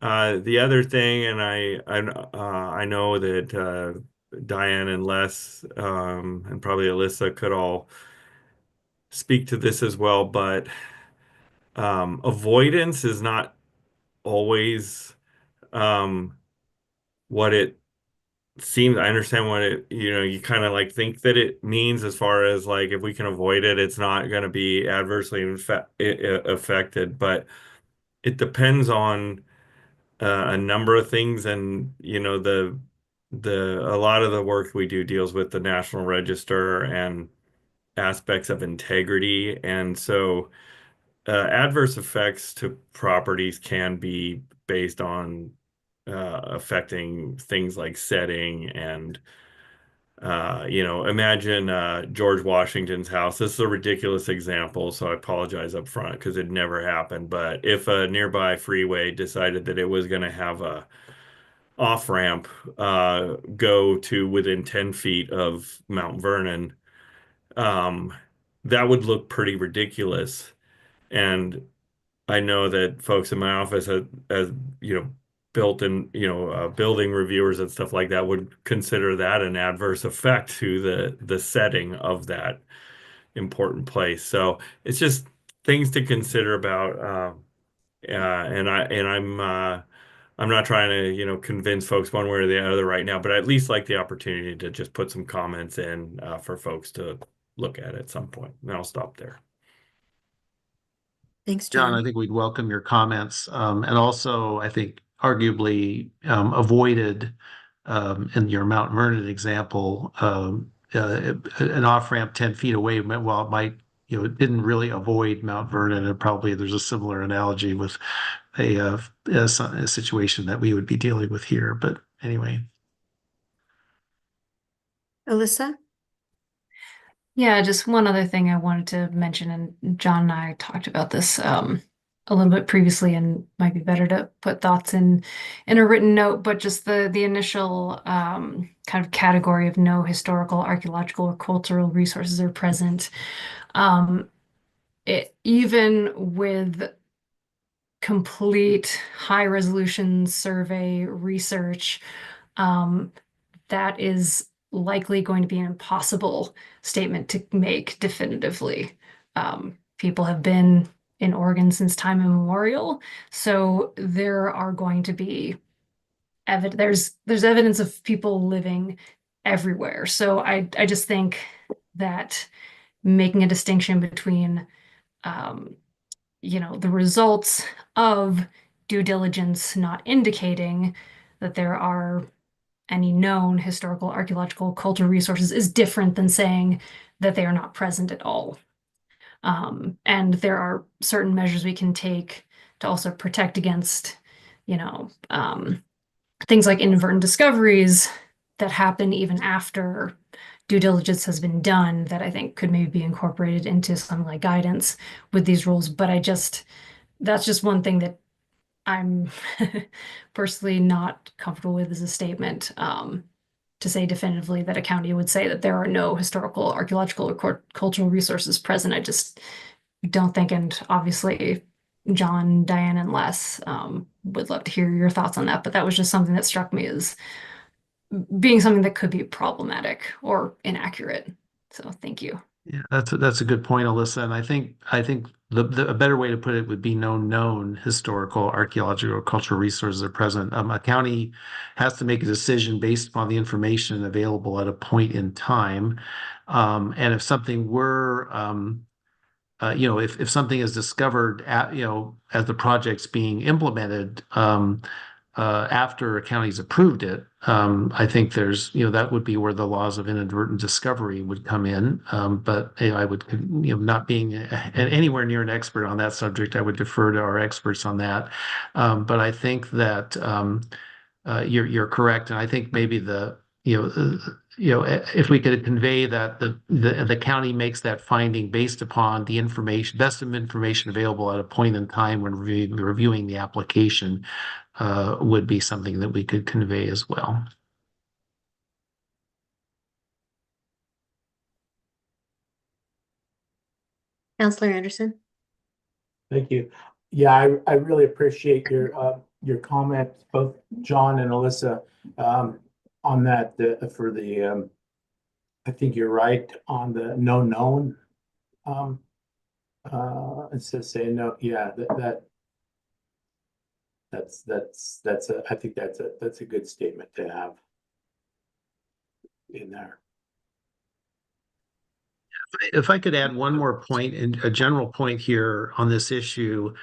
[SPEAKER 26] the other thing, and I know that Diane and Les and probably Alyssa could all speak to this as well, but avoidance is not always what it seems. I understand what you kind of like think that it means as far as like if we can avoid it, it's not going to be adversely affected, but it depends on a number of things, and a lot of the work we do deals with the National Register and aspects of integrity, and so adverse effects to properties can be based on affecting things like setting and imagine George Washington's house. This is a ridiculous example, so I apologize up front because it never happened. But if a nearby freeway decided that it was going to have a off-ramp go to within 10 feet of Mount Vernon, that would look pretty ridiculous. And I know that folks in my office, as built in, building reviewers and stuff like that would consider that an adverse effect to the setting of that important place. So it's just things to consider about. I'm not trying to, convince folks one way or the other right now, but I at least like the opportunity to just put some comments in for folks to look at some point. And I'll stop there.
[SPEAKER 1] Thanks,
[SPEAKER 17] John,
[SPEAKER 1] John.
[SPEAKER 17] I think we'd welcome your comments. And also, I think arguably avoided in your Mount Vernon example, an off-ramp 10 feet away, well, it might, it didn't really avoid Mount Vernon. And probably there's a similar analogy with a situation that we would be dealing with here. But anyway.
[SPEAKER 1] Alyssa?
[SPEAKER 6] Yeah, just one other thing I wanted to mention, and John and I talked about this a little bit previously, and might be better to put thoughts in a written note, but just the initial kind of category of no historical, archaeological, or cultural resources are present. Um, even with complete high resolution survey research, um, that is likely going to be an impossible statement to make definitively. People have been in Oregon since time immemorial, so there are going to be there's evidence of people living everywhere. So I just think that making a distinction between um, the results of due diligence not indicating that there are any known historical, archaeological, cultural resources is different than saying that they are not present at all. And there are certain measures we can take to also protect against, things like inadvertent discoveries that happen even after due diligence has been done that I think could maybe be incorporated into some like guidance with these rules. But that's just one thing that I'm personally not comfortable with as a statement. To say definitively that a county would say that there are no historical, archaeological, or cultural resources present. I just don't think, and obviously John, Diane, and Les would love to hear your thoughts on that, but that was just something that struck me as being something that could be problematic or inaccurate. So thank you.
[SPEAKER 17] Yeah, that's a good point, Alyssa. And I think a better way to put it would be known historical, archaeological, or cultural resources are present. A county has to make a decision based upon the information available at a point in time. And if something were if something is discovered as the project's being implemented, after a county's approved it, I think that would be where the laws of inadvertent discovery would come in. But I would, not being anywhere near an expert on that subject, I would defer to our experts on that. But I think that you're correct, and I think maybe if we could convey that the county makes that finding based upon the best information available at a point in time when reviewing the application, would be something that we could convey as well.
[SPEAKER 1] Counselor Anderson.
[SPEAKER 11] Thank you. Yeah, I really appreciate your comments, both John and Alyssa, on that for the I think you're right on the no known. Instead of saying no, yeah, I think that's a good statement to have in there.
[SPEAKER 17] If I could add one more point and a general point here on this issue,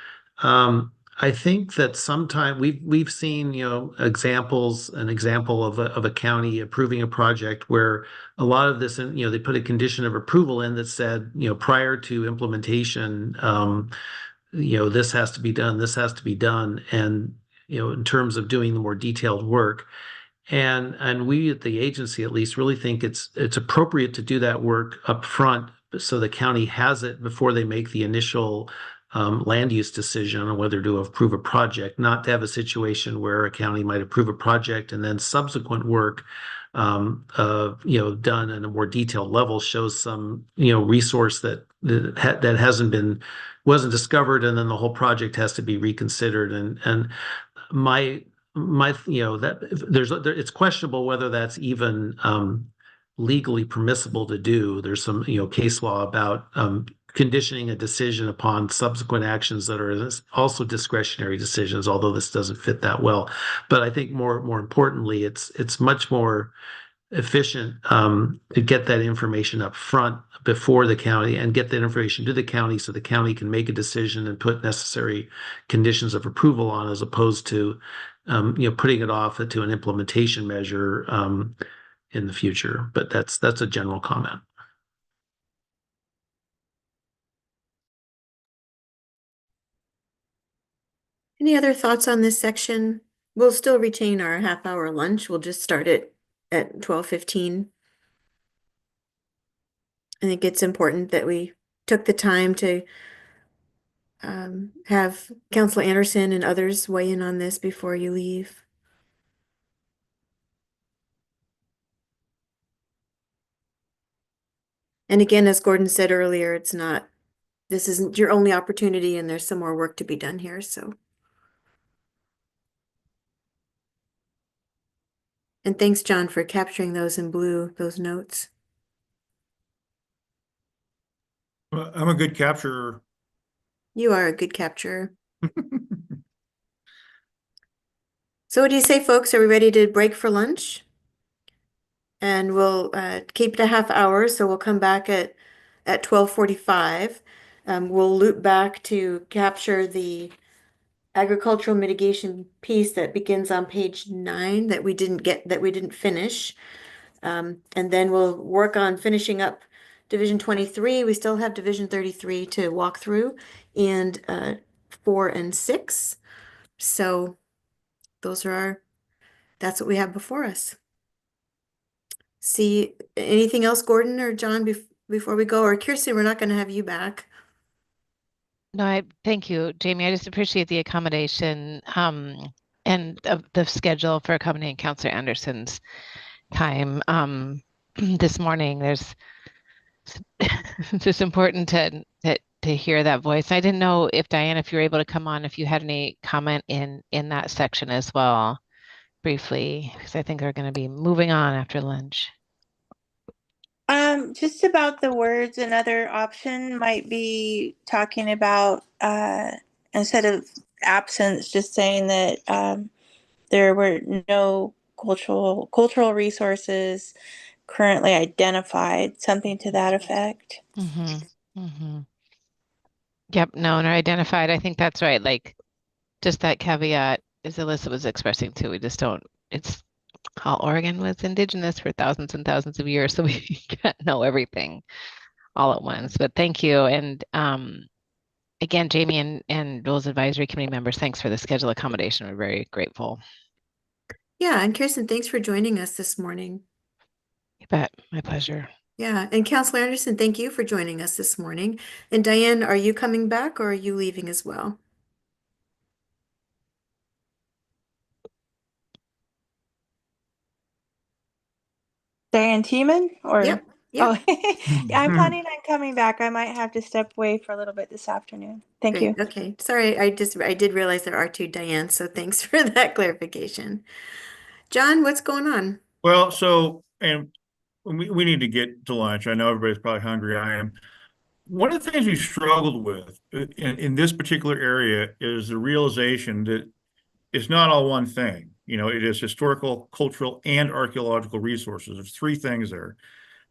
[SPEAKER 17] I think that sometimes we've seen an example of a county approving a project where a lot of this, they put a condition of approval in that said, prior to implementation, this has to be done, this has to be done, and in terms of doing the more detailed work. And we at the agency at least really think it's appropriate to do that work up front so the county has it before they make the initial land use decision on whether to approve a project, not to have a situation where a county might approve a project and then subsequent work done in a more detailed level shows some resource that wasn't discovered, and then the whole project has to be reconsidered. And my it's questionable whether that's even legally permissible to do. There's some case law about conditioning a decision upon subsequent actions that are also discretionary decisions, although this doesn't fit that well. But I think more importantly, it's much more efficient to get that information up front before the county and get that information to the county so the county can make a decision and put necessary conditions of approval on, as opposed to putting it off to an implementation measure in the future. But that's a general comment.
[SPEAKER 1] Any other thoughts on this section? We'll still retain our half-hour lunch. We'll just start it at 12:15. I think it's important that we took the time to have Counselor Anderson and others weigh in on this before you leave. And again, as Gordon said earlier, this isn't your only opportunity and there's some more work to be done here, so. And thanks, John, for capturing those in blue, those notes.
[SPEAKER 3] Well, I'm a good capturer.
[SPEAKER 1] You are a good capturer. So what do you say, folks? Are we ready to break for lunch? And we'll keep it a half hour, so we'll come back at 12:45. We'll loop back to capture the agricultural mitigation piece that begins on page 9 that we didn't finish. And then we'll work on finishing up Division 23. We still have Division 33 to walk through, and 4 and 6. So that's what we have before us. See, anything else, Gordon or John, before we go? Or Kirsten, we're not going to have you back.
[SPEAKER 5] No, thank you, Jamie. I just appreciate the accommodation and the schedule for accommodating Counselor Anderson's time this morning. There's it's just important to hear that voice. I didn't know if Diane, if you were able to come on, if you had any comment in that section as well, briefly, because I think we're going to be moving on after lunch.
[SPEAKER 25] Just about the words, another option might be talking about instead of absence, just saying that there were no cultural resources currently identified, something to that effect.
[SPEAKER 5] Yep, no, and identified. I think that's right. Like just that caveat, as Alyssa was expressing too, we just don't, it's how Oregon was indigenous for thousands and thousands of years, so we can't know everything all at once. But thank you. And again, Jamie and Rules Advisory Committee members, thanks for the schedule accommodation. We're very grateful.
[SPEAKER 1] Yeah, and Kirsten, thanks for joining us this morning.
[SPEAKER 5] You bet. My pleasure.
[SPEAKER 1] Yeah, and Counselor Anderson, thank you for joining us this morning. And Diane, are you coming back or are you leaving as well?
[SPEAKER 25] Diane Tiemann or
[SPEAKER 1] Yep.
[SPEAKER 25] Oh, yeah, I'm planning on coming back. I might have to step away for a little bit this afternoon. Thank
[SPEAKER 1] Great.
[SPEAKER 25] you.
[SPEAKER 1] Okay. Sorry, I did realize there are two Dianes, so thanks for that clarification. John, what's going on?
[SPEAKER 3] Well, so, and we need to get to lunch. I know everybody's probably hungry. I am. One of the things we struggled with in this particular area is the realization that it's not all one thing. You know, it is historical, cultural, and archaeological resources. There's three things there,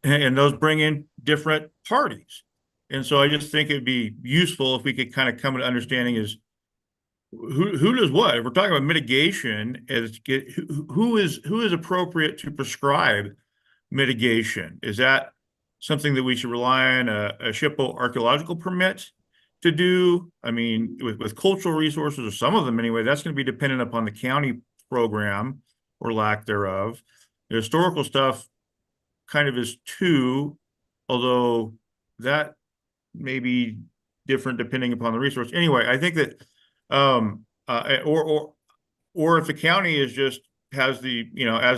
[SPEAKER 3] and those bring in different parties. And so I just think it'd be useful if we could kind of come to understanding is who does what. If we're talking about mitigation, who is appropriate to prescribe mitigation? Is that something that we should rely on a SHPO archaeological permit to do? I mean, with cultural resources, or some of them anyway, that's going to be dependent upon the county program or lack thereof. The historical stuff kind of is too, although that may be different depending upon the resource. Anyway, I think that, or if the county is just has the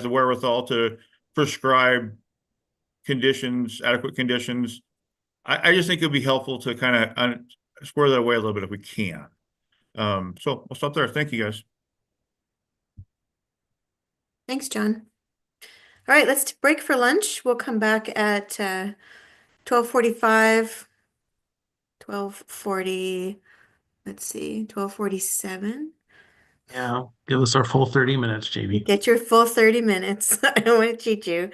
[SPEAKER 3] wherewithal to prescribe conditions, adequate conditions. I just think it'd be helpful to kind of square that away a little bit if we can. So I'll stop there. Thank you, guys.
[SPEAKER 1] Thanks, John. All right, let's break for lunch. We'll come back at 12:45, 12:40, let's see, 12:47.
[SPEAKER 17] Yeah, give us our full 30 minutes, Jamie.
[SPEAKER 1] Get your full 30 minutes. I don't want to cheat you.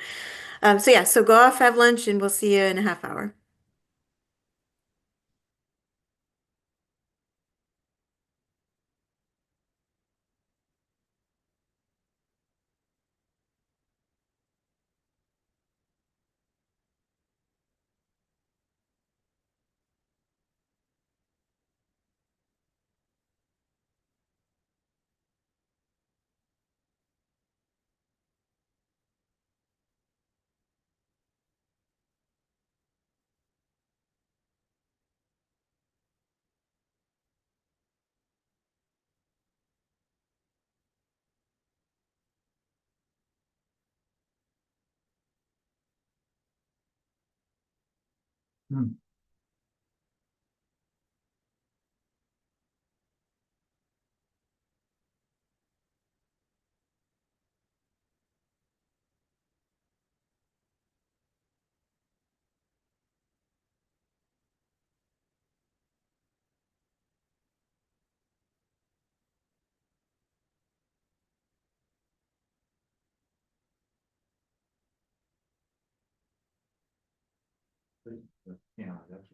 [SPEAKER 1] So go off, have lunch, and we'll see you in a half hour.
[SPEAKER 11] Hmm. Yeah, that's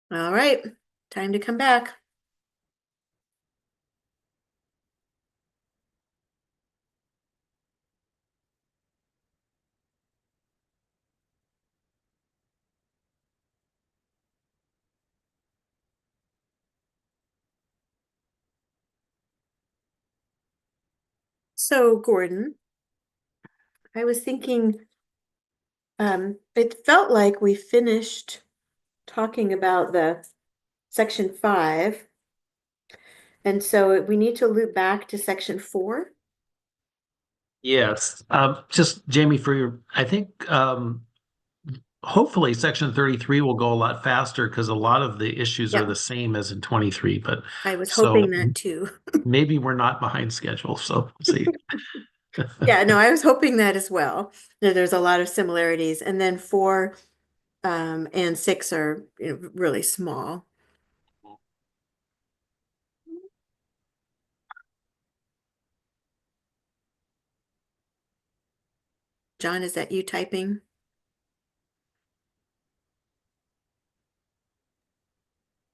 [SPEAKER 1] All right, time to come back. So, Gordon, I was thinking, it felt like we finished talking about the section 5, and so we need to loop back to section 4.
[SPEAKER 17] Yes, just Jamie, I think hopefully section 33 will go a lot faster because a lot of the issues are
[SPEAKER 1] Yeah.
[SPEAKER 17] the same as in 23, but
[SPEAKER 1] I was
[SPEAKER 17] so
[SPEAKER 1] hoping that too.
[SPEAKER 17] maybe we're not behind schedule, so we'll see.
[SPEAKER 1] Yeah, no, I was hoping that as well. There's a lot of similarities, and then 4 and 6 are, really small. John, is that you typing?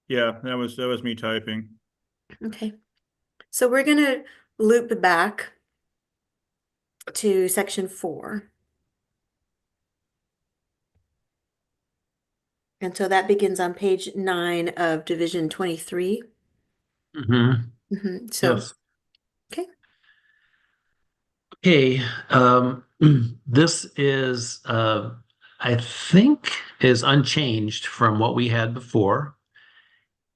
[SPEAKER 3] Yeah, that was me typing.
[SPEAKER 1] Okay. So we're gonna loop back to section 4. And so that begins on page 9 of Division 23. So,
[SPEAKER 17] Yes.
[SPEAKER 1] okay.
[SPEAKER 17] Okay, this is, I think, is unchanged from what we had before.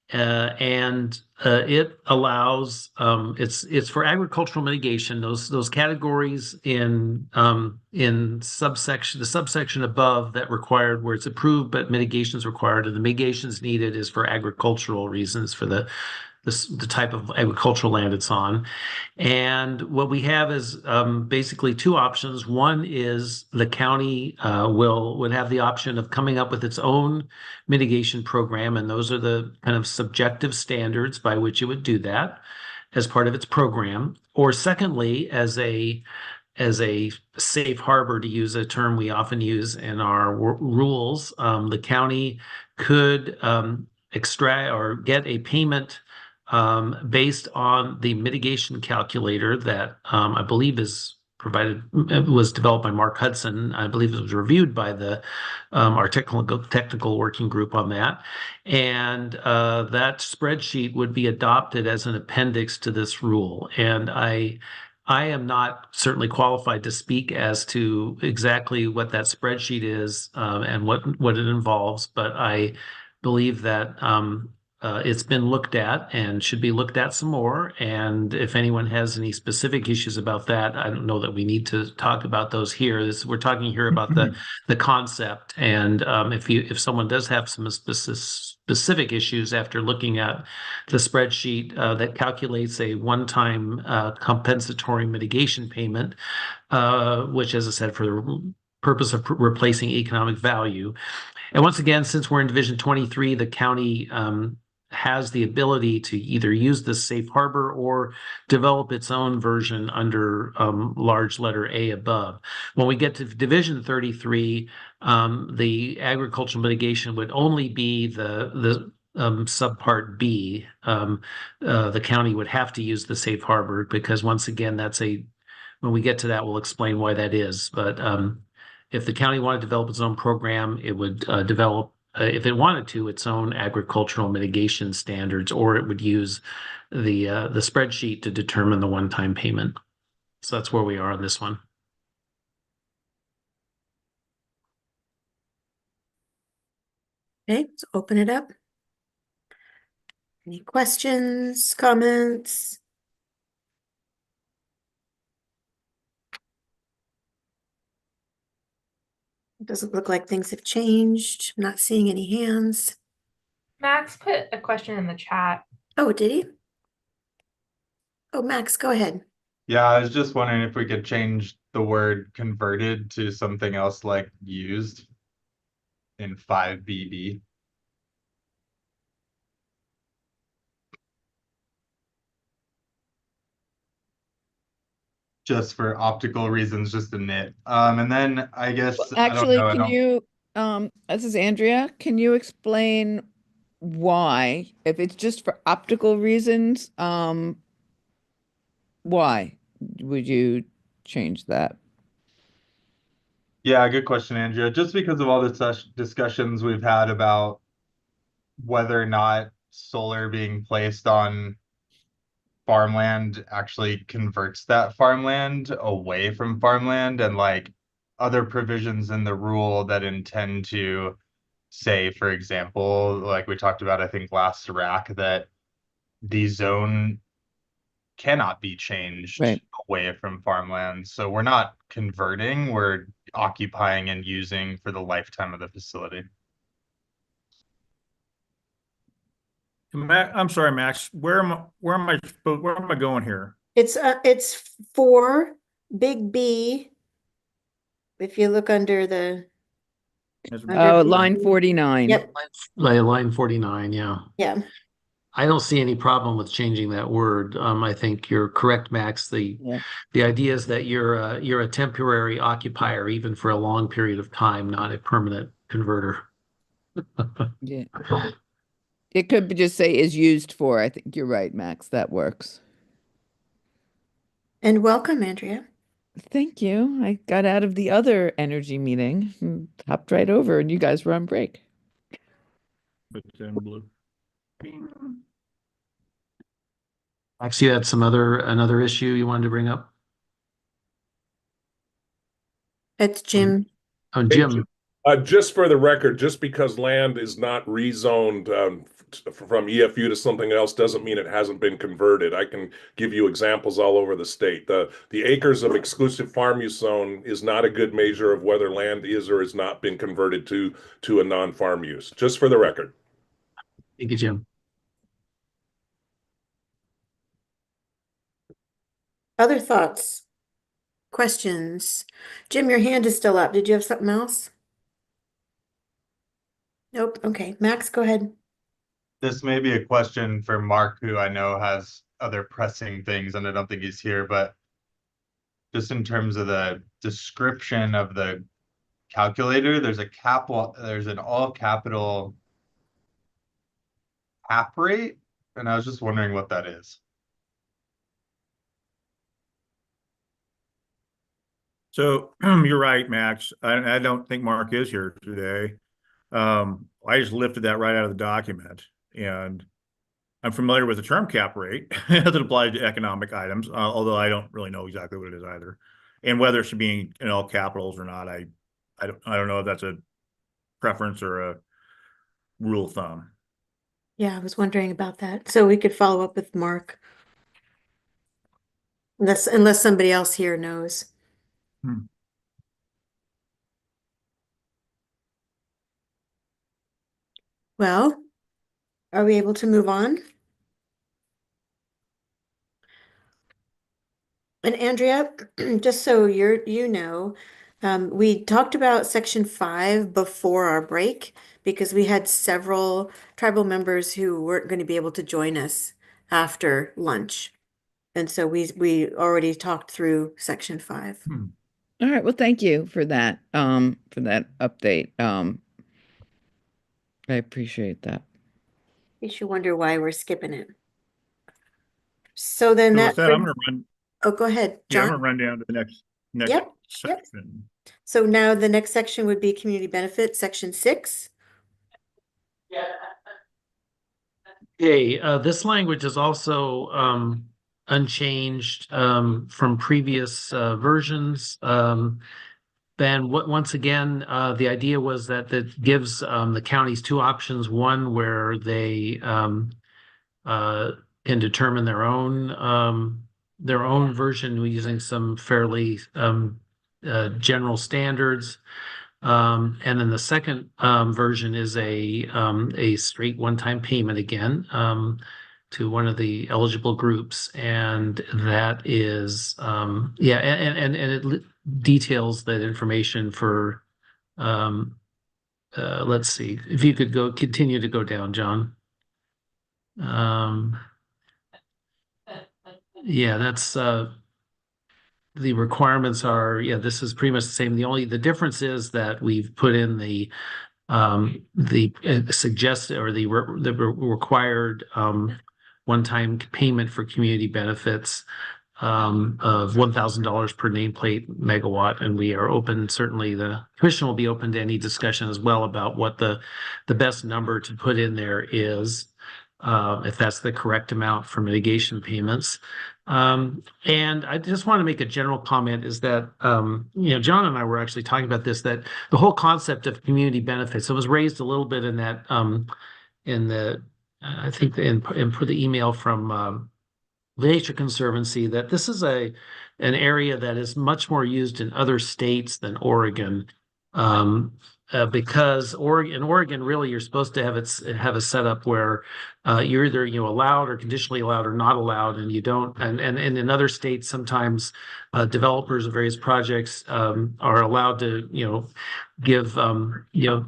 [SPEAKER 17] And it allows it's for agricultural mitigation. Those categories in subsection the subsection above that required where it's approved but mitigation is required and the mitigations needed is for agricultural reasons for the type of agricultural land it's on. And what we have is basically two options. One is the county would have the option of coming up with its own mitigation program, and those are the kind of subjective standards by which it would do that as part of its program. Or secondly, as a safe harbor, to use a term we often use in our rules, the county could extract or get a payment based on the mitigation calculator that I believe is provided, was developed by Mark Hudson. I believe it was reviewed by our technical working group on that. And that spreadsheet would be adopted as an appendix to this rule. And I am not certainly qualified to speak as to exactly what that spreadsheet is and what it involves, but I believe that it's been looked at and should be looked at some more. And if anyone has any specific issues about that, I don't know that we need to talk about those here. We're talking here about the concept. And if someone does have some specific issues after looking at the spreadsheet that calculates a one-time compensatory mitigation payment, which, as I said, for the purpose of replacing economic value. And once again, since we're in Division 23, the county has the ability to either use the safe harbor or develop its own version under large letter A above. When we get to Division 33, the agricultural mitigation would only be the subpart B. The county would have to use the safe harbor because once again, when we get to that, we'll explain why that is. But if the county wanted to develop its own program, it would develop, if it wanted to, its own agricultural mitigation standards, or it would use the spreadsheet to determine the one-time payment. So that's where we are on this one.
[SPEAKER 1] Okay, let's open it up. Any questions, comments? It doesn't look like things have changed. I'm not seeing any hands.
[SPEAKER 7] Max put a question in the chat.
[SPEAKER 1] Oh, did he? Oh, Max, go ahead.
[SPEAKER 18] Yeah, I was just wondering if we could change the word converted to something else like used in 5BB. Just for optical reasons, just a nit. And then I guess
[SPEAKER 12] Actually,
[SPEAKER 18] I don't know.
[SPEAKER 12] this is Andrea. Can you explain
[SPEAKER 8] why? If it's just for optical reasons, why would you change that?
[SPEAKER 18] Yeah, good question, Andrea. Just because of all the discussions we've had about whether or not solar being placed on farmland actually converts that farmland away from farmland, and like other provisions in the rule that intend to say, for example, like we talked about, I think last rack, that the zone cannot be changed
[SPEAKER 8] Right.
[SPEAKER 18] away from farmland. So we're not converting, we're occupying and using for the lifetime of the facility.
[SPEAKER 3] I'm sorry, Max. Where am I going here?
[SPEAKER 1] It's for big B. If you look under the
[SPEAKER 8] Oh,
[SPEAKER 1] big
[SPEAKER 8] line
[SPEAKER 1] B.
[SPEAKER 8] 49.
[SPEAKER 1] Yep.
[SPEAKER 17] Line 49, yeah.
[SPEAKER 1] Yeah.
[SPEAKER 17] I don't see any problem with changing that word. I think you're correct, Max. The idea is that you're a temporary occupier, even for a long period of time, not a permanent converter.
[SPEAKER 8] Yeah. It could just say is used for. I think you're right, Max. That works.
[SPEAKER 1] And welcome, Andrea.
[SPEAKER 8] Thank you. I got out of the other energy meeting and hopped right over, and you guys were on break.
[SPEAKER 3] It's in blue.
[SPEAKER 17] Max, you had another issue you wanted to bring up?
[SPEAKER 1] It's Jim.
[SPEAKER 17] Oh, Jim.
[SPEAKER 16] Just for the record, just because land is not rezoned from EFU to something else doesn't mean it hasn't been converted. I can give you examples all over the state. The acres of exclusive farm use zone is not a good measure of whether land is or has not been converted to a non-farm use. Just for the record.
[SPEAKER 17] Thank you, Jim.
[SPEAKER 1] Other thoughts? Questions? Jim, your hand is still up. Did you have something else? Nope. Okay. Max, go ahead.
[SPEAKER 18] This may be a question for Mark, who I know has other pressing things, and I don't think he's here, but just in terms of the description of the calculator, there's an all capital cap rate, and I was just wondering what that is.
[SPEAKER 3] So you're right, Max. I don't think Mark is here today. I just lifted that right out of the document, and I'm familiar with the term cap rate as it applies to economic items, although I don't really know exactly what it is either, and whether it should be in all capitals or not. I don't know if that's a preference or a rule of thumb.
[SPEAKER 1] Yeah, I was wondering about that. So we could follow up with Mark. Unless somebody else here knows. Well, are we able to move on? And Andrea, just so you know, we talked about section 5 before our break because we had several tribal members who weren't going to be able to join us after lunch. And so we already talked through section 5.
[SPEAKER 8] All right. Well, thank you for that update. I appreciate that.
[SPEAKER 1] You should wonder why we're skipping it. So then
[SPEAKER 3] So
[SPEAKER 1] that
[SPEAKER 3] with that, I'm going to run.
[SPEAKER 1] Oh, go ahead,
[SPEAKER 3] Yeah, I'm
[SPEAKER 1] John.
[SPEAKER 3] going to run down to the next
[SPEAKER 1] Yep.
[SPEAKER 3] section.
[SPEAKER 1] So now the next section would be community benefits, section 6.
[SPEAKER 17] Okay, this language is also unchanged from previous versions. Once again, the idea was that that gives the counties two options. One where they can determine their own version using some fairly general standards. And then the second version is a straight one-time payment again to one of the eligible groups, and that is and it details that information for let's see if you could continue to go down, John. Yeah, that's the requirements are, this is pretty much the same. The difference is that we've put in the the suggested or the required one-time payment for community benefits of $1,000 per nameplate megawatt. And we are open, certainly the commission will be open to any discussion as well about what the best number to put in there is, if that's the correct amount for mitigation payments. And I just want to make a general comment is that, John and I were actually talking about this, that the whole concept of community benefits, it was raised a little bit in that, I think in for the email from, the Nature Conservancy, that this is an area that is much more used in other states than Oregon, because Oregon really you're supposed to have a setup where you're either allowed or conditionally allowed or not allowed, and you don't. And in other states sometimes developers of various projects are allowed to give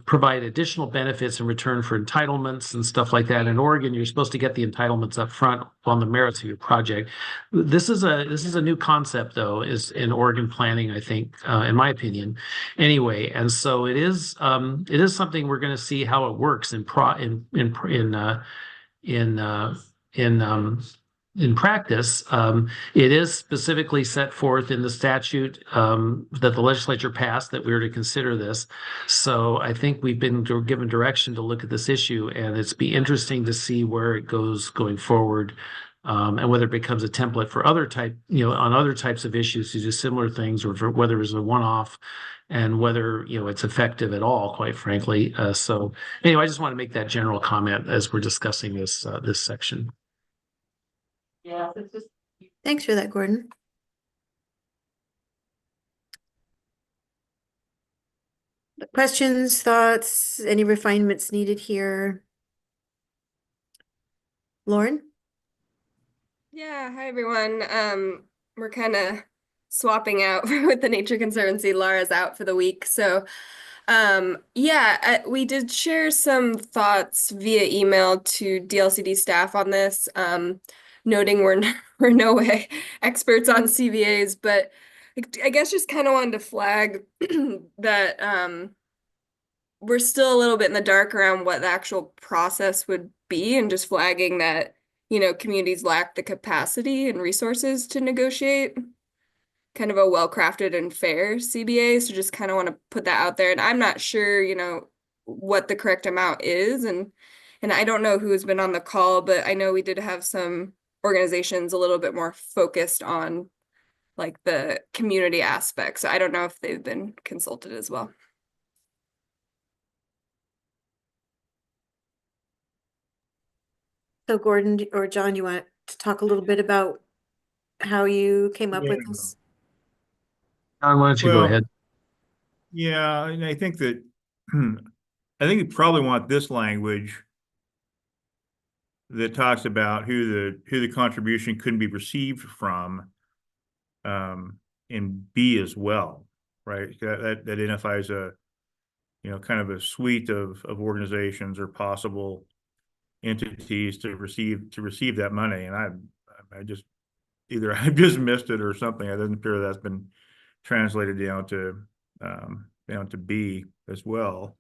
[SPEAKER 17] provide additional benefits in return for entitlements and stuff like that. In Oregon, you're supposed to get the entitlements up front on the merits of your project. This is a new concept, though, is in Oregon planning, I think, in my opinion, anyway. And so it is something we're going to see how it works in practice. It is specifically set forth in the statute that the legislature passed that we were to consider this. So I think we've been given direction to look at this issue, and it's be interesting to see where it goes going forward, and whether it becomes a template for other on other types of issues to do similar things, or for whether it's a one-off, and whether it's effective at all, quite frankly. So anyway, I just want to make that general comment as we're discussing this section.
[SPEAKER 7] Yeah, it's just
[SPEAKER 1] Thanks for that, Gordon. Questions, thoughts, any refinements needed here? Lauren?
[SPEAKER 13] Yeah, hi everyone. We're kind of swapping out with the Nature Conservancy. Laura's out for the week. So we did share some thoughts via email to DLCD staff on this, noting we're no way experts on CVAs, but I guess just kind of wanted to flag that we're still a little bit in the dark around what the actual process would be, and just flagging that, communities lack the capacity and resources to negotiate kind of a well-crafted and fair CBA. So just kind of want to put that out there. And I'm not sure, what the correct amount is. And I don't know who's been on the call, but I know we did have some organizations a little bit more focused on like the community aspects. So I don't know if they've been consulted as well.
[SPEAKER 1] So Gordon or John, you want to talk a little bit about how you came up with this?
[SPEAKER 17] John, why don't you go ahead?
[SPEAKER 3] Yeah, and I think that I think you probably want this language that talks about who the contribution couldn't be received from in B as well, right? That identifies a kind of a suite of organizations or possible entities to receive that money. And I just either I've just missed it or something. I didn't appear that's been translated down to B as well.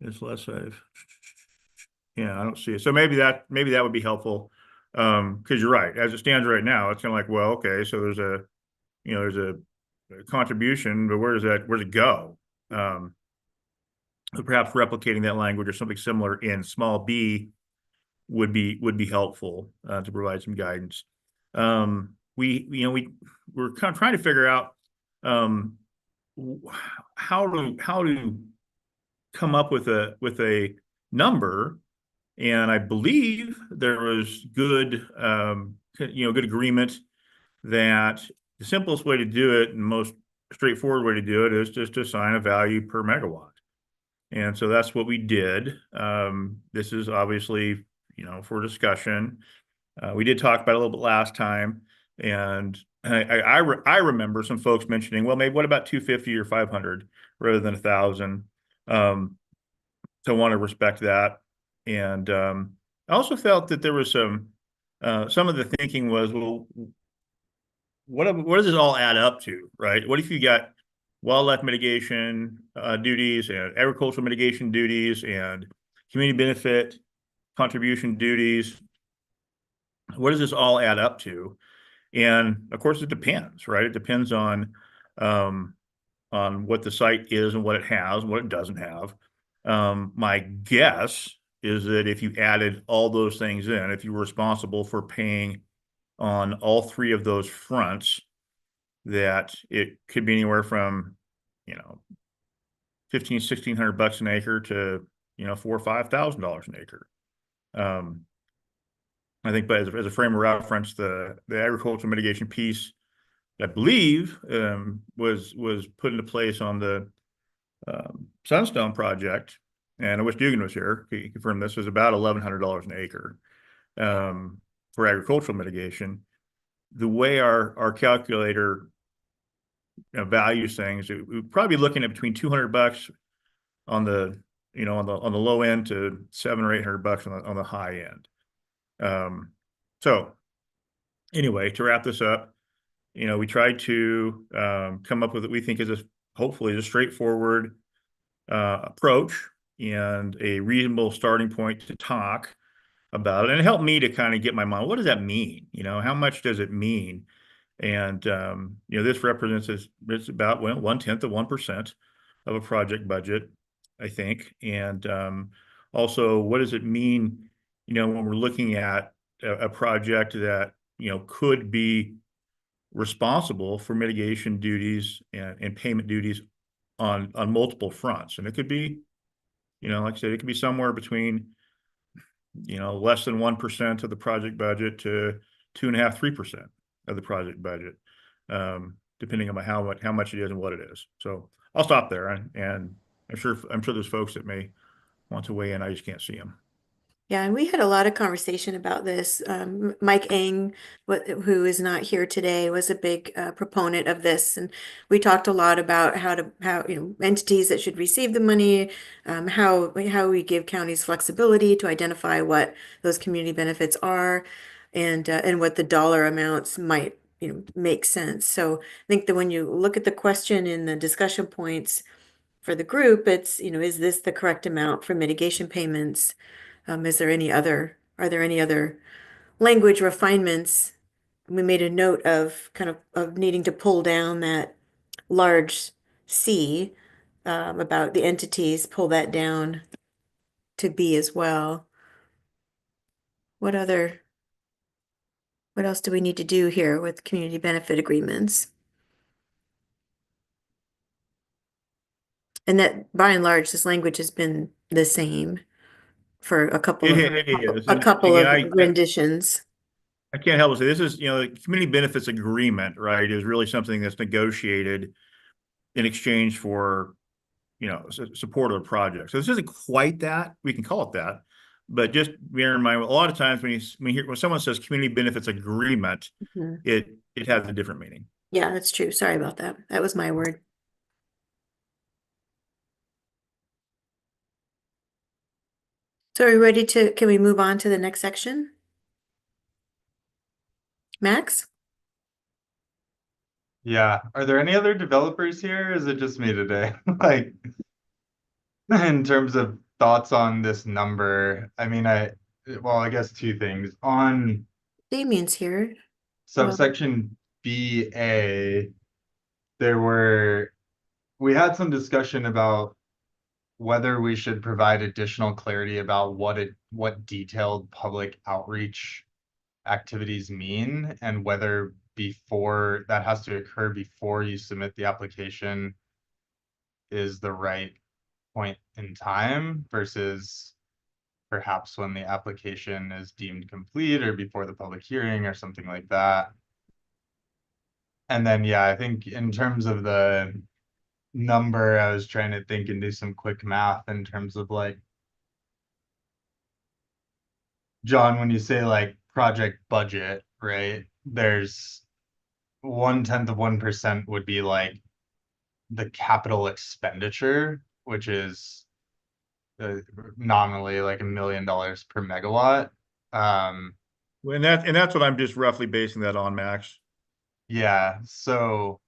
[SPEAKER 3] It's less I've I don't see it. So maybe that would be helpful. Because you're right. As it stands right now, it's kind of like, well, okay, so there's a contribution, but where's it go? Perhaps replicating that language or something similar in small b would be helpful to provide some guidance. We're kind of trying to figure out how to come up with a number, and I believe there was good agreement that the simplest way to do it and most straightforward way to do it is just to assign a value per megawatt. And so that's what we did. This is obviously, for discussion. We did talk about it a little bit last time, and I remember some folks mentioning, well, maybe what about 250 or 500 rather than 1,000? So I want to respect that. And I also felt that there was some of the thinking was, well, what does it all add up to, right? What if you got wildlife mitigation duties and agricultural mitigation duties and community benefit contribution duties. What does this all add up to? And of course, it depends, right? It depends on what the site is and what it has and what it doesn't have. My guess is that if you added all those things in, if you were responsible for paying on all three of those fronts, that it could be anywhere from, you know, 1,600 bucks an acre to, you know, $4,000 or $5,000 an acre. I think, but as a frame of reference, the agricultural mitigation piece, I believe, was put into place on the Sunstone project, and I wish Dugan was here. He confirmed this was about $1,100 an acre for agricultural mitigation. The way our calculator values things, we're probably looking at between 200 bucks on the on the low end to 700 or 800 bucks on the high end. So anyway, to wrap this up, we tried to come up with what we think is hopefully a straightforward approach and a reasonable starting point to talk about it. And it helped me to kind of get my mind, what does that mean? How much does it mean? And this represents it's about 1/10 of 1% of a project budget, I think. And also, what does it mean, when we're looking at a project that could be responsible for mitigation duties and payment duties on multiple fronts. And it could be, like I said, it could be somewhere between, less than 1% of the project budget to 2.5%, 3% of the project budget, depending on how much it is and what it is. So I'll stop there, and I'm sure there's folks that may want to weigh in. I just can't see them.
[SPEAKER 1] Yeah, and we had a lot of conversation about this. Mike Eng, who is not here today, was a big proponent of this, and we talked a lot about how entities that should receive the money, how we give counties flexibility to identify what those community benefits are, and what the dollar amounts might make sense. So I think that when you look at the question in the discussion points for the group, it's is this the correct amount for mitigation payments? Are there any other language refinements? We made a note of of needing to pull down that large C about the entities, pull that down to B as well. What else do we need to do here with community benefit agreements? And that by and large, this language has been the same for a couple of
[SPEAKER 3] It is.
[SPEAKER 1] a
[SPEAKER 3] And
[SPEAKER 1] couple
[SPEAKER 3] again,
[SPEAKER 1] of renditions.
[SPEAKER 3] I can't help but say this is, the community benefits agreement, right, is really something that's negotiated in exchange for, support of a project. So this isn't quite that. We can call it that, but just bear in mind, a lot of times when someone says community benefits agreement,
[SPEAKER 1] Mhm.
[SPEAKER 3] it has a different meaning.
[SPEAKER 1] Yeah, that's true. Sorry about that. That was my word. So are we ready can we move on to the next section? Max?
[SPEAKER 18] Yeah. Are there any other developers here? Or is it just me today? Like, in terms of thoughts on this number, I mean, well, I guess two things. On
[SPEAKER 1] Damien's here.
[SPEAKER 18] subsection BA, we had some discussion about whether we should provide additional clarity about what detailed public outreach activities mean, and whether before that has to occur before you submit the application is the right point in time versus perhaps when the application is deemed complete or before the public hearing or something like that. And then, yeah, I think in terms of the number, I was trying to think and do some quick math in terms of like, John, when you say like project budget, right? There's 1/10 of 1% would be like the capital expenditure, which is nominally like $1 million per megawatt.
[SPEAKER 3] And that's what I'm just roughly basing that on, Max.
[SPEAKER 18] Yeah. So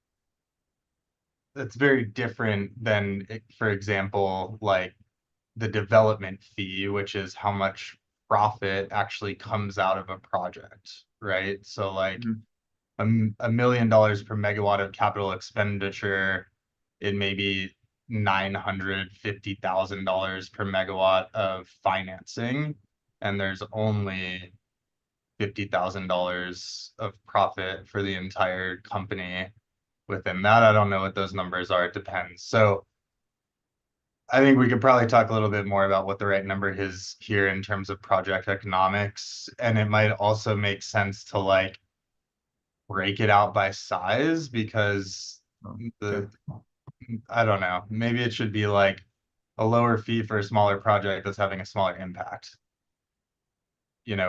[SPEAKER 18] that's very different than, for example, like the development fee, which is how much profit actually comes out of a project, right? So like $1 million per megawatt of capital expenditure, it may be $950,000 per megawatt of financing, and there's only $50,000 of profit for the entire company within that. I don't know what those numbers are. It depends. So I think we could probably talk a little bit more about what the right number is here in terms of project economics. And it might also make sense to like break it out by size, because I don't know, maybe it should be like a lower fee for a smaller project that's having a smaller impact,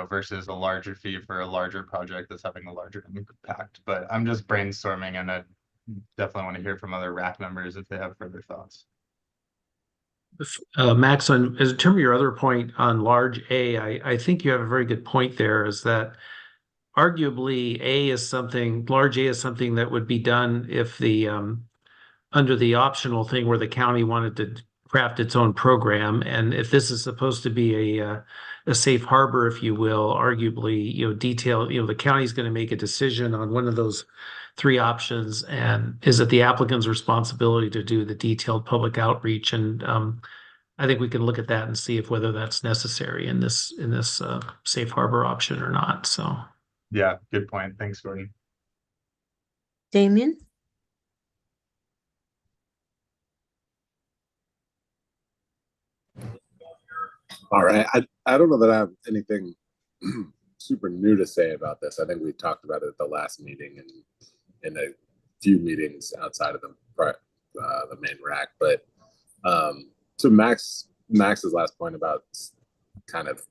[SPEAKER 18] versus a larger fee for a larger project that's having a larger impact. But I'm just brainstorming, and I definitely want to hear from other rack members if they have further thoughts.
[SPEAKER 17] Max, as in terms of your other point on large A, I think you have a very good point there, is that arguably large A is something that would be done if under the optional thing where the county wanted to craft its own program. And if this is supposed to be a safe harbor, if you will, arguably, the county's going to make a decision on one of those three options. And is it the applicant's responsibility to do the detailed public outreach? And I think we can look at that and see if whether that's necessary in this safe harbor option or not. So
[SPEAKER 18] yeah, good point. Thanks, Gordon.
[SPEAKER 1] Damien?
[SPEAKER 10] All right. I don't know that I have anything super new to say about this. I think we talked about it at the last meeting and in a few meetings outside of the main rack. But to Max's last point about kind of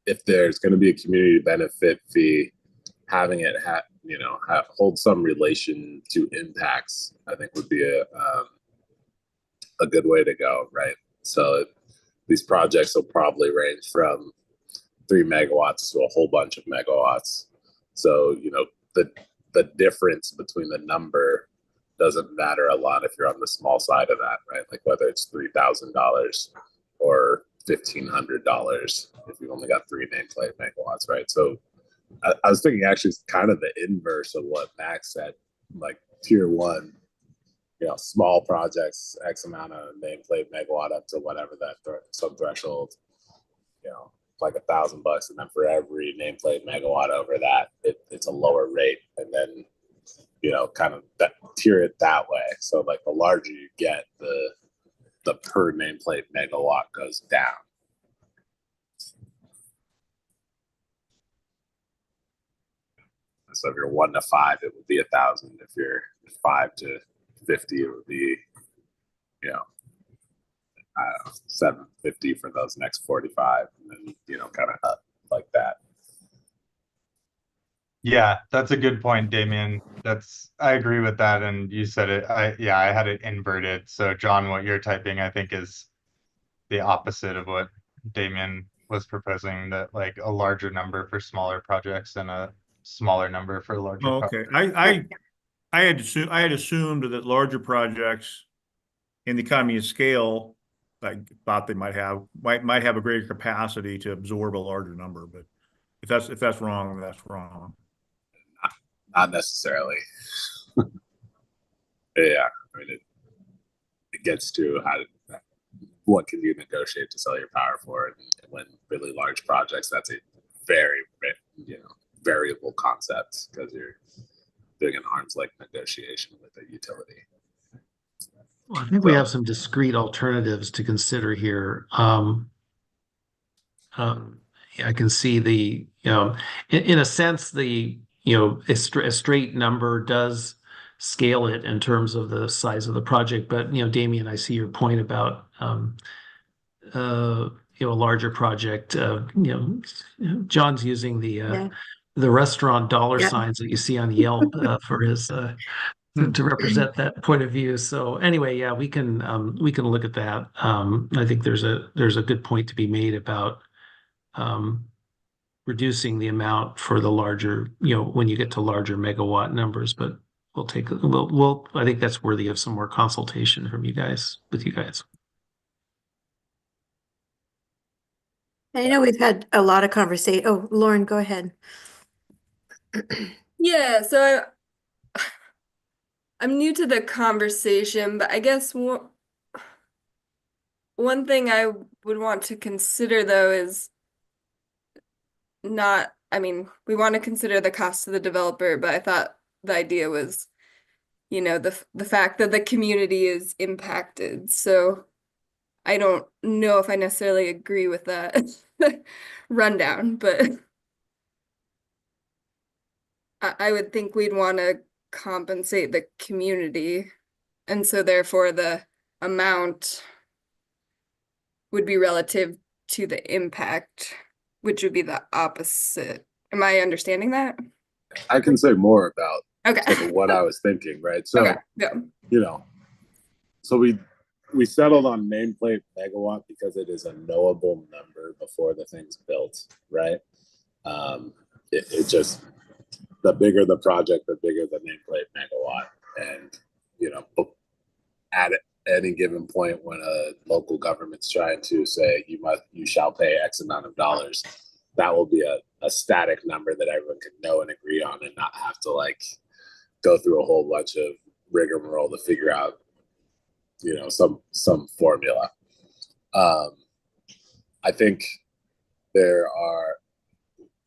[SPEAKER 10] if there's going to be a community benefit fee, having it hold some relation to impacts, I think would be a good way to go, right? So these projects will probably range from 3 megawatts to a whole bunch of megawatts. So, the difference between the number doesn't matter a lot if you're on the small side of that, right? Like whether it's $3,000 or $1,500 if you've only got 3 nameplate megawatts, right? So I was thinking actually it's kind of the inverse of what Max said, like tier 1, small projects, X amount of nameplate megawatt up to whatever that some threshold, like $1,000 bucks, and then for every nameplate megawatt over that, it's a lower rate, and then kind of tier it that way. So like the larger you get, the per nameplate megawatt goes down. So if you're 1 to 5, it would be 1,000. If you're 5 to 50, it would be, $750 for those next 45, and then kind of up like that.
[SPEAKER 18] Yeah, that's a good point, Damien. I agree with that, and you said it. I had it inverted. So John, what you're typing, I think, is the opposite of what Damien was proposing, that like a larger number for smaller projects and a smaller number for larger
[SPEAKER 3] Okay.
[SPEAKER 18] projects.
[SPEAKER 3] I had assumed that larger projects in the economy of scale, I thought they might have a greater capacity to absorb a larger number, but if that's wrong, that's wrong.
[SPEAKER 10] Not necessarily. Yeah, I mean it gets to what can you negotiate to sell your power for, and when really large projects, that's a very variable concept because you're doing an arm's length negotiation with a utility.
[SPEAKER 17] Well, I think we have some discrete alternatives to consider here. I can see in a sense, a straight number does scale it in terms of the size of the project. But, Damien, I see your point about, a larger project. John's using the restaurant dollar signs that you see on Yelp for his to represent that point of view. So anyway, yeah, we can look at that. I think there's a good point to be made about reducing the amount for the larger, when you get to larger megawatt numbers. But I think that's worthy of some more consultation from you guys, with you guys.
[SPEAKER 1] I know we've had a lot of conversation. Oh, Lauren, go ahead.
[SPEAKER 13] Yeah, so I'm new to the conversation, but I guess one thing I would want to consider though is not, I mean, we want to consider the cost to the developer, but I thought the idea was, the fact that the community is impacted. So I don't know if I necessarily agree with that rundown, but I would think we'd want to compensate the community. And so therefore the amount would be relative to the impact, which would be the opposite. Am I understanding that?
[SPEAKER 10] I can say more about
[SPEAKER 13] Okay.
[SPEAKER 10] sort of what I was thinking, right? So,
[SPEAKER 13] Okay. Yeah.
[SPEAKER 10] you know, so we settled on nameplate megawatt because it is a knowable number before the thing's built, right? It just, the bigger the project, the bigger the nameplate megawatt. And, at any given point when a local government's trying to say you shall pay X amount of dollars, that will be a static number that everyone can know and agree on and not have to like go through a whole bunch of rigmarole to figure out, some formula. I think there are,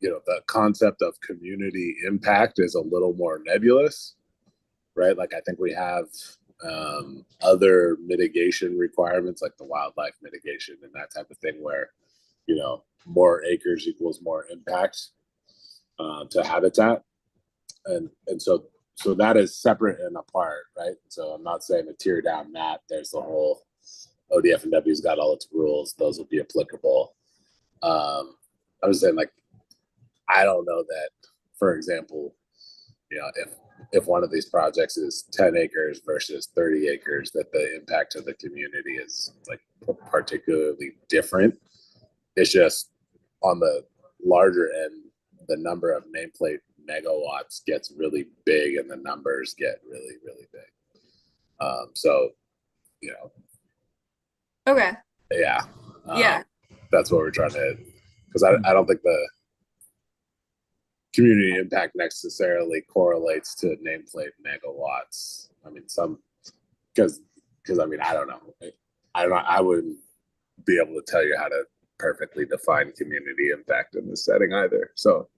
[SPEAKER 10] the concept of community impact is a little more nebulous, right? Like I think we have other mitigation requirements like the wildlife mitigation and that type of thing where, more acres equals more impact to habitat. And so that is separate and apart, right? So I'm not saying to tear down that. There's the whole ODF&W's got all its rules; those will be applicable. I was saying, like, I don't know that, for example, if one of these projects is 10 acres versus 30 acres, that the impact to the community is like particularly different. It's just on the larger end, the number of nameplate megawatts gets really big and the numbers get really, really big. So,
[SPEAKER 13] Okay.
[SPEAKER 10] yeah.
[SPEAKER 13] Yeah.
[SPEAKER 10] That's what we're trying to, because I don't think the community impact necessarily correlates to nameplate megawatts. I mean, because I mean, I don't know. I wouldn't be able to tell you how to perfectly define community impact in this setting either. So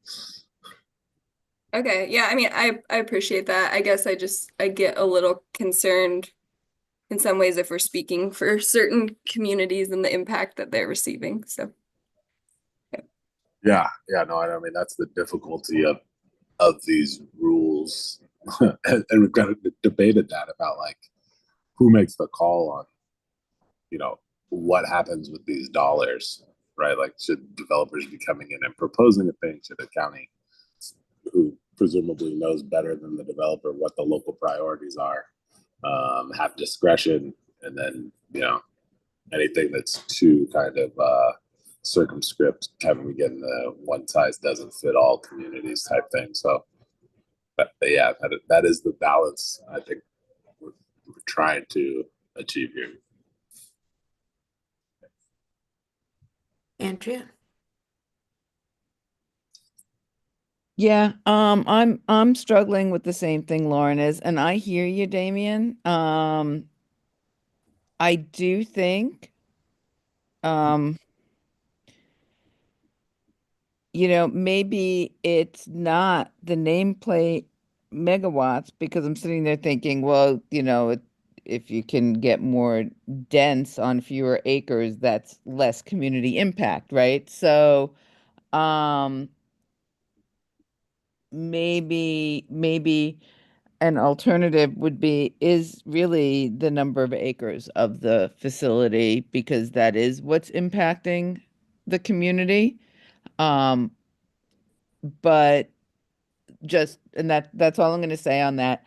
[SPEAKER 13] Okay. Yeah, I mean, I appreciate that. I guess I get a little concerned in some ways if we're speaking for certain communities and the impact that they're receiving. So
[SPEAKER 10] yeah, no, I mean that's the difficulty of these rules, and we've kind of debated that about like who makes the call on, what happens with these dollars, right? Like, should developers be coming in and proposing a thing? Should the county, who presumably knows better than the developer what the local priorities are, have discretion? And then, anything that's too kind of circumscript, having we get in the one size doesn't fit all communities type thing. So, but yeah, that is the balance I think we're trying to achieve here.
[SPEAKER 1] Andrea?
[SPEAKER 8] Yeah, I'm struggling with the same thing Lauren is, and I hear you, Damien. I do think, um, maybe it's not the nameplate megawatts because I'm sitting there thinking, well, if you can get more dense on fewer acres, that's less community impact, right? So, um, maybe an alternative would be is really the number of acres of the facility because that is what's impacting the community. Um, but and that's all I'm going to say on that.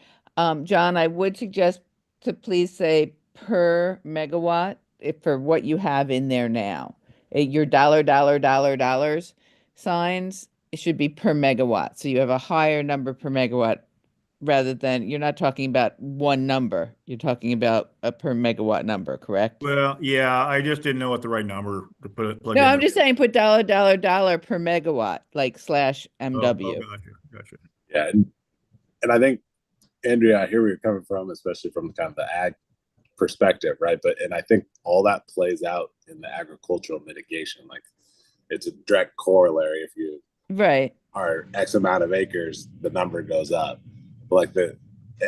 [SPEAKER 8] John, I would suggest to please say per megawatt if for what you have in there now. Your dollars signs, it should be per megawatt. So you have a higher number per megawatt rather than, you're not talking about one number. You're talking about a per megawatt number, correct?
[SPEAKER 3] Well, yeah, I just didn't know what the right number to plug
[SPEAKER 8] No,
[SPEAKER 3] in.
[SPEAKER 8] I'm just saying put dollar, dollar, dollar per megawatt, like slash
[SPEAKER 3] Oh,
[SPEAKER 8] MW.
[SPEAKER 3] gotcha.
[SPEAKER 10] Yeah, and I think, Andrea, I hear where you're coming from, especially from kind of the ag perspective, right? And I think all that plays out in the agricultural mitigation. Like, it's a direct corollary. If you
[SPEAKER 8] Right.
[SPEAKER 10] are X amount of acres, the number goes up. Like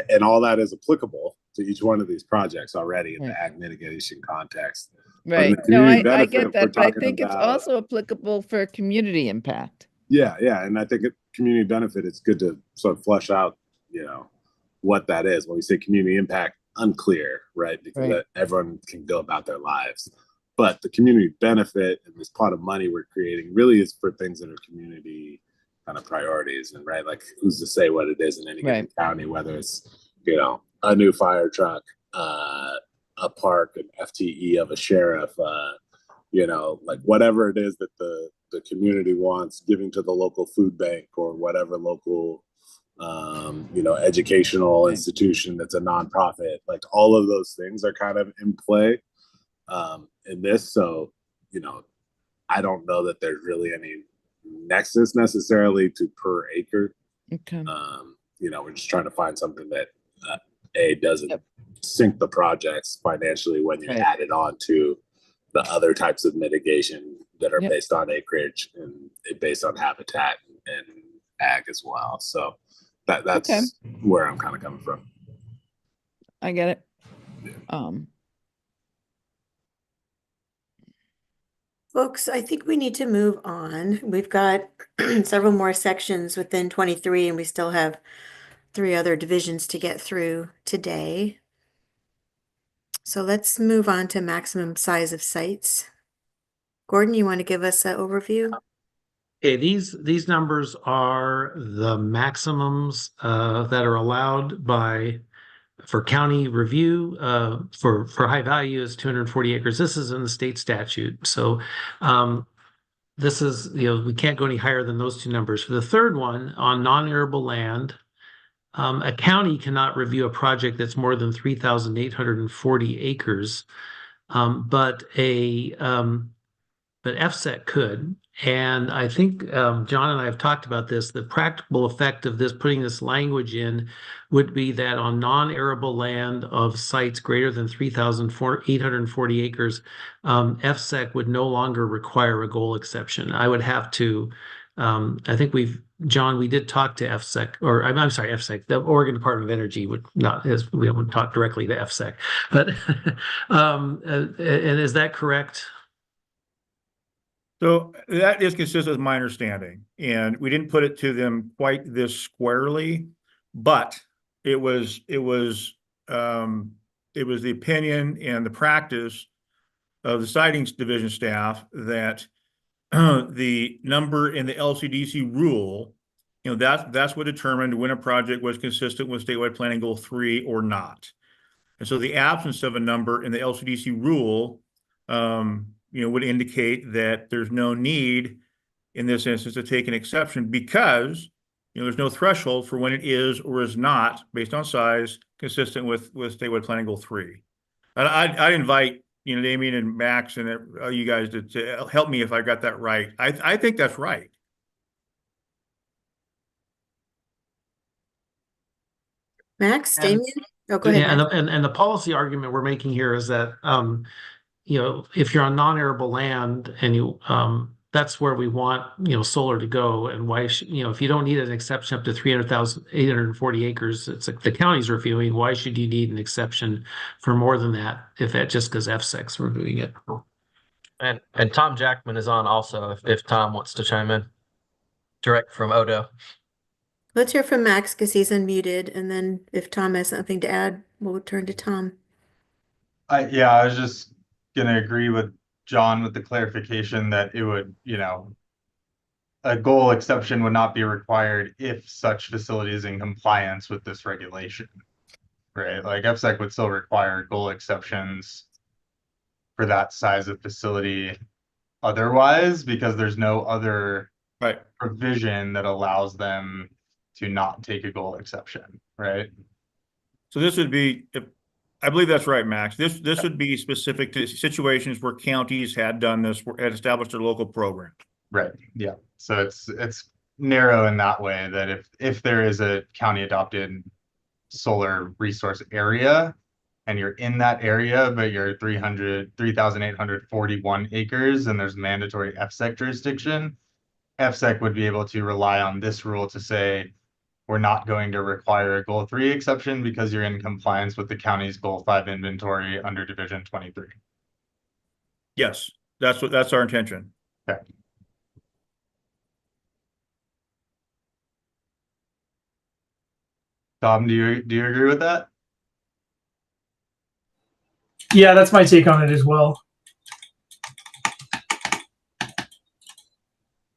[SPEAKER 10] and all that is applicable to each one of these projects already in the ag mitigation context. But in
[SPEAKER 8] Right.
[SPEAKER 10] the
[SPEAKER 8] No,
[SPEAKER 10] community
[SPEAKER 8] I get
[SPEAKER 10] benefit, we're
[SPEAKER 8] that, but I
[SPEAKER 10] talking
[SPEAKER 8] think it's
[SPEAKER 10] about,
[SPEAKER 8] also applicable for community impact.
[SPEAKER 10] yeah, and I think community benefit, it's good to sort of flesh out, what that is. When we say community impact, unclear, right? Because everyone can go about their lives. But the community benefit and this pot of money we're creating really is for things that are community kind of priorities. And right, like, who's to say what it is in any given county, whether it's, a new fire truck, a park, an FTE of a sheriff, like whatever it is that the community wants, giving to the local food bank or whatever local educational institution that's a nonprofit. Like, all of those things are kind of in play in this. So, I don't know that there's really any nexus necessarily to per acre.
[SPEAKER 8] Okay.
[SPEAKER 10] We're just trying to find something that doesn't sink the projects financially when you add it on to the other types of mitigation that are based on acreage and based on habitat and ag as well. So that's where I'm kind of coming from.
[SPEAKER 8] I get it.
[SPEAKER 1] Folks, I think we need to move on. We've got several more sections within 23, and we still have 3 other divisions to get through today. So let's move on to maximum size of sites. Gordon, you want to give us an overview?
[SPEAKER 17] Okay, these numbers are the maximums that are allowed for county review for high value is 240 acres. This is in the state statute. So this is, we can't go any higher than those 2 numbers. For the third one, on non-arable land, a county cannot review a project that's more than 3,840 acres, but FSEC could. And I think John and I have talked about this. The practical effect of putting this language in would be that on non-arable land of sites greater than 3,840 acres, FSEC would no longer require a goal exception. I would have to, I think John, we did talk to FSEC, or I'm sorry, FSEC, the Oregon Department of Energy would not, we haven't talked directly to FSEC, but, and is that correct?
[SPEAKER 3] So that is consistent with my understanding, and we didn't put it to them quite this squarely, but it was the opinion and the practice of the siting division staff that the number in the LCDC rule, that's what determined when a project was consistent with statewide planning goal 3 or not. And so the absence of a number in the LCDC rule, would indicate that there's no need in this instance to take an exception because, there's no threshold for when it is or is not based on size consistent with statewide planning goal 3. And I'd invite, Damien and Max and you guys to help me if I got that right. I think that's right.
[SPEAKER 1] Max, Damien? Oh, go ahead, Max.
[SPEAKER 17] And the policy argument we're making here is that, if you're on non-arable land and that's where we want, solar to go. And why, if you don't need an exception up to 300,840 acres, it's like the county's reviewing, why should you need an exception for more than that if that just because FSEC's reviewing it?
[SPEAKER 4] And Tom Jackman is on also, if Tom wants to chime in. Direct from Odo.
[SPEAKER 1] Let's hear from Max because he's unmuted, and then if Tom has something to add, we'll turn to Tom.
[SPEAKER 18] I was just gonna agree with John with the clarification that it would, a goal exception would not be required if such facility is in compliance with this regulation, right? Like FSEC would still require goal exceptions for that size of facility otherwise, because there's no other provision that allows them to not take a goal exception, right?
[SPEAKER 3] So this would be, I believe that's right, Max. This would be specific to situations where counties had done this, had established a local program.
[SPEAKER 18] Right. Yeah. So it's narrow in that way that if there is a county adopted solar resource area and you're in that area, but you're 3,841 acres and there's mandatory FSEC jurisdiction, FSEC would be able to rely on this rule to say, we're not going to require a goal 3 exception because you're in compliance with the county's goal 5 inventory under division 23.
[SPEAKER 3] Yes, that's our intention.
[SPEAKER 18] Okay. Tom, do you agree with that?
[SPEAKER 15] Yeah, that's my take on it as well.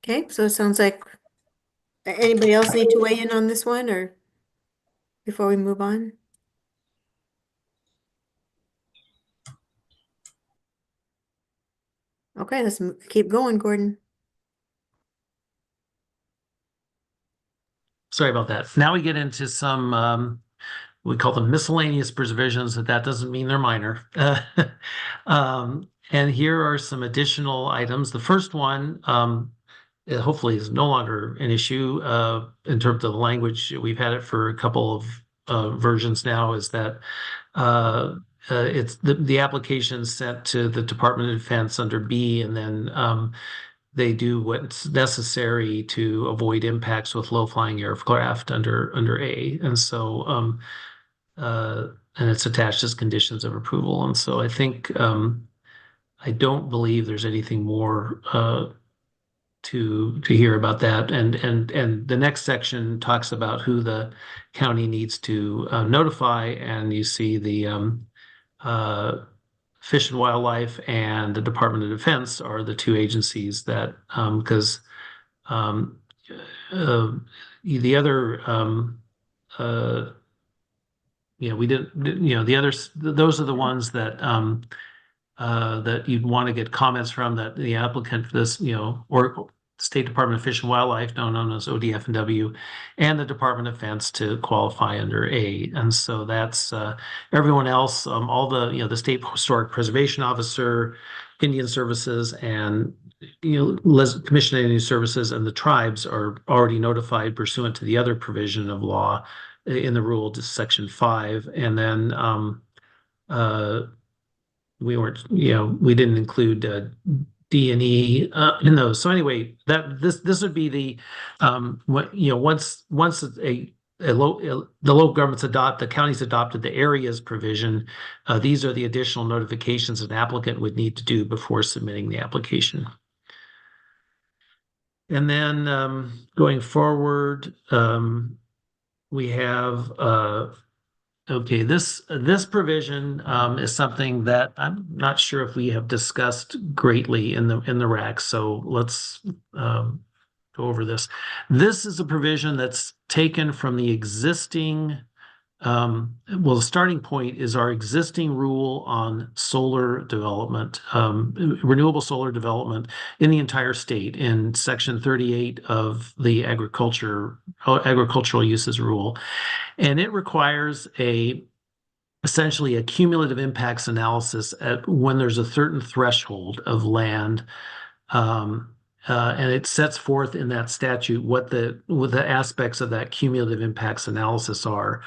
[SPEAKER 1] Okay, so it sounds like anybody else need to weigh in on this one or before we move on? Okay, let's keep going, Gordon.
[SPEAKER 17] Sorry about that. Now we get into some, we call them miscellaneous provisions, but that doesn't mean they're minor. And here are some additional items. The first one, hopefully is no longer an issue in terms of the language. We've had it for a couple of versions now, is that it's the application sent to the Department of Defense under B, and then they do what's necessary to avoid impacts with low-flying aircraft under A. And so and it's attached as conditions of approval. And so I think I don't believe there's anything more to hear about that. And the next section talks about who the county needs to notify, and you see the Fish and Wildlife and the Department of Defense are the two agencies that because the other we didn't, the others, those are the ones that that you'd want to get comments from, that the applicant for this, or State Department of Fish and Wildlife, known as ODF and W, and the Department of Defense to qualify under A. And so that's everyone else, all the State Historic Preservation Officer, Indian Services, and Commission on Indian Services, and the tribes are already notified pursuant to the other provision of law in the rule, to Section 5. And then we weren't, we didn't include D and E in those. So anyway, this would be the once the local governments the counties adopted the areas provision, these are the additional notifications an applicant would need to do before submitting the application. And then going forward, we have okay, this provision is something that I'm not sure if we have discussed greatly in the RAC. So let's go over this. This is a provision that's taken from the existing. The starting point is our existing rule on solar development, renewable solar development in the entire state, in Section 38 of the agricultural uses rule. And it requires essentially a cumulative impacts analysis when there's a certain threshold of land. And it sets forth in that statute what the aspects of that cumulative impacts analysis are.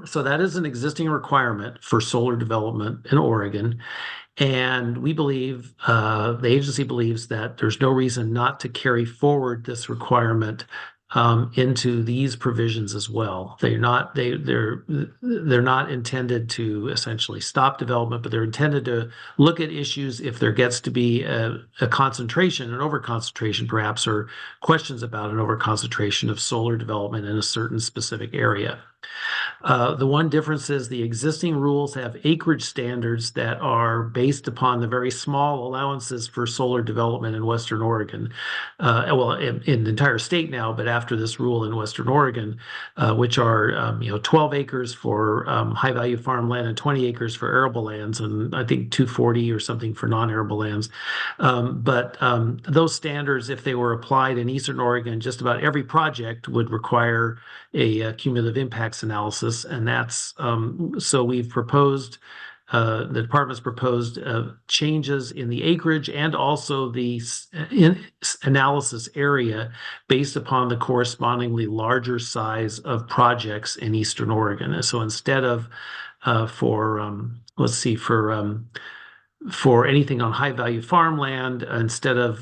[SPEAKER 17] So that is an existing requirement for solar development in Oregon. And we believe, the agency believes, that there's no reason not to carry forward this requirement into these provisions as well. They're not intended to essentially stop development, but they're intended to look at issues if there gets to be a concentration, an overconcentration perhaps, or questions about an overconcentration of solar development in a certain specific area. The one difference is the existing rules have acreage standards that are based upon the very small allowances for solar development in Western Oregon. Well, in the entire state now, but after this rule in Western Oregon, which are 12 acres for high value farmland and 20 acres for arable lands, and I think 240 or something for non-arable lands. But those standards, if they were applied in Eastern Oregon, just about every project would require a cumulative impacts analysis, and that's so we've proposed. The department's proposed changes in the acreage and also the analysis area based upon the correspondingly larger size of projects in Eastern Oregon. And so instead of let's see, for anything on high value farmland, instead of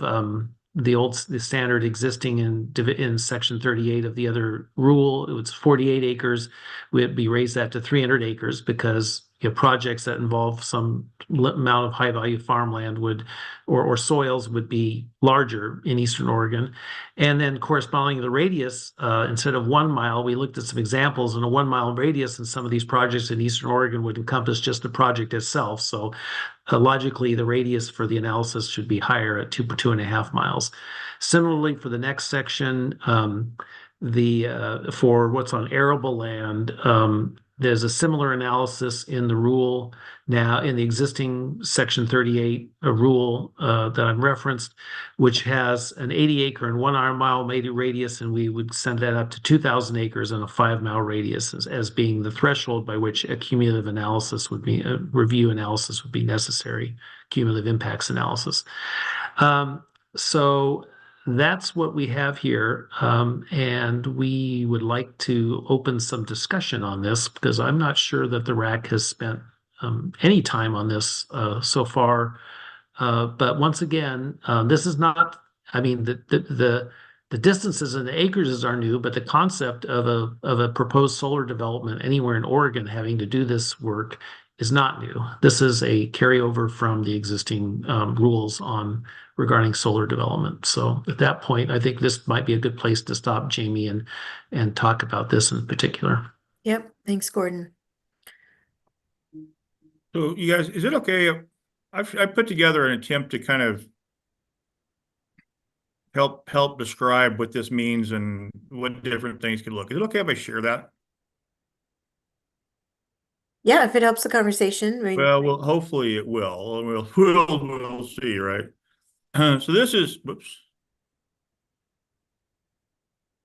[SPEAKER 17] the standard existing in section 38 of the other rule, it was 48 acres. We'd be raised that to 300 acres because projects that involve some amount of high value farmland would or soils would be larger in Eastern Oregon. And then corresponding the radius, instead of 1 mile, we looked at some examples, and a 1 mile radius in some of these projects in Eastern Oregon would encompass just the project itself. So logically, the radius for the analysis should be higher at 2.5 miles. Similarly, for the next section, for what's on arable land, there's a similar analysis in the rule now in the existing section 38 rule that I'm referenced, which has an 80 acre and 1 mile radius, and we would send that up to 2,000 acres and a 5 mile radius as being the threshold by which a cumulative analysis would be, a review analysis would be necessary, cumulative impacts analysis. So that's what we have here, and we would like to open some discussion on this because I'm not sure that the RAC has spent any time on this so far. But once again, this is not, I mean, the distances and the acres are new, but the concept of a proposed solar development anywhere in Oregon having to do this work is not new. This is a carryover from the existing rules regarding solar development. So at that point, I think this might be a good place to stop, Jamie, and talk about this in particular.
[SPEAKER 1] Yep. Thanks, Gordon.
[SPEAKER 3] So you guys, is it okay? I put together an attempt to kind of help describe what this means and what different things could look. Is it okay if I share that?
[SPEAKER 1] Yeah, if it helps the conversation. I mean,
[SPEAKER 3] Well, hopefully it will. We'll see, right? So this is, whoops.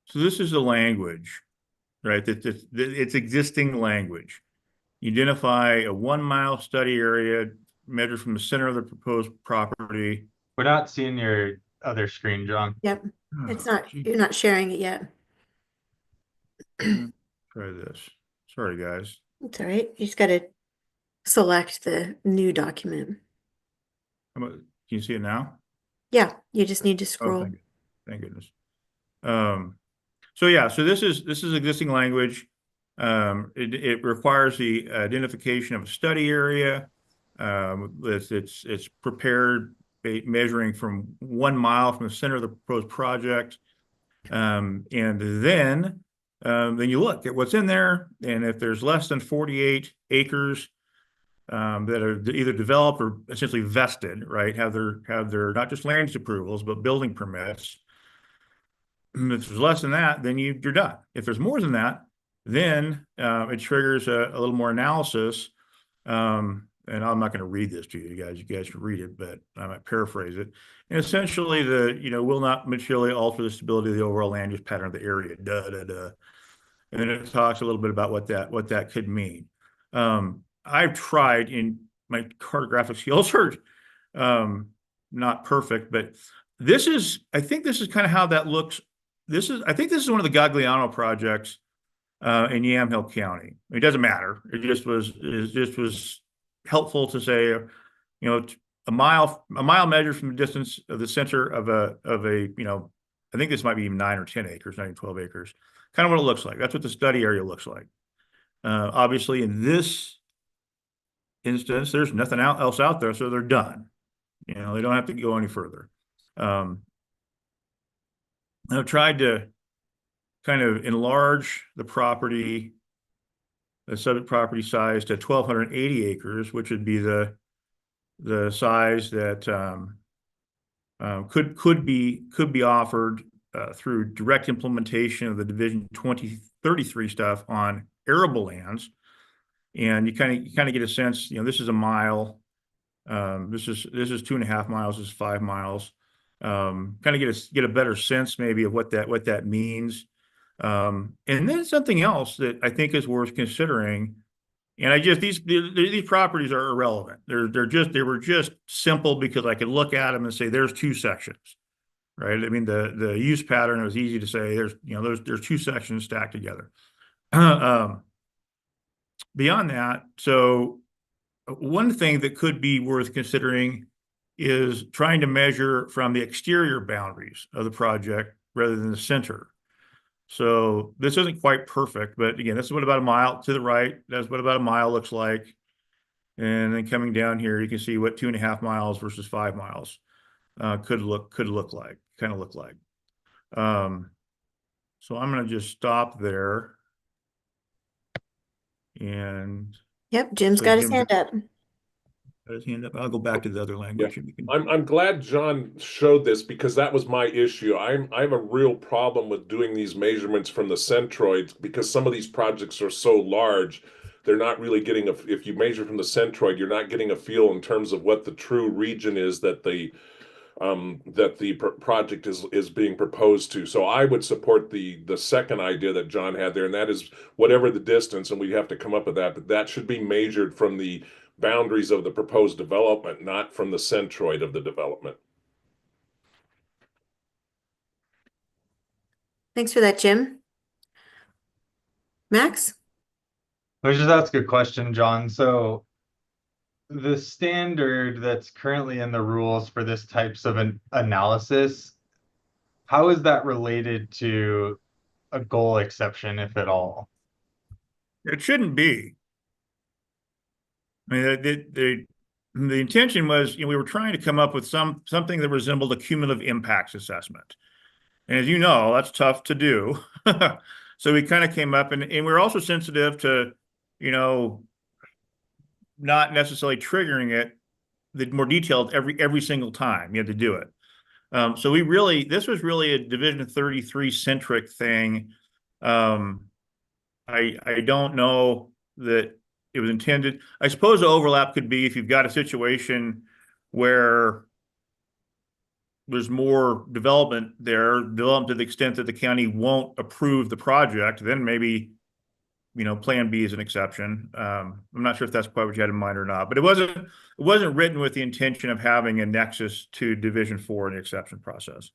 [SPEAKER 3] So this is the language, right? It's existing language. Identify a 1 mile study area measured from the center of the proposed property.
[SPEAKER 18] We're not seeing your other screen, John.
[SPEAKER 1] yep. It's not, you're not sharing it yet.
[SPEAKER 3] Try this. Sorry, guys.
[SPEAKER 1] It's all right. You just got to select the new document.
[SPEAKER 3] Can you see it now?
[SPEAKER 1] Yeah, you just need to
[SPEAKER 3] Oh,
[SPEAKER 1] scroll.
[SPEAKER 3] thank goodness. So yeah, so this is existing language. It requires the identification of a study area. It's prepared measuring from 1 mile from the center of the proposed project. And then you look at what's in there, and if there's less than 48 acres that are either developed or essentially vested, right, have their not just land use approvals but building permits. If there's less than that, then you're done. If there's more than that, then it triggers a little more analysis. And I'm not going to read this to you guys. You guys can read it, but I might paraphrase it. And essentially, will not materially alter the stability of the overall land use pattern of the area. And then it talks a little bit about what that could mean. I've tried in my cartographic skills are not perfect, but I think this is kind of how that looks. I think this is one of the Gagliano projects in Yamhill County. It doesn't matter. It just was helpful to say, a mile measured from the distance of the center of a, I think this might be even 9 or 10 acres, not even 12 acres. Kind of what it looks like. That's what the study area looks like. Obviously, in this instance, there's nothing else out there, so they're done. They don't have to go any further. I've tried to kind of enlarge the property the subject property size to 1,280 acres, which would be the size that could be offered through direct implementation of the Division 2033 stuff on arable lands. And you kind of get a sense, this is a mile. This is 2.5 miles. This is 5 miles. Kind of get a better sense maybe of what that means. And then something else that I think is worth considering. And these properties are irrelevant. They were just simple because I could look at them and say there's two sections, right? I mean the use pattern, it was easy to say there's two sections stacked together. Beyond that, so one thing that could be worth considering is trying to measure from the exterior boundaries of the project rather than the center. So this isn't quite perfect, but again, this is what about a mile to the right. That's what about a mile looks like. And then coming down here, you can see what 2.5 miles versus 5 miles could look like, kind of look like. So I'm going to just stop there. And
[SPEAKER 1] yep, Jim's
[SPEAKER 3] so
[SPEAKER 1] got his hand up.
[SPEAKER 3] His hand up. I'll go back to the other language.
[SPEAKER 16] Yeah. I'm glad John showed this because that was my issue. I have a real problem with doing these measurements from the centroids because some of these projects are so large. They're not really getting if you measure from the centroid, you're not getting a feel in terms of what the true region is that the project is being proposed to. So I would support the second idea that John had there, and that is whatever the distance, and we have to come up with that, but that should be measured from the boundaries of the proposed development, not from the centroid of the development.
[SPEAKER 1] Thanks for that, Jim. Max?
[SPEAKER 18] Let me just ask a question, John. So the standard that's currently in the rules for this types of an analysis, how is that related to a goal exception, if at all?
[SPEAKER 3] It shouldn't be. I mean, the intention was, we were trying to come up with something that resembled a cumulative impacts assessment. And as you know, that's tough to do. So we kind of came up and we're also sensitive to, not necessarily triggering it, the more detailed every single time you had to do it. So this was really a Division 33 centric thing. I don't know that it was intended. I suppose the overlap could be if you've got a situation where there's more development to the extent that the county won't approve the project, then maybe, Plan B is an exception. I'm not sure if that's quite what you had in mind or not, but it wasn't written with the intention of having a nexus to Division 4 in the exception process.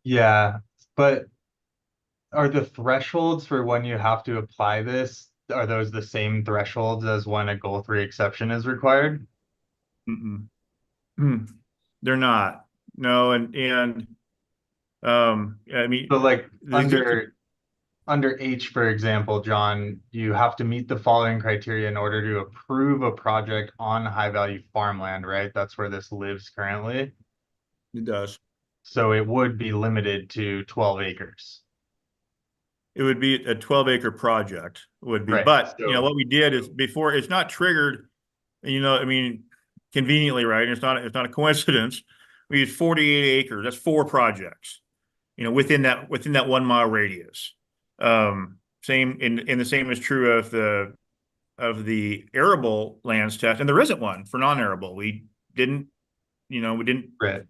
[SPEAKER 18] Yeah, but are the thresholds for when you have to apply this, are those the same thresholds as when a goal 3 exception is required?
[SPEAKER 3] They're not. No, I mean,
[SPEAKER 18] so like under H, for example, John, you have to meet the following criteria in order to approve a project on high value farmland, right? That's where this lives currently.
[SPEAKER 3] It does.
[SPEAKER 18] So it would be limited to 12 acres.
[SPEAKER 3] It would be a 12-acre project would be,
[SPEAKER 18] right.
[SPEAKER 3] But
[SPEAKER 18] So,
[SPEAKER 3] what we did is before it's not triggered, I mean, conveniently, right? It's not a coincidence. We used 48 acres. That's 4 projects, within that 1 mile radius. Same the same is true of the arable lands test, and there isn't one for non-arable. We didn't
[SPEAKER 18] right.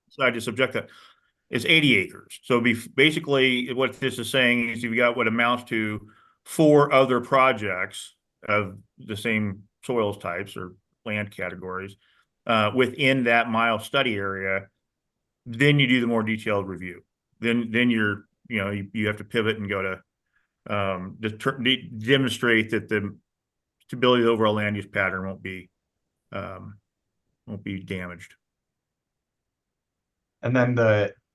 [SPEAKER 3] decide to subject that. It's 80 acres. So basically, what this is saying is you've got what amounts to 4 other projects of the same soils types or land categories within that mile study area. Then you do the more detailed review. Then you have to pivot and go to demonstrate that the stability of the overall land use pattern won't be damaged.
[SPEAKER 18] And then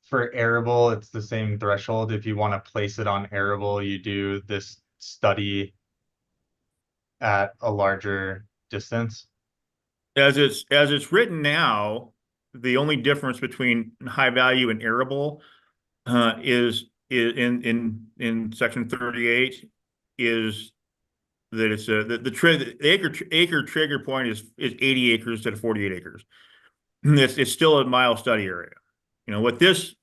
[SPEAKER 18] for arable, it's the same threshold. If you want to place it on arable, you do this study at a larger distance.
[SPEAKER 3] As it's written now, the only difference between high value and arable is in section 38 is that it's the acre trigger point is 80 acres instead of 48 acres. It's still a mile study area. What this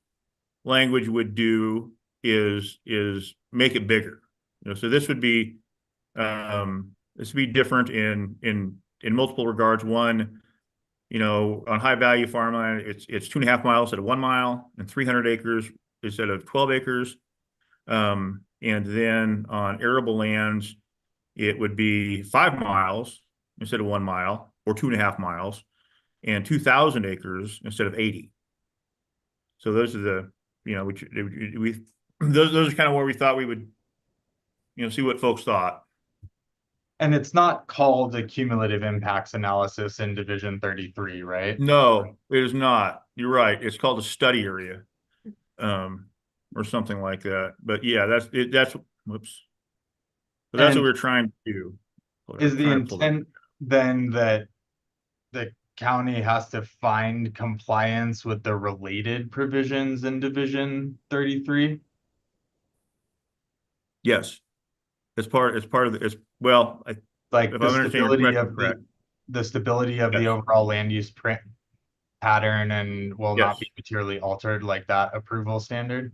[SPEAKER 3] language would do is make it bigger. So this would be different in multiple regards. One, on high value farmland, it's 2.5 miles instead of 1 mile, and 300 acres instead of 12 acres. And then on arable lands, it would be 5 miles instead of 1 mile, or 2.5 miles, and 2,000 acres instead of 80. So those are the, those are kind of where we thought we would, see what folks thought.
[SPEAKER 18] And it's not called a cumulative impacts analysis in Division 33, right?
[SPEAKER 3] No, it is not. You're right. It's called a study area, or something like that. But yeah, whoops. But that's what we're trying to do.
[SPEAKER 18] Is the intent then that the county has to find compliance with the related provisions in Division 33?
[SPEAKER 3] Yes. It's part of the, well,
[SPEAKER 18] like
[SPEAKER 3] if
[SPEAKER 18] the
[SPEAKER 3] I'm understanding your
[SPEAKER 18] stability
[SPEAKER 3] question
[SPEAKER 18] of
[SPEAKER 3] correct.
[SPEAKER 18] the stability of the
[SPEAKER 3] Yes.
[SPEAKER 18] overall land use pattern and will not
[SPEAKER 3] Yes.
[SPEAKER 18] be materially altered, like that approval standard?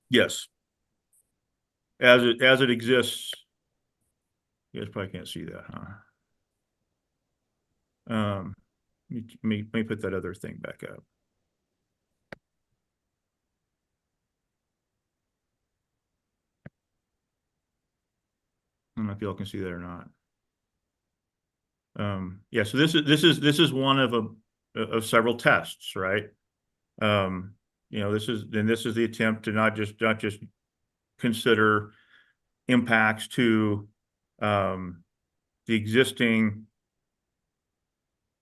[SPEAKER 3] Yes. As it exists. You guys probably can't see that, huh? Let me put that other thing back up. I don't know if y'all can see that or not. Yeah, so this is one of several tests, right? This is the attempt to not just consider impacts to the existing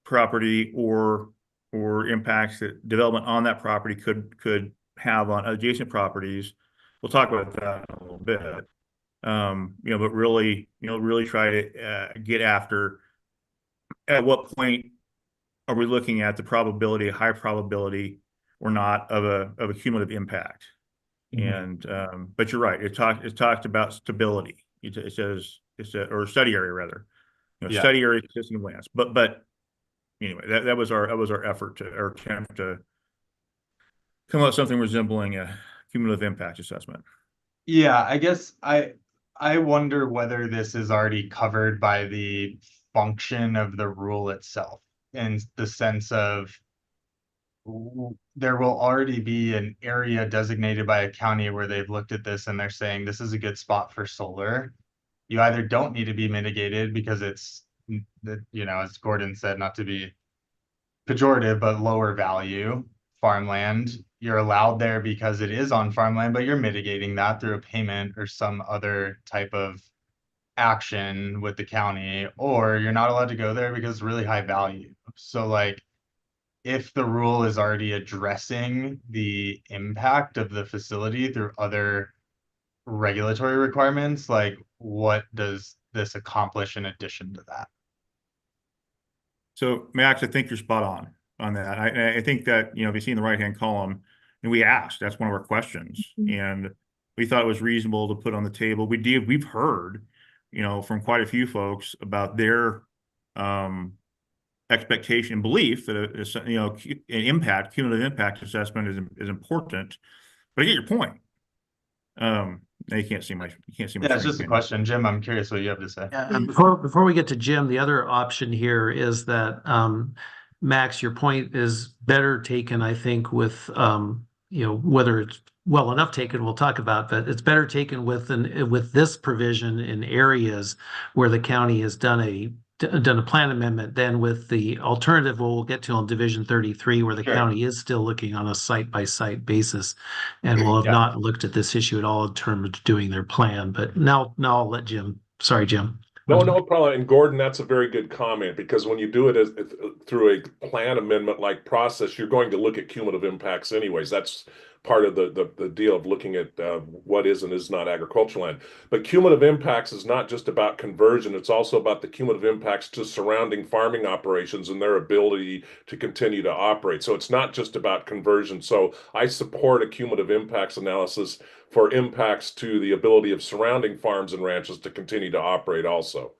[SPEAKER 3] property or impacts that development on that property could have on adjacent properties. We'll talk about that in a little bit. But really try to get after at what point are we looking at the probability, high probability or not of a cumulative impact. And but you're right, it talked about stability. It says or study area rather. Study area consisting of lands. But anyway, that was our effort or attempt to come up with something resembling a cumulative impact assessment.
[SPEAKER 18] Yeah, I guess I wonder whether this is already covered by the function of the rule itself, in the sense of there will already be an area designated by a county where they've looked at this and they're saying this is a good spot for solar. You either don't need to be mitigated because it's, as Gordon said, not to be pejorative, but lower value farmland. You're allowed there because it is on farmland, but you're mitigating that through a payment or some other type of action with the county, or you're not allowed to go there because it's really high value. So like, if the rule is already addressing the impact of the facility through other regulatory requirements, like what does this accomplish in addition to that?
[SPEAKER 3] So Max, I think you're spot on that. I think that, if you see in the right-hand column, and we asked, that's one of our questions. And we thought it was reasonable to put on the table. We've heard, from quite a few folks about their expectation and belief that an cumulative impact assessment is important. But I get your point. Now you can't see my
[SPEAKER 18] Yeah, it's
[SPEAKER 3] screen,
[SPEAKER 18] just a question. Jim, I'm curious what you have to say.
[SPEAKER 17] Before we get to Jim, the other option here is that Max, your point is better taken, I think, with whether it's well enough taken, we'll talk about, but it's better taken with this provision in areas where the county has done a plan amendment than with the alternative we'll get to on Division 33, where the county is still looking on a site-by-site basis and will have not looked at this issue at all in terms of doing their plan. But now I'll let Jim. Sorry, Jim.
[SPEAKER 16] No problem. And Gordon, that's a very good comment, because when you do it through a plan amendment like process, you're going to look at cumulative impacts anyways. That's part of the deal of looking at what is and is not agricultural land. But cumulative impacts is not just about conversion, it's also about the cumulative impacts to surrounding farming operations and their ability to continue to operate. So it's not just about conversion. So I support a cumulative impacts analysis for impacts to the ability of surrounding farms and ranches to continue to operate also.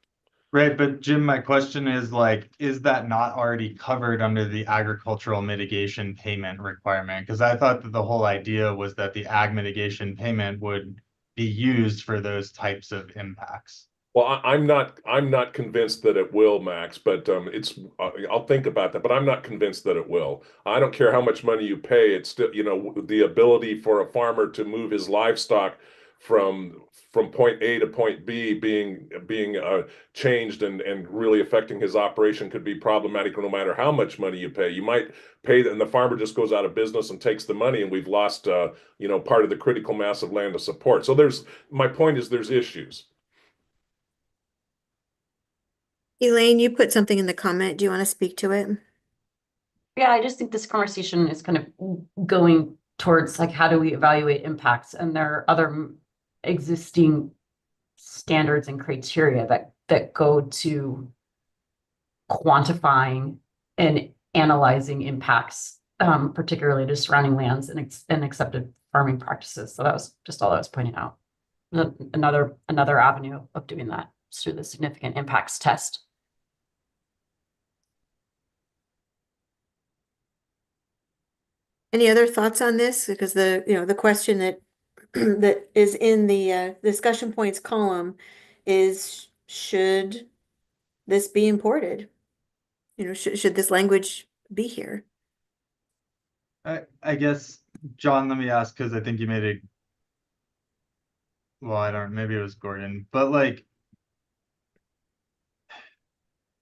[SPEAKER 18] Right, but Jim, my question is like, is that not already covered under the agricultural mitigation payment requirement? Because I thought that the whole idea was that the ag mitigation payment would be used for those types of impacts.
[SPEAKER 16] Well, I'm not convinced that it will, Max, but I'll think about that, but I'm not convinced that it will. I don't care how much money you pay, it's still, the ability for a farmer to move his livestock from point A to point B being changed and really affecting his operation could be problematic no matter how much money you pay. You might pay and the farmer just goes out of business and takes the money, and we've lost part of the critical mass of land to support. So my point is there's issues.
[SPEAKER 1] Elaine, you put something in the comment. Do you want to speak to it?
[SPEAKER 7] Yeah, I just think this conversation is kind of going towards like how do we evaluate impacts, and there are other existing standards and criteria that go to quantifying and analyzing impacts, particularly to surrounding lands and accepted farming practices. So that was just all I was pointing out. Another avenue of doing that is through the significant impacts test.
[SPEAKER 1] Any other thoughts on this? Because the question that that is in the discussion points column is, should this be imported? Should this language be here?
[SPEAKER 18] I guess, John, let me ask, because I think you made a, well, I don't, maybe it was Gordon, but like,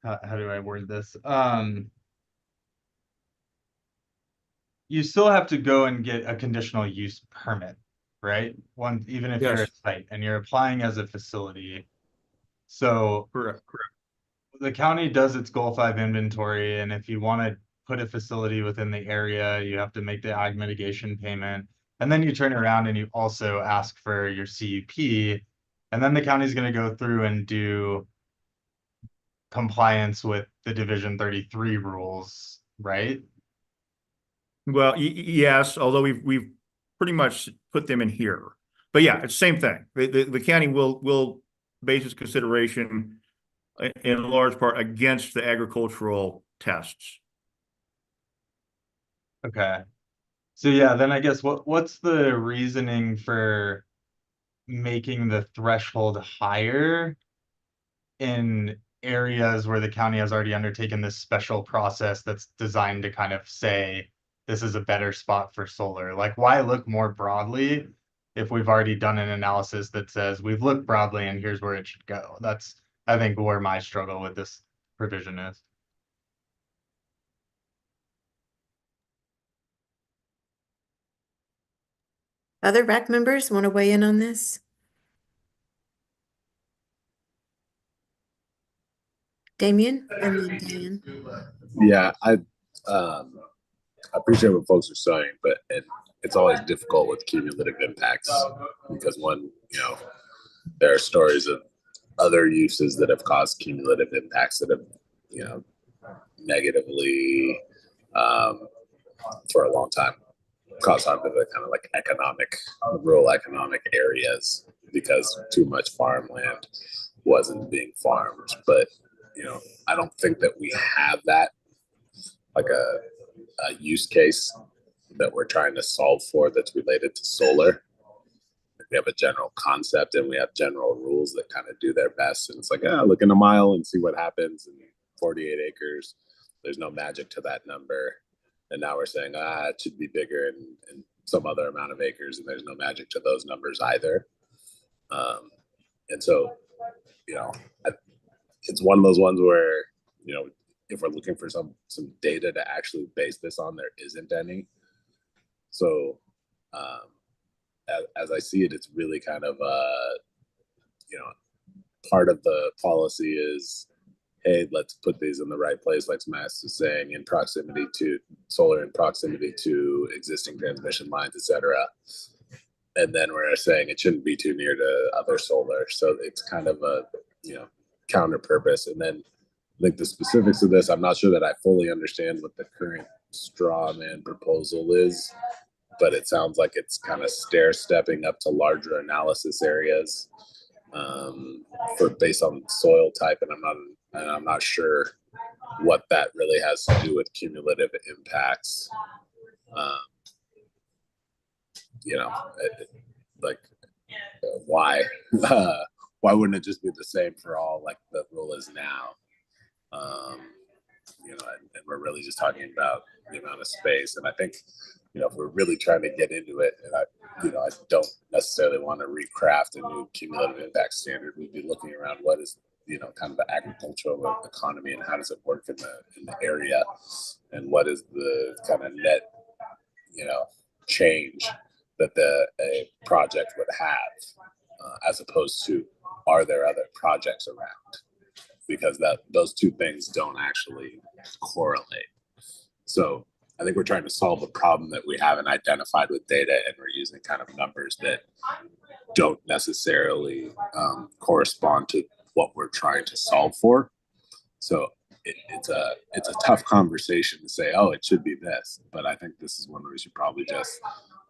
[SPEAKER 18] how do I word this? You still have to go and get a conditional use permit, right? Even if you're a site and you're applying as a facility. So
[SPEAKER 3] Correct.
[SPEAKER 18] the county does its Goal 5 inventory, and if you want to put a facility within the area, you have to make the ag mitigation payment. And then you turn around and you also ask for your CUP, and then the county's going to go through and do compliance with the Division 33 rules, right?
[SPEAKER 3] Well, yes, although we've pretty much put them in here. But yeah, it's the same thing. The county will base its consideration in large part against the agricultural tests.
[SPEAKER 18] Okay. So yeah, then I guess what's the reasoning for making the threshold higher in areas where the county has already undertaken this special process that's designed to kind of say this is a better spot for solar? Like, why look more broadly if we've already done an analysis that says we've looked broadly and here's where it should go? That's, I think, where my struggle with this provision is.
[SPEAKER 1] Other RAC members want to weigh in on this? Damien and then Diane.
[SPEAKER 10] Yeah, I appreciate what folks are saying, but it's always difficult with cumulative impacts because there are stories of other uses that have caused cumulative impacts that have, negatively for a long time caused harm to the kind of like rural economic areas because too much farmland wasn't being farmed. But I don't think that we have that like a use case that we're trying to solve for that's related to solar. We have a general concept and we have general rules that kind of do their best. And it's like, look in a mile and see what happens. And 48 acres, there's no magic to that number. And now we're saying, it should be bigger and some other amount of acres. And there's no magic to those numbers either. And so, it's one of those ones where, if we're looking for some data to actually base this on, there isn't any. So, as I see it, it's really kind of part of the policy is hey, let's put these in the right place, like Max is saying, in proximity to solar, in proximity to existing transmission lines, etc. And then we're saying it shouldn't be too near to other solar. So it's kind of a, counter purpose. And then I think the specifics of this, I'm not sure that I fully understand what the current straw man proposal is, but it sounds like it's kind of stair stepping up to larger analysis areas for based on soil type. And I'm not sure what that really has to do with cumulative impacts. Like why why wouldn't it just be the same for all, like the rule is now? And we're really just talking about the amount of space. And I think, if we're really trying to get into it, and I don't necessarily want to recraft a new cumulative impact standard. We'd be looking around what is, kind of the agricultural economy and how does it work in the area, and what is the kind of net, change that a project would have, as opposed to are there other projects around? Because those two things don't actually correlate. So I think we're trying to solve a problem that we haven't identified with data, and we're using kind of numbers that don't necessarily correspond to what we're trying to solve for. So it's a tough conversation to say, oh, it should be this, but I think this is one where we should probably just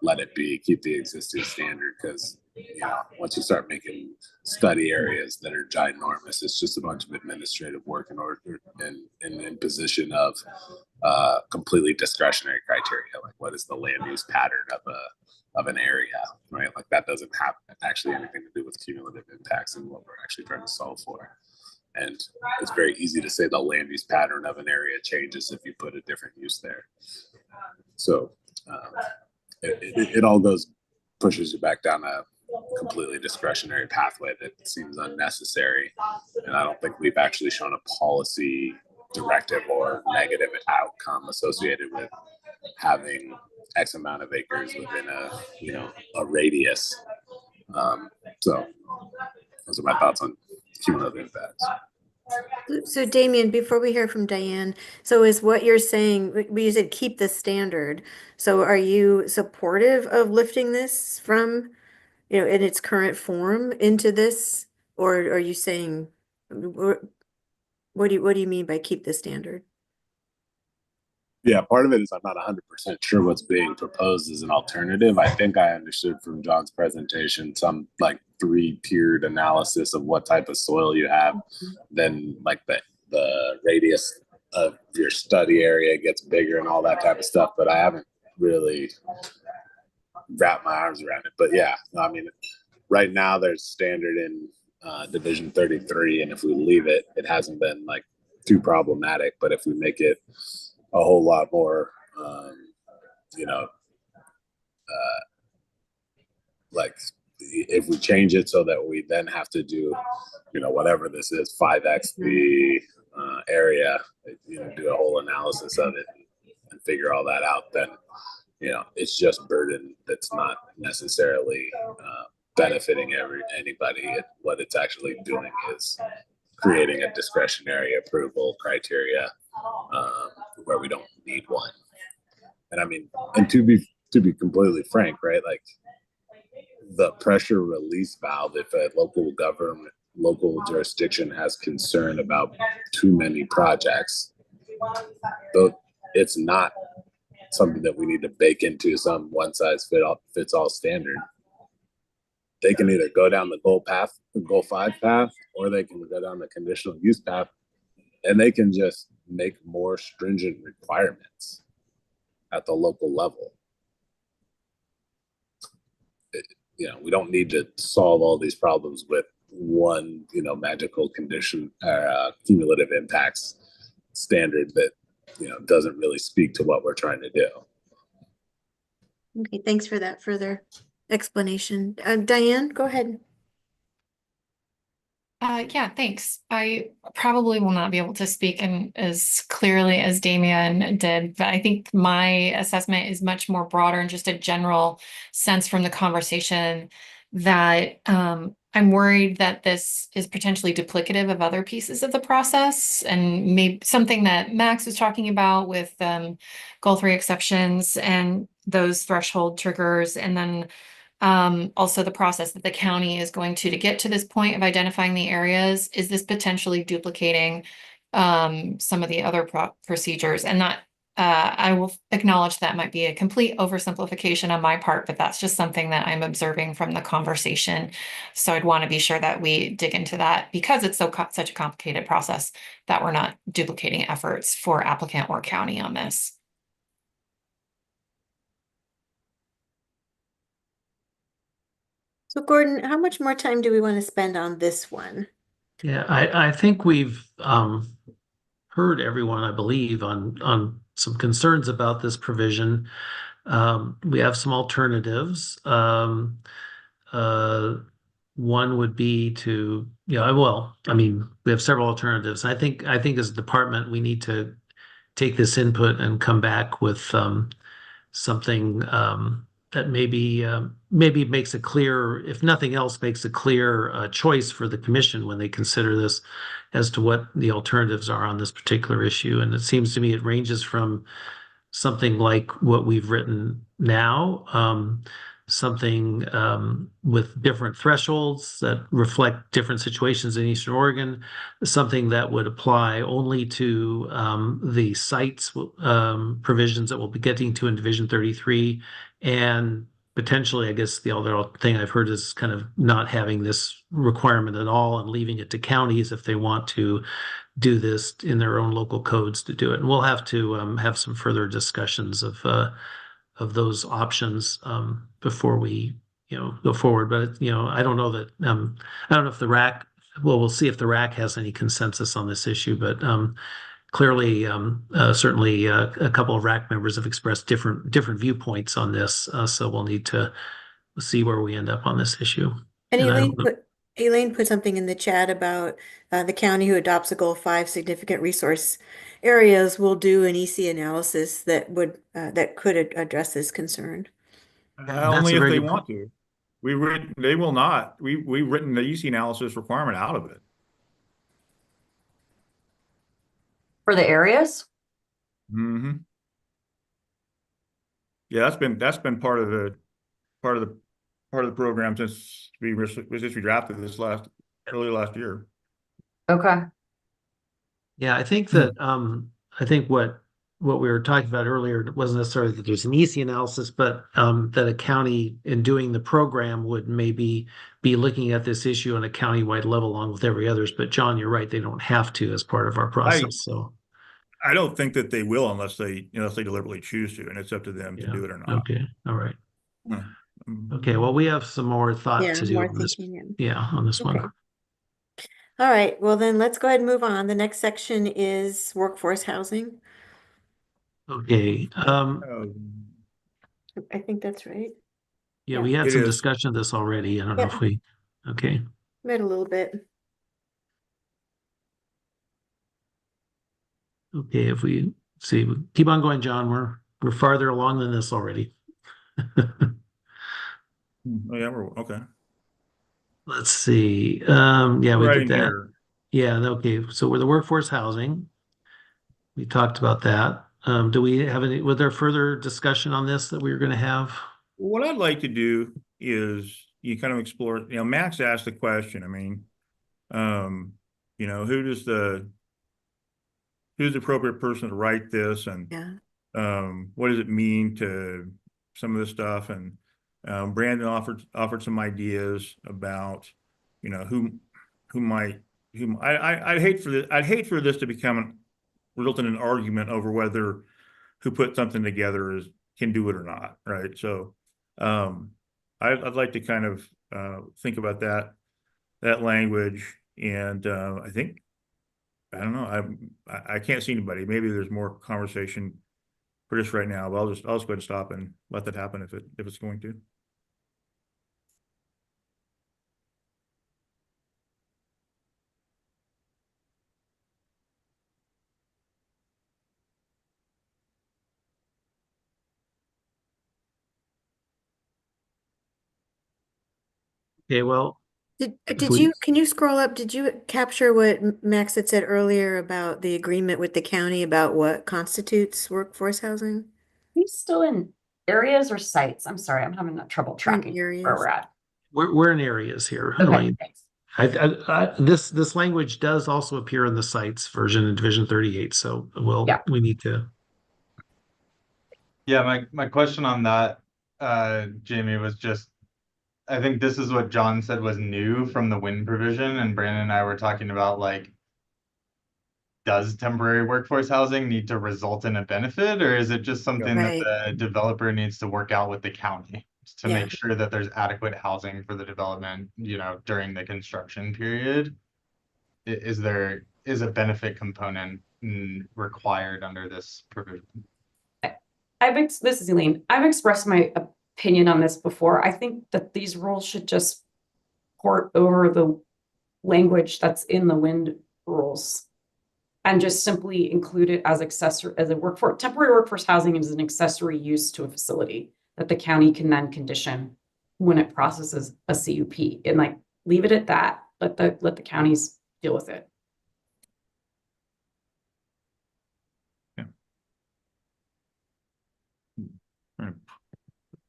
[SPEAKER 10] let it be, keep the existing standard, because once you start making study areas that are ginormous, it's just a bunch of administrative work in order and imposition of completely discretionary criteria, like what is the land use pattern of an area, right? Like that doesn't have actually anything to do with cumulative impacts and what we're actually trying to solve for. And it's very easy to say the land use pattern of an area changes if you put a different use there. So it all pushes you back down a completely discretionary pathway that seems unnecessary. And I don't think we've actually shown a policy directive or negative outcome associated with having X amount of acres within a radius. So those are my thoughts on cumulative impacts.
[SPEAKER 1] So Damien, before we hear from Diane, so is what you're saying, you said keep the standard. So are you supportive of lifting this from, in its current form into this? Or are you saying, what do you mean by keep the standard?
[SPEAKER 10] Yeah, part of it is I'm not 100% sure what's being proposed as an alternative. I think I understood from John's presentation some like 3-tiered analysis of what type of soil you have. Then like the radius of your study area gets bigger and all that type of stuff. But I haven't really wrapped my arms around it. But yeah, I mean, right now there's standard in Division 33, and if we leave it, it hasn't been like too problematic. But if we make it a whole lot more, like if we change it so that we then have to do, whatever this is, 5x the area, do a whole analysis of it and figure all that out, then, it's just burden that's not necessarily benefiting anybody. What it's actually doing is creating a discretionary approval criteria where we don't need one. And I mean, and to be completely frank, right? Like the pressure release valve, if a local jurisdiction has concern about too many projects, though it's not something that we need to bake into some one size fits all standard. They can either go down the goal 5 path, or they can go down the conditional use path, and they can just make more stringent requirements at the local level. We don't need to solve all these problems with one, magical condition, cumulative impacts standard that, doesn't really speak to what we're trying to do.
[SPEAKER 1] Okay, thanks for that further explanation. Diane, go ahead.
[SPEAKER 19] Yeah, thanks. I probably will not be able to speak as clearly as Damien did, but I think my assessment is much more broader and just a general sense from the conversation that I'm worried that this is potentially duplicative of other pieces of the process, and maybe something that Max was talking about with goal 3 exceptions and those threshold triggers, and then also the process that the county is going to get to this point of identifying the areas. Is this potentially duplicating some of the other procedures? And that I will acknowledge that might be a complete oversimplification on my part, but that's just something that I'm observing from the conversation. So I'd want to be sure that we dig into that, because it's such a complicated process, that we're not duplicating efforts for applicant or county on this.
[SPEAKER 1] So Gordon, how much more time do we want to spend on this one?
[SPEAKER 17] Yeah, I think we've heard everyone, I believe, on some concerns about this provision. We have some alternatives. One would be to, well, I mean, we have several alternatives. I think as a department, we need to take this input and come back with something that maybe makes a clear, if nothing else, makes a clear choice for the commission when they consider this, as to what the alternatives are on this particular issue. And it seems to me it ranges from something like what we've written now, something with different thresholds that reflect different situations in Eastern Oregon, something that would apply only to the sites provisions that we'll be getting to in Division 33, and potentially, I guess the other thing I've heard is kind of not having this requirement at all and leaving it to counties if they want to do this in their own local codes to do it. And we'll have to have some further discussions of those options before we go forward. But I don't know that I don't know if the RAC. Well, we'll see if the RAC has any consensus on this issue. But clearly, certainly, a couple of RAC members have expressed different viewpoints on this. So we'll need to see where we end up on this issue.
[SPEAKER 1] And
[SPEAKER 17] And I
[SPEAKER 1] Elaine
[SPEAKER 17] don't know.
[SPEAKER 1] put something in the chat about the county who adopts a goal 5 significant resource areas will do an EC analysis that could address this concern.
[SPEAKER 17] That's
[SPEAKER 3] Only
[SPEAKER 17] a
[SPEAKER 3] if
[SPEAKER 17] very
[SPEAKER 3] they
[SPEAKER 17] good
[SPEAKER 3] want to. They will not. We've written the EC analysis requirement out of it.
[SPEAKER 7] For the areas?
[SPEAKER 3] Mm-hmm. Yeah, that's been part of the program since we drafted this early last year.
[SPEAKER 7] Okay.
[SPEAKER 17] Yeah, I think that I think what we were talking about earlier wasn't necessarily that there's an EC analysis, but that a county in doing the program would maybe be looking at this issue on a countywide level along with every others. But John, you're right, they don't have to as part of our process. So
[SPEAKER 3] I don't think that they will unless they deliberately choose to, and it's up to them to
[SPEAKER 17] yeah,
[SPEAKER 3] do it or not.
[SPEAKER 17] okay, all right.
[SPEAKER 3] Hmm.
[SPEAKER 17] Okay, well, we have some more thought
[SPEAKER 1] Yeah,
[SPEAKER 17] to do
[SPEAKER 1] more
[SPEAKER 17] on this.
[SPEAKER 1] thinking.
[SPEAKER 17] Yeah, on this
[SPEAKER 1] Okay.
[SPEAKER 17] one.
[SPEAKER 1] All right, well then let's go ahead and move on. The next section is workforce housing.
[SPEAKER 17] Okay.
[SPEAKER 1] I think that's right.
[SPEAKER 17] Yeah, we had
[SPEAKER 3] It
[SPEAKER 17] some
[SPEAKER 3] is.
[SPEAKER 17] discussion of this already. I don't know
[SPEAKER 1] Yep.
[SPEAKER 17] if we. Okay.
[SPEAKER 1] Read a little bit.
[SPEAKER 17] Okay, if we see, keep on going, John. We're farther along than this already.
[SPEAKER 3] Oh yeah, we're okay.
[SPEAKER 17] Let's see. Yeah, we
[SPEAKER 3] Right
[SPEAKER 17] did
[SPEAKER 3] in
[SPEAKER 17] that.
[SPEAKER 3] here.
[SPEAKER 17] Yeah, okay. So we're the workforce housing. We talked about that. Do we have any, was there further discussion on this that we were going to have?
[SPEAKER 3] What I'd like to do is you kind of explore. Max asked the question. I mean, who's the appropriate person to write this, and
[SPEAKER 1] Yeah.
[SPEAKER 3] what does it mean to some of this stuff? And Brandon offered some ideas about, who might who I'd hate for this to result in an argument over whether who put something together can do it or not, right? So I'd like to kind of think about that language, and I don't know, I can't see anybody. Maybe there's more conversation for this right now, but I'll just go ahead and stop and let that happen if it's going to.
[SPEAKER 17] Okay, well,
[SPEAKER 1] Can you scroll up? Did you capture what Max had said earlier about the agreement with the county about what constitutes workforce housing?
[SPEAKER 7] He's still in areas or sites? I'm sorry, I'm having trouble tracking where
[SPEAKER 1] areas.
[SPEAKER 7] we're at.
[SPEAKER 17] we're in areas here,
[SPEAKER 7] Okay,
[SPEAKER 17] Elaine.
[SPEAKER 7] thanks.
[SPEAKER 17] This language does also appear in the sites version in Division 38, so we need to.
[SPEAKER 18] Yeah, my question on that, Jamie, was just, I think this is what John said was new from the wind provision, and Brandon and I were talking about, like, does temporary workforce housing need to result in a benefit, or is it just something that the developer needs to work out with the county to make sure that there's adequate housing for the development, during the construction period? Is a benefit component required under this provision?
[SPEAKER 7] This is Elaine. I've expressed my opinion on this before. I think that these rules should just port over the language that's in the wind rules and just simply include it as temporary workforce housing is an accessory use to a facility that the county can then condition when it processes a CUP, and like leave it at that. Let the counties deal with it.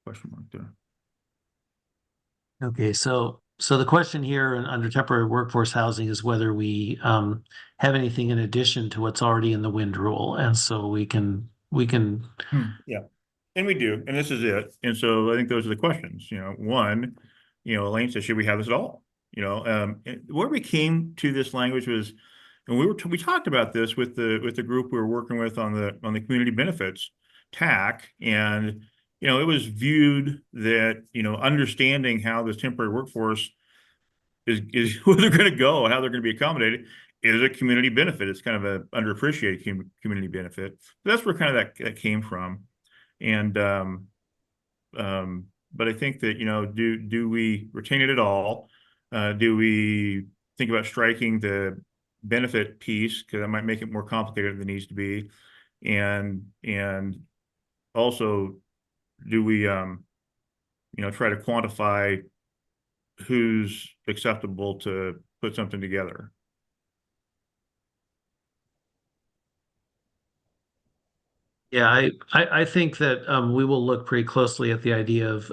[SPEAKER 3] Question mark there.
[SPEAKER 17] Okay, so the question here under temporary workforce housing is whether we have anything in addition to what's already in the wind rule, and so we can
[SPEAKER 3] Yeah, and we do, and this is it. And so I think those are the questions. One, Elaine said, should we have this at all? Where we came to this language was, and we talked about this with the group we were working with on the community benefits TAC, and it was viewed that understanding how this temporary workforce is where they're going to go and how they're going to be accommodated is a community benefit. It's kind of a underappreciated community benefit. So that's where kind of that came from. And but I think that do we retain it at all? Do we think about striking the benefit piece, because that might make it more complicated than it needs to be? And also, do we try to quantify who's acceptable to put something together?
[SPEAKER 17] Yeah, I think that we will look pretty closely at the idea of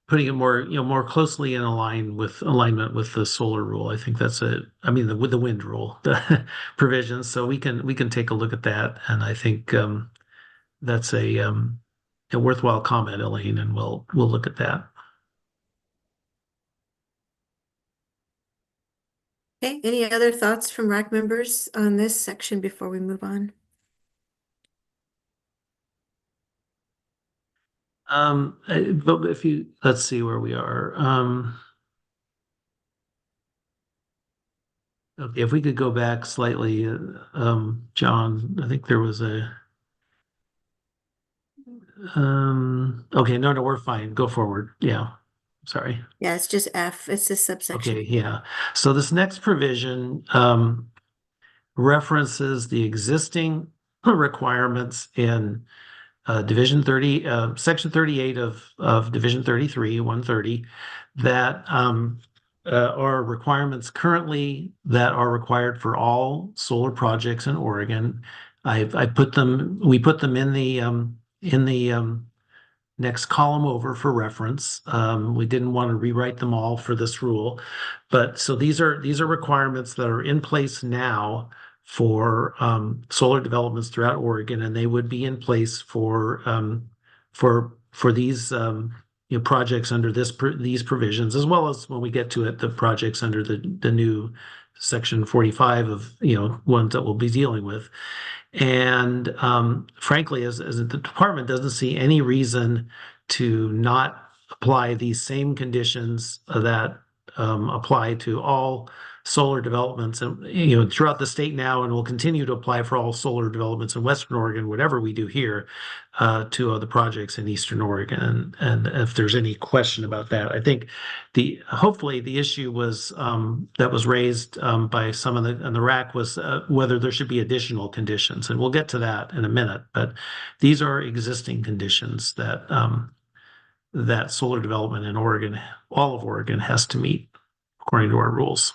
[SPEAKER 17] putting it more closely in alignment with the solar rule. I think that's with the wind rule, the provisions. So we can take a look at that, and I think that's a worthwhile comment, Elaine, and we'll look at that.
[SPEAKER 1] Okay, any other thoughts from RAC members on this section before we move on?
[SPEAKER 17] But let's see where we are. Okay, if we could go back slightly, John, I think there was okay, no, we're fine. Go forward. Yeah, sorry.
[SPEAKER 1] Yeah, it's just F. It's this subsection.
[SPEAKER 17] Okay, yeah. So this next provision references the existing requirements in Division 30, Section 38 of Division 33, 130, that are requirements currently that are required for all solar projects in Oregon. We put them in the next column over for reference. We didn't want to rewrite them all for this rule, but so these are requirements that are in place now for solar developments throughout Oregon, and they would be in place for these projects under these provisions, as well as when we get to it, the projects under the new Section 45 of ones that we'll be dealing with. And frankly, as the department doesn't see any reason to not apply these same conditions that apply to all solar developments and throughout the state now, and will continue to apply for all solar developments in Western Oregon, whatever we do here, to other projects in Eastern Oregon. And if there's any question about that, I think hopefully the issue was that was raised by some of the RAC was whether there should be additional conditions, and we'll get to that in a minute. But these are existing conditions that that solar development in Oregon, all of Oregon, has to meet according to our rules.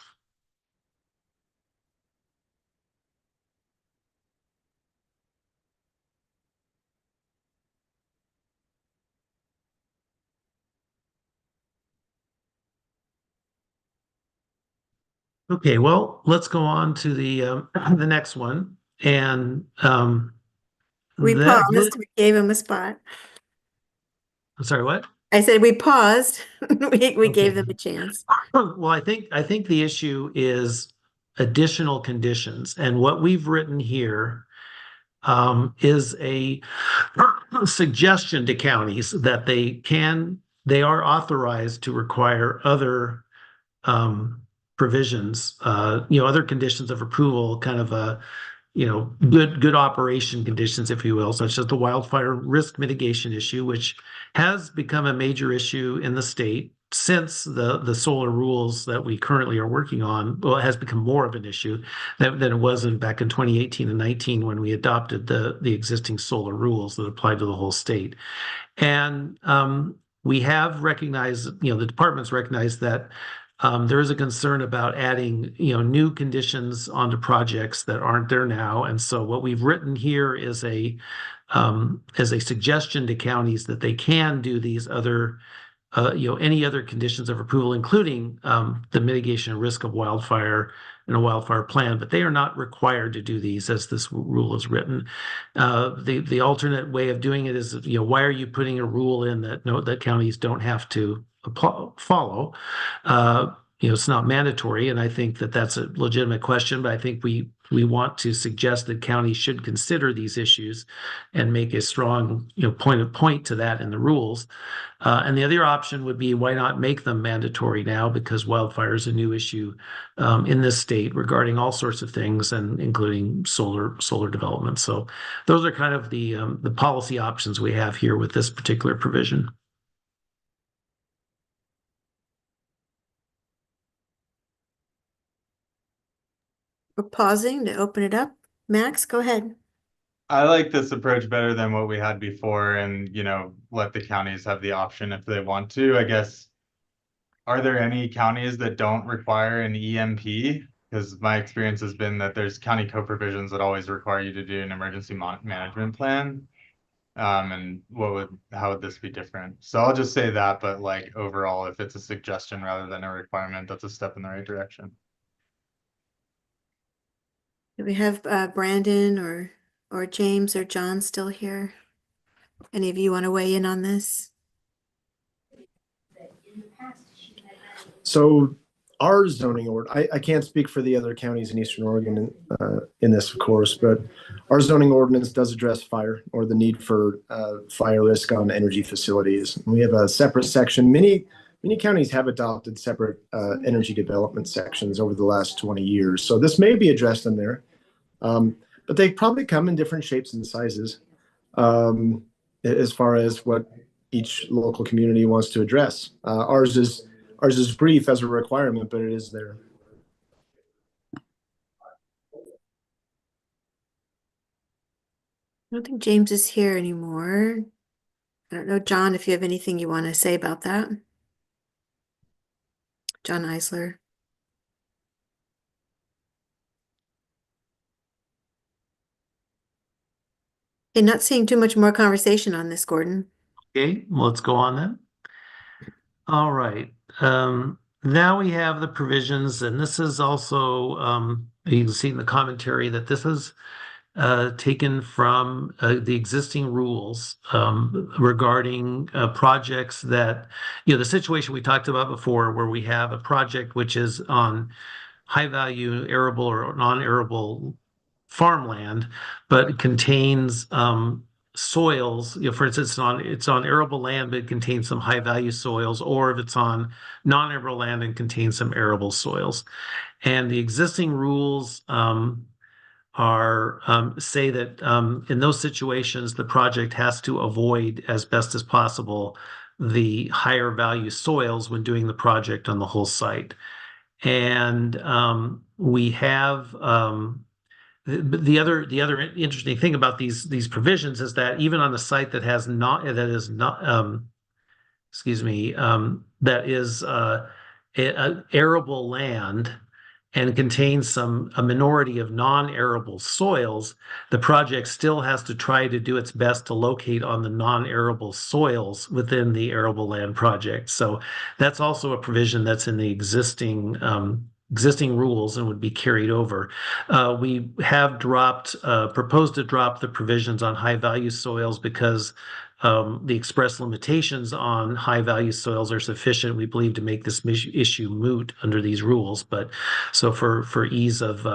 [SPEAKER 17] Okay, well, let's go on to the next one. And
[SPEAKER 1] We paused. We gave him a spot.
[SPEAKER 17] I'm sorry, what?
[SPEAKER 1] I said we paused. We gave them a chance.
[SPEAKER 17] Well, I think the issue is additional conditions, and what we've written here is a suggestion to counties that they are authorized to require other provisions, other conditions of approval, kind of good operation conditions, if you will, such as the wildfire risk mitigation issue, which has become a major issue in the state since the solar rules that we currently are working on. Well, it has become more of an issue than it was back in 2018 and 19 when we adopted the existing solar rules that applied to the whole state. And we have recognized, the department's recognized that there is a concern about adding, new conditions onto projects that aren't there now. And so what we've written here is a suggestion to counties that they can do these other, any other conditions of approval, including the mitigation risk of wildfire and a wildfire plan, but they are not required to do these as this rule is written. The alternate way of doing it is, why are you putting a rule in that counties don't have to follow? It's not mandatory, and I think that that's a legitimate question, but I think we want to suggest that counties should consider these issues and make a strong, point to that in the rules. And the other option would be, why not make them mandatory now? Because wildfire is a new issue in this state regarding all sorts of things, and including solar development. So those are kind of the policy options we have here with this particular provision.
[SPEAKER 1] We're pausing to open it up. Max, go ahead.
[SPEAKER 18] I like this approach better than what we had before, and let the counties have the option if they want to. I guess, are there any counties that don't require an EMP? Because my experience has been that there's county code provisions that always require you to do an emergency management plan. And how would this be different? So I'll just say that, but like overall, if it's a suggestion rather than a requirement, that's a step in the right direction.
[SPEAKER 1] Do we have Brandon or James or John still here? Any of you want to weigh in on this?
[SPEAKER 2] So our zoning order, I can't speak for the other counties in Eastern Oregon in this, of course, but our zoning ordinance does address fire or the need for fire risk on energy facilities. We have a separate section. Many counties have adopted separate energy development sections over the last 20 years. So this may be addressed in there, but they probably come in different shapes and sizes as far as what each local community wants to address. Ours is brief as a requirement, but it is there.
[SPEAKER 1] I don't think James is here anymore. I don't know, John, if you have anything you want to say about that. John Eisler. Okay, not seeing too much more conversation on this, Gordon.
[SPEAKER 17] Okay, well, let's go on then. All right. Now we have the provisions, and this is also, you can see in the commentary that this is taken from the existing rules regarding projects that, the situation we talked about before, where we have a project which is on high value arable or non-arable farmland, but it contains soils, for instance, it's on arable land, but it contains some high value soils, or if it's on non-arable land and contains some arable soils. And the existing rules say that in those situations, the project has to avoid as best as possible the higher value soils when doing the project on the whole site. And we have the other interesting thing about these provisions is that even on the site that is not excuse me, that is arable land and contains a minority of non-arable soils, the project still has to try to do its best to locate on the non-arable soils within the arable land project. So that's also a provision that's in the existing rules and would be carried over. We have proposed to drop the provisions on high value soils because the express limitations on high value soils are sufficient, we believe, to make this issue moot under these rules. But so for ease of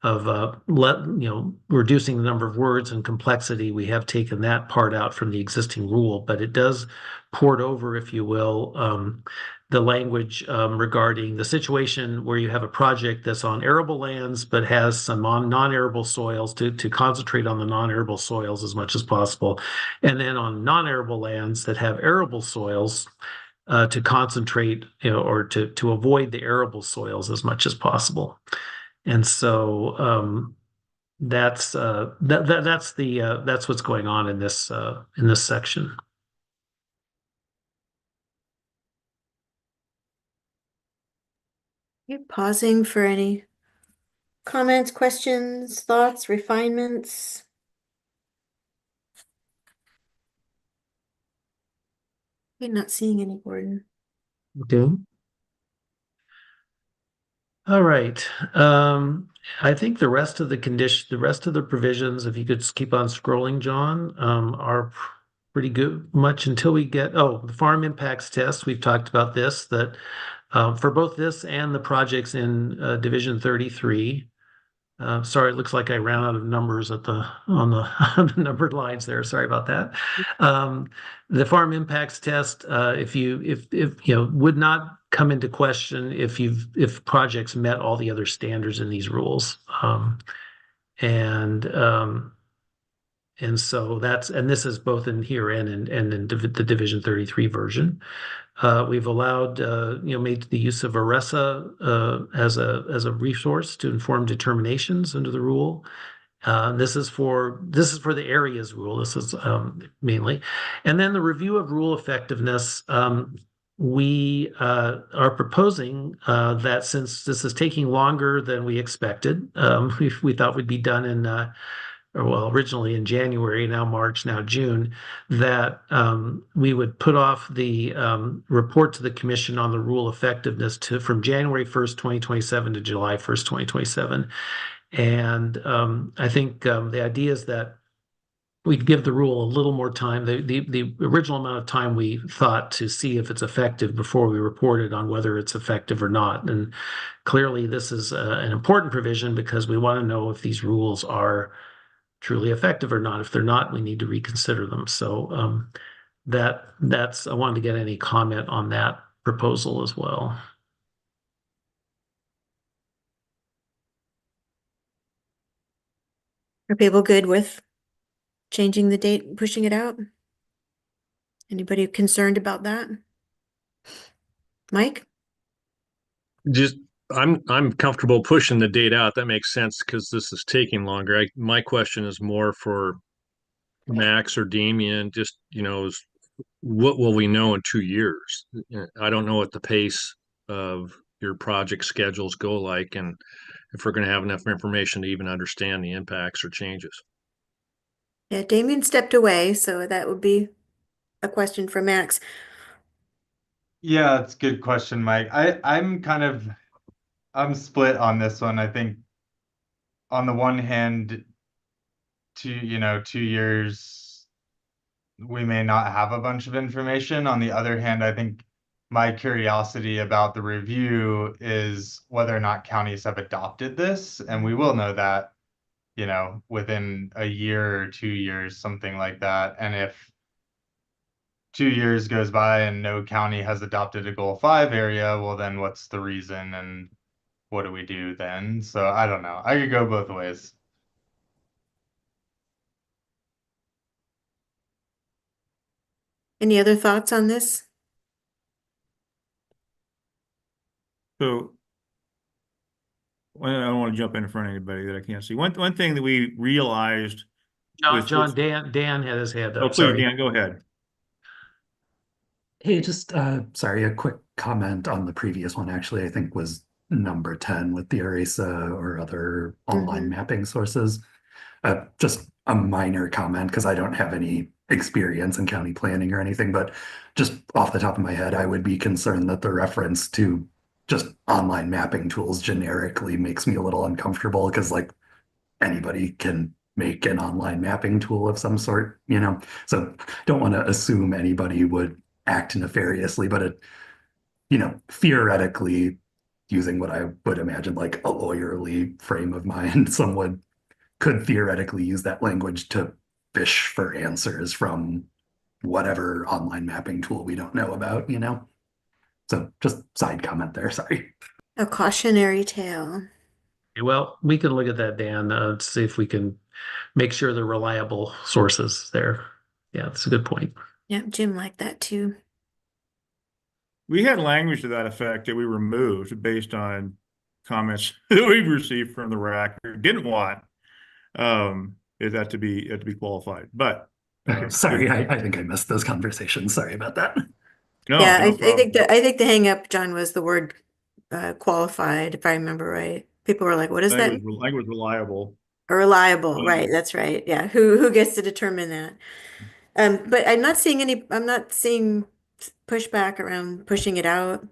[SPEAKER 17] reducing the number of words and complexity, we have taken that part out from the existing rule, but it does port over, if you will, the language regarding the situation where you have a project that's on arable lands but has some non-arable soils to concentrate on the non-arable soils as much as possible, and then on non-arable lands that have arable soils to concentrate, or to avoid the arable soils as much as possible. And so that's what's going on in this section.
[SPEAKER 1] Okay, pausing for any comments, questions, thoughts, refinements. We're not seeing any, Gordon.
[SPEAKER 17] Okay. All right. I think the rest of the provisions, if you could just keep on scrolling, John, are pretty good, much until we get, the farm impacts test. We've talked about this, that for both this and the projects in Division 33. Sorry, it looks like I ran out of numbers on the on the numbered lines there. Sorry about that. The farm impacts test, if would not come into question if projects met all the other standards in these rules. And so this is both in here and in the Division 33 version. We've allowed, made the use of ERESA as a resource to inform determinations under the rule. This is for the areas rule. This is mainly, and then the review of rule effectiveness. We are proposing that since this is taking longer than we expected, we thought we'd be done in. Originally in January, now March, now June, that we would put off the report to the commission on the rule effectiveness from January 1st, 2027 to July 1st, 2027. And I think the idea is that we'd give the rule a little more time. The original amount of time we thought to see if it's effective before we reported on whether it's effective or not. And clearly this is an important provision because we want to know if these rules are truly effective or not. If they're not, we need to reconsider them. So I wanted to get any comment on that proposal as well.
[SPEAKER 1] Are people good with changing the date, pushing it out? Anybody concerned about that? Mike?
[SPEAKER 26] I'm comfortable pushing the date out. That makes sense because this is taking longer. My question is more for Max or Damien. Just, what will we know in 2 years? I don't know what the pace of your project schedules go like, and if we're going to have enough information to even understand the impacts or changes.
[SPEAKER 1] Yeah, Damien stepped away, so that would be a question for Max.
[SPEAKER 18] Yeah, it's a good question, Mike. I'm split on this one. I think on the one hand, 2 years, we may not have a bunch of information. On the other hand, I think my curiosity about the review is whether or not counties have adopted this, and we will know that, within a year or 2 years, something like that. And if 2 years goes by and no county has adopted a Goal 5 area, well, then what's the reason and what do we do then? So I don't know. I could go both ways.
[SPEAKER 1] Any other thoughts on this?
[SPEAKER 3] So I don't want to jump in front of anybody that I can't see. One thing that we realized
[SPEAKER 17] John, Dan had his hand up.
[SPEAKER 3] Oh, please,
[SPEAKER 17] Sorry.
[SPEAKER 3] Dan, go ahead.
[SPEAKER 9] Hey, just sorry, a quick comment on the previous one actually, I think was number 10 with the ERASA or other online
[SPEAKER 1] Mhm.
[SPEAKER 9] mapping sources. Just a minor comment because I don't have any experience in county planning or anything, but just off the top of my head, I would be concerned that the reference to just online mapping tools generically makes me a little uncomfortable because like anybody can make an online mapping tool of some sort, you know? So don't want to assume anybody would act nefariously, but it, you know, theoretically, using what I would imagine like a lawyerly frame of mind, someone could theoretically use that language to fish for answers from whatever online mapping tool we don't know about, you know? So just side comment there, sorry.
[SPEAKER 1] A cautionary tale.
[SPEAKER 17] Well, we can look at that, Dan, to see if we can make sure they're reliable sources there. Yeah, that's a good point.
[SPEAKER 1] Yeah, Jim liked that too.
[SPEAKER 3] We had language to that effect that we removed based on comments that we received from the RAC who didn't want is that to be qualified. But
[SPEAKER 9] Okay, sorry, I think I missed those conversations. Sorry about that.
[SPEAKER 3] no,
[SPEAKER 1] Yeah,
[SPEAKER 3] no problem.
[SPEAKER 1] I think the hang up, John, was the word qualified, if I remember right. People were like, what is that?
[SPEAKER 3] Language reliable.
[SPEAKER 1] Reliable, right, that's right. Yeah, who gets to determine that? But I'm not seeing pushback around pushing it out.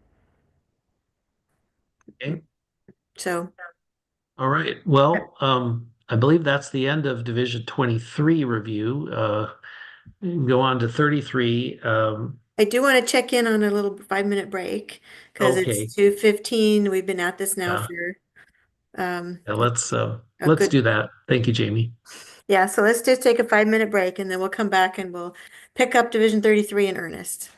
[SPEAKER 17] Okay.
[SPEAKER 1] So
[SPEAKER 17] All right. Well, I believe that's the end of Division 23 review. We can go on to 33.
[SPEAKER 1] I do want to check in on a little 5 minute break because it's
[SPEAKER 17] Okay.
[SPEAKER 1] 2:15. We've been at this now
[SPEAKER 17] Yeah.
[SPEAKER 1] for
[SPEAKER 17] Yeah,
[SPEAKER 1] a
[SPEAKER 17] let's
[SPEAKER 1] good,
[SPEAKER 17] do that. Thank you, Jamie.
[SPEAKER 1] yeah, so let's just take a 5 minute break and then we'll come back and we'll pick up Division 33 in earnest.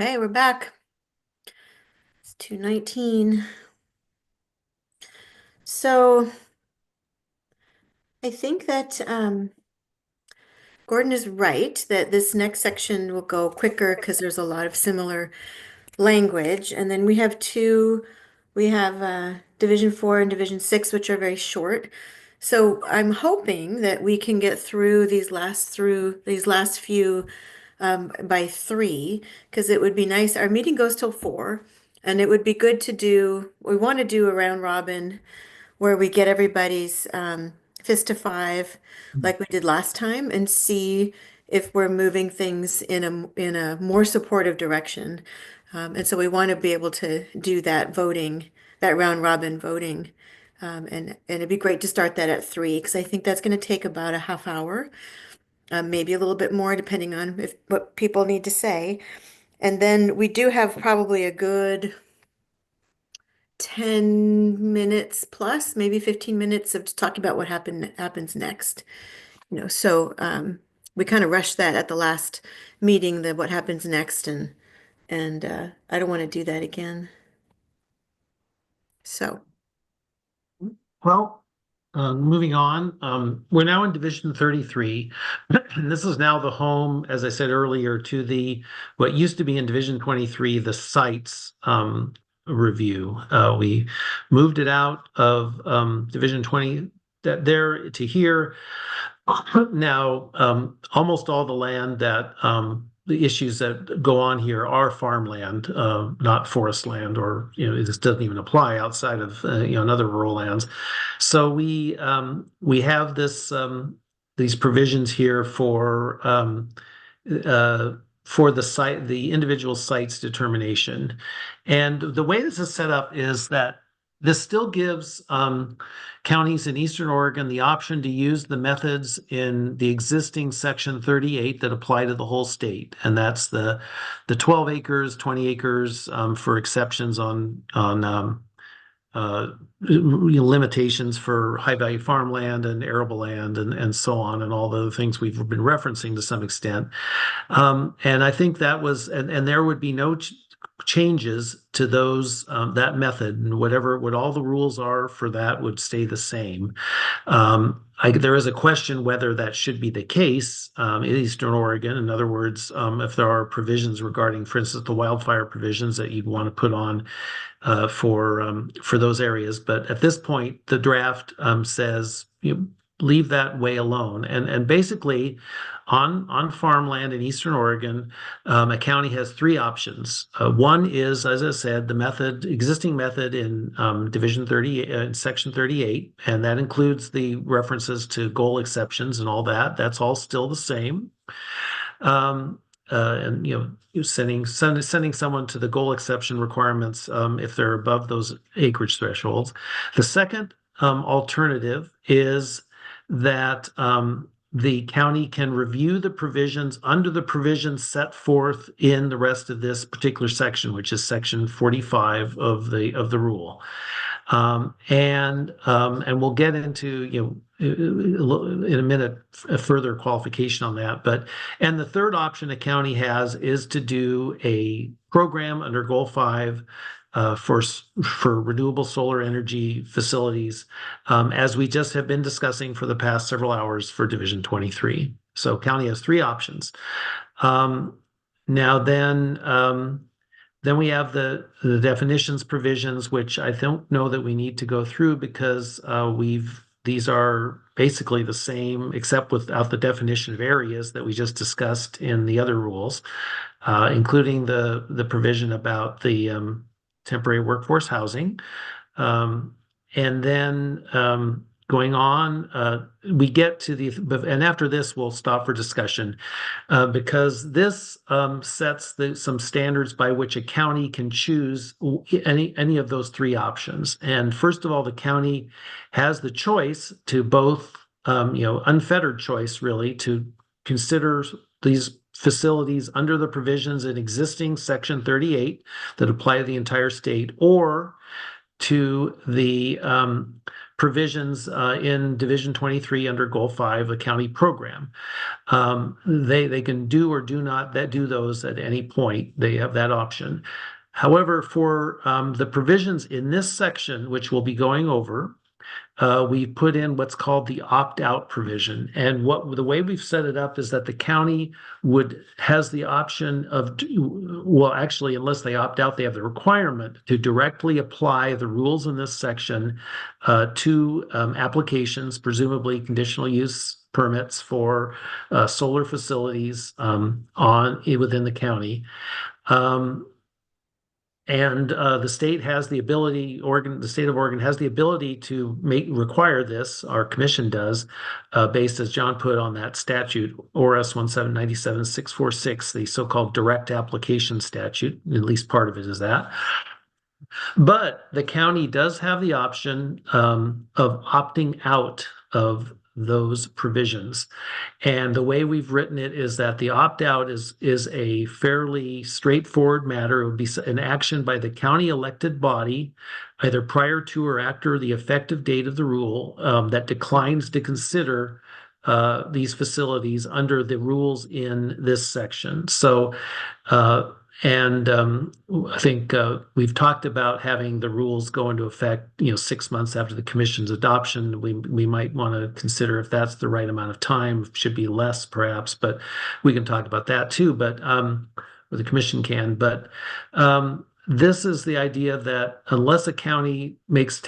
[SPEAKER 1] Okay, we're back. It's 2:19. So I think that Gordon is right that this next section will go quicker because there's a lot of similar language. And then we have Division 4 and Division 6, which are very short. So I'm hoping that we can get through these last few by 3, because it would be nice. Our meeting goes till 4, and it would be good to we want to do a round robin where we get everybody's fist to 5 like we did last time and see if we're moving things in a more supportive direction. And so we want to be able to do that voting, that round robin voting. And it'd be great to start that at 3, because I think that's going to take about a half hour, maybe a little bit more, depending on what people need to say. And then we do have probably a good 10 minutes plus, maybe 15 minutes of talking about what happens next. So we kind of rushed that at the last meeting, the what happens next, and I don't want to do that again. So
[SPEAKER 17] Well, moving on, we're now in Division 33. And this is now the home, as I said earlier, to what used to be in Division 23, the sites review. We moved it out of Division 20 there to here. Now, almost all the land that the issues that go on here are farmland, not forest land, or this doesn't even apply outside of in other rural lands. So we have these provisions here for the individual site's determination, and the way this is set up is that this still gives counties in Eastern Oregon the option to use the methods in the existing Section 38 that apply to the whole state, and that's the 12 acres, 20 acres for exceptions on limitations for high value farmland and arable land and so on, and all the other things we've been referencing to some extent. And I think that was, and there would be no changes to those that method, and what all the rules are for that would stay the same. There is a question whether that should be the case in Eastern Oregon. In other words, if there are provisions regarding, for instance, the wildfire provisions that you'd want to put on for those areas. But at this point, the draft says leave that way alone, and basically on farmland in Eastern Oregon, a county has 3 options. One is, as I said, the existing method in Division 30, in Section 38, and that includes the references to goal exceptions and all that. That's all still the same. And sending someone to the goal exception requirements if they're above those acreage thresholds. The second alternative is that the county can review the provisions under the provisions set forth in the rest of this particular section, which is Section 45 of the rule. And we'll get into in a minute a further qualification on that. And the third option a county has is to do a program under Goal 5 for renewable solar energy facilities, as we just have been discussing for the past several hours for Division 23. So county has 3 options. Now then we have the definitions provisions, which I don't know that we need to go through because these are basically the same, except without the definition of areas that we just discussed in the other rules, including the provision about the temporary workforce housing. And then going on, we get to and after this, we'll stop for discussion because this sets some standards by which a county can choose any of those 3 options. And first of all, the county has the choice to both, unfettered choice really, to consider these facilities under the provisions in existing Section 38 that apply to the entire state, or to the provisions in Division 23 under Goal 5, a county program. They can do or do not do those at any point. They have that option. However, for the provisions in this section, which we'll be going over, we put in what's called the opt-out provision. And the way we've set it up is that the county has the option of, well, actually, unless they opt out, they have the requirement to directly apply the rules in this section to applications, presumably conditional use permits for solar facilities within the county. And the state has the ability, the state of Oregon has the ability to require this, our commission does, based, as John put on that statute, ORS 1797646, the so-called direct application statute, at least part of it is that. But the county does have the option of opting out of those provisions. And the way we've written it is that the opt-out is a fairly straightforward matter. It would be an action by the county elected body, either prior to or after the effective date of the rule, that declines to consider these facilities under the rules in this section. So, I think we've talked about having the rules go into effect, 6 months after the commission's adoption. We might want to consider if that's the right amount of time. Should be less, perhaps, but we can talk about that too. But or the commission can. But this is the idea that unless a county makes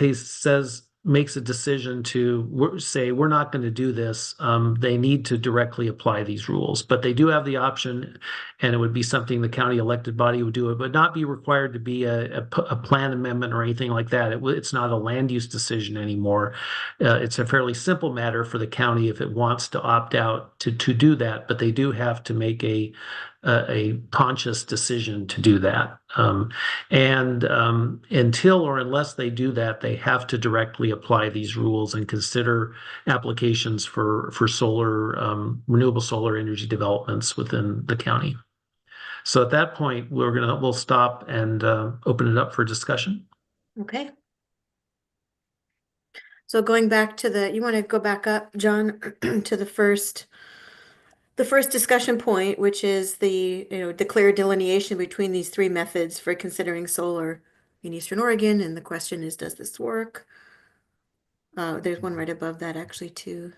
[SPEAKER 17] a decision to say we're not going to do this, they need to directly apply these rules. But they do have the option, and it would be something the county elected body would do. It would not be required to be a plan amendment or anything like that. It's not a land use decision anymore. It's a fairly simple matter for the county if it wants to opt out to do that, but they do have to make a conscious decision to do that. Until or unless they do that, they have to directly apply these rules and consider applications for solar, renewable solar energy developments within the county. So at that point, we'll stop and open it up for discussion.
[SPEAKER 1] Okay. So going back to you want to go back up, John, to the first discussion point, which is the clear delineation between these three methods for considering solar in Eastern Oregon. And the question is, does this work? There's one right above that actually too.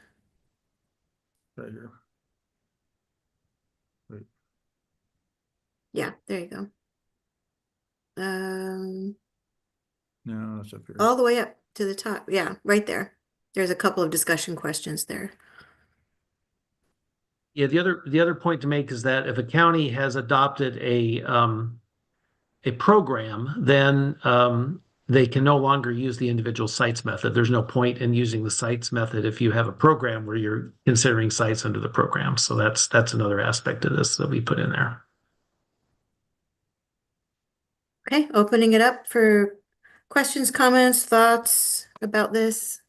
[SPEAKER 3] Right here. Right.
[SPEAKER 1] Yeah, there you go.
[SPEAKER 3] No, that's up here.
[SPEAKER 1] All the way up to the top. Yeah, right there. There's a couple of discussion questions there.
[SPEAKER 17] Yeah, the other point to make is that if a county has adopted a program, then they can no longer use the individual sites method. There's no point in using the sites method if you have a program where you're considering sites under the program. So that's another aspect of this that we put in there.
[SPEAKER 1] Okay, opening it up for questions, comments, thoughts about this,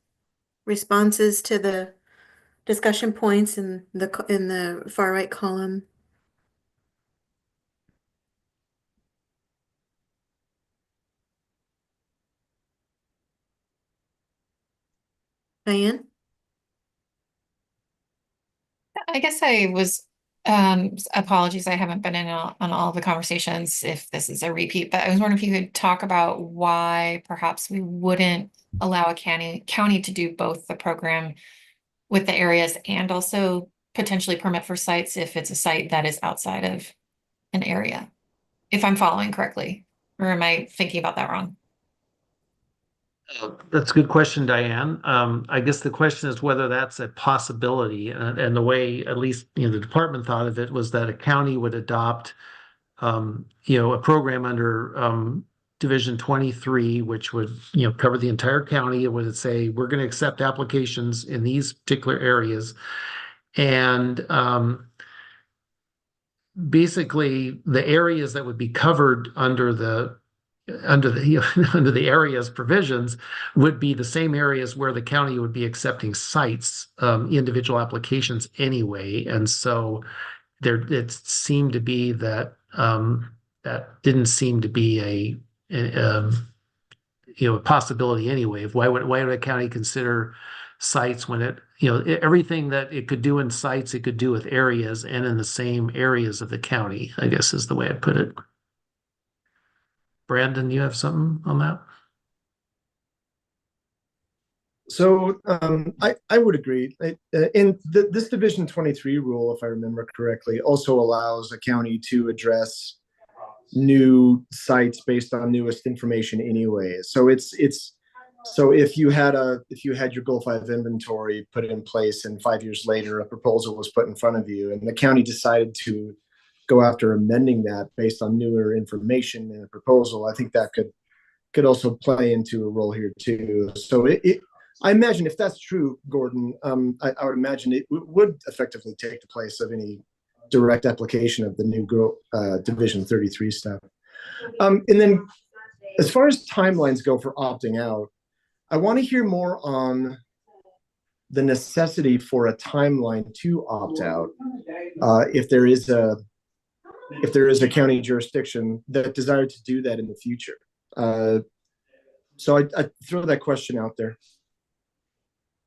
[SPEAKER 1] responses to the discussion points in the far right column. Diane?
[SPEAKER 19] I guess I was, apologies, I haven't been in on all the conversations if this is a repeat, but I was wondering if you could talk about why perhaps we wouldn't allow a county to do both the program with the areas and also potentially permit for sites if it's a site that is outside of an area, if I'm following correctly, or am I thinking about that wrong?
[SPEAKER 17] That's a good question, Diane. I guess the question is whether that's a possibility, and the way at least the department thought of it was that a county would adopt a program under Division 23, which would cover the entire county. It would say we're going to accept applications in these particular areas, and basically the areas that would be covered under the under the areas provisions would be the same areas where the county would be accepting sites, individual applications anyway. And so it seemed to be that that didn't seem to be a possibility anyway. Why would a county consider sites when everything that it could do in sites, it could do with areas and in the same areas of the county, I guess is the way I put it. Brandon, you have something on that?
[SPEAKER 2] So I would agree. This Division 23 rule, if I remember correctly, also allows a county to address new sites based on newest information anyway. So if you had your Goal 5 inventory put in place and 5 years later a proposal was put in front of you and the county decided to go after amending that based on newer information in a proposal, I think that could also play into a role here too. So I imagine if that's true, Gordon, I would imagine it would effectively take the place of any direct application of the new Division 33 stuff. And then as far as timelines go for opting out, I want to hear more on the necessity for a timeline to opt out if there is a county jurisdiction that desired to do that in the future. So I throw that question out there.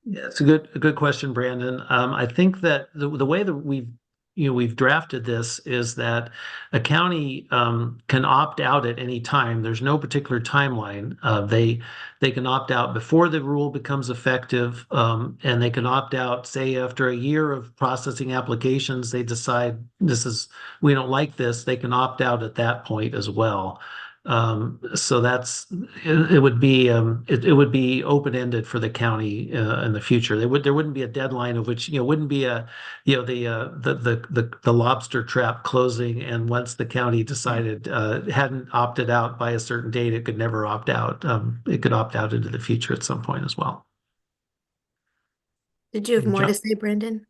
[SPEAKER 17] Yeah, it's a good question, Brandon. I think that the way that we've drafted this is that a county can opt out at any time. There's no particular timeline. They can opt out before the rule becomes effective, and they can opt out, say, after a year of processing applications, they decide we don't like this. They can opt out at that point as well. So it would be open-ended for the county in the future. There wouldn't be a deadline of which wouldn't be the lobster trap closing, and once the county decided hadn't opted out by a certain date, it could never opt out. It could opt out into the future at some point as well.
[SPEAKER 1] Did you have more to say, Brandon?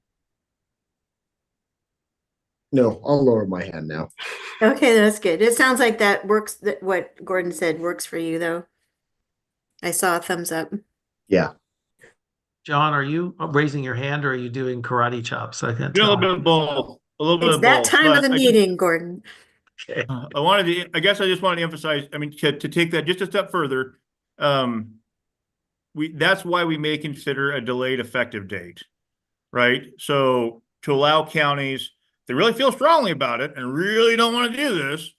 [SPEAKER 2] No, I'll lower my hand now.
[SPEAKER 1] Okay, that's good. It sounds like that works. That what Gordon said works for you, though. I saw a thumbs up.
[SPEAKER 2] Yeah.
[SPEAKER 17] John, are you raising your hand or are you doing karate chops? I can't tell.
[SPEAKER 3] A little bit of both. A little bit
[SPEAKER 1] It's
[SPEAKER 3] of
[SPEAKER 1] that
[SPEAKER 3] both.
[SPEAKER 1] time of the meeting, Gordon.
[SPEAKER 17] Okay.
[SPEAKER 3] I guess I just wanted to emphasize, to take that just a step further, that's why we may consider a delayed effective date, right? So to allow counties that really feel strongly about it and really don't want to do this,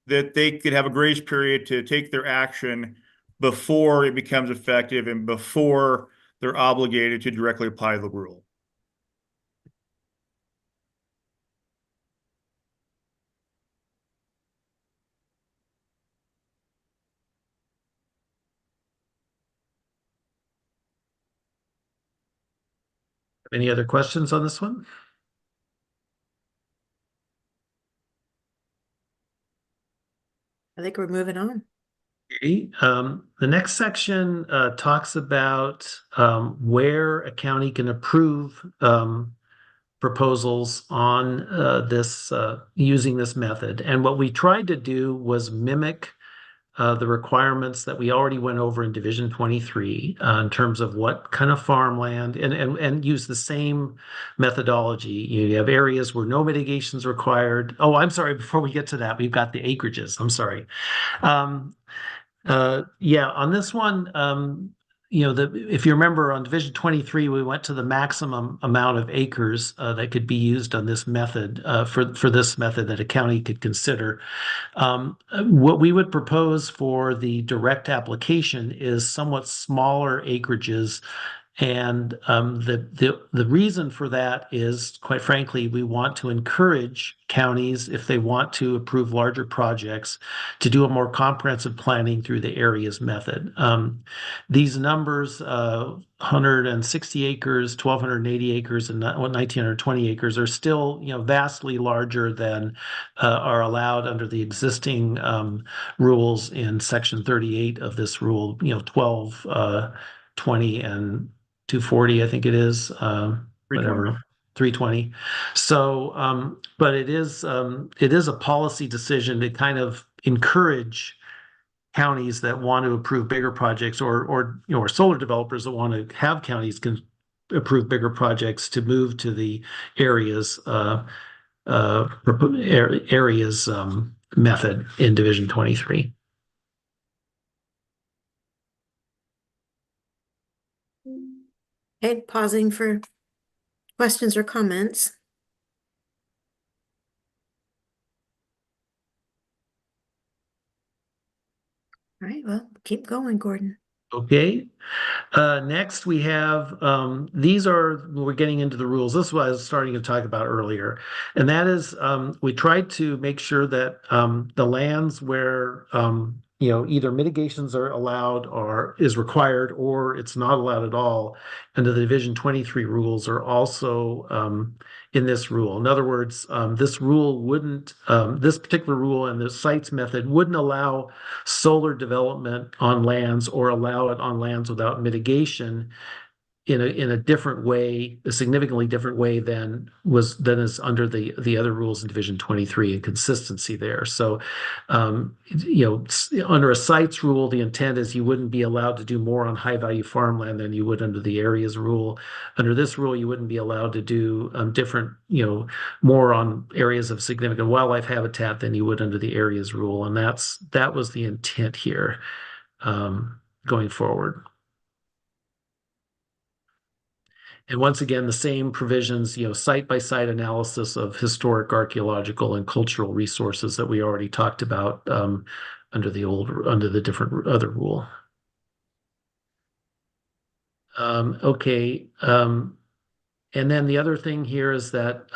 [SPEAKER 3] that they could have a grace period to take their action before it becomes effective and before they're obligated to directly apply the rule.
[SPEAKER 17] Any other questions on this one?
[SPEAKER 1] I think we're moving on.
[SPEAKER 17] Okay. The next section talks about where a county can approve proposals on using this method. And what we tried to do was mimic the requirements that we already went over in Division 23 in terms of what kind of farmland and use the same methodology. You have areas where no mitigation is required. Oh, I'm sorry. Before we get to that, we've got the acreages. I'm sorry. On this one, if you remember on Division 23, we went to the maximum amount of acres that could be used on this method for this method that a county could consider. What we would propose for the direct application is somewhat smaller acreages. And the reason for that is, quite frankly, we want to encourage counties, if they want to approve larger projects, to do a more comprehensive planning through the areas method. These numbers, 160 acres, 1,280 acres, and 1,920 acres are still, vastly larger than are allowed under the existing rules in Section 38 of this rule. 12, 20, and 240, I think it is, whatever, 320. So, but it is a policy decision to kind of encourage counties that want to approve bigger projects or solar developers that want to have counties can approve bigger projects to move to the areas method in Division 23.
[SPEAKER 1] Okay, pausing for questions or comments. All right, well, keep going, Gordon.
[SPEAKER 17] Okay. Next, we have we're getting into the rules. This is what I was starting to talk about earlier. And that is we tried to make sure that the lands where either mitigations are allowed or is required or it's not allowed at all under the Division 23 rules are also in this rule. In other words, this particular rule and the sites method wouldn't allow solar development on lands or allow it on lands without mitigation in a different way, a significantly different way than is under the other rules in Division 23 and consistency there. So, under a sites rule, the intent is you wouldn't be allowed to do more on high value farmland than you would under the areas rule. Under this rule, you wouldn't be allowed to do more on areas of significant wildlife habitat than you would under the areas rule, and that was the intent here going forward. And once again, the same provisions, site-by-site analysis of historic, archaeological, and cultural resources that we already talked about under the different other rule. Okay. And then the other thing here is that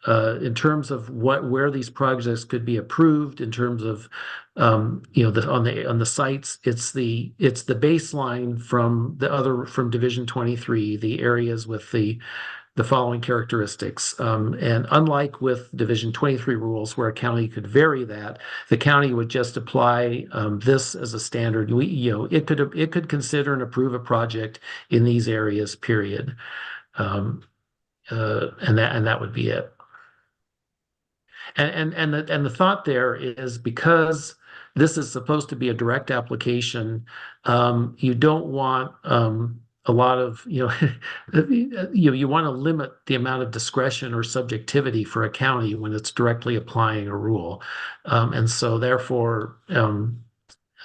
[SPEAKER 17] in terms of where these projects could be approved, in terms of on the sites, it's the baseline from Division 23, the areas with the following characteristics. And unlike with Division 23 rules, where a county could vary that, the county would just apply this as a standard. It could consider and approve a project in these areas, period. And that would be it. And the thought there is because this is supposed to be a direct application, you don't want a lot of you want to limit the amount of discretion or subjectivity for a county when it's directly applying a rule, and so therefore.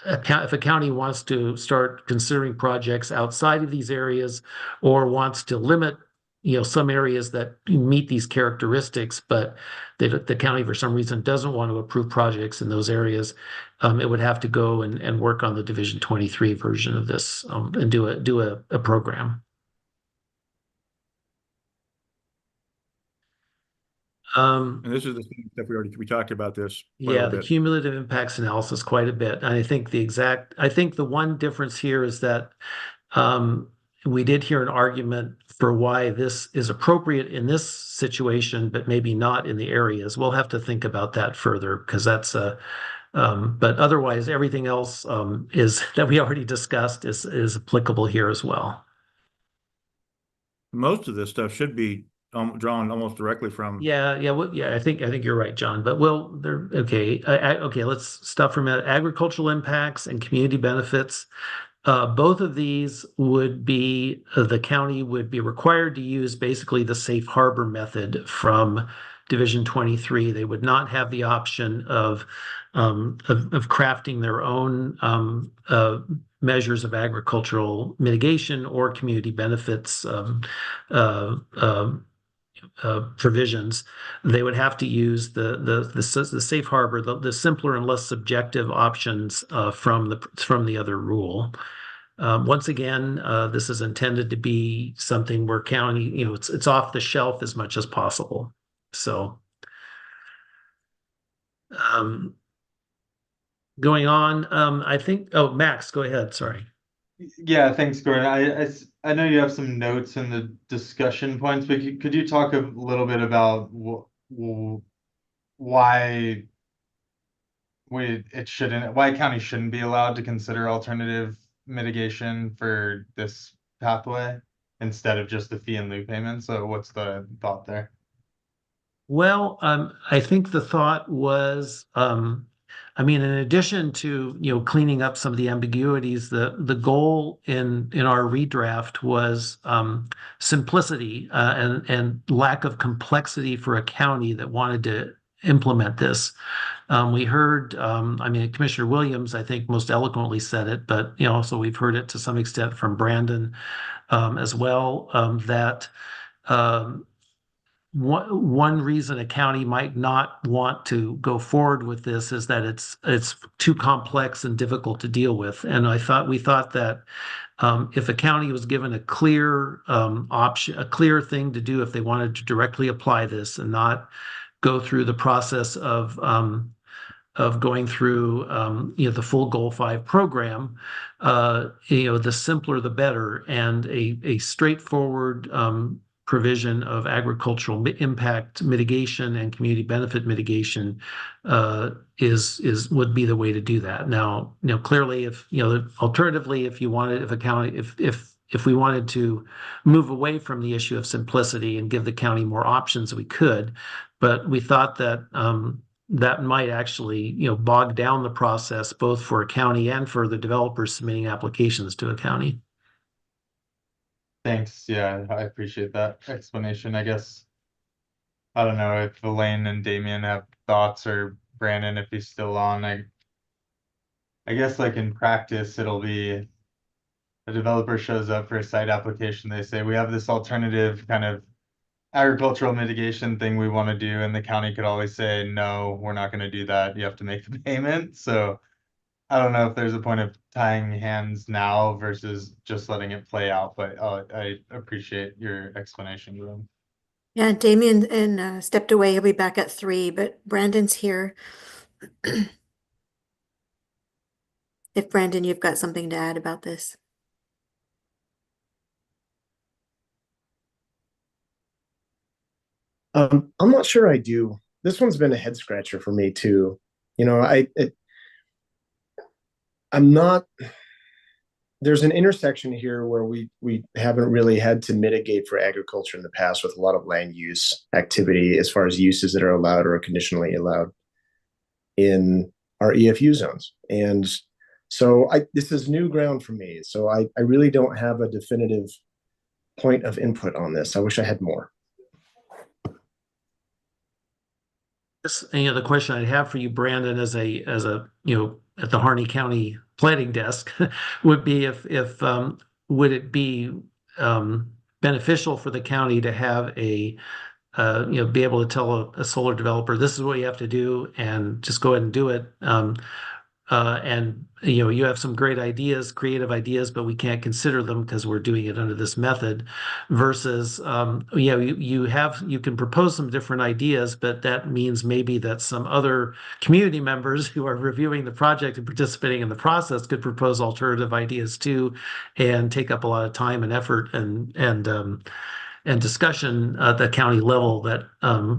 [SPEAKER 17] If a county wants to start considering projects outside of these areas or wants to limit some areas that meet these characteristics, but the county for some reason doesn't want to approve projects in those areas, it would have to go and work on the Division 23 version of this and do a program.
[SPEAKER 3] And this is the same stuff we talked about this quite a
[SPEAKER 17] Yeah, the
[SPEAKER 3] bit.
[SPEAKER 17] cumulative impacts analysis quite a bit. And I think the one difference here is that we did hear an argument for why this is appropriate in this situation, but maybe not in the areas. We'll have to think about that further because but otherwise everything else is that we already discussed is applicable here as well.
[SPEAKER 3] Most of this stuff should be drawn almost directly from.
[SPEAKER 17] Yeah. I think you're right, John. But okay. Let's stop for a minute. Agricultural impacts and community benefits. Both of these would be the county would be required to use basically the safe harbor method from Division 23. They would not have the option of crafting their own measures of agricultural mitigation or community benefits provisions. They would have to use the safe harbor, the simpler and less subjective options from the other rule. Once again, this is intended to be something where county, it's off the shelf as much as possible. So, going on, I think. Oh, Max, go ahead. Sorry.
[SPEAKER 18] Yeah, thanks, Gordon. I know you have some notes in the discussion points, but could you talk a little bit about why why county shouldn't be allowed to consider alternative mitigation for this pathway instead of just the fee and lieu payment? So what's the thought there?
[SPEAKER 17] Well, I think the thought was, in addition to cleaning up some of the ambiguities, the goal in our redraft was simplicity and lack of complexity for a county that wanted to implement this. We heard, I mean, Commissioner Williams, I think most eloquently said it, but also we've heard it to some extent from Brandon as well, that one reason a county might not want to go forward with this is that it's too complex and difficult to deal with. And we thought that if a county was given a clear option, a clear thing to do if they wanted to directly apply this and not go through the process of going through the full Goal 5 program, the simpler the better, and a straightforward provision of agricultural impact mitigation and community benefit mitigation would be the way to do that. Now, clearly, if alternatively, if we wanted to move away from the issue of simplicity and give the county more options, we could, but we thought that that might actually, bog down the process both for a county and for the developers submitting applications to a county.
[SPEAKER 18] Thanks. Yeah, I appreciate that explanation. I guess, I don't know if Elaine and Damien have thoughts, or Brandon, if he's still on. I guess like in practice, it'll be a developer shows up for a site application. They say, we have this alternative kind of agricultural mitigation thing we want to do, and the county could always say, no, we're not going to do that. You have to make the payment. So I don't know if there's a point of tying hands now versus just letting it play out, but I appreciate your explanation, Jerome.
[SPEAKER 1] Yeah, Damien stepped away. He'll be back at 3, but Brandon's here. If Brandon, you've got something to add about this.
[SPEAKER 2] I'm not sure I do. This one's been a head scratcher for me too. I'm not. There's an intersection here where we haven't really had to mitigate for agriculture in the past with a lot of land use activity as far as uses that are allowed or are conditionally allowed in our EFU zones. And so this is new ground for me. So I really don't have a definitive point of input on this. I wish I had more.
[SPEAKER 17] The question I'd have for you, Brandon, as a at the Harney County planning desk, would be if would it be beneficial for the county to have be able to tell a solar developer, this is what you have to do, and just go ahead and do it. And you have some great ideas, creative ideas, but we can't consider them because we're doing it under this method. Versus, you can propose some different ideas, but that means maybe that some other community members who are reviewing the project and participating in the process could propose alternative ideas too, and take up a lot of time and effort and discussion at the county level that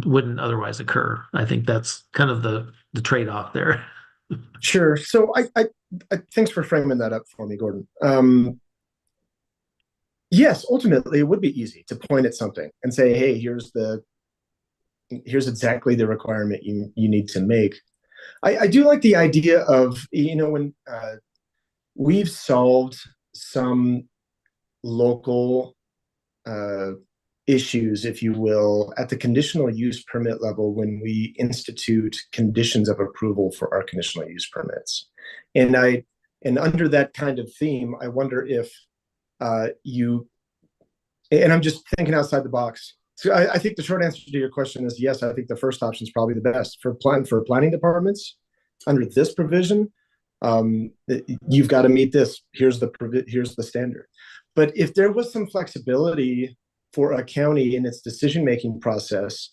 [SPEAKER 17] wouldn't otherwise occur. I think that's kind of the trade-off there.
[SPEAKER 2] Sure. So I thanks for framing that up for me, Gordon. Yes, ultimately it would be easy to point at something and say, hey, here's exactly the requirement you need to make. I do like the idea of, when we've solved some local issues, if you will, at the conditional use permit level when we institute conditions of approval for our conditional use permits. And under that kind of theme, I wonder if and I'm just thinking outside the box. So I think the short answer to your question is yes. I think the first option is probably the best for planning departments under this provision. You've got to meet this. Here's the standard. But if there was some flexibility for a county in its decision-making process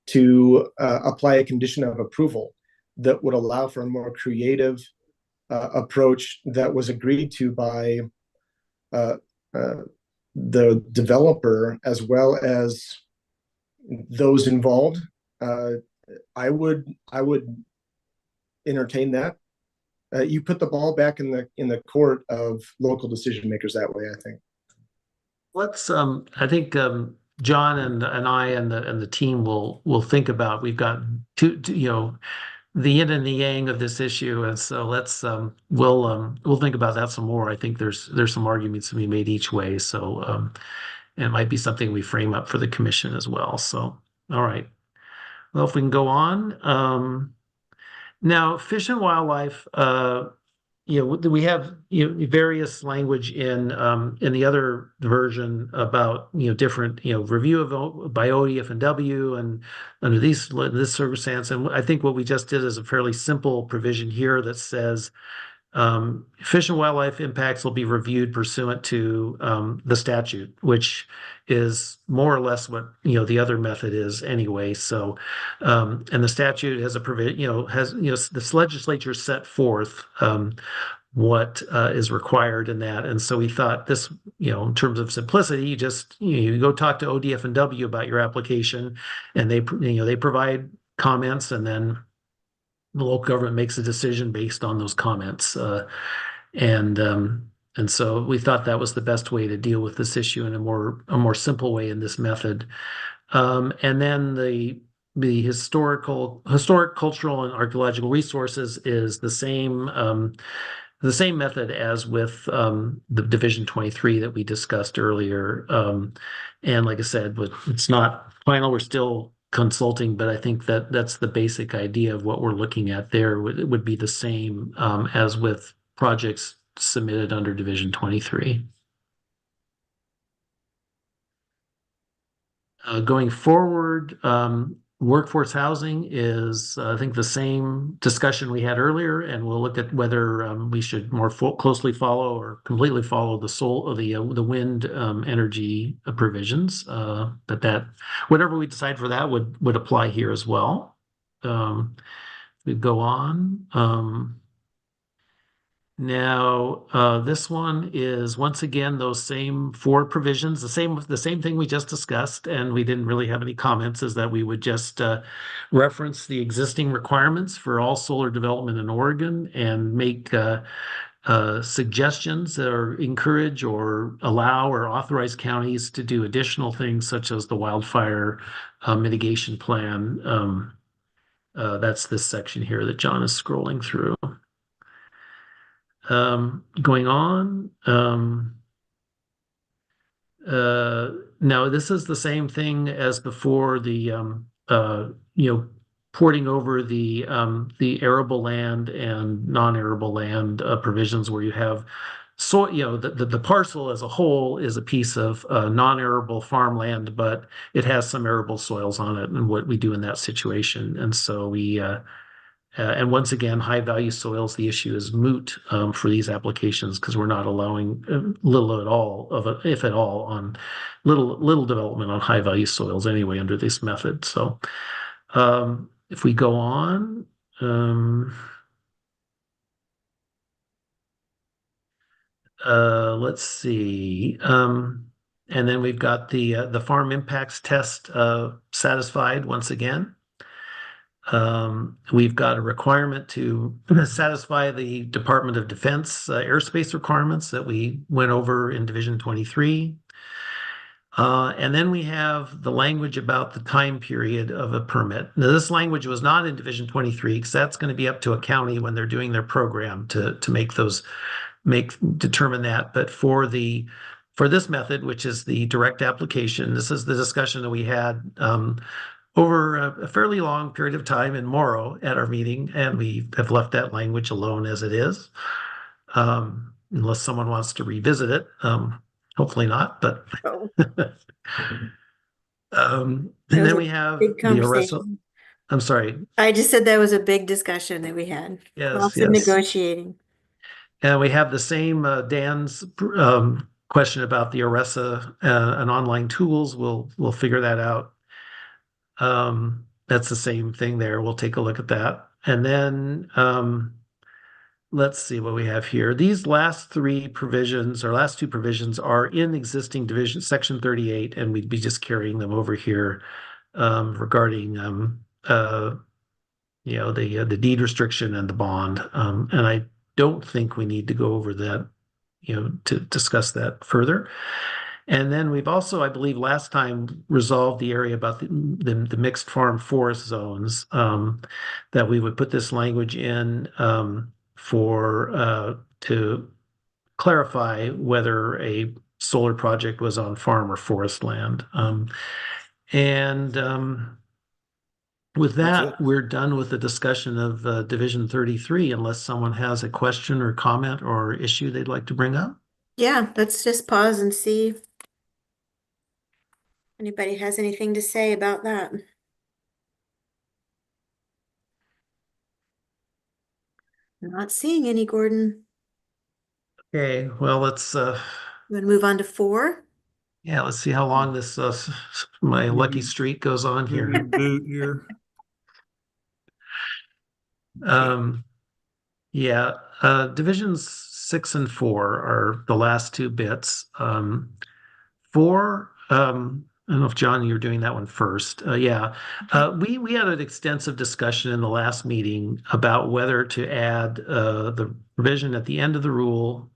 [SPEAKER 2] to apply a condition of approval that would allow for a more creative approach that was agreed to by the developer as well as those involved, I would entertain that. You put the ball back in the court of local decision makers that way, I think.
[SPEAKER 17] Let's I think John and I and the team will think about, we've got two the yin and the yang of this issue, and so let's we'll think about that some more. I think there's some arguments to be made each way, so it might be something we frame up for the commission as well. So all right, Well, if we can go on. Now, Fish and Wildlife, we have various language in the other version about different review of by ODF and W and under this circumstance. And I think what we just did is a fairly simple provision here that says fish and wildlife impacts will be reviewed pursuant to the statute, which is more or less what the other method is anyway. So, and the statute has a provision, this legislature set forth what is required in that, and so we thought this, in terms of simplicity, you go talk to ODF and W about your application, and they provide comments, and then the local government makes a decision based on those comments. And so we thought that was the best way to deal with this issue in a more simple way in this method. And then the historic, cultural, and archaeological resources is the same method as with the Division 23 that we discussed earlier. And like I said, it's not final. We're still consulting, but I think that that's the basic idea of what we're looking at there. It would be the same as with projects submitted under Division 23. Going forward, workforce housing is, I think, the same discussion we had earlier, and we'll look at whether we should more closely follow or completely follow the wind energy provisions. But that whatever we decide for that would apply here as well. We go on. Now, this one is once again those same four provisions, the same thing we just discussed, and we didn't really have any comments, is that we would just reference the existing requirements for all solar development in Oregon and make suggestions or encourage or allow or authorize counties to do additional things such as the wildfire mitigation plan. That's this section here that John is scrolling through. Going on. Now this is the same thing as before, porting over the arable land and non-arable land provisions where you have the parcel as a whole is a piece of non-arable farmland, but it has some arable soils on it, and what we do in that situation. And so and once again, high value soils, the issue is moot for these applications because we're not allowing little at all if at all, on little development on high value soils anyway under this method. So if we go on, let's see. And then we've got the farm impacts test satisfied once again. We've got a requirement to satisfy the Department of Defense airspace requirements that we went over in Division 23. And then we have the language about the time period of a permit. Now, this language was not in Division 23 because that's going to be up to a county when they're doing their program to determine that. But for this method, which is the direct application, this is the discussion that we had over a fairly long period of time in Morrow at our meeting, and we have left that language alone as it is, unless someone wants to revisit it. Hopefully not, but and then we have the
[SPEAKER 1] conversation.
[SPEAKER 17] I'm sorry.
[SPEAKER 1] I just said that was a big discussion that we had.
[SPEAKER 17] Yes,
[SPEAKER 1] Lots of negotiating.
[SPEAKER 17] And we have the same Dan's question about the ERESA and online tools. We'll figure that out. That's the same thing there. We'll take a look at that. And then let's see what we have here. These last two provisions are in existing division section 38, and we'd be just carrying them over here regarding the deed restriction and the bond. And I don't think we need to go over that, to discuss that further. And then we've also, I believe, last time resolved the area about the mixed farm forest zones, that we would put this language in to clarify whether a solar project was on farm or forest land. With
[SPEAKER 3] That's
[SPEAKER 17] that,
[SPEAKER 3] it.
[SPEAKER 17] we're done with the discussion of Division 33, unless someone has a question or comment or issue they'd like to bring up.
[SPEAKER 1] Yeah, let's just pause and see if anybody has anything to say about that. Not seeing any, Gordon.
[SPEAKER 17] Okay, well, let's
[SPEAKER 1] You want to move on to 4?
[SPEAKER 17] yeah, let's see how long this my lucky streak goes on
[SPEAKER 3] Give me a
[SPEAKER 17] here.
[SPEAKER 3] boot here.
[SPEAKER 17] Um, yeah, divisions 6 and 4 are the last two bits. 4, I don't know if John, you're doing that one first. Yeah, we had an extensive discussion in the last meeting about whether to add the provision at the end of the rule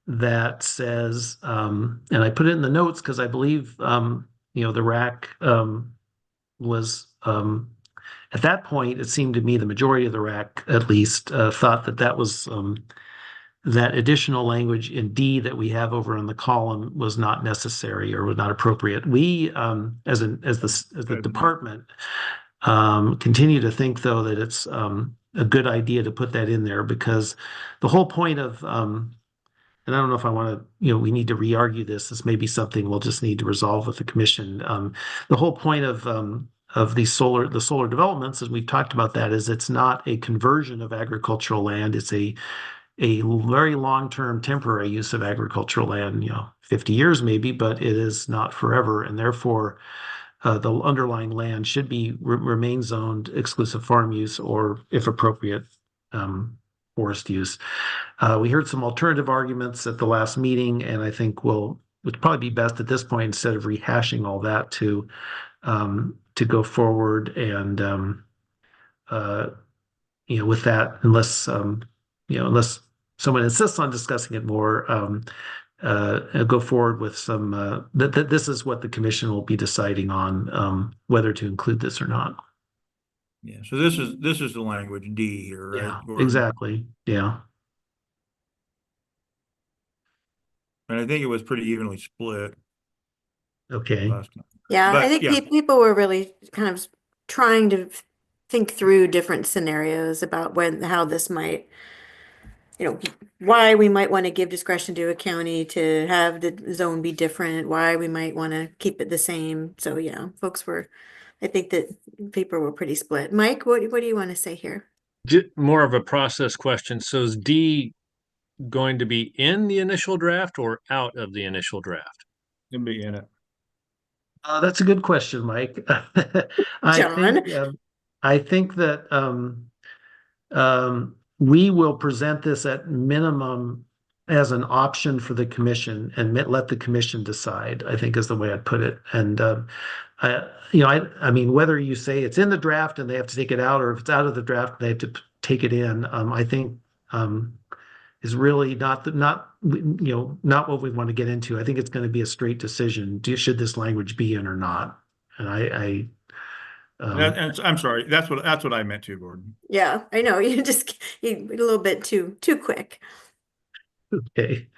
[SPEAKER 17] that says, and I put it in the notes because I believe the RAC was at that point, it seemed to me the majority of the RAC at least thought that that was that additional language in D that we have over on the column was not necessary or was not appropriate. We, as the department, continue to think though that it's a good idea to put that in there because the whole point of and I don't know if I want to, we need to re-argue this. This may be something we'll just need to resolve with the commission. The whole point of the solar developments, as we've talked about that, is it's not a conversion of agricultural land. It's a very long-term temporary use of agricultural land, 50 years maybe, but it is not forever. And therefore, the underlying land should remain zoned exclusive farm use or, if appropriate, forest use. We heard some alternative arguments at the last meeting, and I think would probably be best at this point, instead of rehashing all that, to go forward and with that, unless someone insists on discussing it more, go forward with some this is what the commission will be deciding on, whether to include this or not.
[SPEAKER 3] Yeah, so this is the language D here, right?
[SPEAKER 17] Yeah,
[SPEAKER 3] Gordon?
[SPEAKER 17] exactly. Yeah.
[SPEAKER 3] And I think it was pretty evenly split
[SPEAKER 17] Okay.
[SPEAKER 3] last time.
[SPEAKER 1] Yeah, I
[SPEAKER 3] But
[SPEAKER 1] think
[SPEAKER 3] yeah,
[SPEAKER 1] people were really kind of trying to think through different scenarios about how this might, why we might want to give discretion to a county to have the zone be different, why we might want to keep it the same. So yeah, I think that people were pretty split. Mike, what do you want to say here?
[SPEAKER 14] More of a process question. So is D going to be in the initial draft or out of the initial draft?
[SPEAKER 3] it'll be in it.
[SPEAKER 17] That's a good question, Mike.
[SPEAKER 1] John?
[SPEAKER 17] I think that we will present this at minimum as an option for the commission and let the commission decide, I think is the way I'd put it. And I mean, whether you say it's in the draft and they have to take it out, or if it's out of the draft, they have to take it in, I think is really not what we want to get into. I think it's going to be a straight decision. Should this language be in or not? And
[SPEAKER 3] And I'm sorry, that's what I meant too, Gordon.
[SPEAKER 1] Yeah, I know. You a little bit too quick.
[SPEAKER 17] Okay.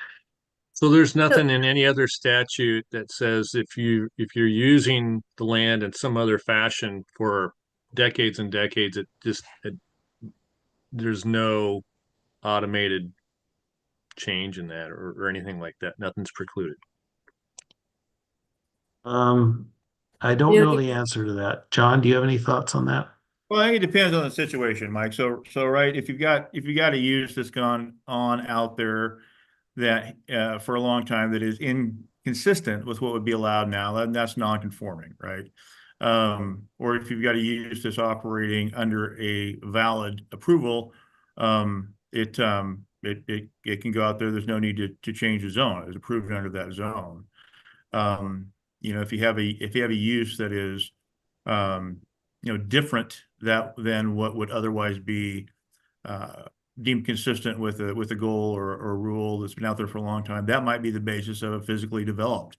[SPEAKER 14] So there's nothing in any other statute that says if you're using the land in some other fashion for decades and decades, there's no automated change in that or anything like that. Nothing's precluded.
[SPEAKER 17] I don't know the answer to that. John, do you have any thoughts on that?
[SPEAKER 3] Well, I think it depends on the situation, Mike. So right, if you got a use that's gone on out there that for a long time that is inconsistent with what would be allowed now, then that's non-conforming, right? Or if you've got a use that's operating under a valid approval, it can go out there. There's no need to change the zone. It's approved under that zone. If you have a use that is different than what would otherwise be deemed consistent with a goal or a rule that's been out there for a long time, that might be the basis of a physically developed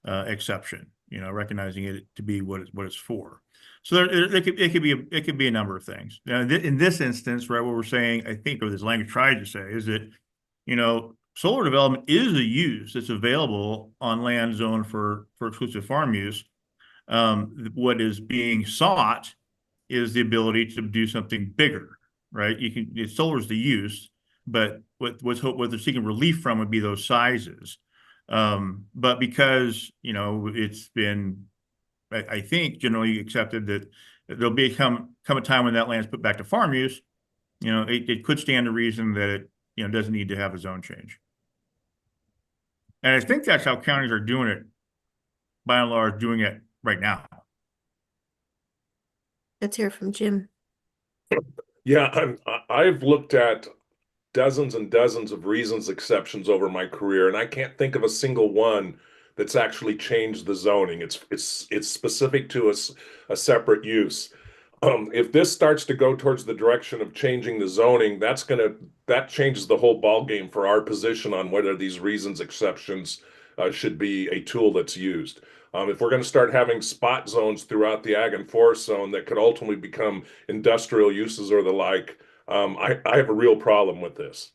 [SPEAKER 3] exception. Recognizing it to be what it's for. So it could be a number of things. Now, in this instance, right, what we're saying, I think, or this language tries to say, is that solar development is a use that's available on land zoned for exclusive farm use. What is being sought is the ability to do something bigger, right? Solar is the use, but what they're seeking relief from would be those sizes. But because, it's been, I think, generally accepted that there'll come a time when that land's put back to farm use, it could stand to reason that it, doesn't need to have a zone change. And I think that's how counties are doing it, by and large, doing it right now.
[SPEAKER 1] Let's hear from Jim.
[SPEAKER 16] Yeah, I've looked at dozens and dozens of reasons exceptions over my career, and I can't think of a single one that's actually changed the zoning. It's specific to a separate use. If this starts to go towards the direction of changing the zoning, that changes the whole ball game for our position on whether these reasons exceptions should be a tool that's used. If we're going to start having spot zones throughout the ag and forest zone that could ultimately become industrial uses or the like, I have a real problem with this.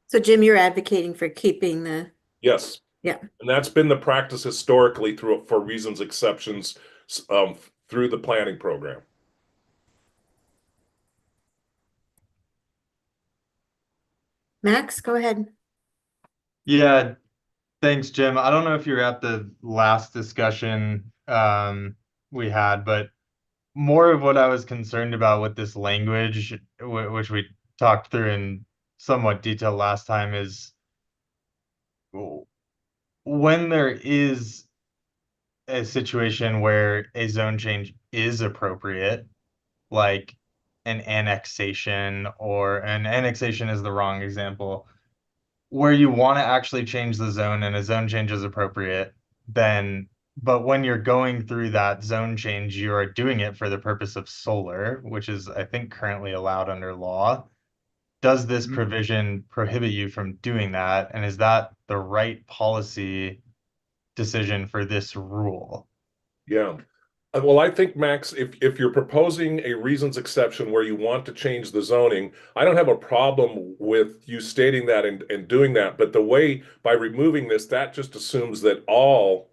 [SPEAKER 1] So Jim, you're advocating for keeping the.
[SPEAKER 16] Yes.
[SPEAKER 1] Yeah.
[SPEAKER 16] And that's been the practice historically for reasons exceptions through the planning program.
[SPEAKER 1] Max, go ahead.
[SPEAKER 18] Yeah, thanks, Jim. I don't know if you're at the last discussion we had, but more of what I was concerned about with this language, which we talked through in somewhat detail last time, is when there is a situation where a zone change is appropriate, like an annexation, or an annexation is the wrong example, where you want to actually change the zone and a zone change is appropriate, then, but when you're going through that zone change, you are doing it for the purpose of solar, which is, I think, currently allowed under law. Does this provision prohibit you from doing that? And is that the right policy decision for this rule?
[SPEAKER 16] Yeah. Well, I think, Max, if you're proposing a reasons exception where you want to change the zoning, I don't have a problem with you stating that and doing that. But the way, by removing this, that just assumes that all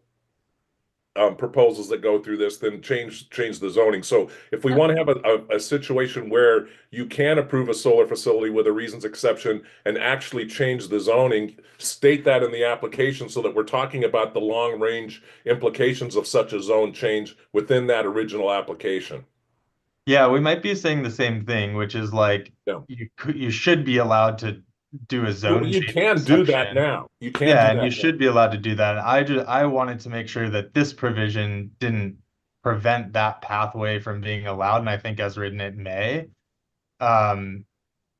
[SPEAKER 16] proposals that go through this then change the zoning. So if we want to have a situation where you can approve a solar facility with a reasons exception and actually change the zoning, state that in the application so that we're talking about the long range implications of such a zone change within that original application.
[SPEAKER 18] Yeah, we might be saying the same thing, which is like,
[SPEAKER 16] Yeah.
[SPEAKER 18] you should be allowed to do a zone
[SPEAKER 16] You
[SPEAKER 18] change
[SPEAKER 16] can do that
[SPEAKER 18] exception.
[SPEAKER 16] now. You can
[SPEAKER 18] Yeah,
[SPEAKER 16] do
[SPEAKER 18] and
[SPEAKER 16] that
[SPEAKER 18] you
[SPEAKER 16] now.
[SPEAKER 18] should be allowed to do that. I wanted to make sure that this provision didn't prevent that pathway from being allowed, and I think as written it may. And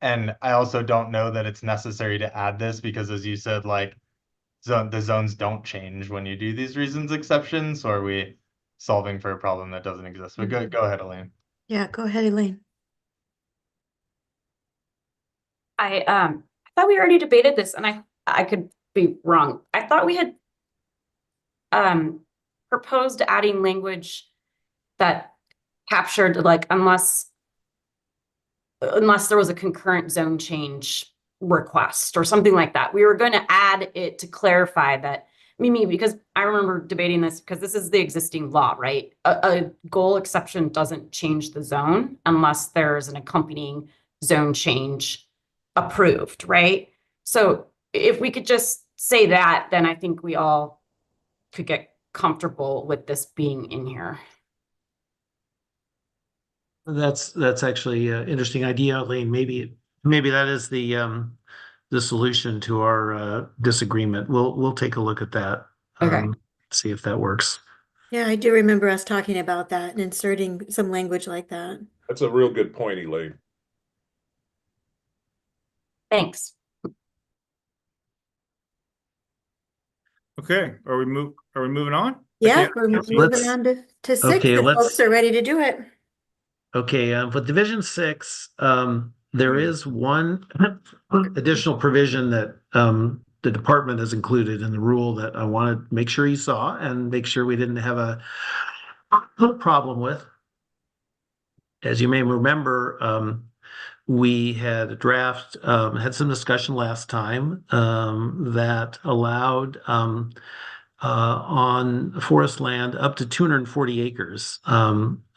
[SPEAKER 18] I also don't know that it's necessary to add this because, as you said, like the zones don't change when you do these reasons exceptions. So are we solving for a problem that doesn't exist? But go ahead, Elaine.
[SPEAKER 1] Yeah, go ahead, Elaine.
[SPEAKER 7] I thought we already debated this, and I could be wrong. I thought we had proposed adding language that captured, like, unless there was a concurrent zone change request or something like that. We were going to add it to clarify that, Mimi, because I remember debating this because this is the existing law, right? A goal exception doesn't change the zone unless there's an accompanying zone change approved, right? So if we could just say that, then I think we all could get comfortable with this being in here.
[SPEAKER 17] That's actually an interesting idea, Elaine. Maybe that is the solution to our disagreement. We'll take a look at that.
[SPEAKER 7] Okay.
[SPEAKER 17] See if that works.
[SPEAKER 1] Yeah, I do remember us talking about that and inserting some language like that.
[SPEAKER 16] That's a real good point, Elaine.
[SPEAKER 7] Thanks.
[SPEAKER 3] Okay, are we moving on?
[SPEAKER 1] Yeah, we're moving on to 6
[SPEAKER 17] Okay,
[SPEAKER 1] if folks are ready to do it.
[SPEAKER 17] Okay, for Division 6, there is one additional provision that the department has included in the rule that I want to make sure you saw and make sure we didn't have a problem with. As you may remember, we had a draft, had some discussion last time that allowed on forest land up to 240 acres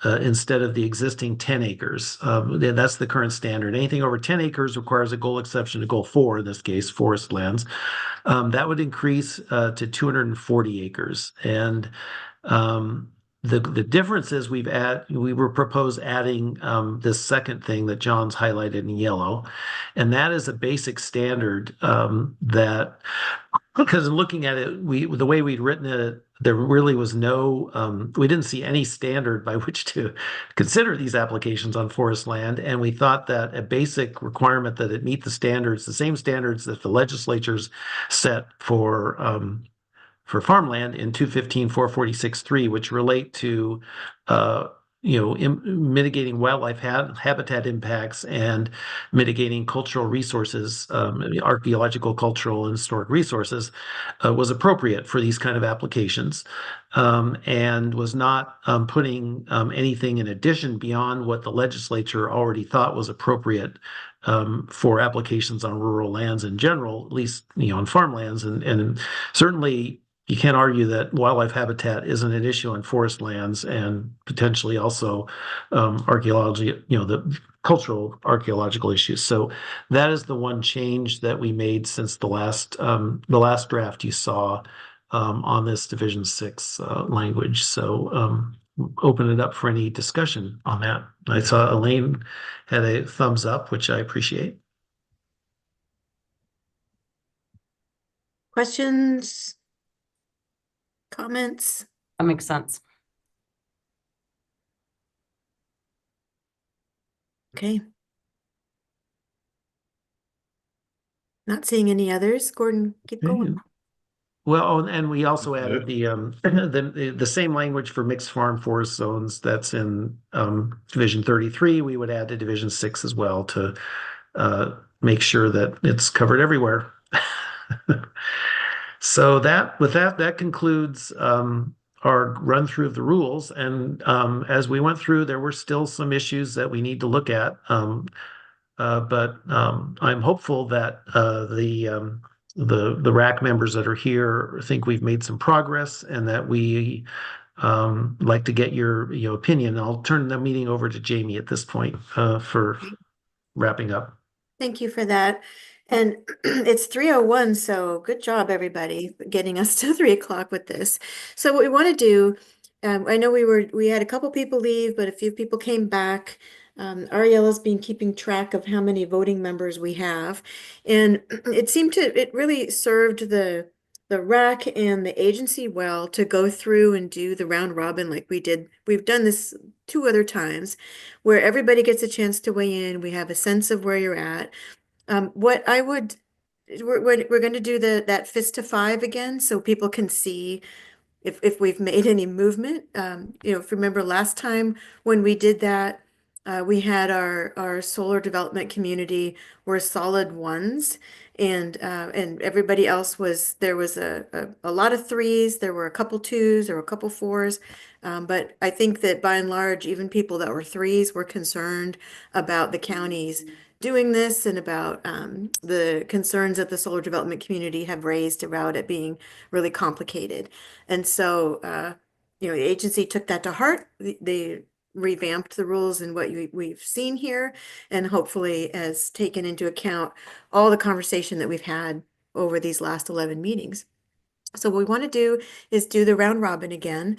[SPEAKER 17] instead of the existing 10 acres. That's the current standard. Anything over 10 acres requires a goal exception to goal 4, in this case, forest lands. That would increase to 240 acres. And the difference is we were proposed adding this second thing that John's highlighted in yellow, and that is a basic standard that, because in looking at it, the way we'd written it, there really was no, we didn't see any standard by which to consider these applications on forest land, and we thought that a basic requirement that it meet the standards, the same standards that the legislatures set for farmland in 215-446-3, which relate to mitigating wildlife habitat impacts and mitigating cultural resources, archaeological, cultural, and historic resources, was appropriate for these kind of applications, and was not putting anything in addition beyond what the legislature already thought was appropriate for applications on rural lands in general, at least on farmlands, and certainly you can't argue that wildlife habitat isn't an issue on forest lands, and potentially also archaeology, the cultural archaeological issues. So that is the one change that we made since the last draft you saw on this Division 6 language. So open it up for any discussion on that. I saw Elaine had a thumbs up, which I appreciate.
[SPEAKER 1] Questions? Comments?
[SPEAKER 7] That makes sense.
[SPEAKER 1] Okay. Not seeing any others. Gordon, keep going.
[SPEAKER 17] Well, and we also added the same language for mixed farm forest zones that's in Division 33. We would add to Division 6 as well to make sure that it's covered everywhere. So that concludes our run through of the rules. And as we went through, there were still some issues that we need to look at. But I'm hopeful that the RAC members that are here think we've made some progress, and that we like to get your opinion. I'll turn the meeting over to Jamie at this point for wrapping up.
[SPEAKER 1] Thank you for that. And it's 3:01, so good job, everybody, getting us to 3 o'clock with this. So what we want to do, I know we had a couple people leave, but a few people came back. Ariella's been keeping track of how many voting members we have, and it really served the RAC and the agency well to go through and do the round robin like we did. We've done this 2 other times, where everybody gets a chance to weigh in. We have a sense of where you're at. What I would, we're going to do that fist to 5 again, so people can see if we've made any movement. If you remember last time when we did that, we had our solar development community were solid 1s, and everybody else there was a lot of 3s, there were a couple 2s, there were a couple 4s, but I think that by and large, even people that were 3s were concerned about the counties doing this, and about the concerns that the solar development community have raised about it being really complicated. And so, the agency took that to heart. They revamped the rules and what we've seen here, and hopefully has taken into account all the conversation that we've had over these last 11 meetings. So what we want to do is do the round robin again.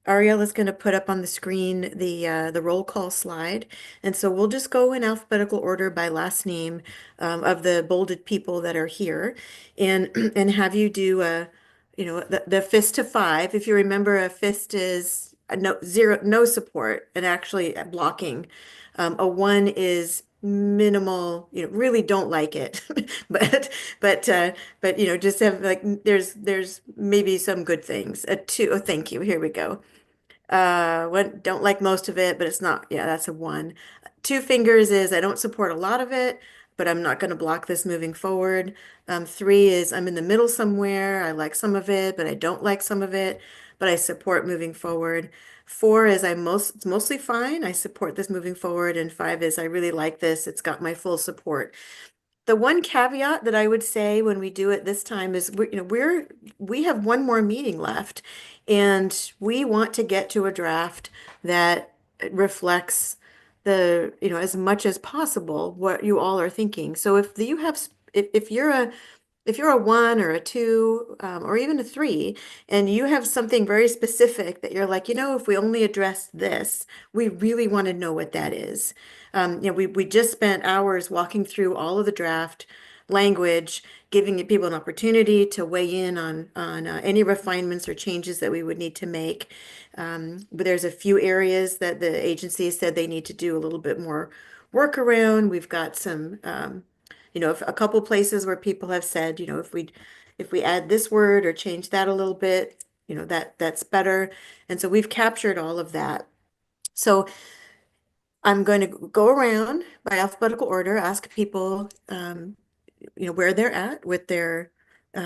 [SPEAKER 1] Ariel is going to put up on the screen the roll call slide, and so we'll just go in alphabetical order by last name of the bolded people that are here, and have you do the fist to 5. If you remember, a fist is no support, and actually blocking. A 1 is minimal, really don't like it, but just have there's maybe some good things. A 2, oh, thank you. Here we go. One, don't like most of it, but it's not, yeah, that's a 1. 2 fingers is I don't support a lot of it, but I'm not going to block this moving forward. 3 is I'm in the middle somewhere. I like some of it, but I don't like some of it, but I support moving forward. 4 is it's mostly fine. I support this moving forward. And 5 is I really like this. It's got my full support. The one caveat that I would say when we do it this time is we have one more meeting left, and we want to get to a draft that reflects as much as possible what you all are thinking. So if you're a one or a two, or even a three, and you have something very specific that you're like, if we only address this, we really want to know what that is. We just spent hours walking through all of the draft language, giving people an opportunity to weigh in on any refinements or changes that we would need to make. But there's a few areas that the agency said they need to do a little bit more work around. We've got some a couple places where people have said, if we add this word or change that a little bit, that's better. And so we've captured all of that. So I'm going to go around by alphabetical order, ask people, where they're at with their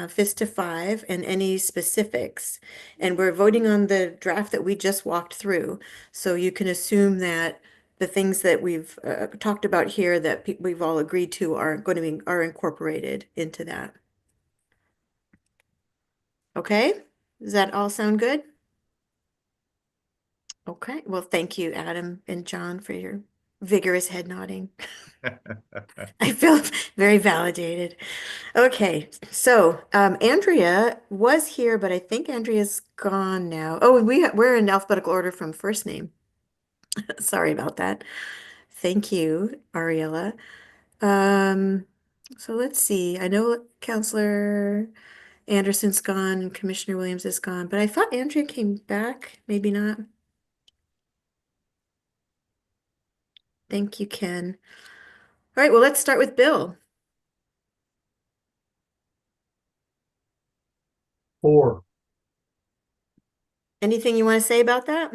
[SPEAKER 1] fist to five and any specifics. And we're voting on the draft that we just walked through. So you can assume that the things that we've talked about here that we've all agreed to are going to are incorporated into that. Okay? Does that all sound good? Okay. Well, thank you, Adam and John, for your vigorous head nodding. I feel very validated. Okay, so Andrea was here, but I think Andrea's gone now. Oh, we're in alphabetical order from first name. Sorry about that. Thank you, Ariella. So let's see. I know Counselor Anderson's gone and Commissioner Williams is gone, but I thought Andrea came back. Maybe not. Thank you, Ken. All right, well, let's start with Bill.
[SPEAKER 11] 4.
[SPEAKER 1] Anything you want to say about that?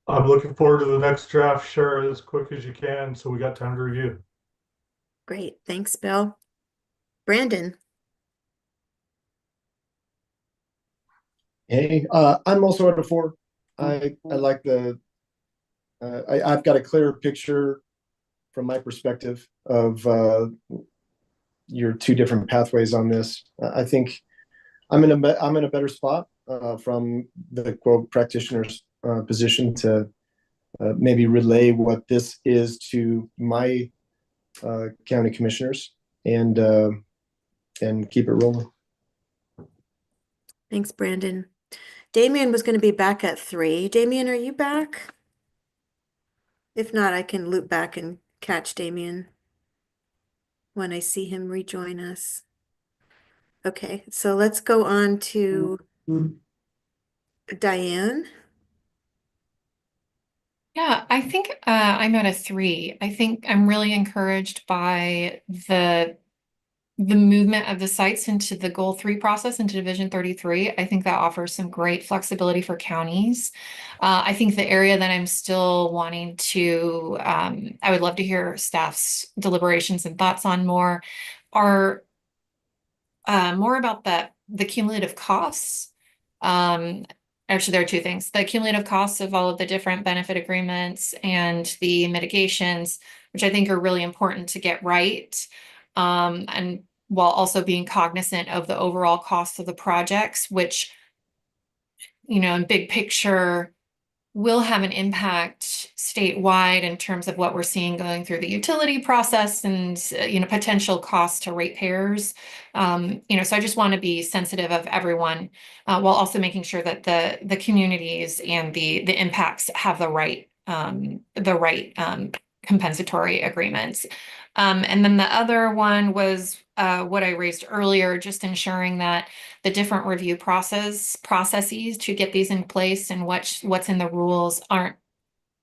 [SPEAKER 11] I'm looking forward to the next draft. Share it as quick as you can, so we got time to review.
[SPEAKER 1] Great, thanks, Bill. Brandon.
[SPEAKER 2] Hey, I'm also at a 4. I like I've got a clearer picture from my perspective of your two different pathways on this. I think I'm in a better spot from the quote practitioner's position to maybe relay what this is to my county commissioners and keep it rolling.
[SPEAKER 1] Thanks, Brandon. Damien was going to be back at 3. Damien, are you back? If not, I can loop back and catch Damien when I see him rejoin us. Okay, so let's go on to Diane.
[SPEAKER 19] Yeah, I think I'm at a 3. I think I'm really encouraged by the movement of the sites into the goal 3 process into Division 33. I think that offers some great flexibility for counties. I think the area that I'm still wanting to, I would love to hear staff's deliberations and thoughts on are more about the cumulative costs. Actually, there are 2 things: the cumulative costs of all of the different benefit agreements and the mitigations, which I think are really important to get right. And while also being cognizant of the overall cost of the projects, which, in big picture, will have an impact statewide in terms of what we're seeing going through the utility process and potential costs to ratepayers. So I just want to be sensitive of everyone while also making sure that the communities and the impacts have the right compensatory agreements. And then the other one was what I raised earlier, just ensuring that the different review processes to get these in place and what's in the rules aren't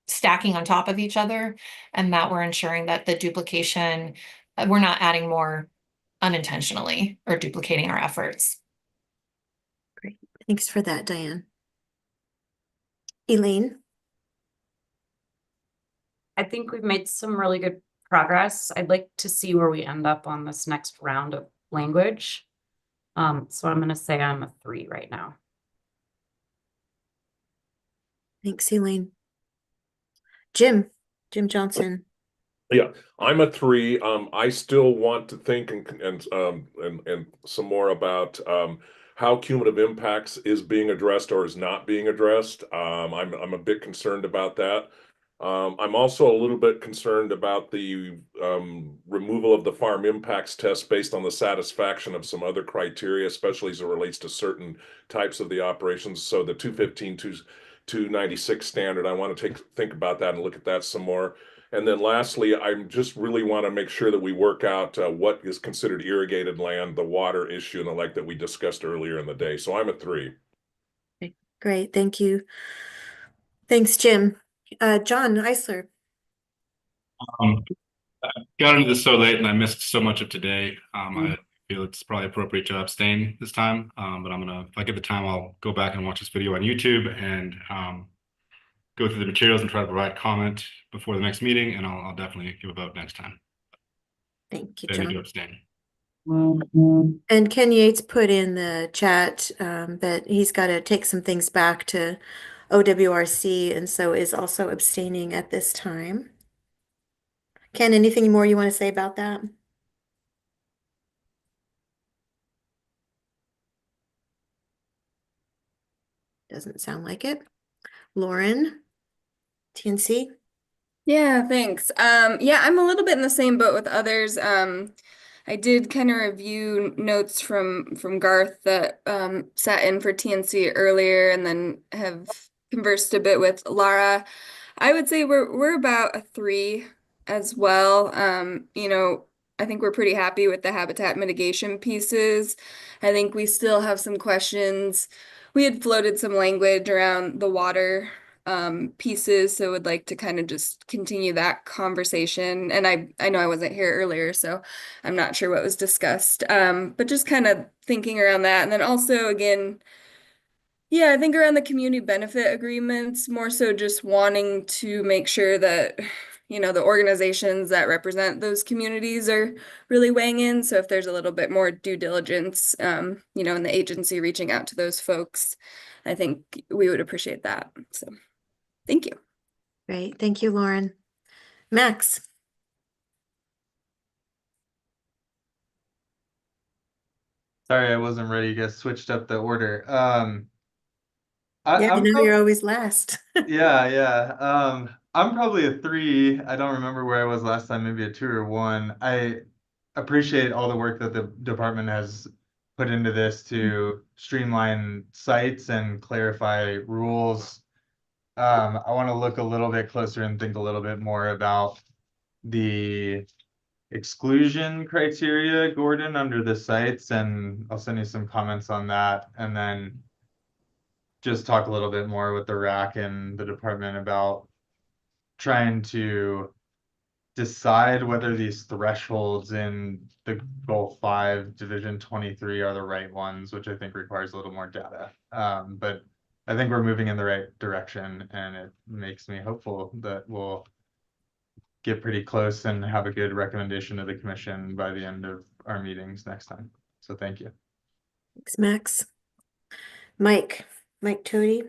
[SPEAKER 19] stacking on top of each other, and that we're ensuring that the duplication, we're not adding more unintentionally or duplicating our efforts.
[SPEAKER 1] Great. Thanks for that, Diane. Elaine.
[SPEAKER 7] I think we've made some really good progress. I'd like to see where we end up on this next round of language. So I'm going to say I'm a 3 right now.
[SPEAKER 1] Thanks, Elaine. Jim Johnson.
[SPEAKER 16] Yeah, I'm a 3. I still want to think and some more about how cumulative impacts is being addressed or is not being addressed. I'm a bit concerned about that. I'm also a little bit concerned about the removal of the farm impacts test based on the satisfaction of some other criteria, especially as it relates to certain types of the operations. So the 215, 296 standard, I want to think about that and look at that some more. And then lastly, I just really want to make sure that we work out what is considered irrigated land, the water issue and the like that we discussed earlier in the day. So I'm a 3.
[SPEAKER 1] Great, thank you. Thanks, Jim. John Eisler.
[SPEAKER 6] I got into this so late and I missed so much of today. I feel it's probably appropriate to abstain this time. But if I get the time, I'll go back and watch this video on YouTube and go through the materials and try to provide comment before the next meeting. And I'll definitely give a vote next time.
[SPEAKER 1] Thank you,
[SPEAKER 6] I need to
[SPEAKER 1] John.
[SPEAKER 6] abstain.
[SPEAKER 1] And Ken Yates put in the chat that he's got to take some things back to OWRC and so is also abstaining at this time. Ken, anything more you want to say about that? Doesn't sound like it. Lauren, TNC.
[SPEAKER 13] Yeah, thanks. Yeah, I'm a little bit in the same boat with others. I did kind of review notes from Garth that sat in for TNC earlier and then have conversed a bit with Lara. I would say we're about a 3 as well. I think we're pretty happy with the habitat mitigation pieces. I think we still have some questions. We had floated some language around the water pieces, so would like to kind of just continue that conversation. And I know I wasn't here earlier, so I'm not sure what was discussed. But just kind of thinking around that. And then also again, yeah, I think around the community benefit agreements, more so just wanting to make sure that, the organizations that represent those communities are really weighing in. So if there's a little bit more due diligence, in the agency reaching out to those folks, I think we would appreciate that. So thank you.
[SPEAKER 1] Great. Thank you, Lauren. Max.
[SPEAKER 18] Sorry, I wasn't ready. You guys switched up the order.
[SPEAKER 1] Yeah,
[SPEAKER 18] I'm
[SPEAKER 1] now you're always last.
[SPEAKER 18] yeah. I'm probably a 3. I don't remember where I was last time, maybe a 2 or 1. I appreciate all the work that the department has put into this to streamline sites and clarify rules. I want to look a little bit closer and think a little bit more about the exclusion criteria, Gordon, under the sites, and I'll send you some comments on that. And then just talk a little bit more with the RAC and the department about trying to decide whether these thresholds in the Goal 5 Division 23 are the right ones, which I think requires a little more data. But I think we're moving in the right direction, and it makes me hopeful that we'll get pretty close and have a good recommendation to the commission by the end of our meetings next time. So thank you.
[SPEAKER 1] Thanks, Max. Mike Toady.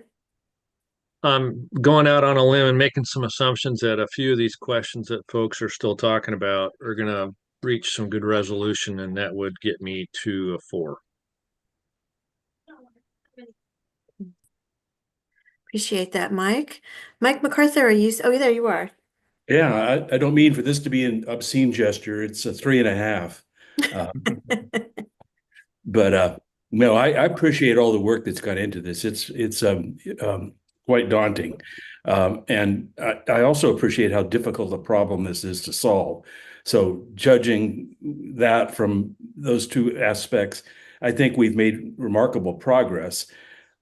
[SPEAKER 14] I'm going out on a limb and making some assumptions that a few of these questions that folks are still talking about are going to reach some good resolution, and that would get me to a 4.
[SPEAKER 1] Appreciate that, Mike. Mike MacArthur, are you? Oh, there you are.
[SPEAKER 20] Yeah, I don't mean for this to be an obscene gesture. It's a 3.5. But no, I appreciate all the work that's gone into this. It's quite daunting. And I also appreciate how difficult a problem this is to solve. So judging that from those two aspects, I think we've made remarkable progress.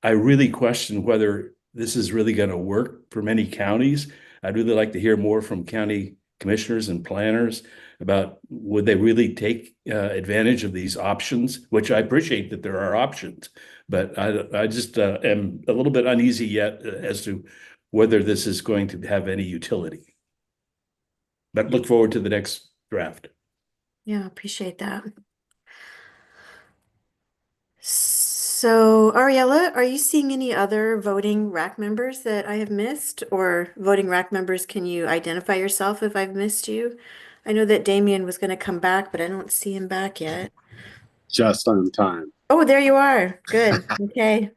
[SPEAKER 20] I really question whether this is really going to work for many counties. I'd really like to hear more from county commissioners and planners about would they really take advantage of these options, which I appreciate that there are options, but I just am a little bit uneasy yet as to whether this is going to have any utility. But look forward to the next draft.
[SPEAKER 1] Yeah, appreciate that. So, Ariella, are you seeing any other voting RAC members that I have missed? Or voting RAC members, can you identify yourself if I've missed you? I know that Damien was going to come back, but I don't see him back yet.
[SPEAKER 10] Just on time.
[SPEAKER 1] Oh, there you are. Good. Okay.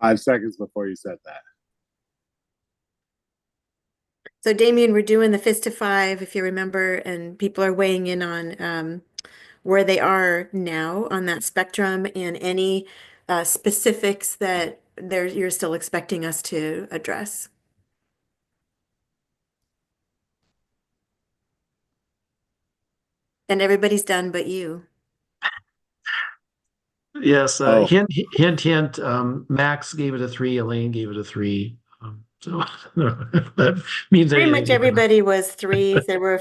[SPEAKER 10] 5 seconds before you said that.
[SPEAKER 1] So, Damien, we're doing the fist to five, if you remember, and people are weighing in on where they are now on that spectrum and any specifics that you're still expecting us to address. And everybody's done but you.
[SPEAKER 17] Yes,
[SPEAKER 10] Oh.
[SPEAKER 17] hint. Max gave it a 3. Elaine gave it a 3. So that means
[SPEAKER 1] Pretty
[SPEAKER 17] anything
[SPEAKER 1] much
[SPEAKER 17] to you.
[SPEAKER 1] everybody was threes. There were a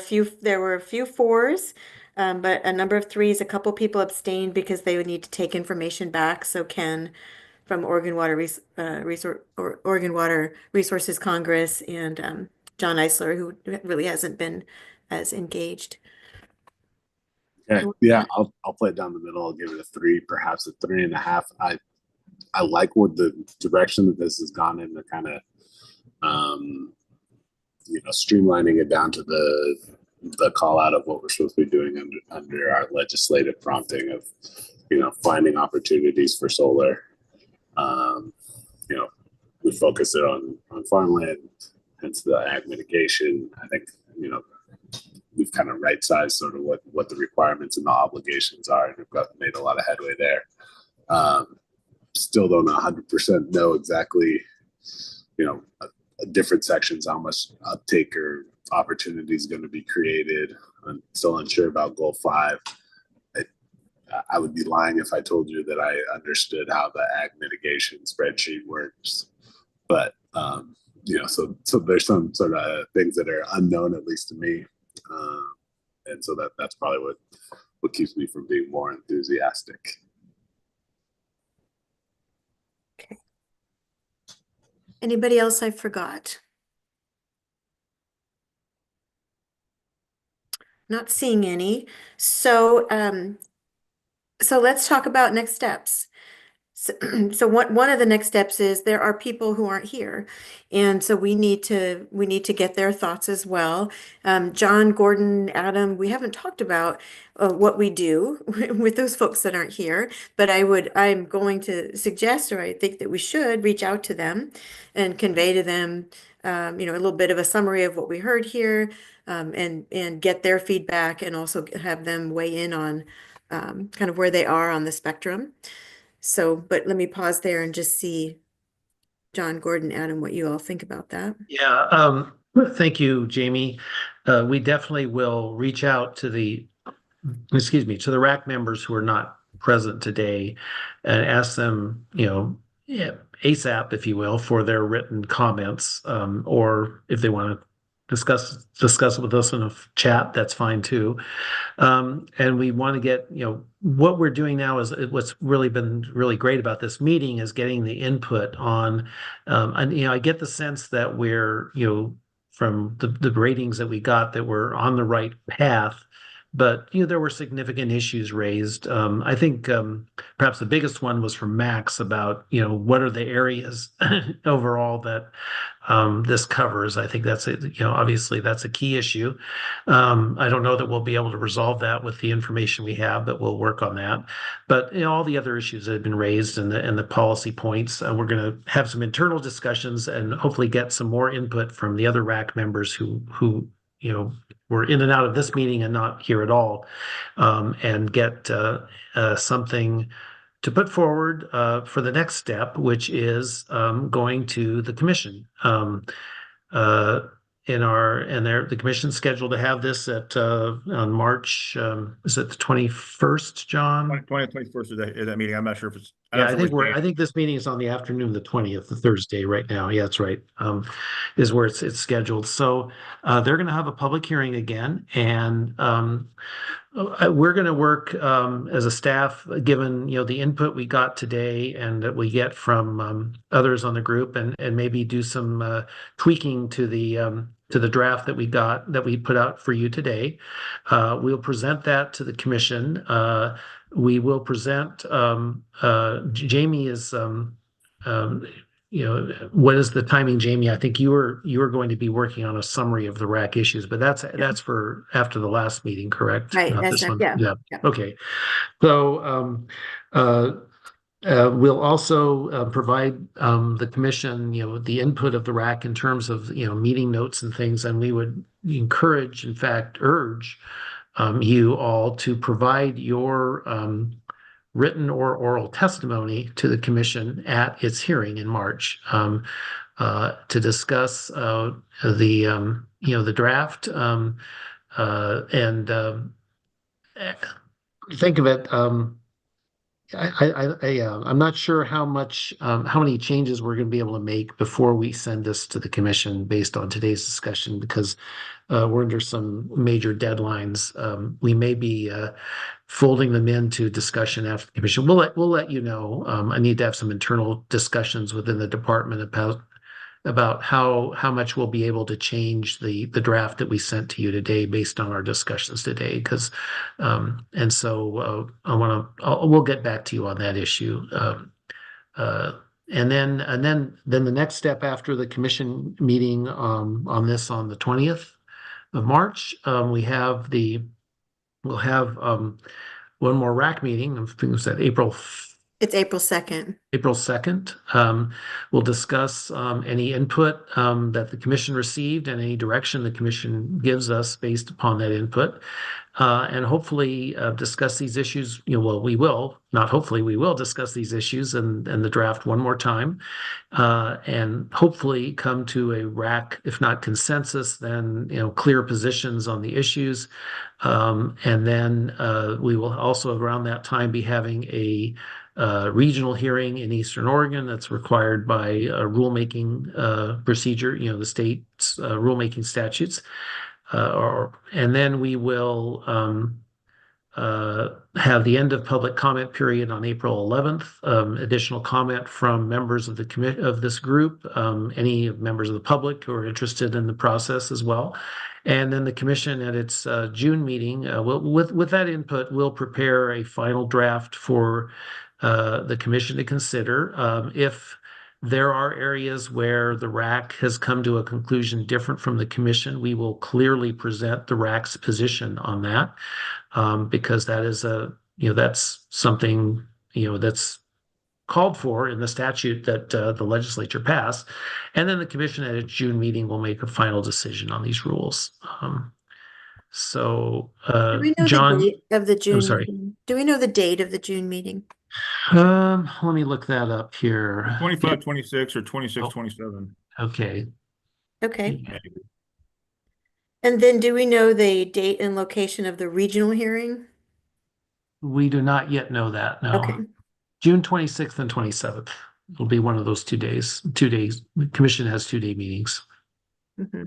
[SPEAKER 1] few fours, but a number of threes. A couple people abstained because they would need to take information back. So Ken from Oregon Water Resources Congress and John Eisler, who really hasn't been as engaged.
[SPEAKER 10] Okay. Yeah, I'll play it down the middle. I'll give it a 3, perhaps a 3.5. I like what the direction that this has gone in, the kind of streamlining it down to the call out of what we're supposed to be doing under our legislative prompting of finding opportunities for solar. We focus it on farmland, hence the ag mitigation. I think we've kind of right sized sort of what the requirements and the obligations are, and we've made a lot of headway there. Still don't 100% know exactly, different sections, how much uptake or opportunity is going to be created. I'm still unsure about goal 5. I would be lying if I told you that I understood how the ag mitigation spreadsheet works. But so there's some sort of things that are unknown, at least to me, and so that's probably what keeps me from being more enthusiastic.
[SPEAKER 1] Okay. Anybody else I forgot? Not seeing any. So let's talk about next steps. So one of the next steps is there are people who aren't here, and so we need to get their thoughts as well. John, Gordon, Adam, we haven't talked about what we do with those folks that aren't here, but I'm going to suggest, or I think that we should reach out to them and convey to them, a little bit of a summary of what we heard here, and get their feedback, and also have them weigh in on kind of where they are on the spectrum. So, but let me pause there and just see, John, Gordon, Adam, what you all think about that.
[SPEAKER 17] Yeah, thank you, Jamie. We definitely will reach out to the RAC members who are not present today and ask them, ASAP, if you will, for their written comments, or if they want to discuss it with us in a chat, that's fine too. And we want to get, what we're doing now is what's really been really great about this meeting is getting the input on, and I get the sense that we're, from the ratings that we got, that we're on the right path. But there were significant issues raised. I think perhaps the biggest one was from Max about what are the areas overall that this covers. I think that's obviously that's a key issue. I don't know that we'll be able to resolve that with the information we have, but we'll work on that. But all the other issues that have been raised and the policy points, we're going to have some internal discussions and hopefully get some more input from the other RAC members who were in and out of this meeting and not here at all, and get something to put forward for the next step, which is going to the commission. The commission's scheduled to have this on March, is it the 21st, John?
[SPEAKER 3] 21st is that meeting. I'm not sure if it's.
[SPEAKER 17] Yeah, I think this meeting is on the afternoon of the 20th, the Thursday right now. Yeah, that's right. Is where it's scheduled. So they're going to have a public hearing again, and We're going to work as a staff, given the input we got today and that we get from others on the group, and maybe do some tweaking to the draft that we put out for you today. We'll present that to the commission. We will present. Jamie is. What is the timing, Jamie? I think you were going to be working on a summary of the RAC issues, but that's for after the last meeting, correct?
[SPEAKER 1] Right,
[SPEAKER 17] Not
[SPEAKER 1] that's
[SPEAKER 17] this
[SPEAKER 1] right.
[SPEAKER 17] one.
[SPEAKER 1] Yeah.
[SPEAKER 17] Yeah.
[SPEAKER 1] Yeah.
[SPEAKER 17] Okay. So we'll also provide the commission, the input of the RAC in terms of meeting notes and things, and we would encourage, in fact, urge you all to provide your written or oral testimony to the commission at its hearing in March, to discuss the draft, and think of it. I'm not sure how many changes we're going to be able to make before we send this to the commission based on today's discussion, because we're under some major deadlines. We may be folding them into discussion after the commission. We'll let you know. I need to have some internal discussions within the department about how much we'll be able to change the draft that we sent to you today based on our discussions today. Because and so we'll get back to you on that issue. And then the next step after the commission meeting on this on the 20th of March, we'll have one more RAC meeting. I think it was that
[SPEAKER 1] It's April 2nd.
[SPEAKER 17] April 2nd. We'll discuss any input that the commission received and any direction the commission gives us based upon that input. And hopefully discuss these issues. We will, not hopefully, we will discuss these issues and the draft one more time. And hopefully come to a RAC, if not consensus, then clear positions on the issues. And then we will also around that time be having a regional hearing in Eastern Oregon that's required by a rulemaking procedure, the state's rulemaking statutes. And then we will have the end of public comment period on April 11th. Additional comment from members of this group, any members of the public who are interested in the process as well. And then the commission at its June meeting, with that input, will prepare a final draft for the commission to consider. If there are areas where the RAC has come to a conclusion different from the commission, we will clearly present the RAC's position on that, because that is that's something that's called for in the statute that the legislature passed. And then the commission at its June meeting will make a final decision on these rules.
[SPEAKER 1] Do we know
[SPEAKER 17] John,
[SPEAKER 1] the date of the June
[SPEAKER 17] sorry.
[SPEAKER 1] meeting? Do we know the date of the June meeting?
[SPEAKER 17] Let me look that up here.
[SPEAKER 3] 25, 26, or 26, 27.
[SPEAKER 17] Okay.
[SPEAKER 1] Okay. And then do we know the date and location of the regional hearing?
[SPEAKER 17] We do not yet know that, no.
[SPEAKER 1] Okay.
[SPEAKER 17] June 26th and 27th. It'll be one of those 2 days. 2 days. The commission has 2-day meetings.
[SPEAKER 1] Mm-hmm.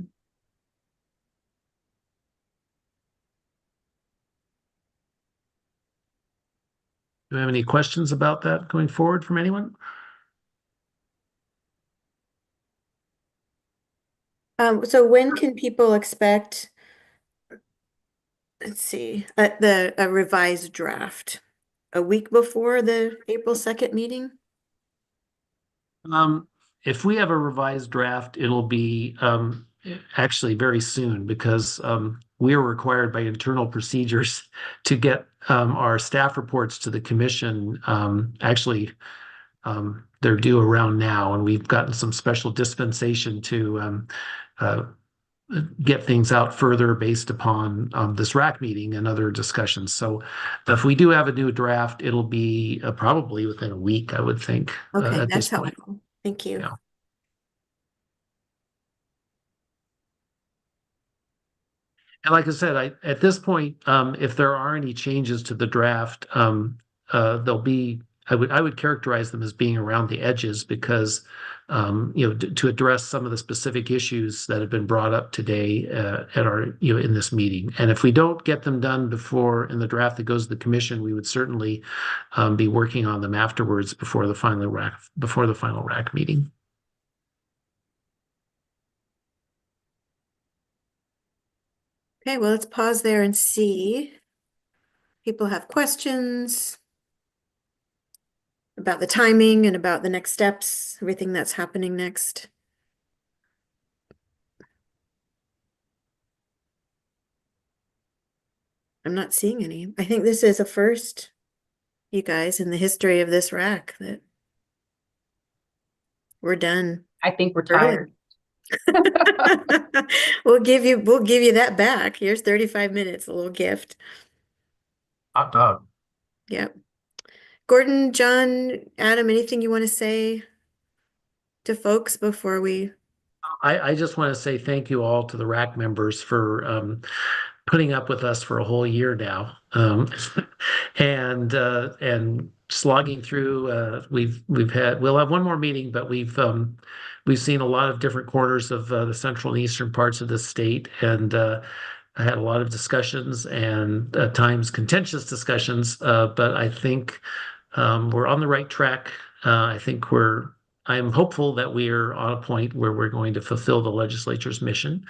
[SPEAKER 17] Do we have any questions about that going forward from anyone?
[SPEAKER 1] So when can people expect, let's see, a revised draft? A week before the April 2nd meeting?
[SPEAKER 17] If we have a revised draft, it'll be actually very soon, because we are required by internal procedures to get our staff reports to the commission. Actually, they're due around now, and we've gotten some special dispensation to get things out further based upon this RAC meeting and other discussions. So if we do have a new draft, it'll be probably within a week, I would think.
[SPEAKER 1] Okay,
[SPEAKER 17] at
[SPEAKER 1] that's
[SPEAKER 17] this point.
[SPEAKER 1] helpful. Thank you.
[SPEAKER 17] Yeah. And like I said, at this point, if there are any changes to the draft, they'll be I would characterize them as being around the edges because to address some of the specific issues that have been brought up today at our in this meeting. And if we don't get them done before in the draft that goes to the commission, we would certainly be working on them afterwards before the final RAC meeting.
[SPEAKER 1] Okay, well, let's pause there and see. People have questions about the timing and about the next steps, everything that's happening next. I'm not seeing any. I think this is a first, you guys, in the history of this RAC that we're done.
[SPEAKER 7] I think we're
[SPEAKER 1] early.
[SPEAKER 7] tired.
[SPEAKER 1] We'll give you that back. Here's 35 minutes, a little gift.
[SPEAKER 4] Hot dog.
[SPEAKER 1] Yep. Gordon, John, Adam, anything you want to say to folks before we?
[SPEAKER 17] I just want to say thank you all to the RAC members for putting up with us for a whole year now, and slogging through. We'll have one more meeting, but we've seen a lot of different corners of the central and eastern parts of the state, and I had a lot of discussions and at times contentious discussions. But I think we're on the right track. I'm hopeful that we are on a point where we're going to fulfill the legislature's mission.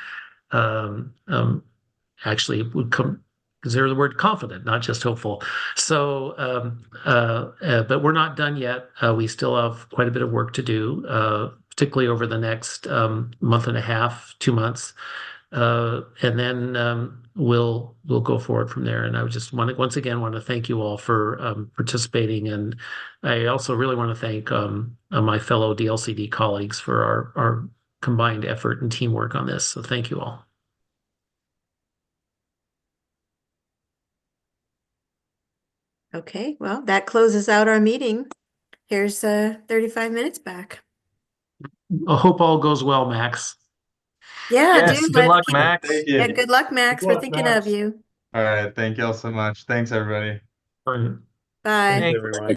[SPEAKER 17] Actually, it would consider the word confident, not just hopeful. So, but we're not done yet. We still have quite a bit of work to do, particularly over the next month and a half, 2 months. And then we'll go forward from there. And I would just once again want to thank you all for participating. And I also really want to thank my fellow DLCD colleagues for our combined effort and teamwork on this. So thank you all.
[SPEAKER 1] Okay, well, that closes out our meeting. Here's 35 minutes back.
[SPEAKER 17] I hope all goes well, Max.
[SPEAKER 1] Yeah,
[SPEAKER 4] Yes,
[SPEAKER 1] dude.
[SPEAKER 4] good luck, Max.
[SPEAKER 18] Thank you.
[SPEAKER 1] Yeah, good luck, Max.
[SPEAKER 11] Good
[SPEAKER 1] We're
[SPEAKER 11] luck,
[SPEAKER 1] thinking
[SPEAKER 11] Max.
[SPEAKER 1] of you.
[SPEAKER 18] All right. Thank you all so much. Thanks, everybody.
[SPEAKER 1] Bye.
[SPEAKER 4] Thanks.
[SPEAKER 14] Everyone.